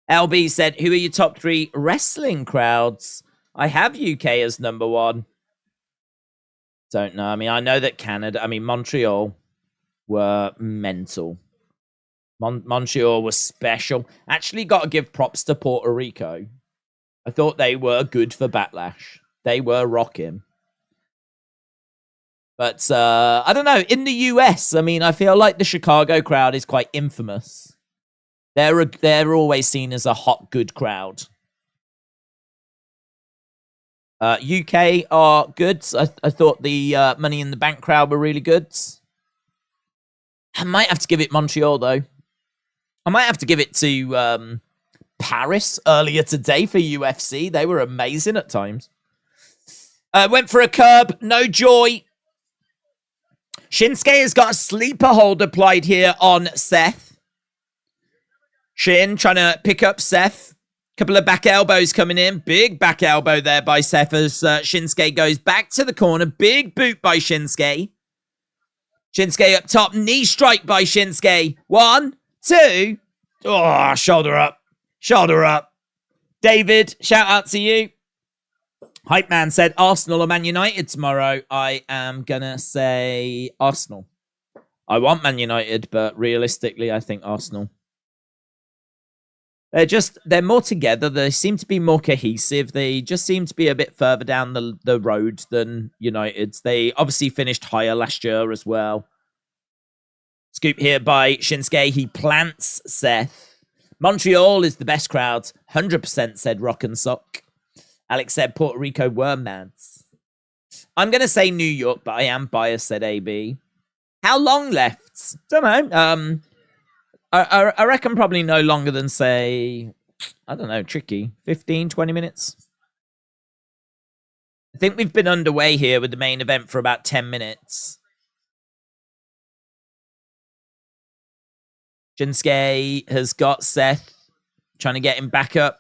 LB said, who are your top 3 wrestling crowds? I have UK as number 1. Don't know. I mean, I know that Montreal were mental. Montreal was special. Actually, got to give props to Puerto Rico. I thought they were good for Backlash. They were rocking. But, I don't know. In the US, I mean, I feel like the Chicago crowd is quite infamous. They're always seen as a hot, good crowd. UK are good. I thought the Money in the Bank crowd were really good. I might have to give it Montreal, though. I might have to give it to Paris earlier today for UFC. They were amazing at times. Went for a curb. No joy. Shinsuke has got a sleeper hold applied here on Seth. Shin trying to pick up Seth. Couple of back elbows coming in. Big back elbow there by Seth as Shinsuke goes back to the corner. Big boot by Shinsuke. Shinsuke up top. Knee strike by Shinsuke. 1, 2. Oh, shoulder up. Shoulder up. David, shout out to you. Hype Man said Arsenal or Man United tomorrow. I am going to say Arsenal. I want Man United, but realistically, I think Arsenal. They're more together. They seem to be more cohesive. They just seem to be a bit further down the road than United's. They obviously finished higher last year as well. Scoop here by Shinsuke. He plants Seth. Montreal is the best crowd. 100% said Rock and Sock. Alex said Puerto Rico were mads. I'm going to say New York, but I am biased, said AB. How long left? Don't know. I reckon probably no longer than, say, I don't know, tricky. 15, 20 minutes. I think we've been underway here with the main event for about 10 minutes. Shinsuke has got Seth, trying to get him back up.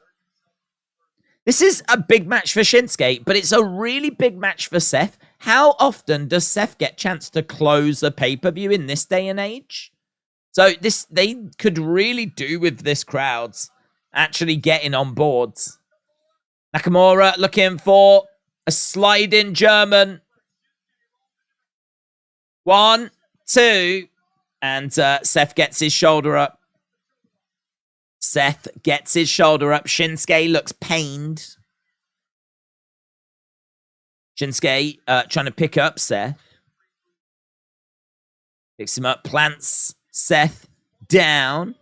This is a big match for Shinsuke, but it's a really big match for Seth. How often does Seth get a chance to close a pay-per-view in this day and age? So they could really do with this crowd actually getting on board. Nakamura looking for a slide-in German. 1, 2... And Seth gets his shoulder up. Seth gets his shoulder up. Shinsuke looks pained. Shinsuke trying to pick up Seth. Picks him up, plants Seth down.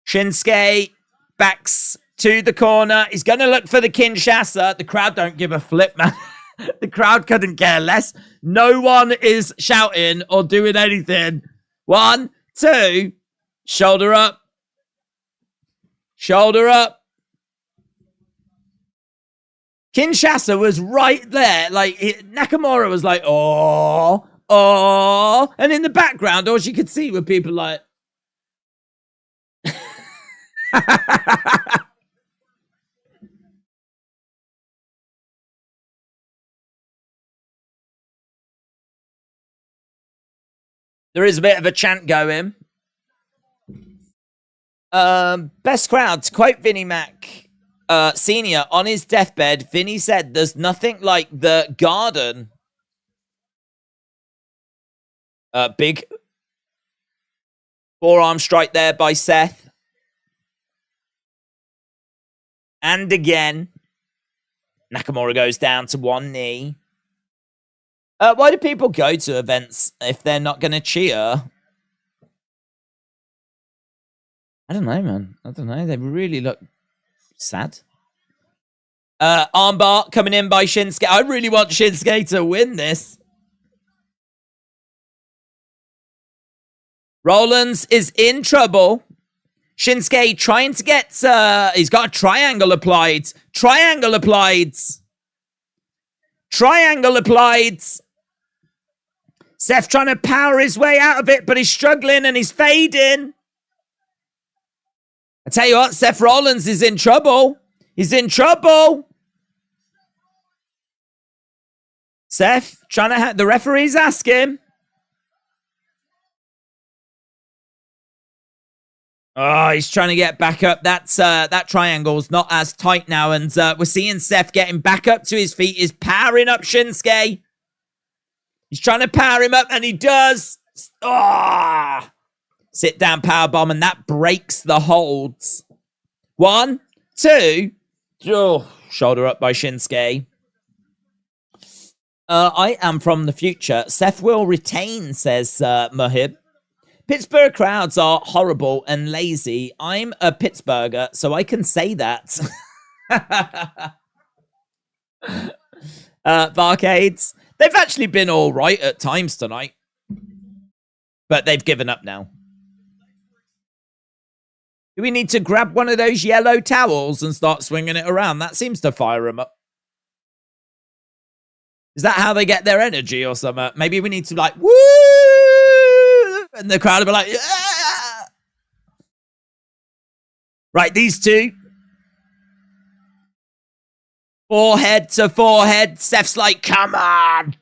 Shinsuke backs to the corner. He's going to look for the Kinshasa. The crowd don't give a flip, man. The crowd couldn't care less. No one is shouting or doing anything. 1, 2. Shoulder up. Shoulder up. Kinshasa was right there. Like, Nakamura was like, oh. And in the background, all you could see were people like... There is a bit of a chant going. Best crowd, to quote Vinnie Mac Senior, on his deathbed, Vinnie said, there's nothing like the Garden. Big forearm strike there by Seth. And again, Nakamura goes down to one knee. Why do people go to events if they're not going to cheer? I don't know, man. I don't know. They really look sad. Armbar coming in by Shinsuke. I really want Shinsuke to win this. Rollins is in trouble. Shinsuke trying to get... he's got a triangle applied. Triangle applied. Triangle applied. Seth trying to power his way out of it, but he's struggling and he's fading. I tell you what, Seth Rollins is in trouble. He's in trouble. Seth trying to have... The referee's asking. Oh, he's trying to get back up. That triangle's not as tight now. And we're seeing Seth getting back up to his feet. He's powering up Shinsuke. He's trying to power him up, and he does. Oh! Sit down powerbomb, and that breaks the holds. 1, 2. Oh, shoulder up by Shinsuke. I am from the future. Seth will retain, says Mohib. Pittsburgh crowds are horrible and lazy. I'm a Pittsburgher, so I can say that. Barcades. They've actually been all right at times tonight. But they've given up now. Do we need to grab one of those yellow towels and start swinging it around? That seems to fire them up. Is that how they get their energy or something? Maybe we need to like, woo! And the crowd will be like, yeah! Right, these two. Forehead to forehead. Seth's like, come on.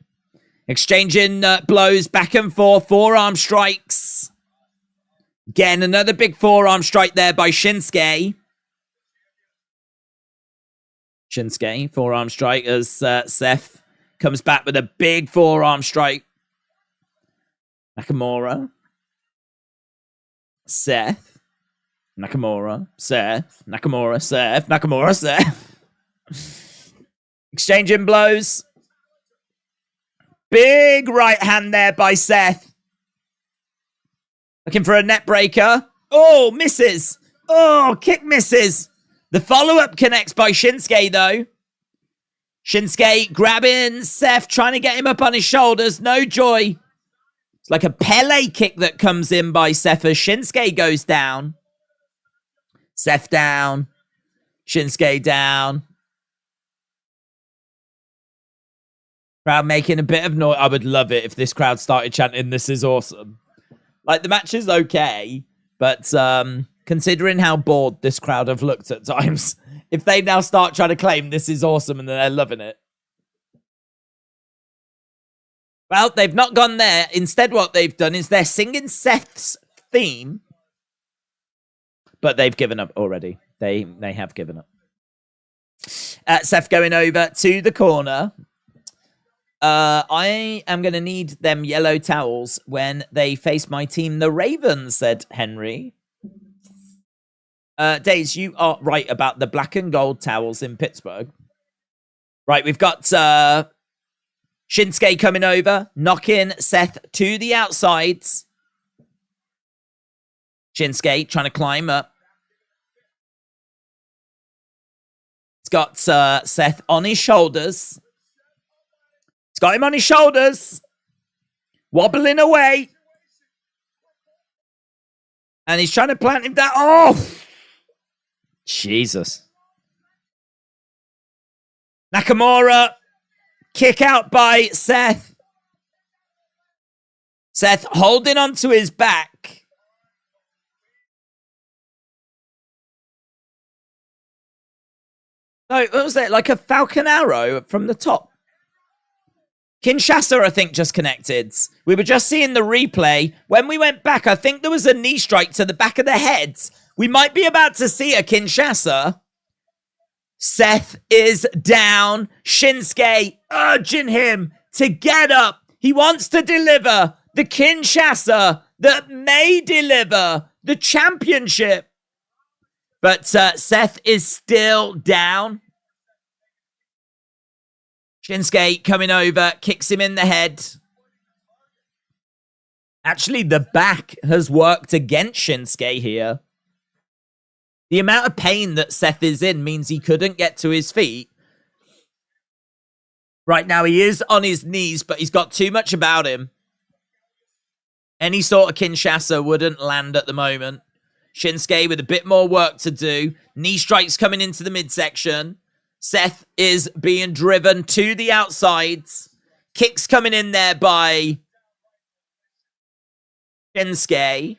Exchanging blows back and forth. Forearm strikes. Again, another big forearm strike there by Shinsuke. Forearm strike as Seth comes back with a big forearm strike. Nakamura. Seth. Nakamura. Seth. Nakamura. Seth. Nakamura. Seth. Exchanging blows. Big right hand there by Seth. Looking for a net breaker. Oh, misses. Oh, kick misses. The follow-up connects by Shinsuke, though. Shinsuke grabbing Seth, trying to get him up on his shoulders. No joy. It's like a Pele kick that comes in by Seth as Shinsuke goes down. Seth down. Shinsuke down. Crowd making a bit of noise. I would love it if this crowd started chanting, "This is awesome." Like, the match is okay, but considering how bored this crowd have looked at times, if they now start trying to claim this is awesome and they're loving it. Well, they've not gone there. Instead, what they've done is they're singing Seth's theme, but they've given up already. They have given up. Seth going over to the corner. I am going to need them yellow towels when they face my team, the Ravens, said Henry. Days, you are right about the black and gold towels in Pittsburgh. Right, we've got Shinsuke coming over, knocking Seth to the outsides. Shinsuke trying to climb up. He's got Seth on his shoulders. He's got him on his shoulders. Wobbling away. And he's trying to plant him down. Oh! Jesus. Nakamura. Kick out by Seth. Seth holding onto his back. No, what was that? Like a falcon arrow from the top. Kinshasa, I think, just connected. We were just seeing the replay. When we went back, I think there was a knee strike to the back of the head. We might be about to see a Kinshasa. Seth is down. Shinsuke urging him to get up. He wants to deliver the Kinshasa that may deliver the championship. But Seth is still down. Shinsuke coming over, kicks him in the head. Actually, the back has worked against Shinsuke here. The amount of pain that Seth is in means he couldn't get to his feet. Right now, he is on his knees, but he's got too much about him. Any sort of Kinshasa wouldn't land at the moment. Shinsuke with a bit more work to do. Knee strikes coming into the midsection. Seth is being driven to the outsides. Kicks coming in there by Shinsuke.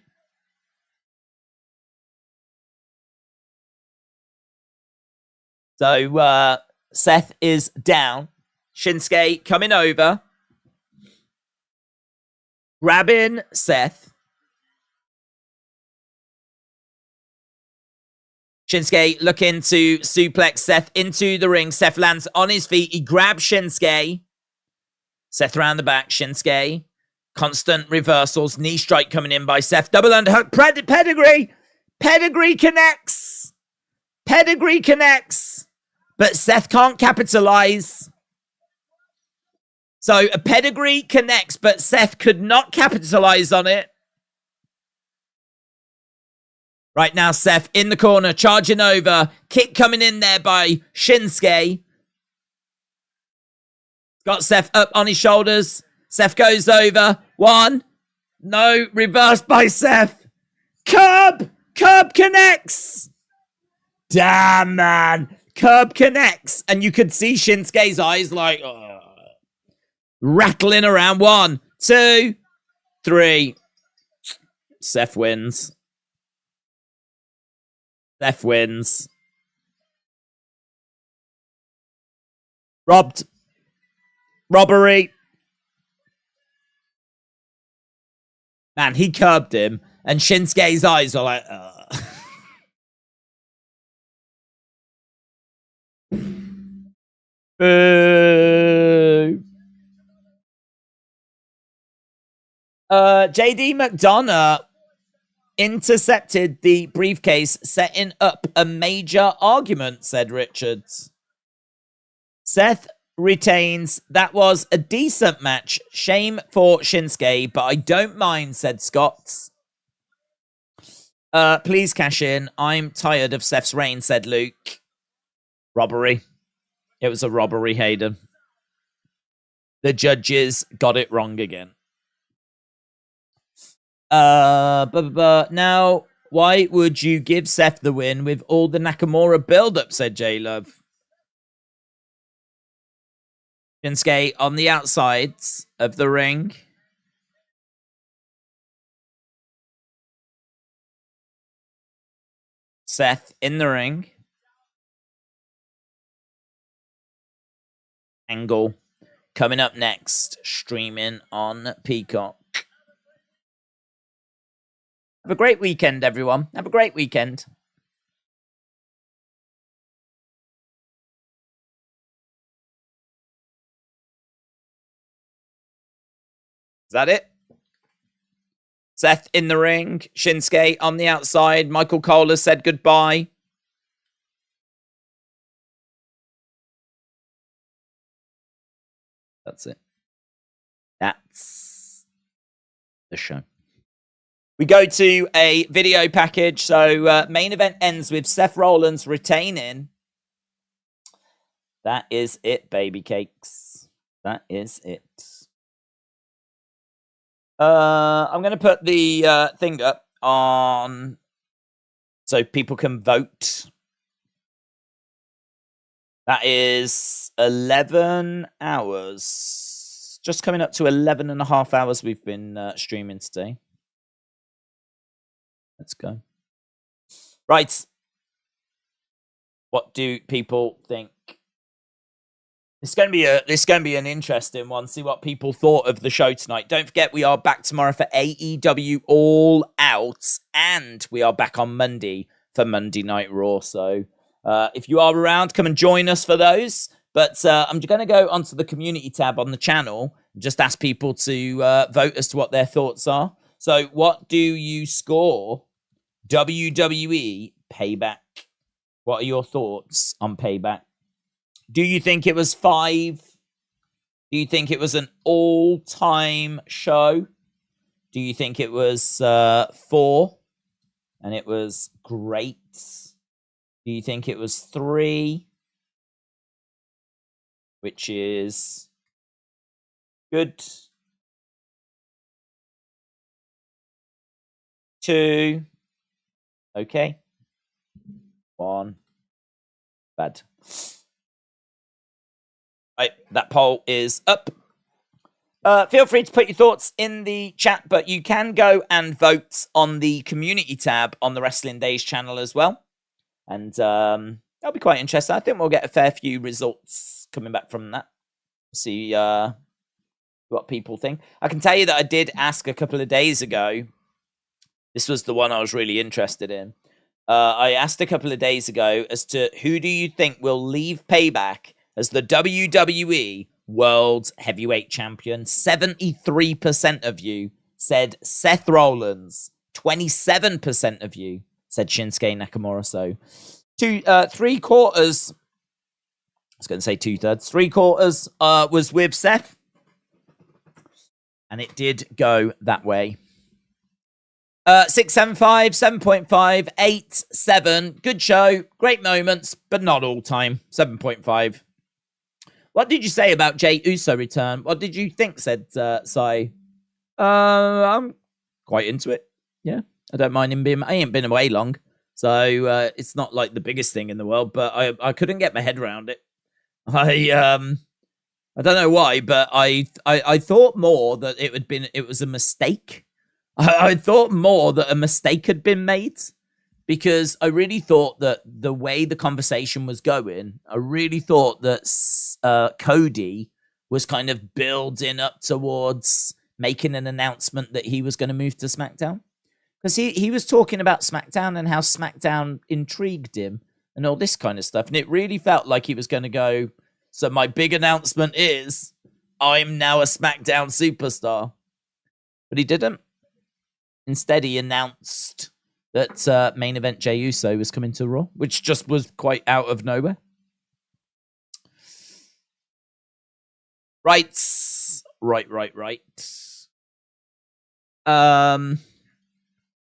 So Seth is down. Shinsuke coming over. Grabbing Seth. Shinsuke looking to suplex Seth into the ring. Seth lands on his feet. He grabs Shinsuke. Seth around the back. Shinsuke. Constant reversals. Knee strike coming in by Seth. Double underhook. Pedigree. Pedigree connects. Pedigree connects. But Seth can't capitalize. So a pedigree connects, but Seth could not capitalize on it. Right now, Seth in the corner, charging over. Kick coming in there by Shinsuke. Got Seth up on his shoulders. Seth goes over. One. No. Reversed by Seth. Curb. Curb connects. Damn, man. Curb connects. And you could see Shinsuke's eyes like rattling around. 1, 2, 3. Seth wins. Seth wins. Robbed. Robbery. Man, he curbed him. And Shinsuke's eyes are like... Boo. JD McDonough intercepted the briefcase, setting up a major argument, said Richards. Seth retains. That was a decent match. Shame for Shinsuke, but I don't mind, said Scott. Please cash in. I'm tired of Seth's reign, said Luke. Robbery. It was a robbery, Hayden. The judges got it wrong again. Now, why would you give Seth the win with all the Nakamura build-up, said J-Love. Shinsuke on the outsides of the ring. Seth in the ring. Angle coming up next, streaming on Peacock. Have a great weekend, everyone. Have a great weekend. Is that it? Seth in the ring. Shinsuke on the outside. Michael Cole has said goodbye. That's it. That's the show. We go to a video package. So main event ends with Seth Rollins retaining. That is it, baby cakes. That is it. I'm going to put the thing up on so people can vote. That is 11 hours. Just coming up to 11 and a half hours we've been streaming today. Let's go. Right. What do people think? It's going to be an interesting one. See what people thought of the show tonight. Don't forget, we are back tomorrow for AEW All Out, and we are back on Monday for Monday Night Raw. So if you are around, come and join us for those. But I'm going to go onto the community tab on the channel and just ask people to vote as to what their thoughts are. So what do you score WWE Payback? What are your thoughts on Payback? Do you think it was 5? Do you think it was an all-time show? Do you think it was 4 and it was great? Do you think it was 3, which is good? 2, okay. 1, bad. Right, that poll is up. Feel free to put your thoughts in the chat, but you can go and vote on the community tab on the Wrestling Days channel as well. And that'll be quite interesting. I think we'll get a fair few results coming back from that. See what people think. I can tell you that I did ask a couple of days ago. This was the one I was really interested in. I asked a couple of days ago as to who do you think will leave Payback as the WWE World Heavyweight Champion. 73% of you said Seth Rollins. 27% of you said Shinsuke Nakamura. So 3/4, I was going to say 2/3, 3/4 was with Seth. And it did go that way. 675, 7.5, 8, 7. Good show. Great moments, but not all time. 7.5. What did you say about Jey Uso return? What did you think, said Sai? I'm quite into it. Yeah, I don't mind him being... I ain't been away long, so it's not like the biggest thing in the world, but I couldn't get my head around it. I don't know why, but I thought more that it was a mistake I thought more that a mistake had been made, because I really thought that the way the conversation was going, I really thought that Cody was kind of building up towards making an announcement that he was going to move to SmackDown. Because he was talking about SmackDown and how SmackDown intrigued him and all this kind of stuff. And it really felt like he was going to go, so my big announcement is I'm now a SmackDown superstar. But he didn't. Instead, he announced that main event Jey Uso was coming to Raw, which just was quite out of nowhere. Right.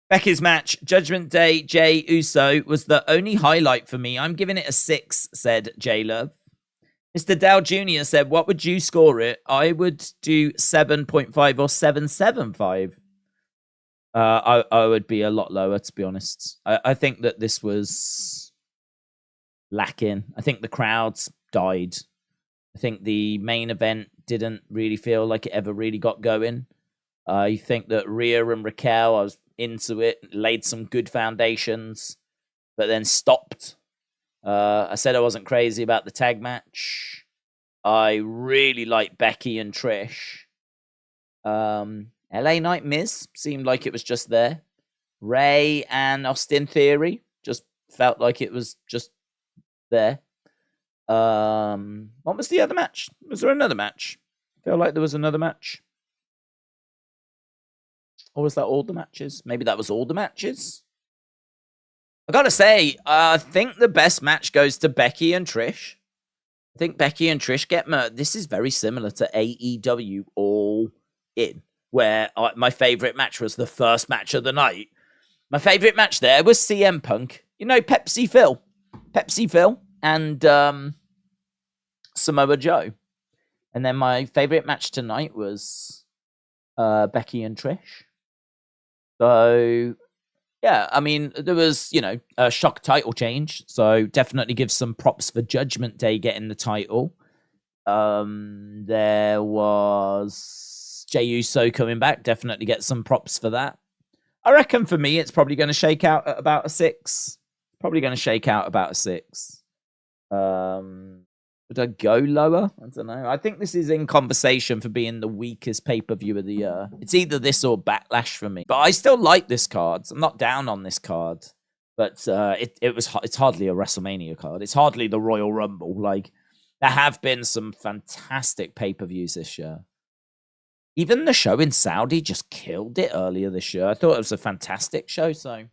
Becky's match, Judgment Day, Jey Uso, was the only highlight for me. I'm giving it a 6, said J Love. Mr. Dow Jr. said, what would you score it? I would do 7.5 or 7.75. I would be a lot lower, to be honest. I think that this was lacking. I think the crowds died. I think the main event didn't really feel like it ever really got going. I think that Rhea and Raquel, I was into it, laid some good foundations, but then stopped. I said I wasn't crazy about the tag match. I really like Becky and Trish. LA Knight Miz seemed like it was just there. Ray and Austin Theory just felt like it was just there. What was the other match? Was there another match? I feel like there was another match. Or was that all the matches? Maybe that was all the matches. I gotta say, I think the best match goes to Becky and Trish. I think Becky and Trish get murdered. This is very similar to AEW All In, where my favorite match was the first match of the night. My favorite match there was CM Punk. You know, Pepsi Phil and Samoa Joe. And then my favorite match tonight was Becky and Trish. So, yeah, I mean, there was, a shock title change. So definitely give some props for Judgment Day getting the title. There was Jey Uso coming back. Definitely get some props for that. I reckon for me, it's probably going to shake out at about a 6. Would I go lower? I don't know. I think this is in conversation for being the weakest pay-per-view of the year. It's either this or Backlash for me. But I still like this card. I'm not down on this card. But it's hardly a WrestleMania card. It's hardly the Royal Rumble. Like, there have been some fantastic pay-per-views this year. Even the show in Saudi just killed it earlier this year. I thought it was a fantastic show, so...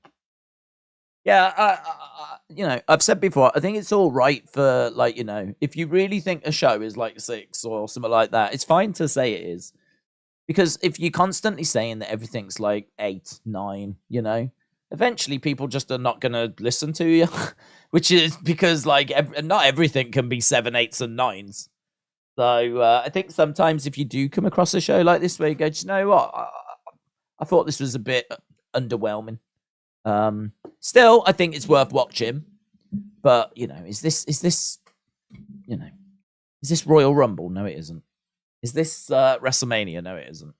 Yeah, I've said before, I think it's all right for, if you really think a show is like 6 or something like that, it's fine to say it is. Because if you're constantly saying that everything's like 8, 9, eventually people just are not going to listen to you. Which is because, not everything can be 7, 8s, and 9s. So I think sometimes if you do come across a show like this where you go, do you know what? I thought this was a bit underwhelming. Still, I think it's worth watching, but is this Royal Rumble? No, it isn't. Is this WrestleMania? No, it isn't.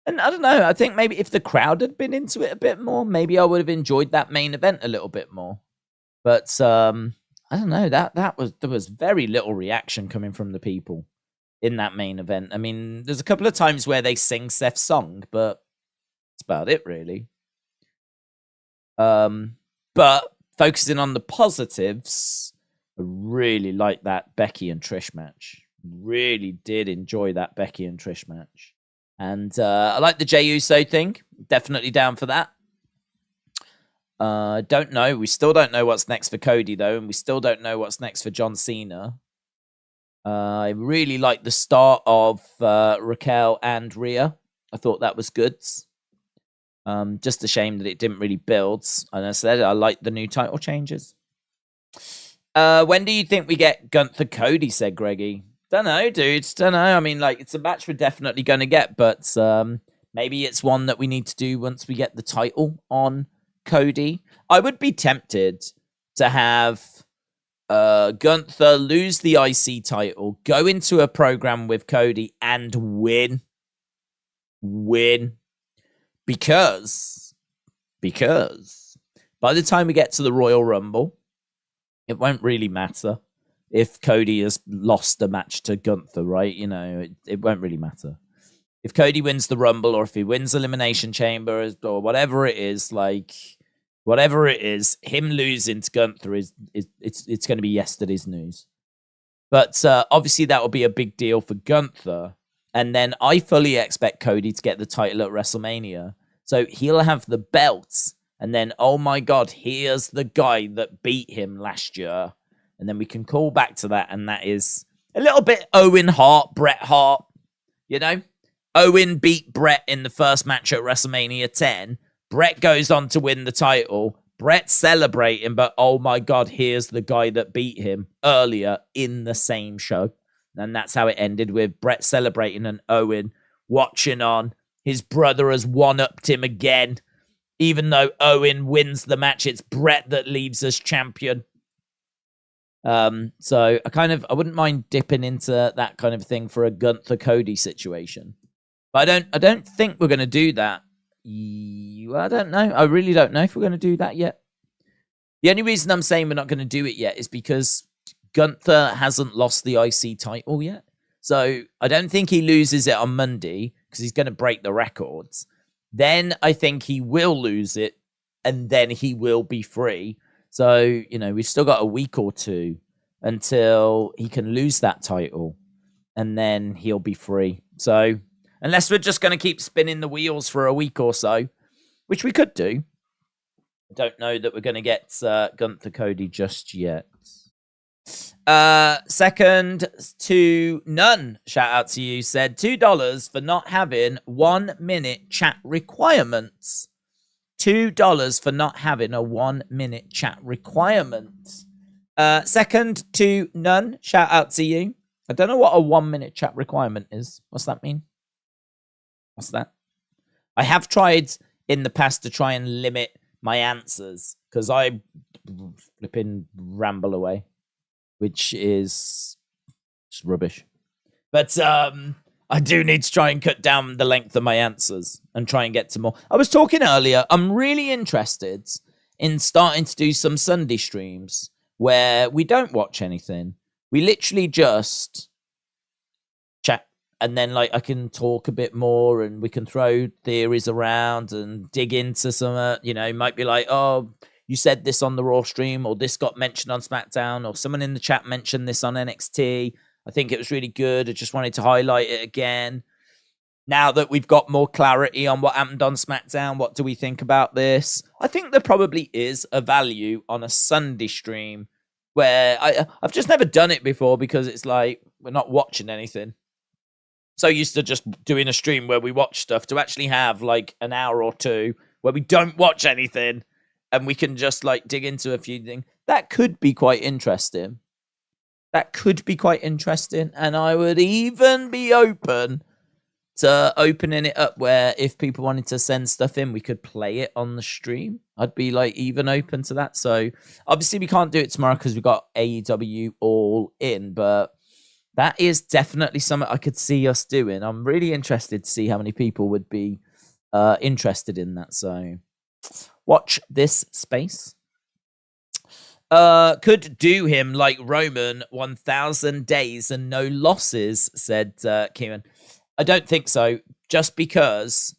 And I don't know. I think maybe if the crowd had been into it a bit more, maybe I would have enjoyed that main event a little bit more. But I don't know. There was very little reaction coming from the people in that main event. I mean, there's a couple of times where they sing Seth's song, but that's about it, really. But focusing on the positives, I really like that Becky and Trish match. Really did enjoy that Becky and Trish match. And I like the Jey Uso thing. Definitely down for that. Don't know. We still don't know what's next for Cody, though. And we still don't know what's next for John Cena. I really like the start of Raquel and Rhea. I thought that was good. Just a shame that it didn't really build. And I said I like the new title changes. When do you think we get Gunther Cody? Said Greggy. Don't know, dude. Don't know. I mean, it's a match we're definitely going to get, but maybe it's one that we need to do once we get the title on Cody. I would be tempted to have Gunther lose the IC title, go into a program with Cody and win. win. Because by the time we get to the Royal Rumble, it won't really matter if Cody has lost a match to Gunther, right? You know, it won't really matter. If Cody wins the Rumble or if he wins Elimination Chamber or whatever it is, him losing to Gunther it's going to be yesterday's news. But obviously that will be a big deal for Gunther. And then I fully expect Cody to get the title at WrestleMania. So he'll have the belts. And then, oh my God, here's the guy that beat him last year. And then we can call back to that. And that is a little bit Owen Hart, Bret Hart. You know, Owen beat Bret in the first match at WrestleMania 10. Bret goes on to win the title. Bret's celebrating, but oh my God, here's the guy that beat him earlier in the same show. And that's how it ended, with Bret celebrating and Owen watching on. His brother has one-upped him again. Even though Owen wins the match, it's Bret that leaves as champion. So I wouldn't mind dipping into that kind of thing for a Gunther Cody situation. But I don't think we're going to do that. I don't know. I really don't know if we're going to do that yet. The only reason I'm saying we're not going to do it yet is because Gunther hasn't lost the IC title yet. So I don't think he loses it on Monday because he's going to break the records. Then I think he will lose it and then he will be free. So, you know, we've still got a week or two until he can lose that title and then he'll be free. So unless we're just going to keep spinning the wheels for a week or so, which we could do. I don't know that we're going to get Gunther Cody just yet. Second to none, shout out to you, said $2 for not having 1 minute chat requirements. $2 for not having a 1 minute chat requirement. Second to none, shout out to you. I don't know what a 1 minute chat requirement is. What's that mean? What's that? I have tried in the past to try and limit my answers because I flipping ramble away, which is just rubbish. But I do need to try and cut down the length of my answers and try and get to more. I was talking earlier, I'm really interested in starting to do some Sunday streams where we don't watch anything. We literally just chat. And then, like, I can talk a bit more and we can throw theories around and dig into some, you know, might be like, oh, you said this on the Raw stream or this got mentioned on SmackDown or someone in the chat mentioned this on NXT. I think it was really good. I just wanted to highlight it again. Now that we've got more clarity on what happened on SmackDown, what do we think about this? I think there probably is a value on a Sunday stream where I've just never done it before because it's like we're not watching anything. So used to just doing a stream where we watch stuff, to actually have like an hour or two where we don't watch anything and we can just like dig into a few things. That could be quite interesting. And I would even be open to opening it up where if people wanted to send stuff in, we could play it on the stream. I'd be like even open to that. So obviously we can't do it tomorrow because we've got AEW All In, but that is definitely something I could see us doing. I'm really interested to see how many people would be interested in that. So watch this space. Could do him like Roman, 1,000 days and no losses, said Kieran. I don't think so, just because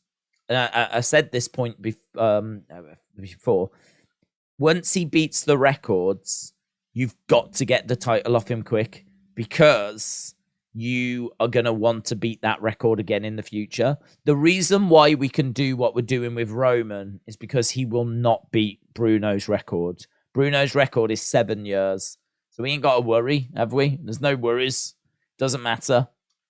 I said this point before. Once he beats the records, you've got to get the title off him quick, because you are going to want to beat that record again in the future. The reason why we can do what we're doing with Roman is because he will not beat Bruno's record. Bruno's record is 7 years. So we ain't got to worry, have we? There's no worries. Doesn't matter.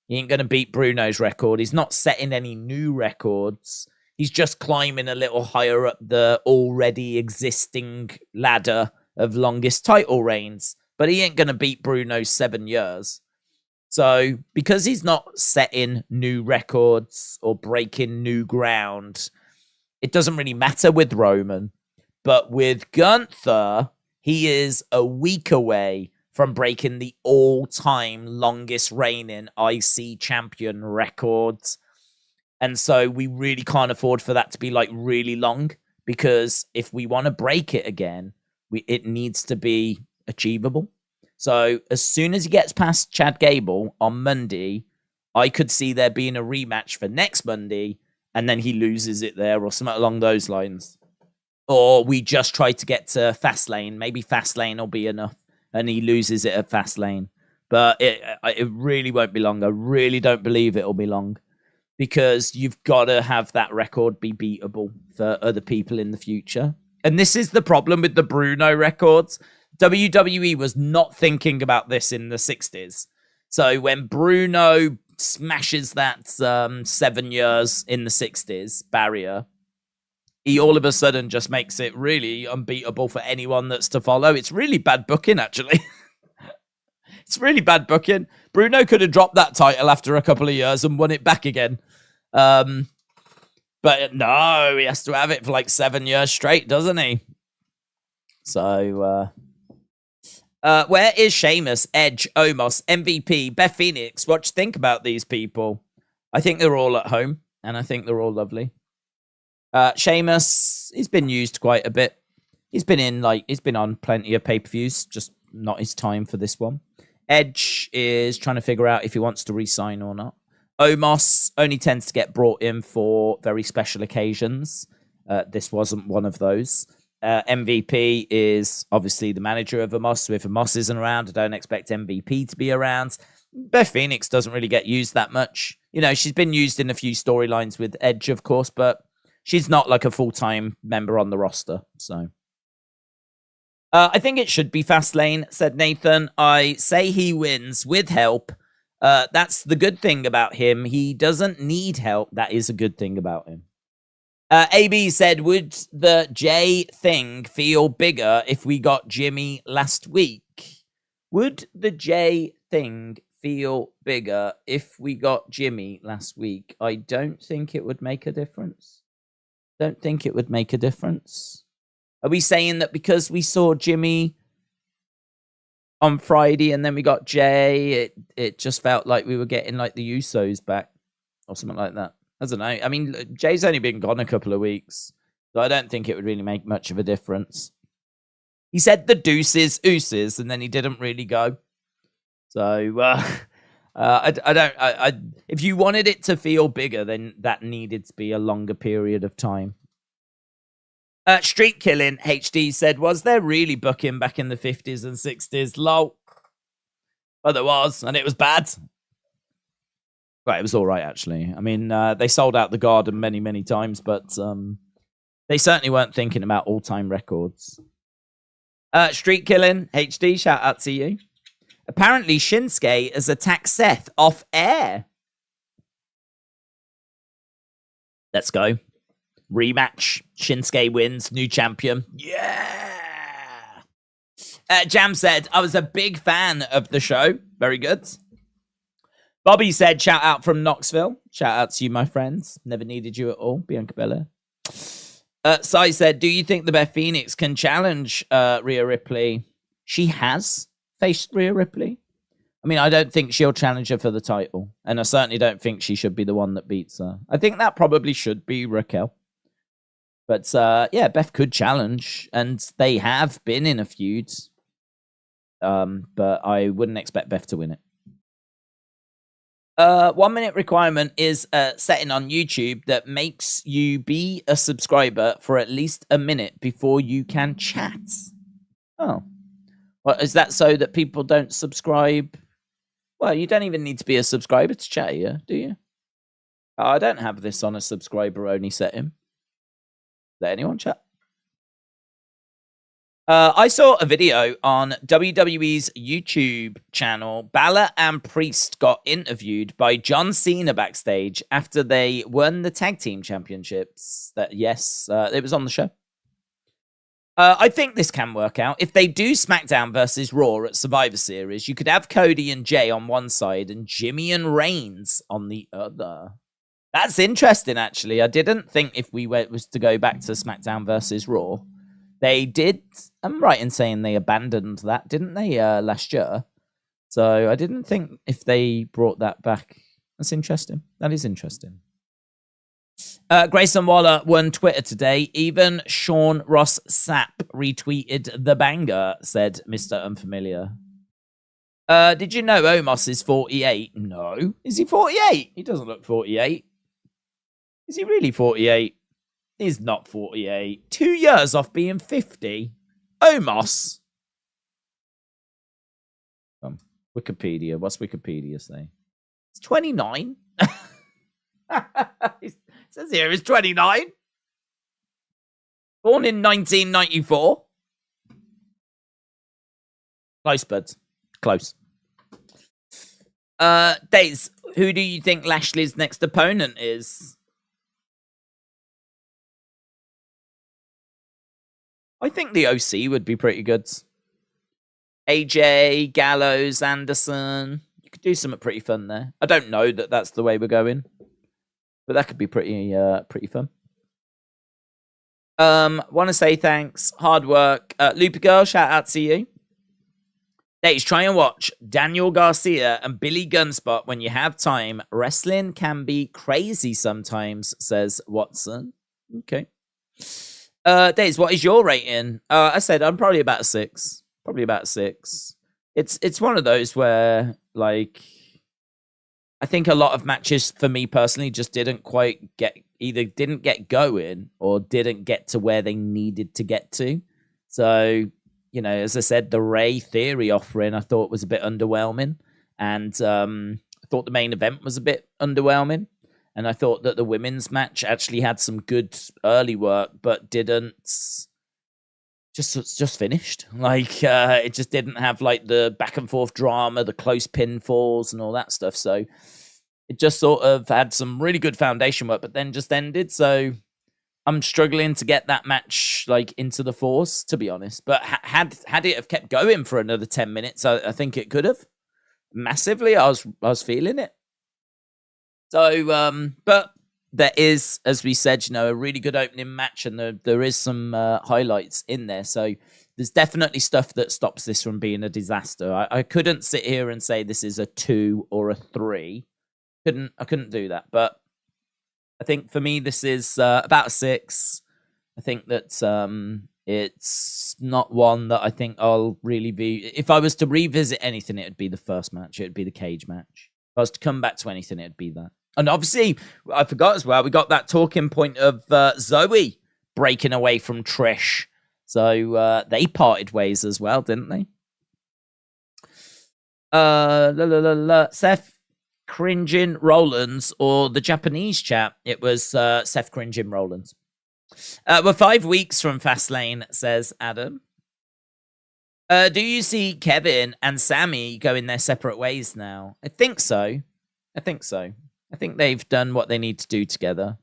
He ain't going to beat Bruno's record. He's not setting any new records. He's just climbing a little higher up the already existing ladder of longest title reigns. But he ain't going to beat Bruno's 7 years. So because he's not setting new records or breaking new ground, it doesn't really matter with Roman. But with Gunther, he is a week away from breaking the all-time longest reigning IC champion records. And so we really can't afford for that to be like really long, because if we want to break it again, it needs to be achievable. So as soon as he gets past Chad Gable on Monday, I could see there being a rematch for next Monday, and then he loses it there or something along those lines. Or we just try to get to Fastlane. Maybe Fastlane will be enough, and he loses it at Fastlane. But it really won't be long. I really don't believe it'll be long, because you've got to have that record be beatable for other people in the future. And this is the problem with the Bruno records. WWE was not thinking about this in the 60s. So when Bruno smashes that 7 years in the 60s barrier, he all of a sudden just makes it really unbeatable for anyone that's to follow. It's really bad booking, actually. It's really bad booking. Bruno could have dropped that title after a couple of years and won it back again. But no, he has to have it for like 7 years straight, doesn't he? So, where is Sheamus, Edge, Omos, MVP, Beth Phoenix? What do you think about these people? I think they're all at home, and I think they're all lovely. Sheamus, he's been used quite a bit. He's been on plenty of pay-per-views, just not his time for this one. Edge is trying to figure out if he wants to re-sign or not. Omos only tends to get brought in for very special occasions. This wasn't one of those. MVP is obviously the manager of Omos, so if Omos isn't around, I don't expect MVP to be around. Beth Phoenix doesn't really get used that much. You know, she's been used in a few storylines with Edge, of course, but she's not like a full-time member on the roster, so... I think it should be Fastlane, said Nathan. I say he wins with help. That's the good thing about him. He doesn't need help. That is a good thing about him. AB said, would the J thing feel bigger if we got Jimmy last week? Would the J thing feel bigger if we got Jimmy last week? I don't think it would make a difference. Don't think it would make a difference. Are we saying that because we saw Jimmy on Friday and then we got Jay, it just felt like we were getting like the Usos back or something like that? I don't know. I mean, Jay's only been gone a couple of weeks, so I don't think it would really make much of a difference. He said the deuces, ooses, and then he didn't really go. So, if you wanted it to feel bigger, then that needed to be a longer period of time. Street Killing HD said, was there really booking back in the 50s and 60s? Lol. Well, there was, and it was bad. Right, it was all right, actually. I mean, they sold out the Garden many, many times, but they certainly weren't thinking about all-time records. Street Killing HD, shout out to you. Apparently, Shinsuke has attacked Seth off air. Let's go. Rematch. Shinsuke wins. New champion. Yeah! Jam said, I was a big fan of the show. Very good. Bobby said, shout out from Knoxville. Shout out to you, my friends. Never needed you at all. Bianca Belair. Sai said, do you think the Beth Phoenix can challenge Rhea Ripley? She has faced Rhea Ripley. I mean, I don't think she'll challenge her for the title. And I certainly don't think she should be the one that beats her. I think that probably should be Raquel. But, yeah, Beth could challenge. And they have been in a feud. But I wouldn't expect Beth to win it. 1 minute requirement is a setting on YouTube that makes you be a subscriber for at least a minute before you can chat. Oh. Well, is that so that people don't subscribe? Well, you don't even need to be a subscriber to chat here, do you? Oh, I don't have this on a subscriber-only setting. Let anyone chat? I saw a video on WWE's YouTube channel. Balor and Priest got interviewed by John Cena backstage after they won the tag team championships. It was on the show. I think this can work out. If they do SmackDown versus Raw at Survivor Series, you could have Cody and Jay on one side and Jimmy and Reigns on the other. That's interesting, actually. I didn't think if we was to go back to SmackDown versus Raw. They did. I'm right in saying they abandoned that, didn't they, last year? So I didn't think if they brought that back. That's interesting. That is interesting. Grayson Waller won Twitter today. Even Sean Ross Sapp retweeted the banger, said Mr. Unfamiliar. Did you know Omos is 48? No. Is he 48? He doesn't look 48. Is he really 48? He's not 48. 2 years off being 50. Omos. Wikipedia. What's Wikipedia say? It's 29. It says here it's 29. Born in 1994. Close, buds. Close. Days, who do you think Lashley's next opponent is? I think the OC would be pretty good. AJ, Gallows, Anderson. You could do something pretty fun there. I don't know that that's the way we're going, but that could be pretty fun. Want to say thanks. Hard work. Loopy Girl, shout out to you. Days, try and watch Daniel Garcia and Billy Gunspot when you have time. Wrestling can be crazy sometimes, says Watson. Okay. Days, what is your rating? I said I'm probably about a 6. Probably about 6. It's one of those where, like, I think a lot of matches for me personally just didn't quite didn't get going or didn't get to where they needed to get to. So, you know, as I said, the Ray Theory offering I thought was a bit underwhelming, and I thought the main event was a bit underwhelming, and I thought that the women's match actually had some good early work, but didn't. Just finished. Like, it just didn't have, like, the back and forth drama, the close pinfalls and all that stuff. So it just sort of had some really good foundation work, but then just ended. So I'm struggling to get that match, like, into the force, to be honest. But had it have kept going for another 10 minutes, I think it could have. Massively. I was feeling it. So, but there is, as we said, you know, a really good opening match, and there is some highlights in there. So there's definitely stuff that stops this from being a disaster. I couldn't sit here and say this is a 2 or a 3. I couldn't do that. But I think for me, this is about a 6. I think that it's not one that I think I'll really be. If I was to revisit anything, it would be the first match. It would be the cage match. If I was to come back to anything, it would be that. And obviously, I forgot as well, we got that talking point of Zoe breaking away from Trish. So they parted ways as well, didn't they? Seth cringing Rollins, or the Japanese chap. It was Seth cringing Rollins. We're 5 weeks from Fastlane, says Adam. Do you see Kevin and Sammy going their separate ways now? I think so. I think they've done what they need to do together.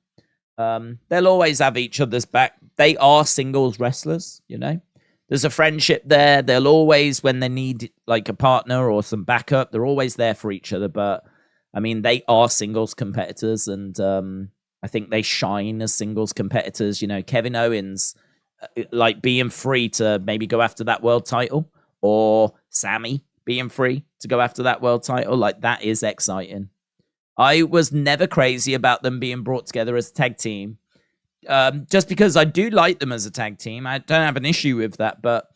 They'll always have each other's back. They are singles wrestlers, you know. There's a friendship there. They'll always, when they need like a partner or some backup, they're always there for each other. But I mean, they are singles competitors, and I think they shine as singles competitors. You know, Kevin Owens, like being free to maybe go after that world title, or Sammy being free to go after that world title, like that is exciting. I was never crazy about them being brought together as a tag team. Just because I do like them as a tag team. I don't have an issue with that, but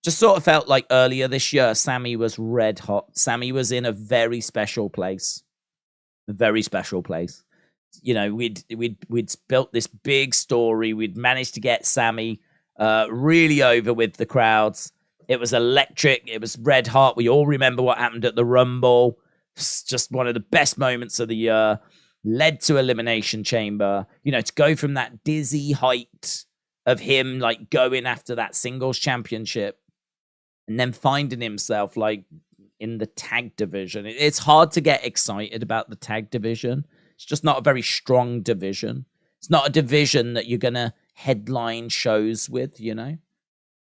just sort of felt like earlier this year, Sammy was red hot. Sammy was in a very special place. A very special place. You know, we'd built this big story. We'd managed to get Sammy really over with the crowds. It was electric. It was red hot. We all remember what happened at the Rumble. It's just one of the best moments of the year. Led to Elimination Chamber. You know, to go from that dizzy height of him, like, going after that singles championship and then finding himself, like, in the tag division. It's hard to get excited about the tag division. It's just not a very strong division. It's not a division that you're going to headline shows with, you know?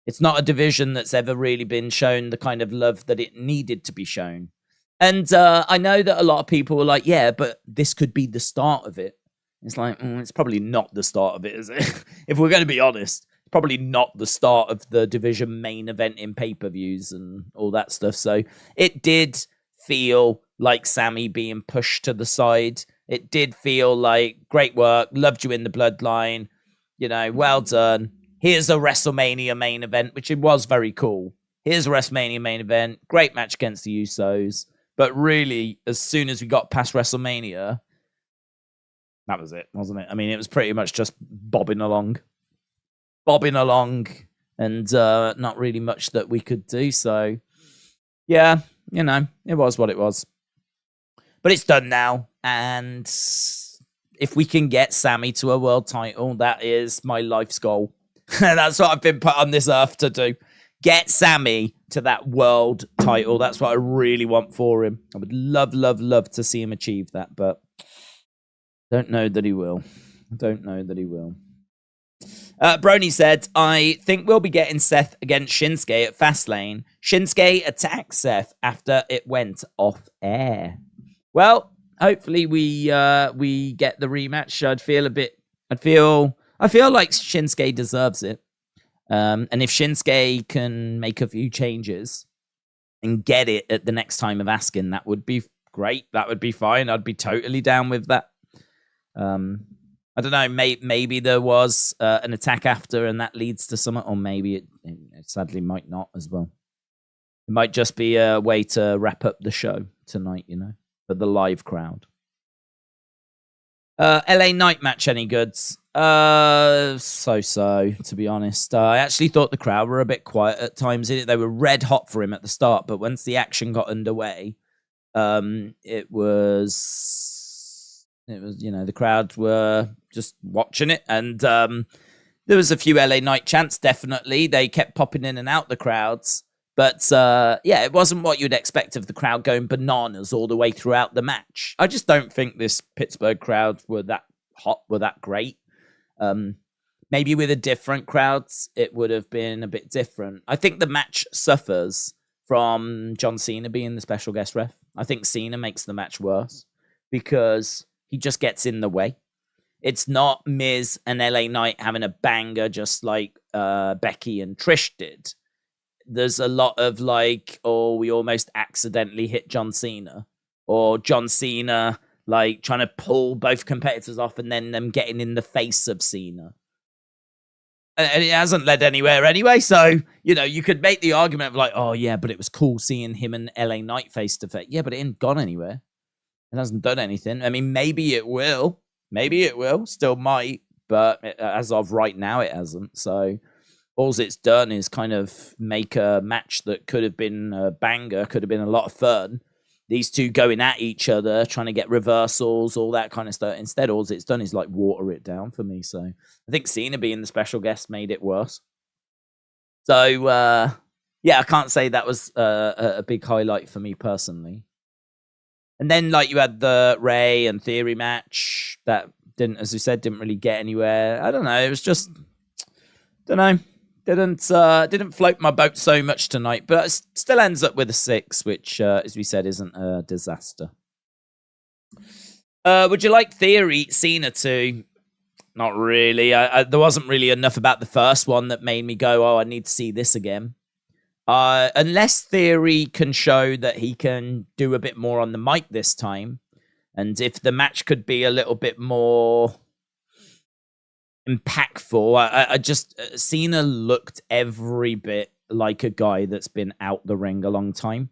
It's not a division that's ever really been shown the kind of love that it needed to be shown. And I know that a lot of people were like, yeah, but this could be the start of it. It's like, it's probably not the start of it, is it? If we're going to be honest, probably not the start of the division main event in pay-per-views and all that stuff. So it did feel like Sammy being pushed to the side It did feel like great work. Loved you in the Bloodline. You know, well done. Here's a WrestleMania main event, which it was very cool. Here's a WrestleMania main event. Great match against the Usos. But really, as soon as we got past WrestleMania, that was it, wasn't it? I mean, it was pretty much just bobbing along, and not really much that we could do. So, yeah, you know, it was what it was. But it's done now, and if we can get Sammy to a world title, that is my life's goal. That's what I've been put on this earth to do. Get Sammy to that world title. That's what I really want for him. I would love to see him achieve that, but don't know that he will. Brony said, I think we'll be getting Seth against Shinsuke at Fastlane. Shinsuke attacked Seth after it went off air. Well, hopefully we get the rematch. I feel like Shinsuke deserves it. And if Shinsuke can make a few changes and get it at the next time of asking, that would be great. That would be fine. I'd be totally down with that. I don't know. Maybe there was an attack after, and that leads to something, or maybe it sadly might not as well. It might just be a way to wrap up the show tonight, you know, for the live crowd. LA Knight match, any goods? So, to be honest. I actually thought the crowd were a bit quiet at times. They were red hot for him at the start, but once the action got underway, it was, you know, the crowd were just watching it, and there was a few LA Knight chants, definitely. They kept popping in and out, the crowds. But, yeah, it wasn't what you'd expect of the crowd going bananas all the way throughout the match. I just don't think this Pittsburgh crowd were that hot, were that great. Maybe with a different crowds, it would have been a bit different. I think the match suffers from John Cena being the special guest ref. I think Cena makes the match worse because he just gets in the way. It's not Miz and LA Knight having a banger just like Becky and Trish did. There's a lot of like, oh, we almost accidentally hit John Cena, or John Cena like trying to pull both competitors off and then them getting in the face of Cena. And it hasn't led anywhere anyway. So, you know, you could make the argument of like, oh yeah, but it was cool seeing him and LA Knight face to face. Yeah, but it ain't gone anywhere. It hasn't done anything. I mean, maybe it will. Still might. But as of right now, it hasn't. So all it's done is kind of make a match that could have been a banger, could have been a lot of fun. These two going at each other, trying to get reversals, all that kind of stuff. Instead, all it's done is like water it down for me. So I think Cena being the special guest made it worse. So, yeah, I can't say that was a big highlight for me personally. And then, like, you had the Ray and Theory match that didn't, as you said, didn't really get anywhere. I don't know. It was just, don't know. Didn't float my boat so much tonight, but it still ends up with a 6, which, as we said, isn't a disaster. Would you like Theory Cena to? Not really. There wasn't really enough about the first one that made me go, oh, I need to see this again. Unless Theory can show that he can do a bit more on the mic this time, and if the match could be a little bit more impactful. I just Cena looked every bit like a guy that's been out the ring a long time.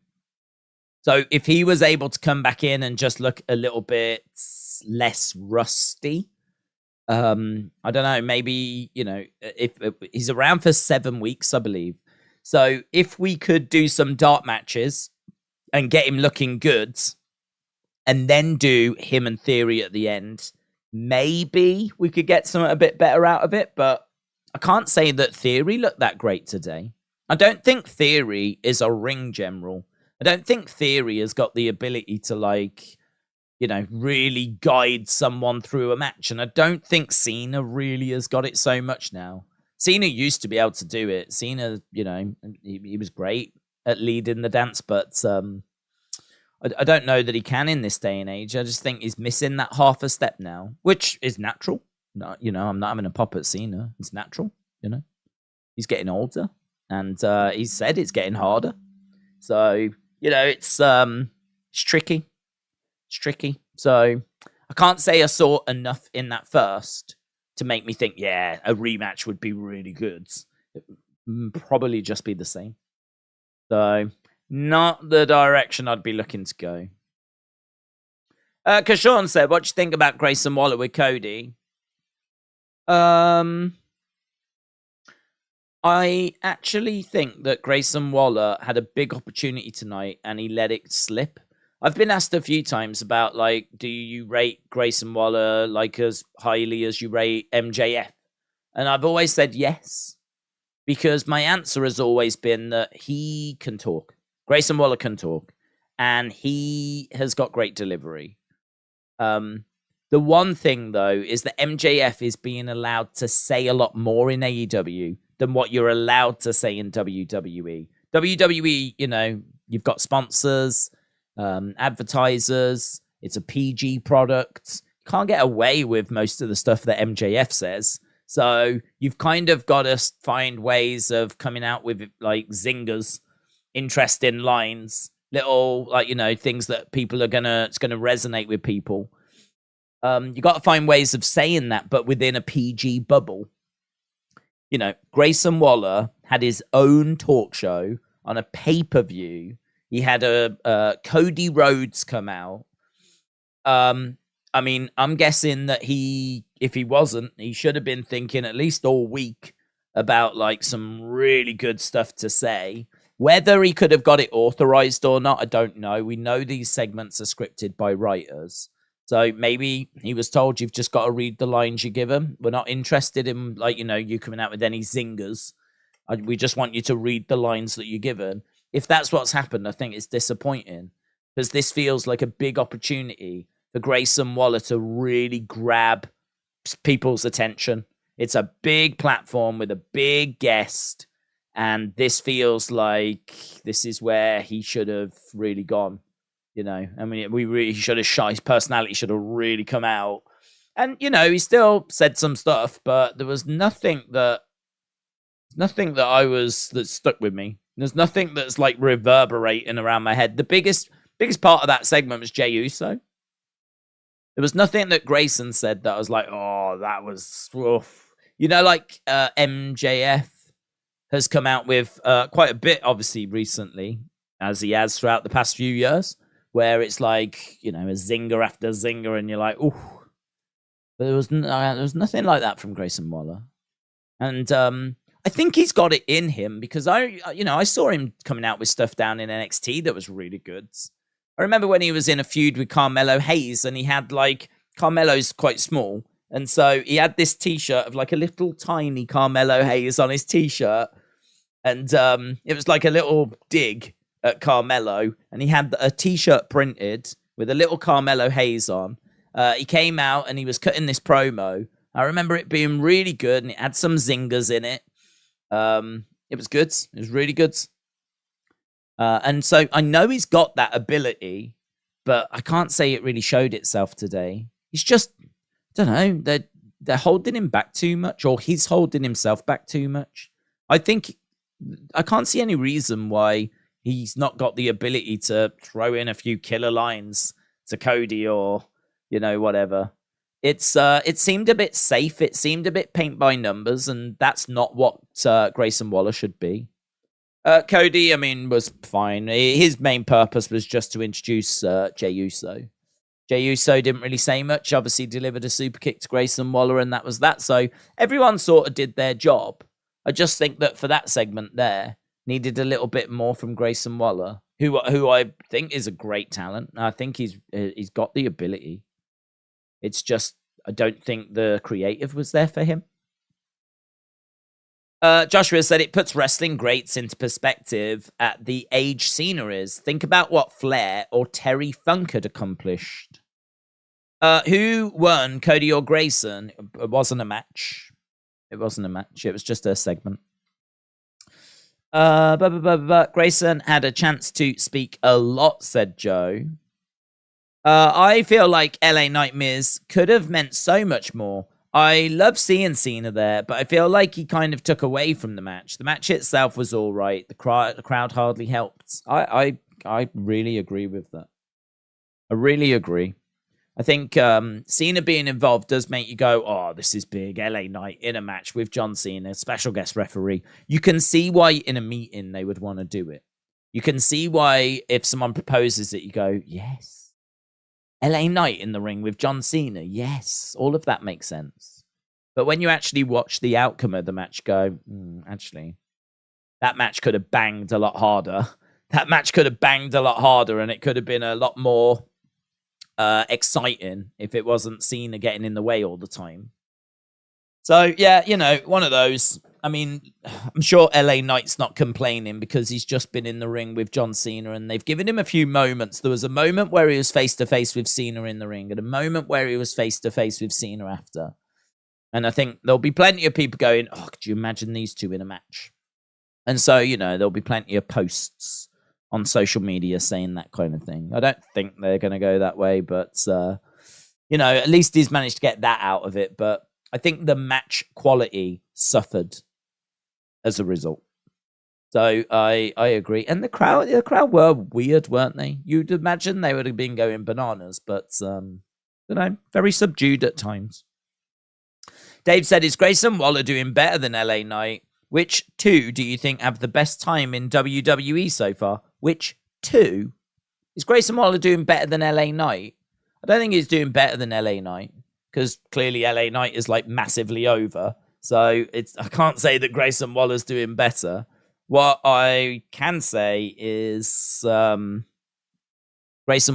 So if he was able to come back in and just look a little bit less rusty, I don't know, maybe, you know, if he's around for 7 weeks, I believe. So if we could do some dark matches and get him looking good and then do him and Theory at the end, maybe we could get something a bit better out of it, but I can't say that Theory looked that great today. I don't think Theory is a ring general. I don't think Theory has got the ability to, like, you know, really guide someone through a match. And I don't think Cena really has got it so much now. Cena used to be able to do it. Cena, you know, he was great at leading the dance, but I don't know that he can in this day and age. I just think he's missing that half a step now, which is natural. No, you know, I'm not having a pop at Cena. It's natural, you know. He's getting older, and he said it's getting harder. So, you know, it's tricky. It's tricky. So I can't say I saw enough in that first to make me think, yeah, a rematch would be really good. It would probably just be the same. So, not the direction I'd be looking to go. Kashawn said, what do you think about Grayson Waller with Cody? I actually think that Grayson Waller had a big opportunity tonight and he let it slip. I've been asked a few times about, like, do you rate Grayson Waller like as highly as you rate MJF? And I've always said yes, because my answer has always been that he can talk. Grayson Waller can talk, and he has got great delivery. The one thing, though, is that MJF is being allowed to say a lot more in AEW than what you're allowed to say in WWE. WWE, you know, you've got sponsors, advertisers. It's a PG product. Can't get away with most of the stuff that MJF says. So you've kind of got to find ways of coming out with, like, zingers, interesting lines, little, like, you know, things that people are it's gonna resonate with people. You got to find ways of saying that, but within a PG bubble. You know, Grayson Waller had his own talk show on a pay-per-view. He had a Cody Rhodes come out. I mean, I'm guessing that if he wasn't, he should have been thinking at least all week about, like, some really good stuff to say. Whether he could have got it authorized or not, I don't know. We know these segments are scripted by writers. So maybe he was told, you've just got to read the lines you give him. We're not interested in, like, you know, you coming out with any zingers. We just want you to read the lines that you're given. If that's what's happened, I think it's disappointing, because this feels like a big opportunity for Grayson Waller to really grab people's attention. It's a big platform with a big guest, and this feels like this is where he should have really gone. You know, I mean, he should have shot. His personality should have really come out. And, you know, he still said some stuff, but there was nothing that stuck with me. There's nothing that's, like, reverberating around my head. The biggest part of that segment was Jey Uso. There was nothing that Grayson said that I was like, oh, that was rough. You know, like, MJF has come out with quite a bit, obviously, recently, as he has throughout the past few years, where it's like, you know, a zinger after zinger, and you're like, ooh. But there was nothing like that from Grayson Waller. And I think he's got it in him, because I saw him coming out with stuff down in NXT that was really good. I remember when he was in a feud with Carmelo Hayes, and he had, like, Carmelo's quite small, and so he had this t-shirt of, like, a little tiny Carmelo Hayes on his t-shirt, and it was like a little dig at Carmelo, and he had a t-shirt printed with a little Carmelo Hayes on. He came out and he was cutting this promo. I remember it being really good, and it had some zingers in it. It was good. It was really good. And so I know he's got that ability, but I can't say it really showed itself today. He's just, I don't know, they're holding him back too much, or he's holding himself back too much. I can't see any reason why he's not got the ability to throw in a few killer lines to Cody, or, you know, whatever. It seemed a bit safe. It seemed a bit paint by numbers, and that's not what Grayson Waller should be. Cody, I mean, was fine. His main purpose was just to introduce Jey Uso. Jey Uso didn't really say much. Obviously delivered a super kick to Grayson Waller, and that was that. So everyone sort of did their job. I just think that for that segment there, needed a little bit more from Grayson Waller, who I think is a great talent. I think he's got the ability. It's just, I don't think the creative was there for him. Joshua said it puts wrestling greats into perspective at the age Cena is. Think about what Flair or Terry Funk had accomplished. Who won, Cody or Grayson? It wasn't a match. It wasn't a match. It was just a segment. Grayson had a chance to speak a lot, said Joe. I feel like LA Nightmares could have meant so much more. I love seeing Cena there, but I feel like he kind of took away from the match. The match itself was all right. The crowd hardly helped. I really agree with that. I really agree. I think Cena being involved does make you go, oh, this is big. LA Knight in a match with John Cena, special guest referee. You can see why in a meeting they would want to do it. You can see why if someone proposes it, you go, yes. LA Knight in the ring with John Cena, yes. All of that makes sense. But when you actually watch the outcome of the match, go, actually, that match could have banged a lot harder. That match could have banged a lot harder, and it could have been a lot more exciting if it wasn't Cena getting in the way all the time. So, yeah, you know, one of those. I mean, I'm sure LA Knight's not complaining because he's just been in the ring with John Cena and they've given him a few moments. There was a moment where he was face-to-face with Cena in the ring and a moment where he was face-to-face with Cena after. And I think there'll be plenty of people going, oh, could you imagine these two in a match? And so, you know, there'll be plenty of posts on social media saying that kind of thing. I don't think they're going to go that way, but, you know, at least he's managed to get that out of it. But I think the match quality suffered as a result. So I agree. And the crowd were weird, weren't they? You'd imagine they would have been going bananas, but, you know, very subdued at times. Dave said, is Grayson Waller doing better than LA Knight? Which two do you think have the best time in WWE so far? Which two? Is Grayson Waller doing better than LA Knight? I don't think he's doing better than LA Knight because clearly LA Knight is like massively over. So I can't say that Grayson Waller's doing better. What I can say is Grayson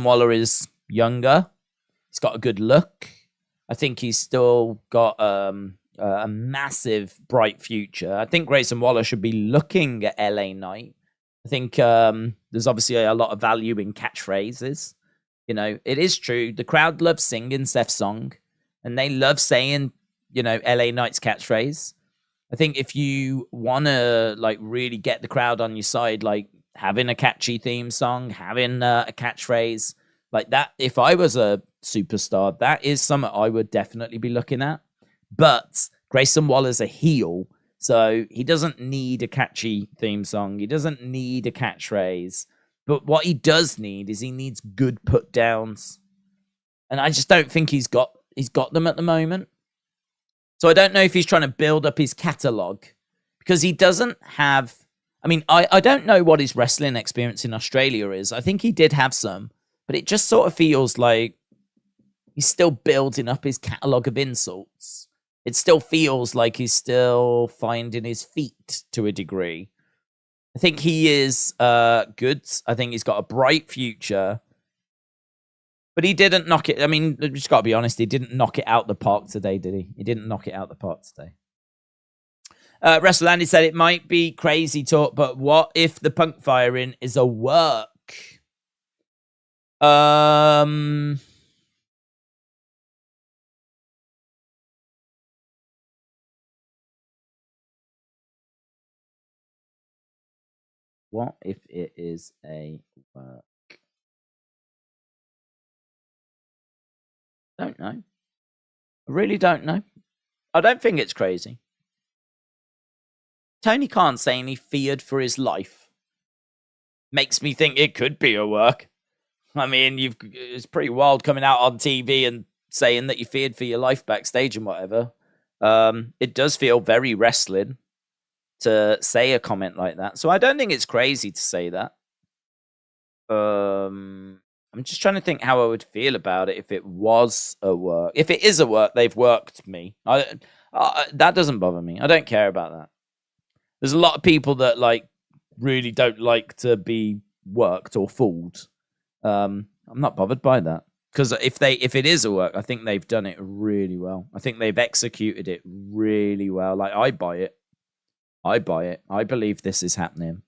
Waller is younger. He's got a good look. I think he's still got a massive, bright future. I think Grayson Waller should be looking at LA Knight. I think there's obviously a lot of value in catchphrases. You know, it is true. The crowd loves singing Seth's song, and they love saying, you know, LA Knight's catchphrase. I think if you want to, like, really get the crowd on your side, like, having a catchy theme song, having a catchphrase, like that, if I was a superstar, that is something I would definitely be looking at. But Grayson Waller's a heel, so he doesn't need a catchy theme song. He doesn't need a catchphrase. But what he does need is he needs good put downs. And I just don't think he's got them at the moment. So I don't know if he's trying to build up his catalog because he doesn't have, I mean, I don't know what his wrestling experience in Australia is. I think he did have some, but it just sort of feels like he's still building up his catalog of insults. It still feels like he's still finding his feet to a degree. I think he is good. I think he's got a bright future. But he didn't knock it. I mean, just got to be honest, he didn't knock it out the park today, did he? He didn't knock it out the park today. WrestleLandy said it might be crazy talk, but what if the Punk firing is a work? What if it is a work? Don't know. I really don't know. I don't think it's crazy. Tony Khan saying he feared for his life makes me think it could be a work. I mean, it's pretty wild coming out on TV and saying that you feared for your life backstage and whatever. It does feel very wrestling to say a comment like that. So I don't think it's crazy to say that. I'm just trying to think how I would feel about it if it was a work. If it is a work, they've worked me. That doesn't bother me. I don't care about that. There's a lot of people that like really don't like to be worked or fooled. I'm not bothered by that because if it is a work, I think they've done it really well. I think they've executed it really well. Like I buy it. I believe this is happening.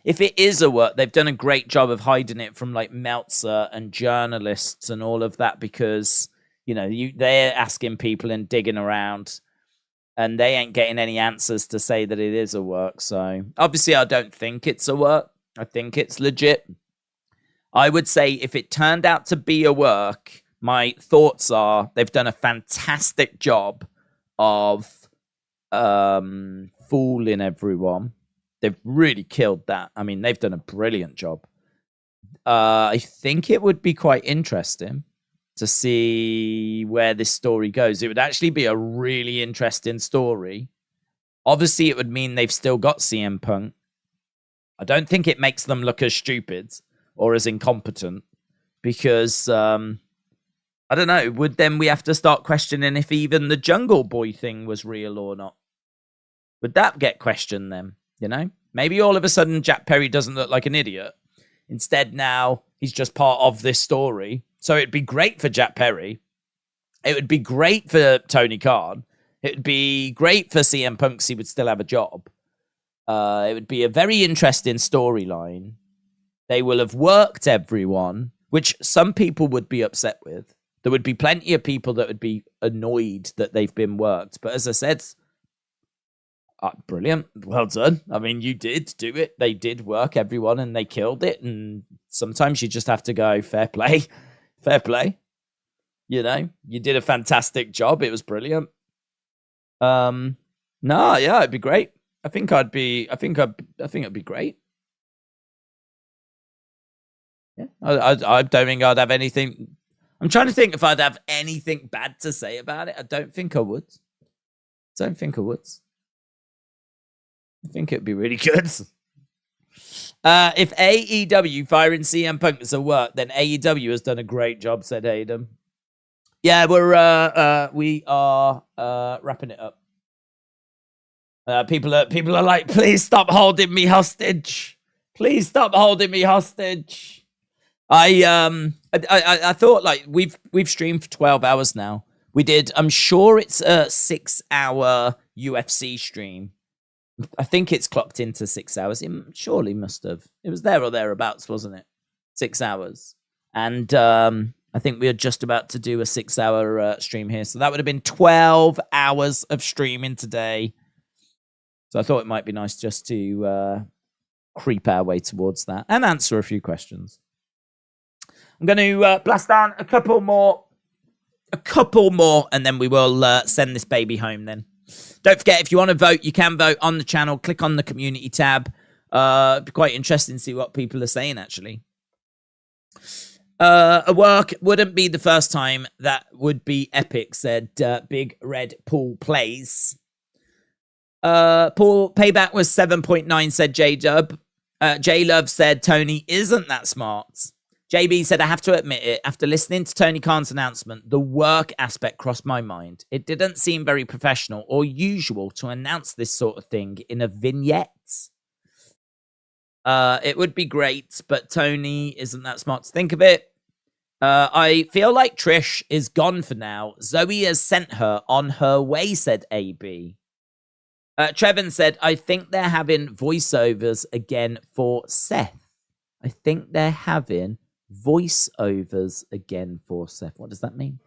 If it is a work, they've done a great job of hiding it from like Meltzer and journalists and all of that because, you know, they're asking people and digging around and they ain't getting any answers to say that it is a work. So obviously I don't think it's a work. I think it's legit. I would say if it turned out to be a work, my thoughts are they've done a fantastic job of fooling everyone. They've really killed that. I mean, they've done a brilliant job. I think it would be quite interesting to see where this story goes. It would actually be a really interesting story. Obviously, it would mean they've still got CM Punk. I don't think it makes them look as stupid or as incompetent because, I don't know, would then we have to start questioning if even the Jungle Boy thing was real or not? Would that get questioned then, you know? Maybe all of a sudden Jack Perry doesn't look like an idiot. Instead, now he's just part of this story. So it'd be great for Jack Perry. It would be great for Tony Khan. It would be great for CM Punk because he would still have a job. It would be a very interesting storyline. They will have worked everyone, which some people would be upset with. There would be plenty of people that would be annoyed that they've been worked. But as I said, brilliant. Well done. I mean, you did do it. They did work everyone and they killed it. And sometimes you just have to go, fair play. Fair play. You know, you did a fantastic job. It was brilliant. No, yeah, it'd be great. I think it'd be great. Yeah, I don't think I'd have anything. I'm trying to think if I'd have anything bad to say about it. I don't think I would. I think it'd be really good. If AEW firing CM Punk is a work, then AEW has done a great job, said Adam. Yeah, we are wrapping it up. People are like, please stop holding me hostage. Please stop holding me hostage. I thought like we've streamed for 12 hours now. We did. I'm sure it's a 6-hour UFC stream. I think it's clocked into 6 hours. It surely must have. It was there or thereabouts, wasn't it? 6 hours. And I think we are just about to do a 6-hour stream here. So that would have been 12 hours of streaming today. So I thought it might be nice just to creep our way towards that and answer a few questions. I'm going to blast down a couple more, and then we will send this baby home then. Don't forget, if you want to vote, you can vote on the channel. Click on the community tab. It'd be quite interesting to see what people are saying, actually. A work wouldn't be the first time. That would be epic, said Big Red Paul Plays. Paul Payback was 7.9, said J-Dub. J-Love said Tony isn't that smart. JB said, I have to admit it, after listening to Tony Khan's announcement, the work aspect crossed my mind. It didn't seem very professional or usual to announce this sort of thing in a vignette. It would be great, but Tony isn't that smart to think of it. I feel like Trish is gone for now. Zoe has sent her on her way, said AB. Trevin said, I think they're having voiceovers again for Seth. I think they're having voiceovers again for Seth. What does that mean?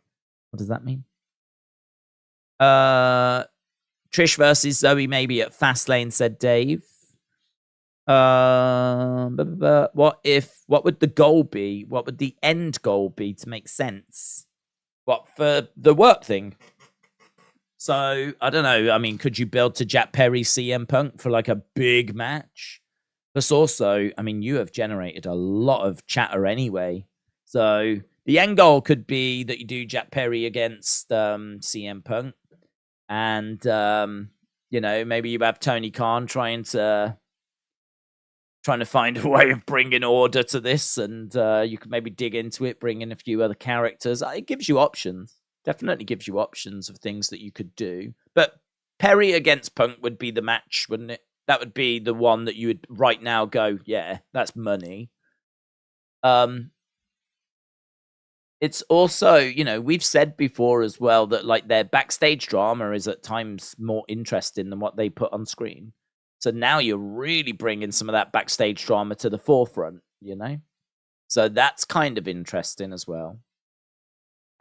Trish versus Zoe maybe at Fastlane, said Dave. What would the goal be? What would the end goal be to make sense? What, for the work thing? So, I don't know. I mean, could you build to Jack Perry CM Punk for like a big match? Plus also, I mean, you have generated a lot of chatter anyway. So the end goal could be that you do Jack Perry against CM Punk. And, you know, maybe you have Tony Khan trying to find a way of bringing order to this. And you could maybe dig into it, bring in a few other characters. It gives you options. Definitely gives you options of things that you could do. But Perry against Punk would be the match, wouldn't it? That would be the one that you would right now go, yeah, that's money. It's also, you know, we've said before as well that like their backstage drama is at times more interesting than what they put on screen. So now you're really bringing some of that backstage drama to the forefront, you know? So that's kind of interesting as well.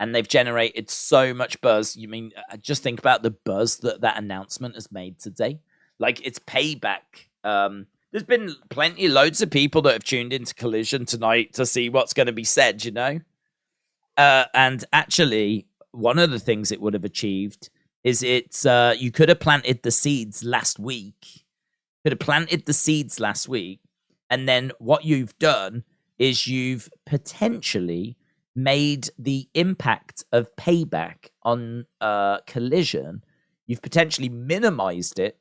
And they've generated so much buzz. You mean, just think about the buzz that announcement has made today. Like, it's Payback. There's been loads of people that have tuned into Collision tonight to see what's going to be said, you know? And actually, one of the things it would have achieved is you could have planted the seeds last week. And then what you've done is you've potentially made the impact of Payback on Collision, you've potentially minimized it,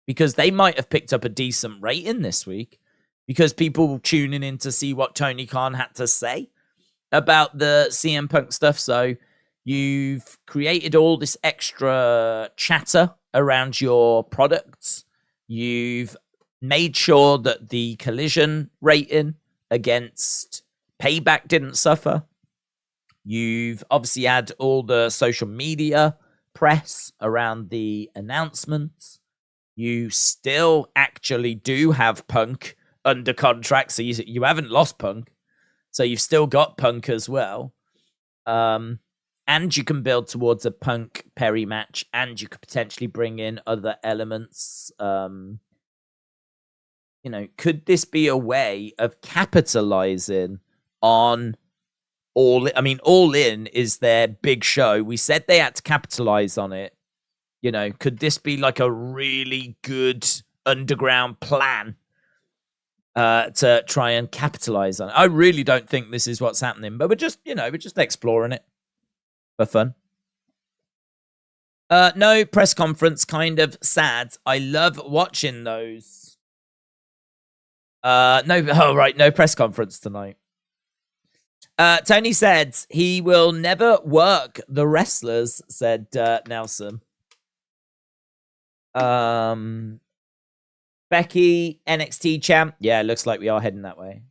because they might have picked up a decent rating this week because people were tuning in to see what Tony Khan had to say about the CM Punk stuff. So you've created all this extra chatter around your products. You've made sure that the Collision rating against Payback didn't suffer. You've obviously had all the social media press around the announcements. You still actually do have Punk under contract, so you haven't lost Punk. So you've still got Punk as well. And you can build towards a Punk Perry match, and you could potentially bring in other elements. Could this be a way of capitalizing on All In is their big show. We said they had to capitalize on it. Could this be like a really good underground plan to try and capitalize on it? I really don't think this is what's happening, but we're just exploring it for fun. No press conference, kind of sad. I love watching those. No press conference tonight. Tony said he will never work the wrestlers, said Nelson. Becky, NXT champ. Yeah, looks like we are heading that way.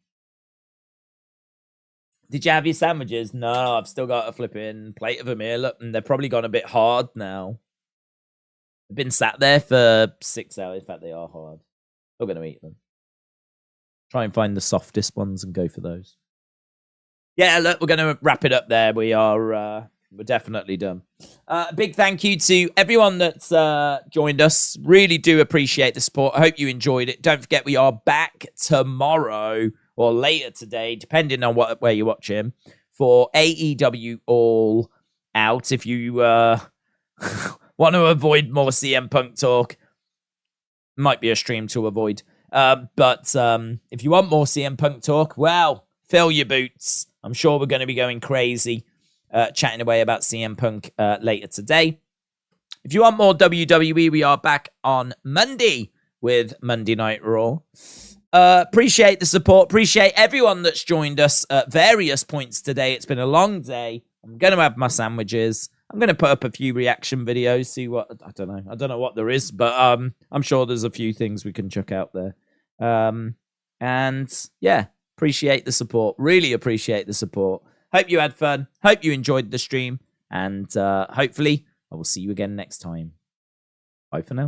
Did you have your sandwiches? No, I've still got a flipping plate of them here. Look, and they're probably gone a bit hard now. They've been sat there for 6 hours. In fact, they are hard. We're going to eat them. Try and find the softest ones and go for those. Yeah, look, we're going to wrap it up there. We're definitely done. Big thank you to everyone that's joined us. Really do appreciate the support. I hope you enjoyed it. Don't forget, we are back tomorrow or later today, depending on where you're watching, for AEW All Out. If you want to avoid more CM Punk talk, might be a stream to avoid. But if you want more CM Punk talk, well, fill your boots. I'm sure we're going to be going crazy, chatting away about CM Punk later today. If you want more WWE, we are back on Monday with Monday Night Raw. Appreciate the support. Appreciate everyone that's joined us at various points today. It's been a long day. I'm going to have my sandwiches. I'm going to put up a few reaction videos, see what... I don't know what there is, but I'm sure there's a few things we can chuck out there. And yeah, appreciate the support. Really appreciate the support. Hope you had fun. Hope you enjoyed the stream. And hopefully I will see you again next time. Bye for now.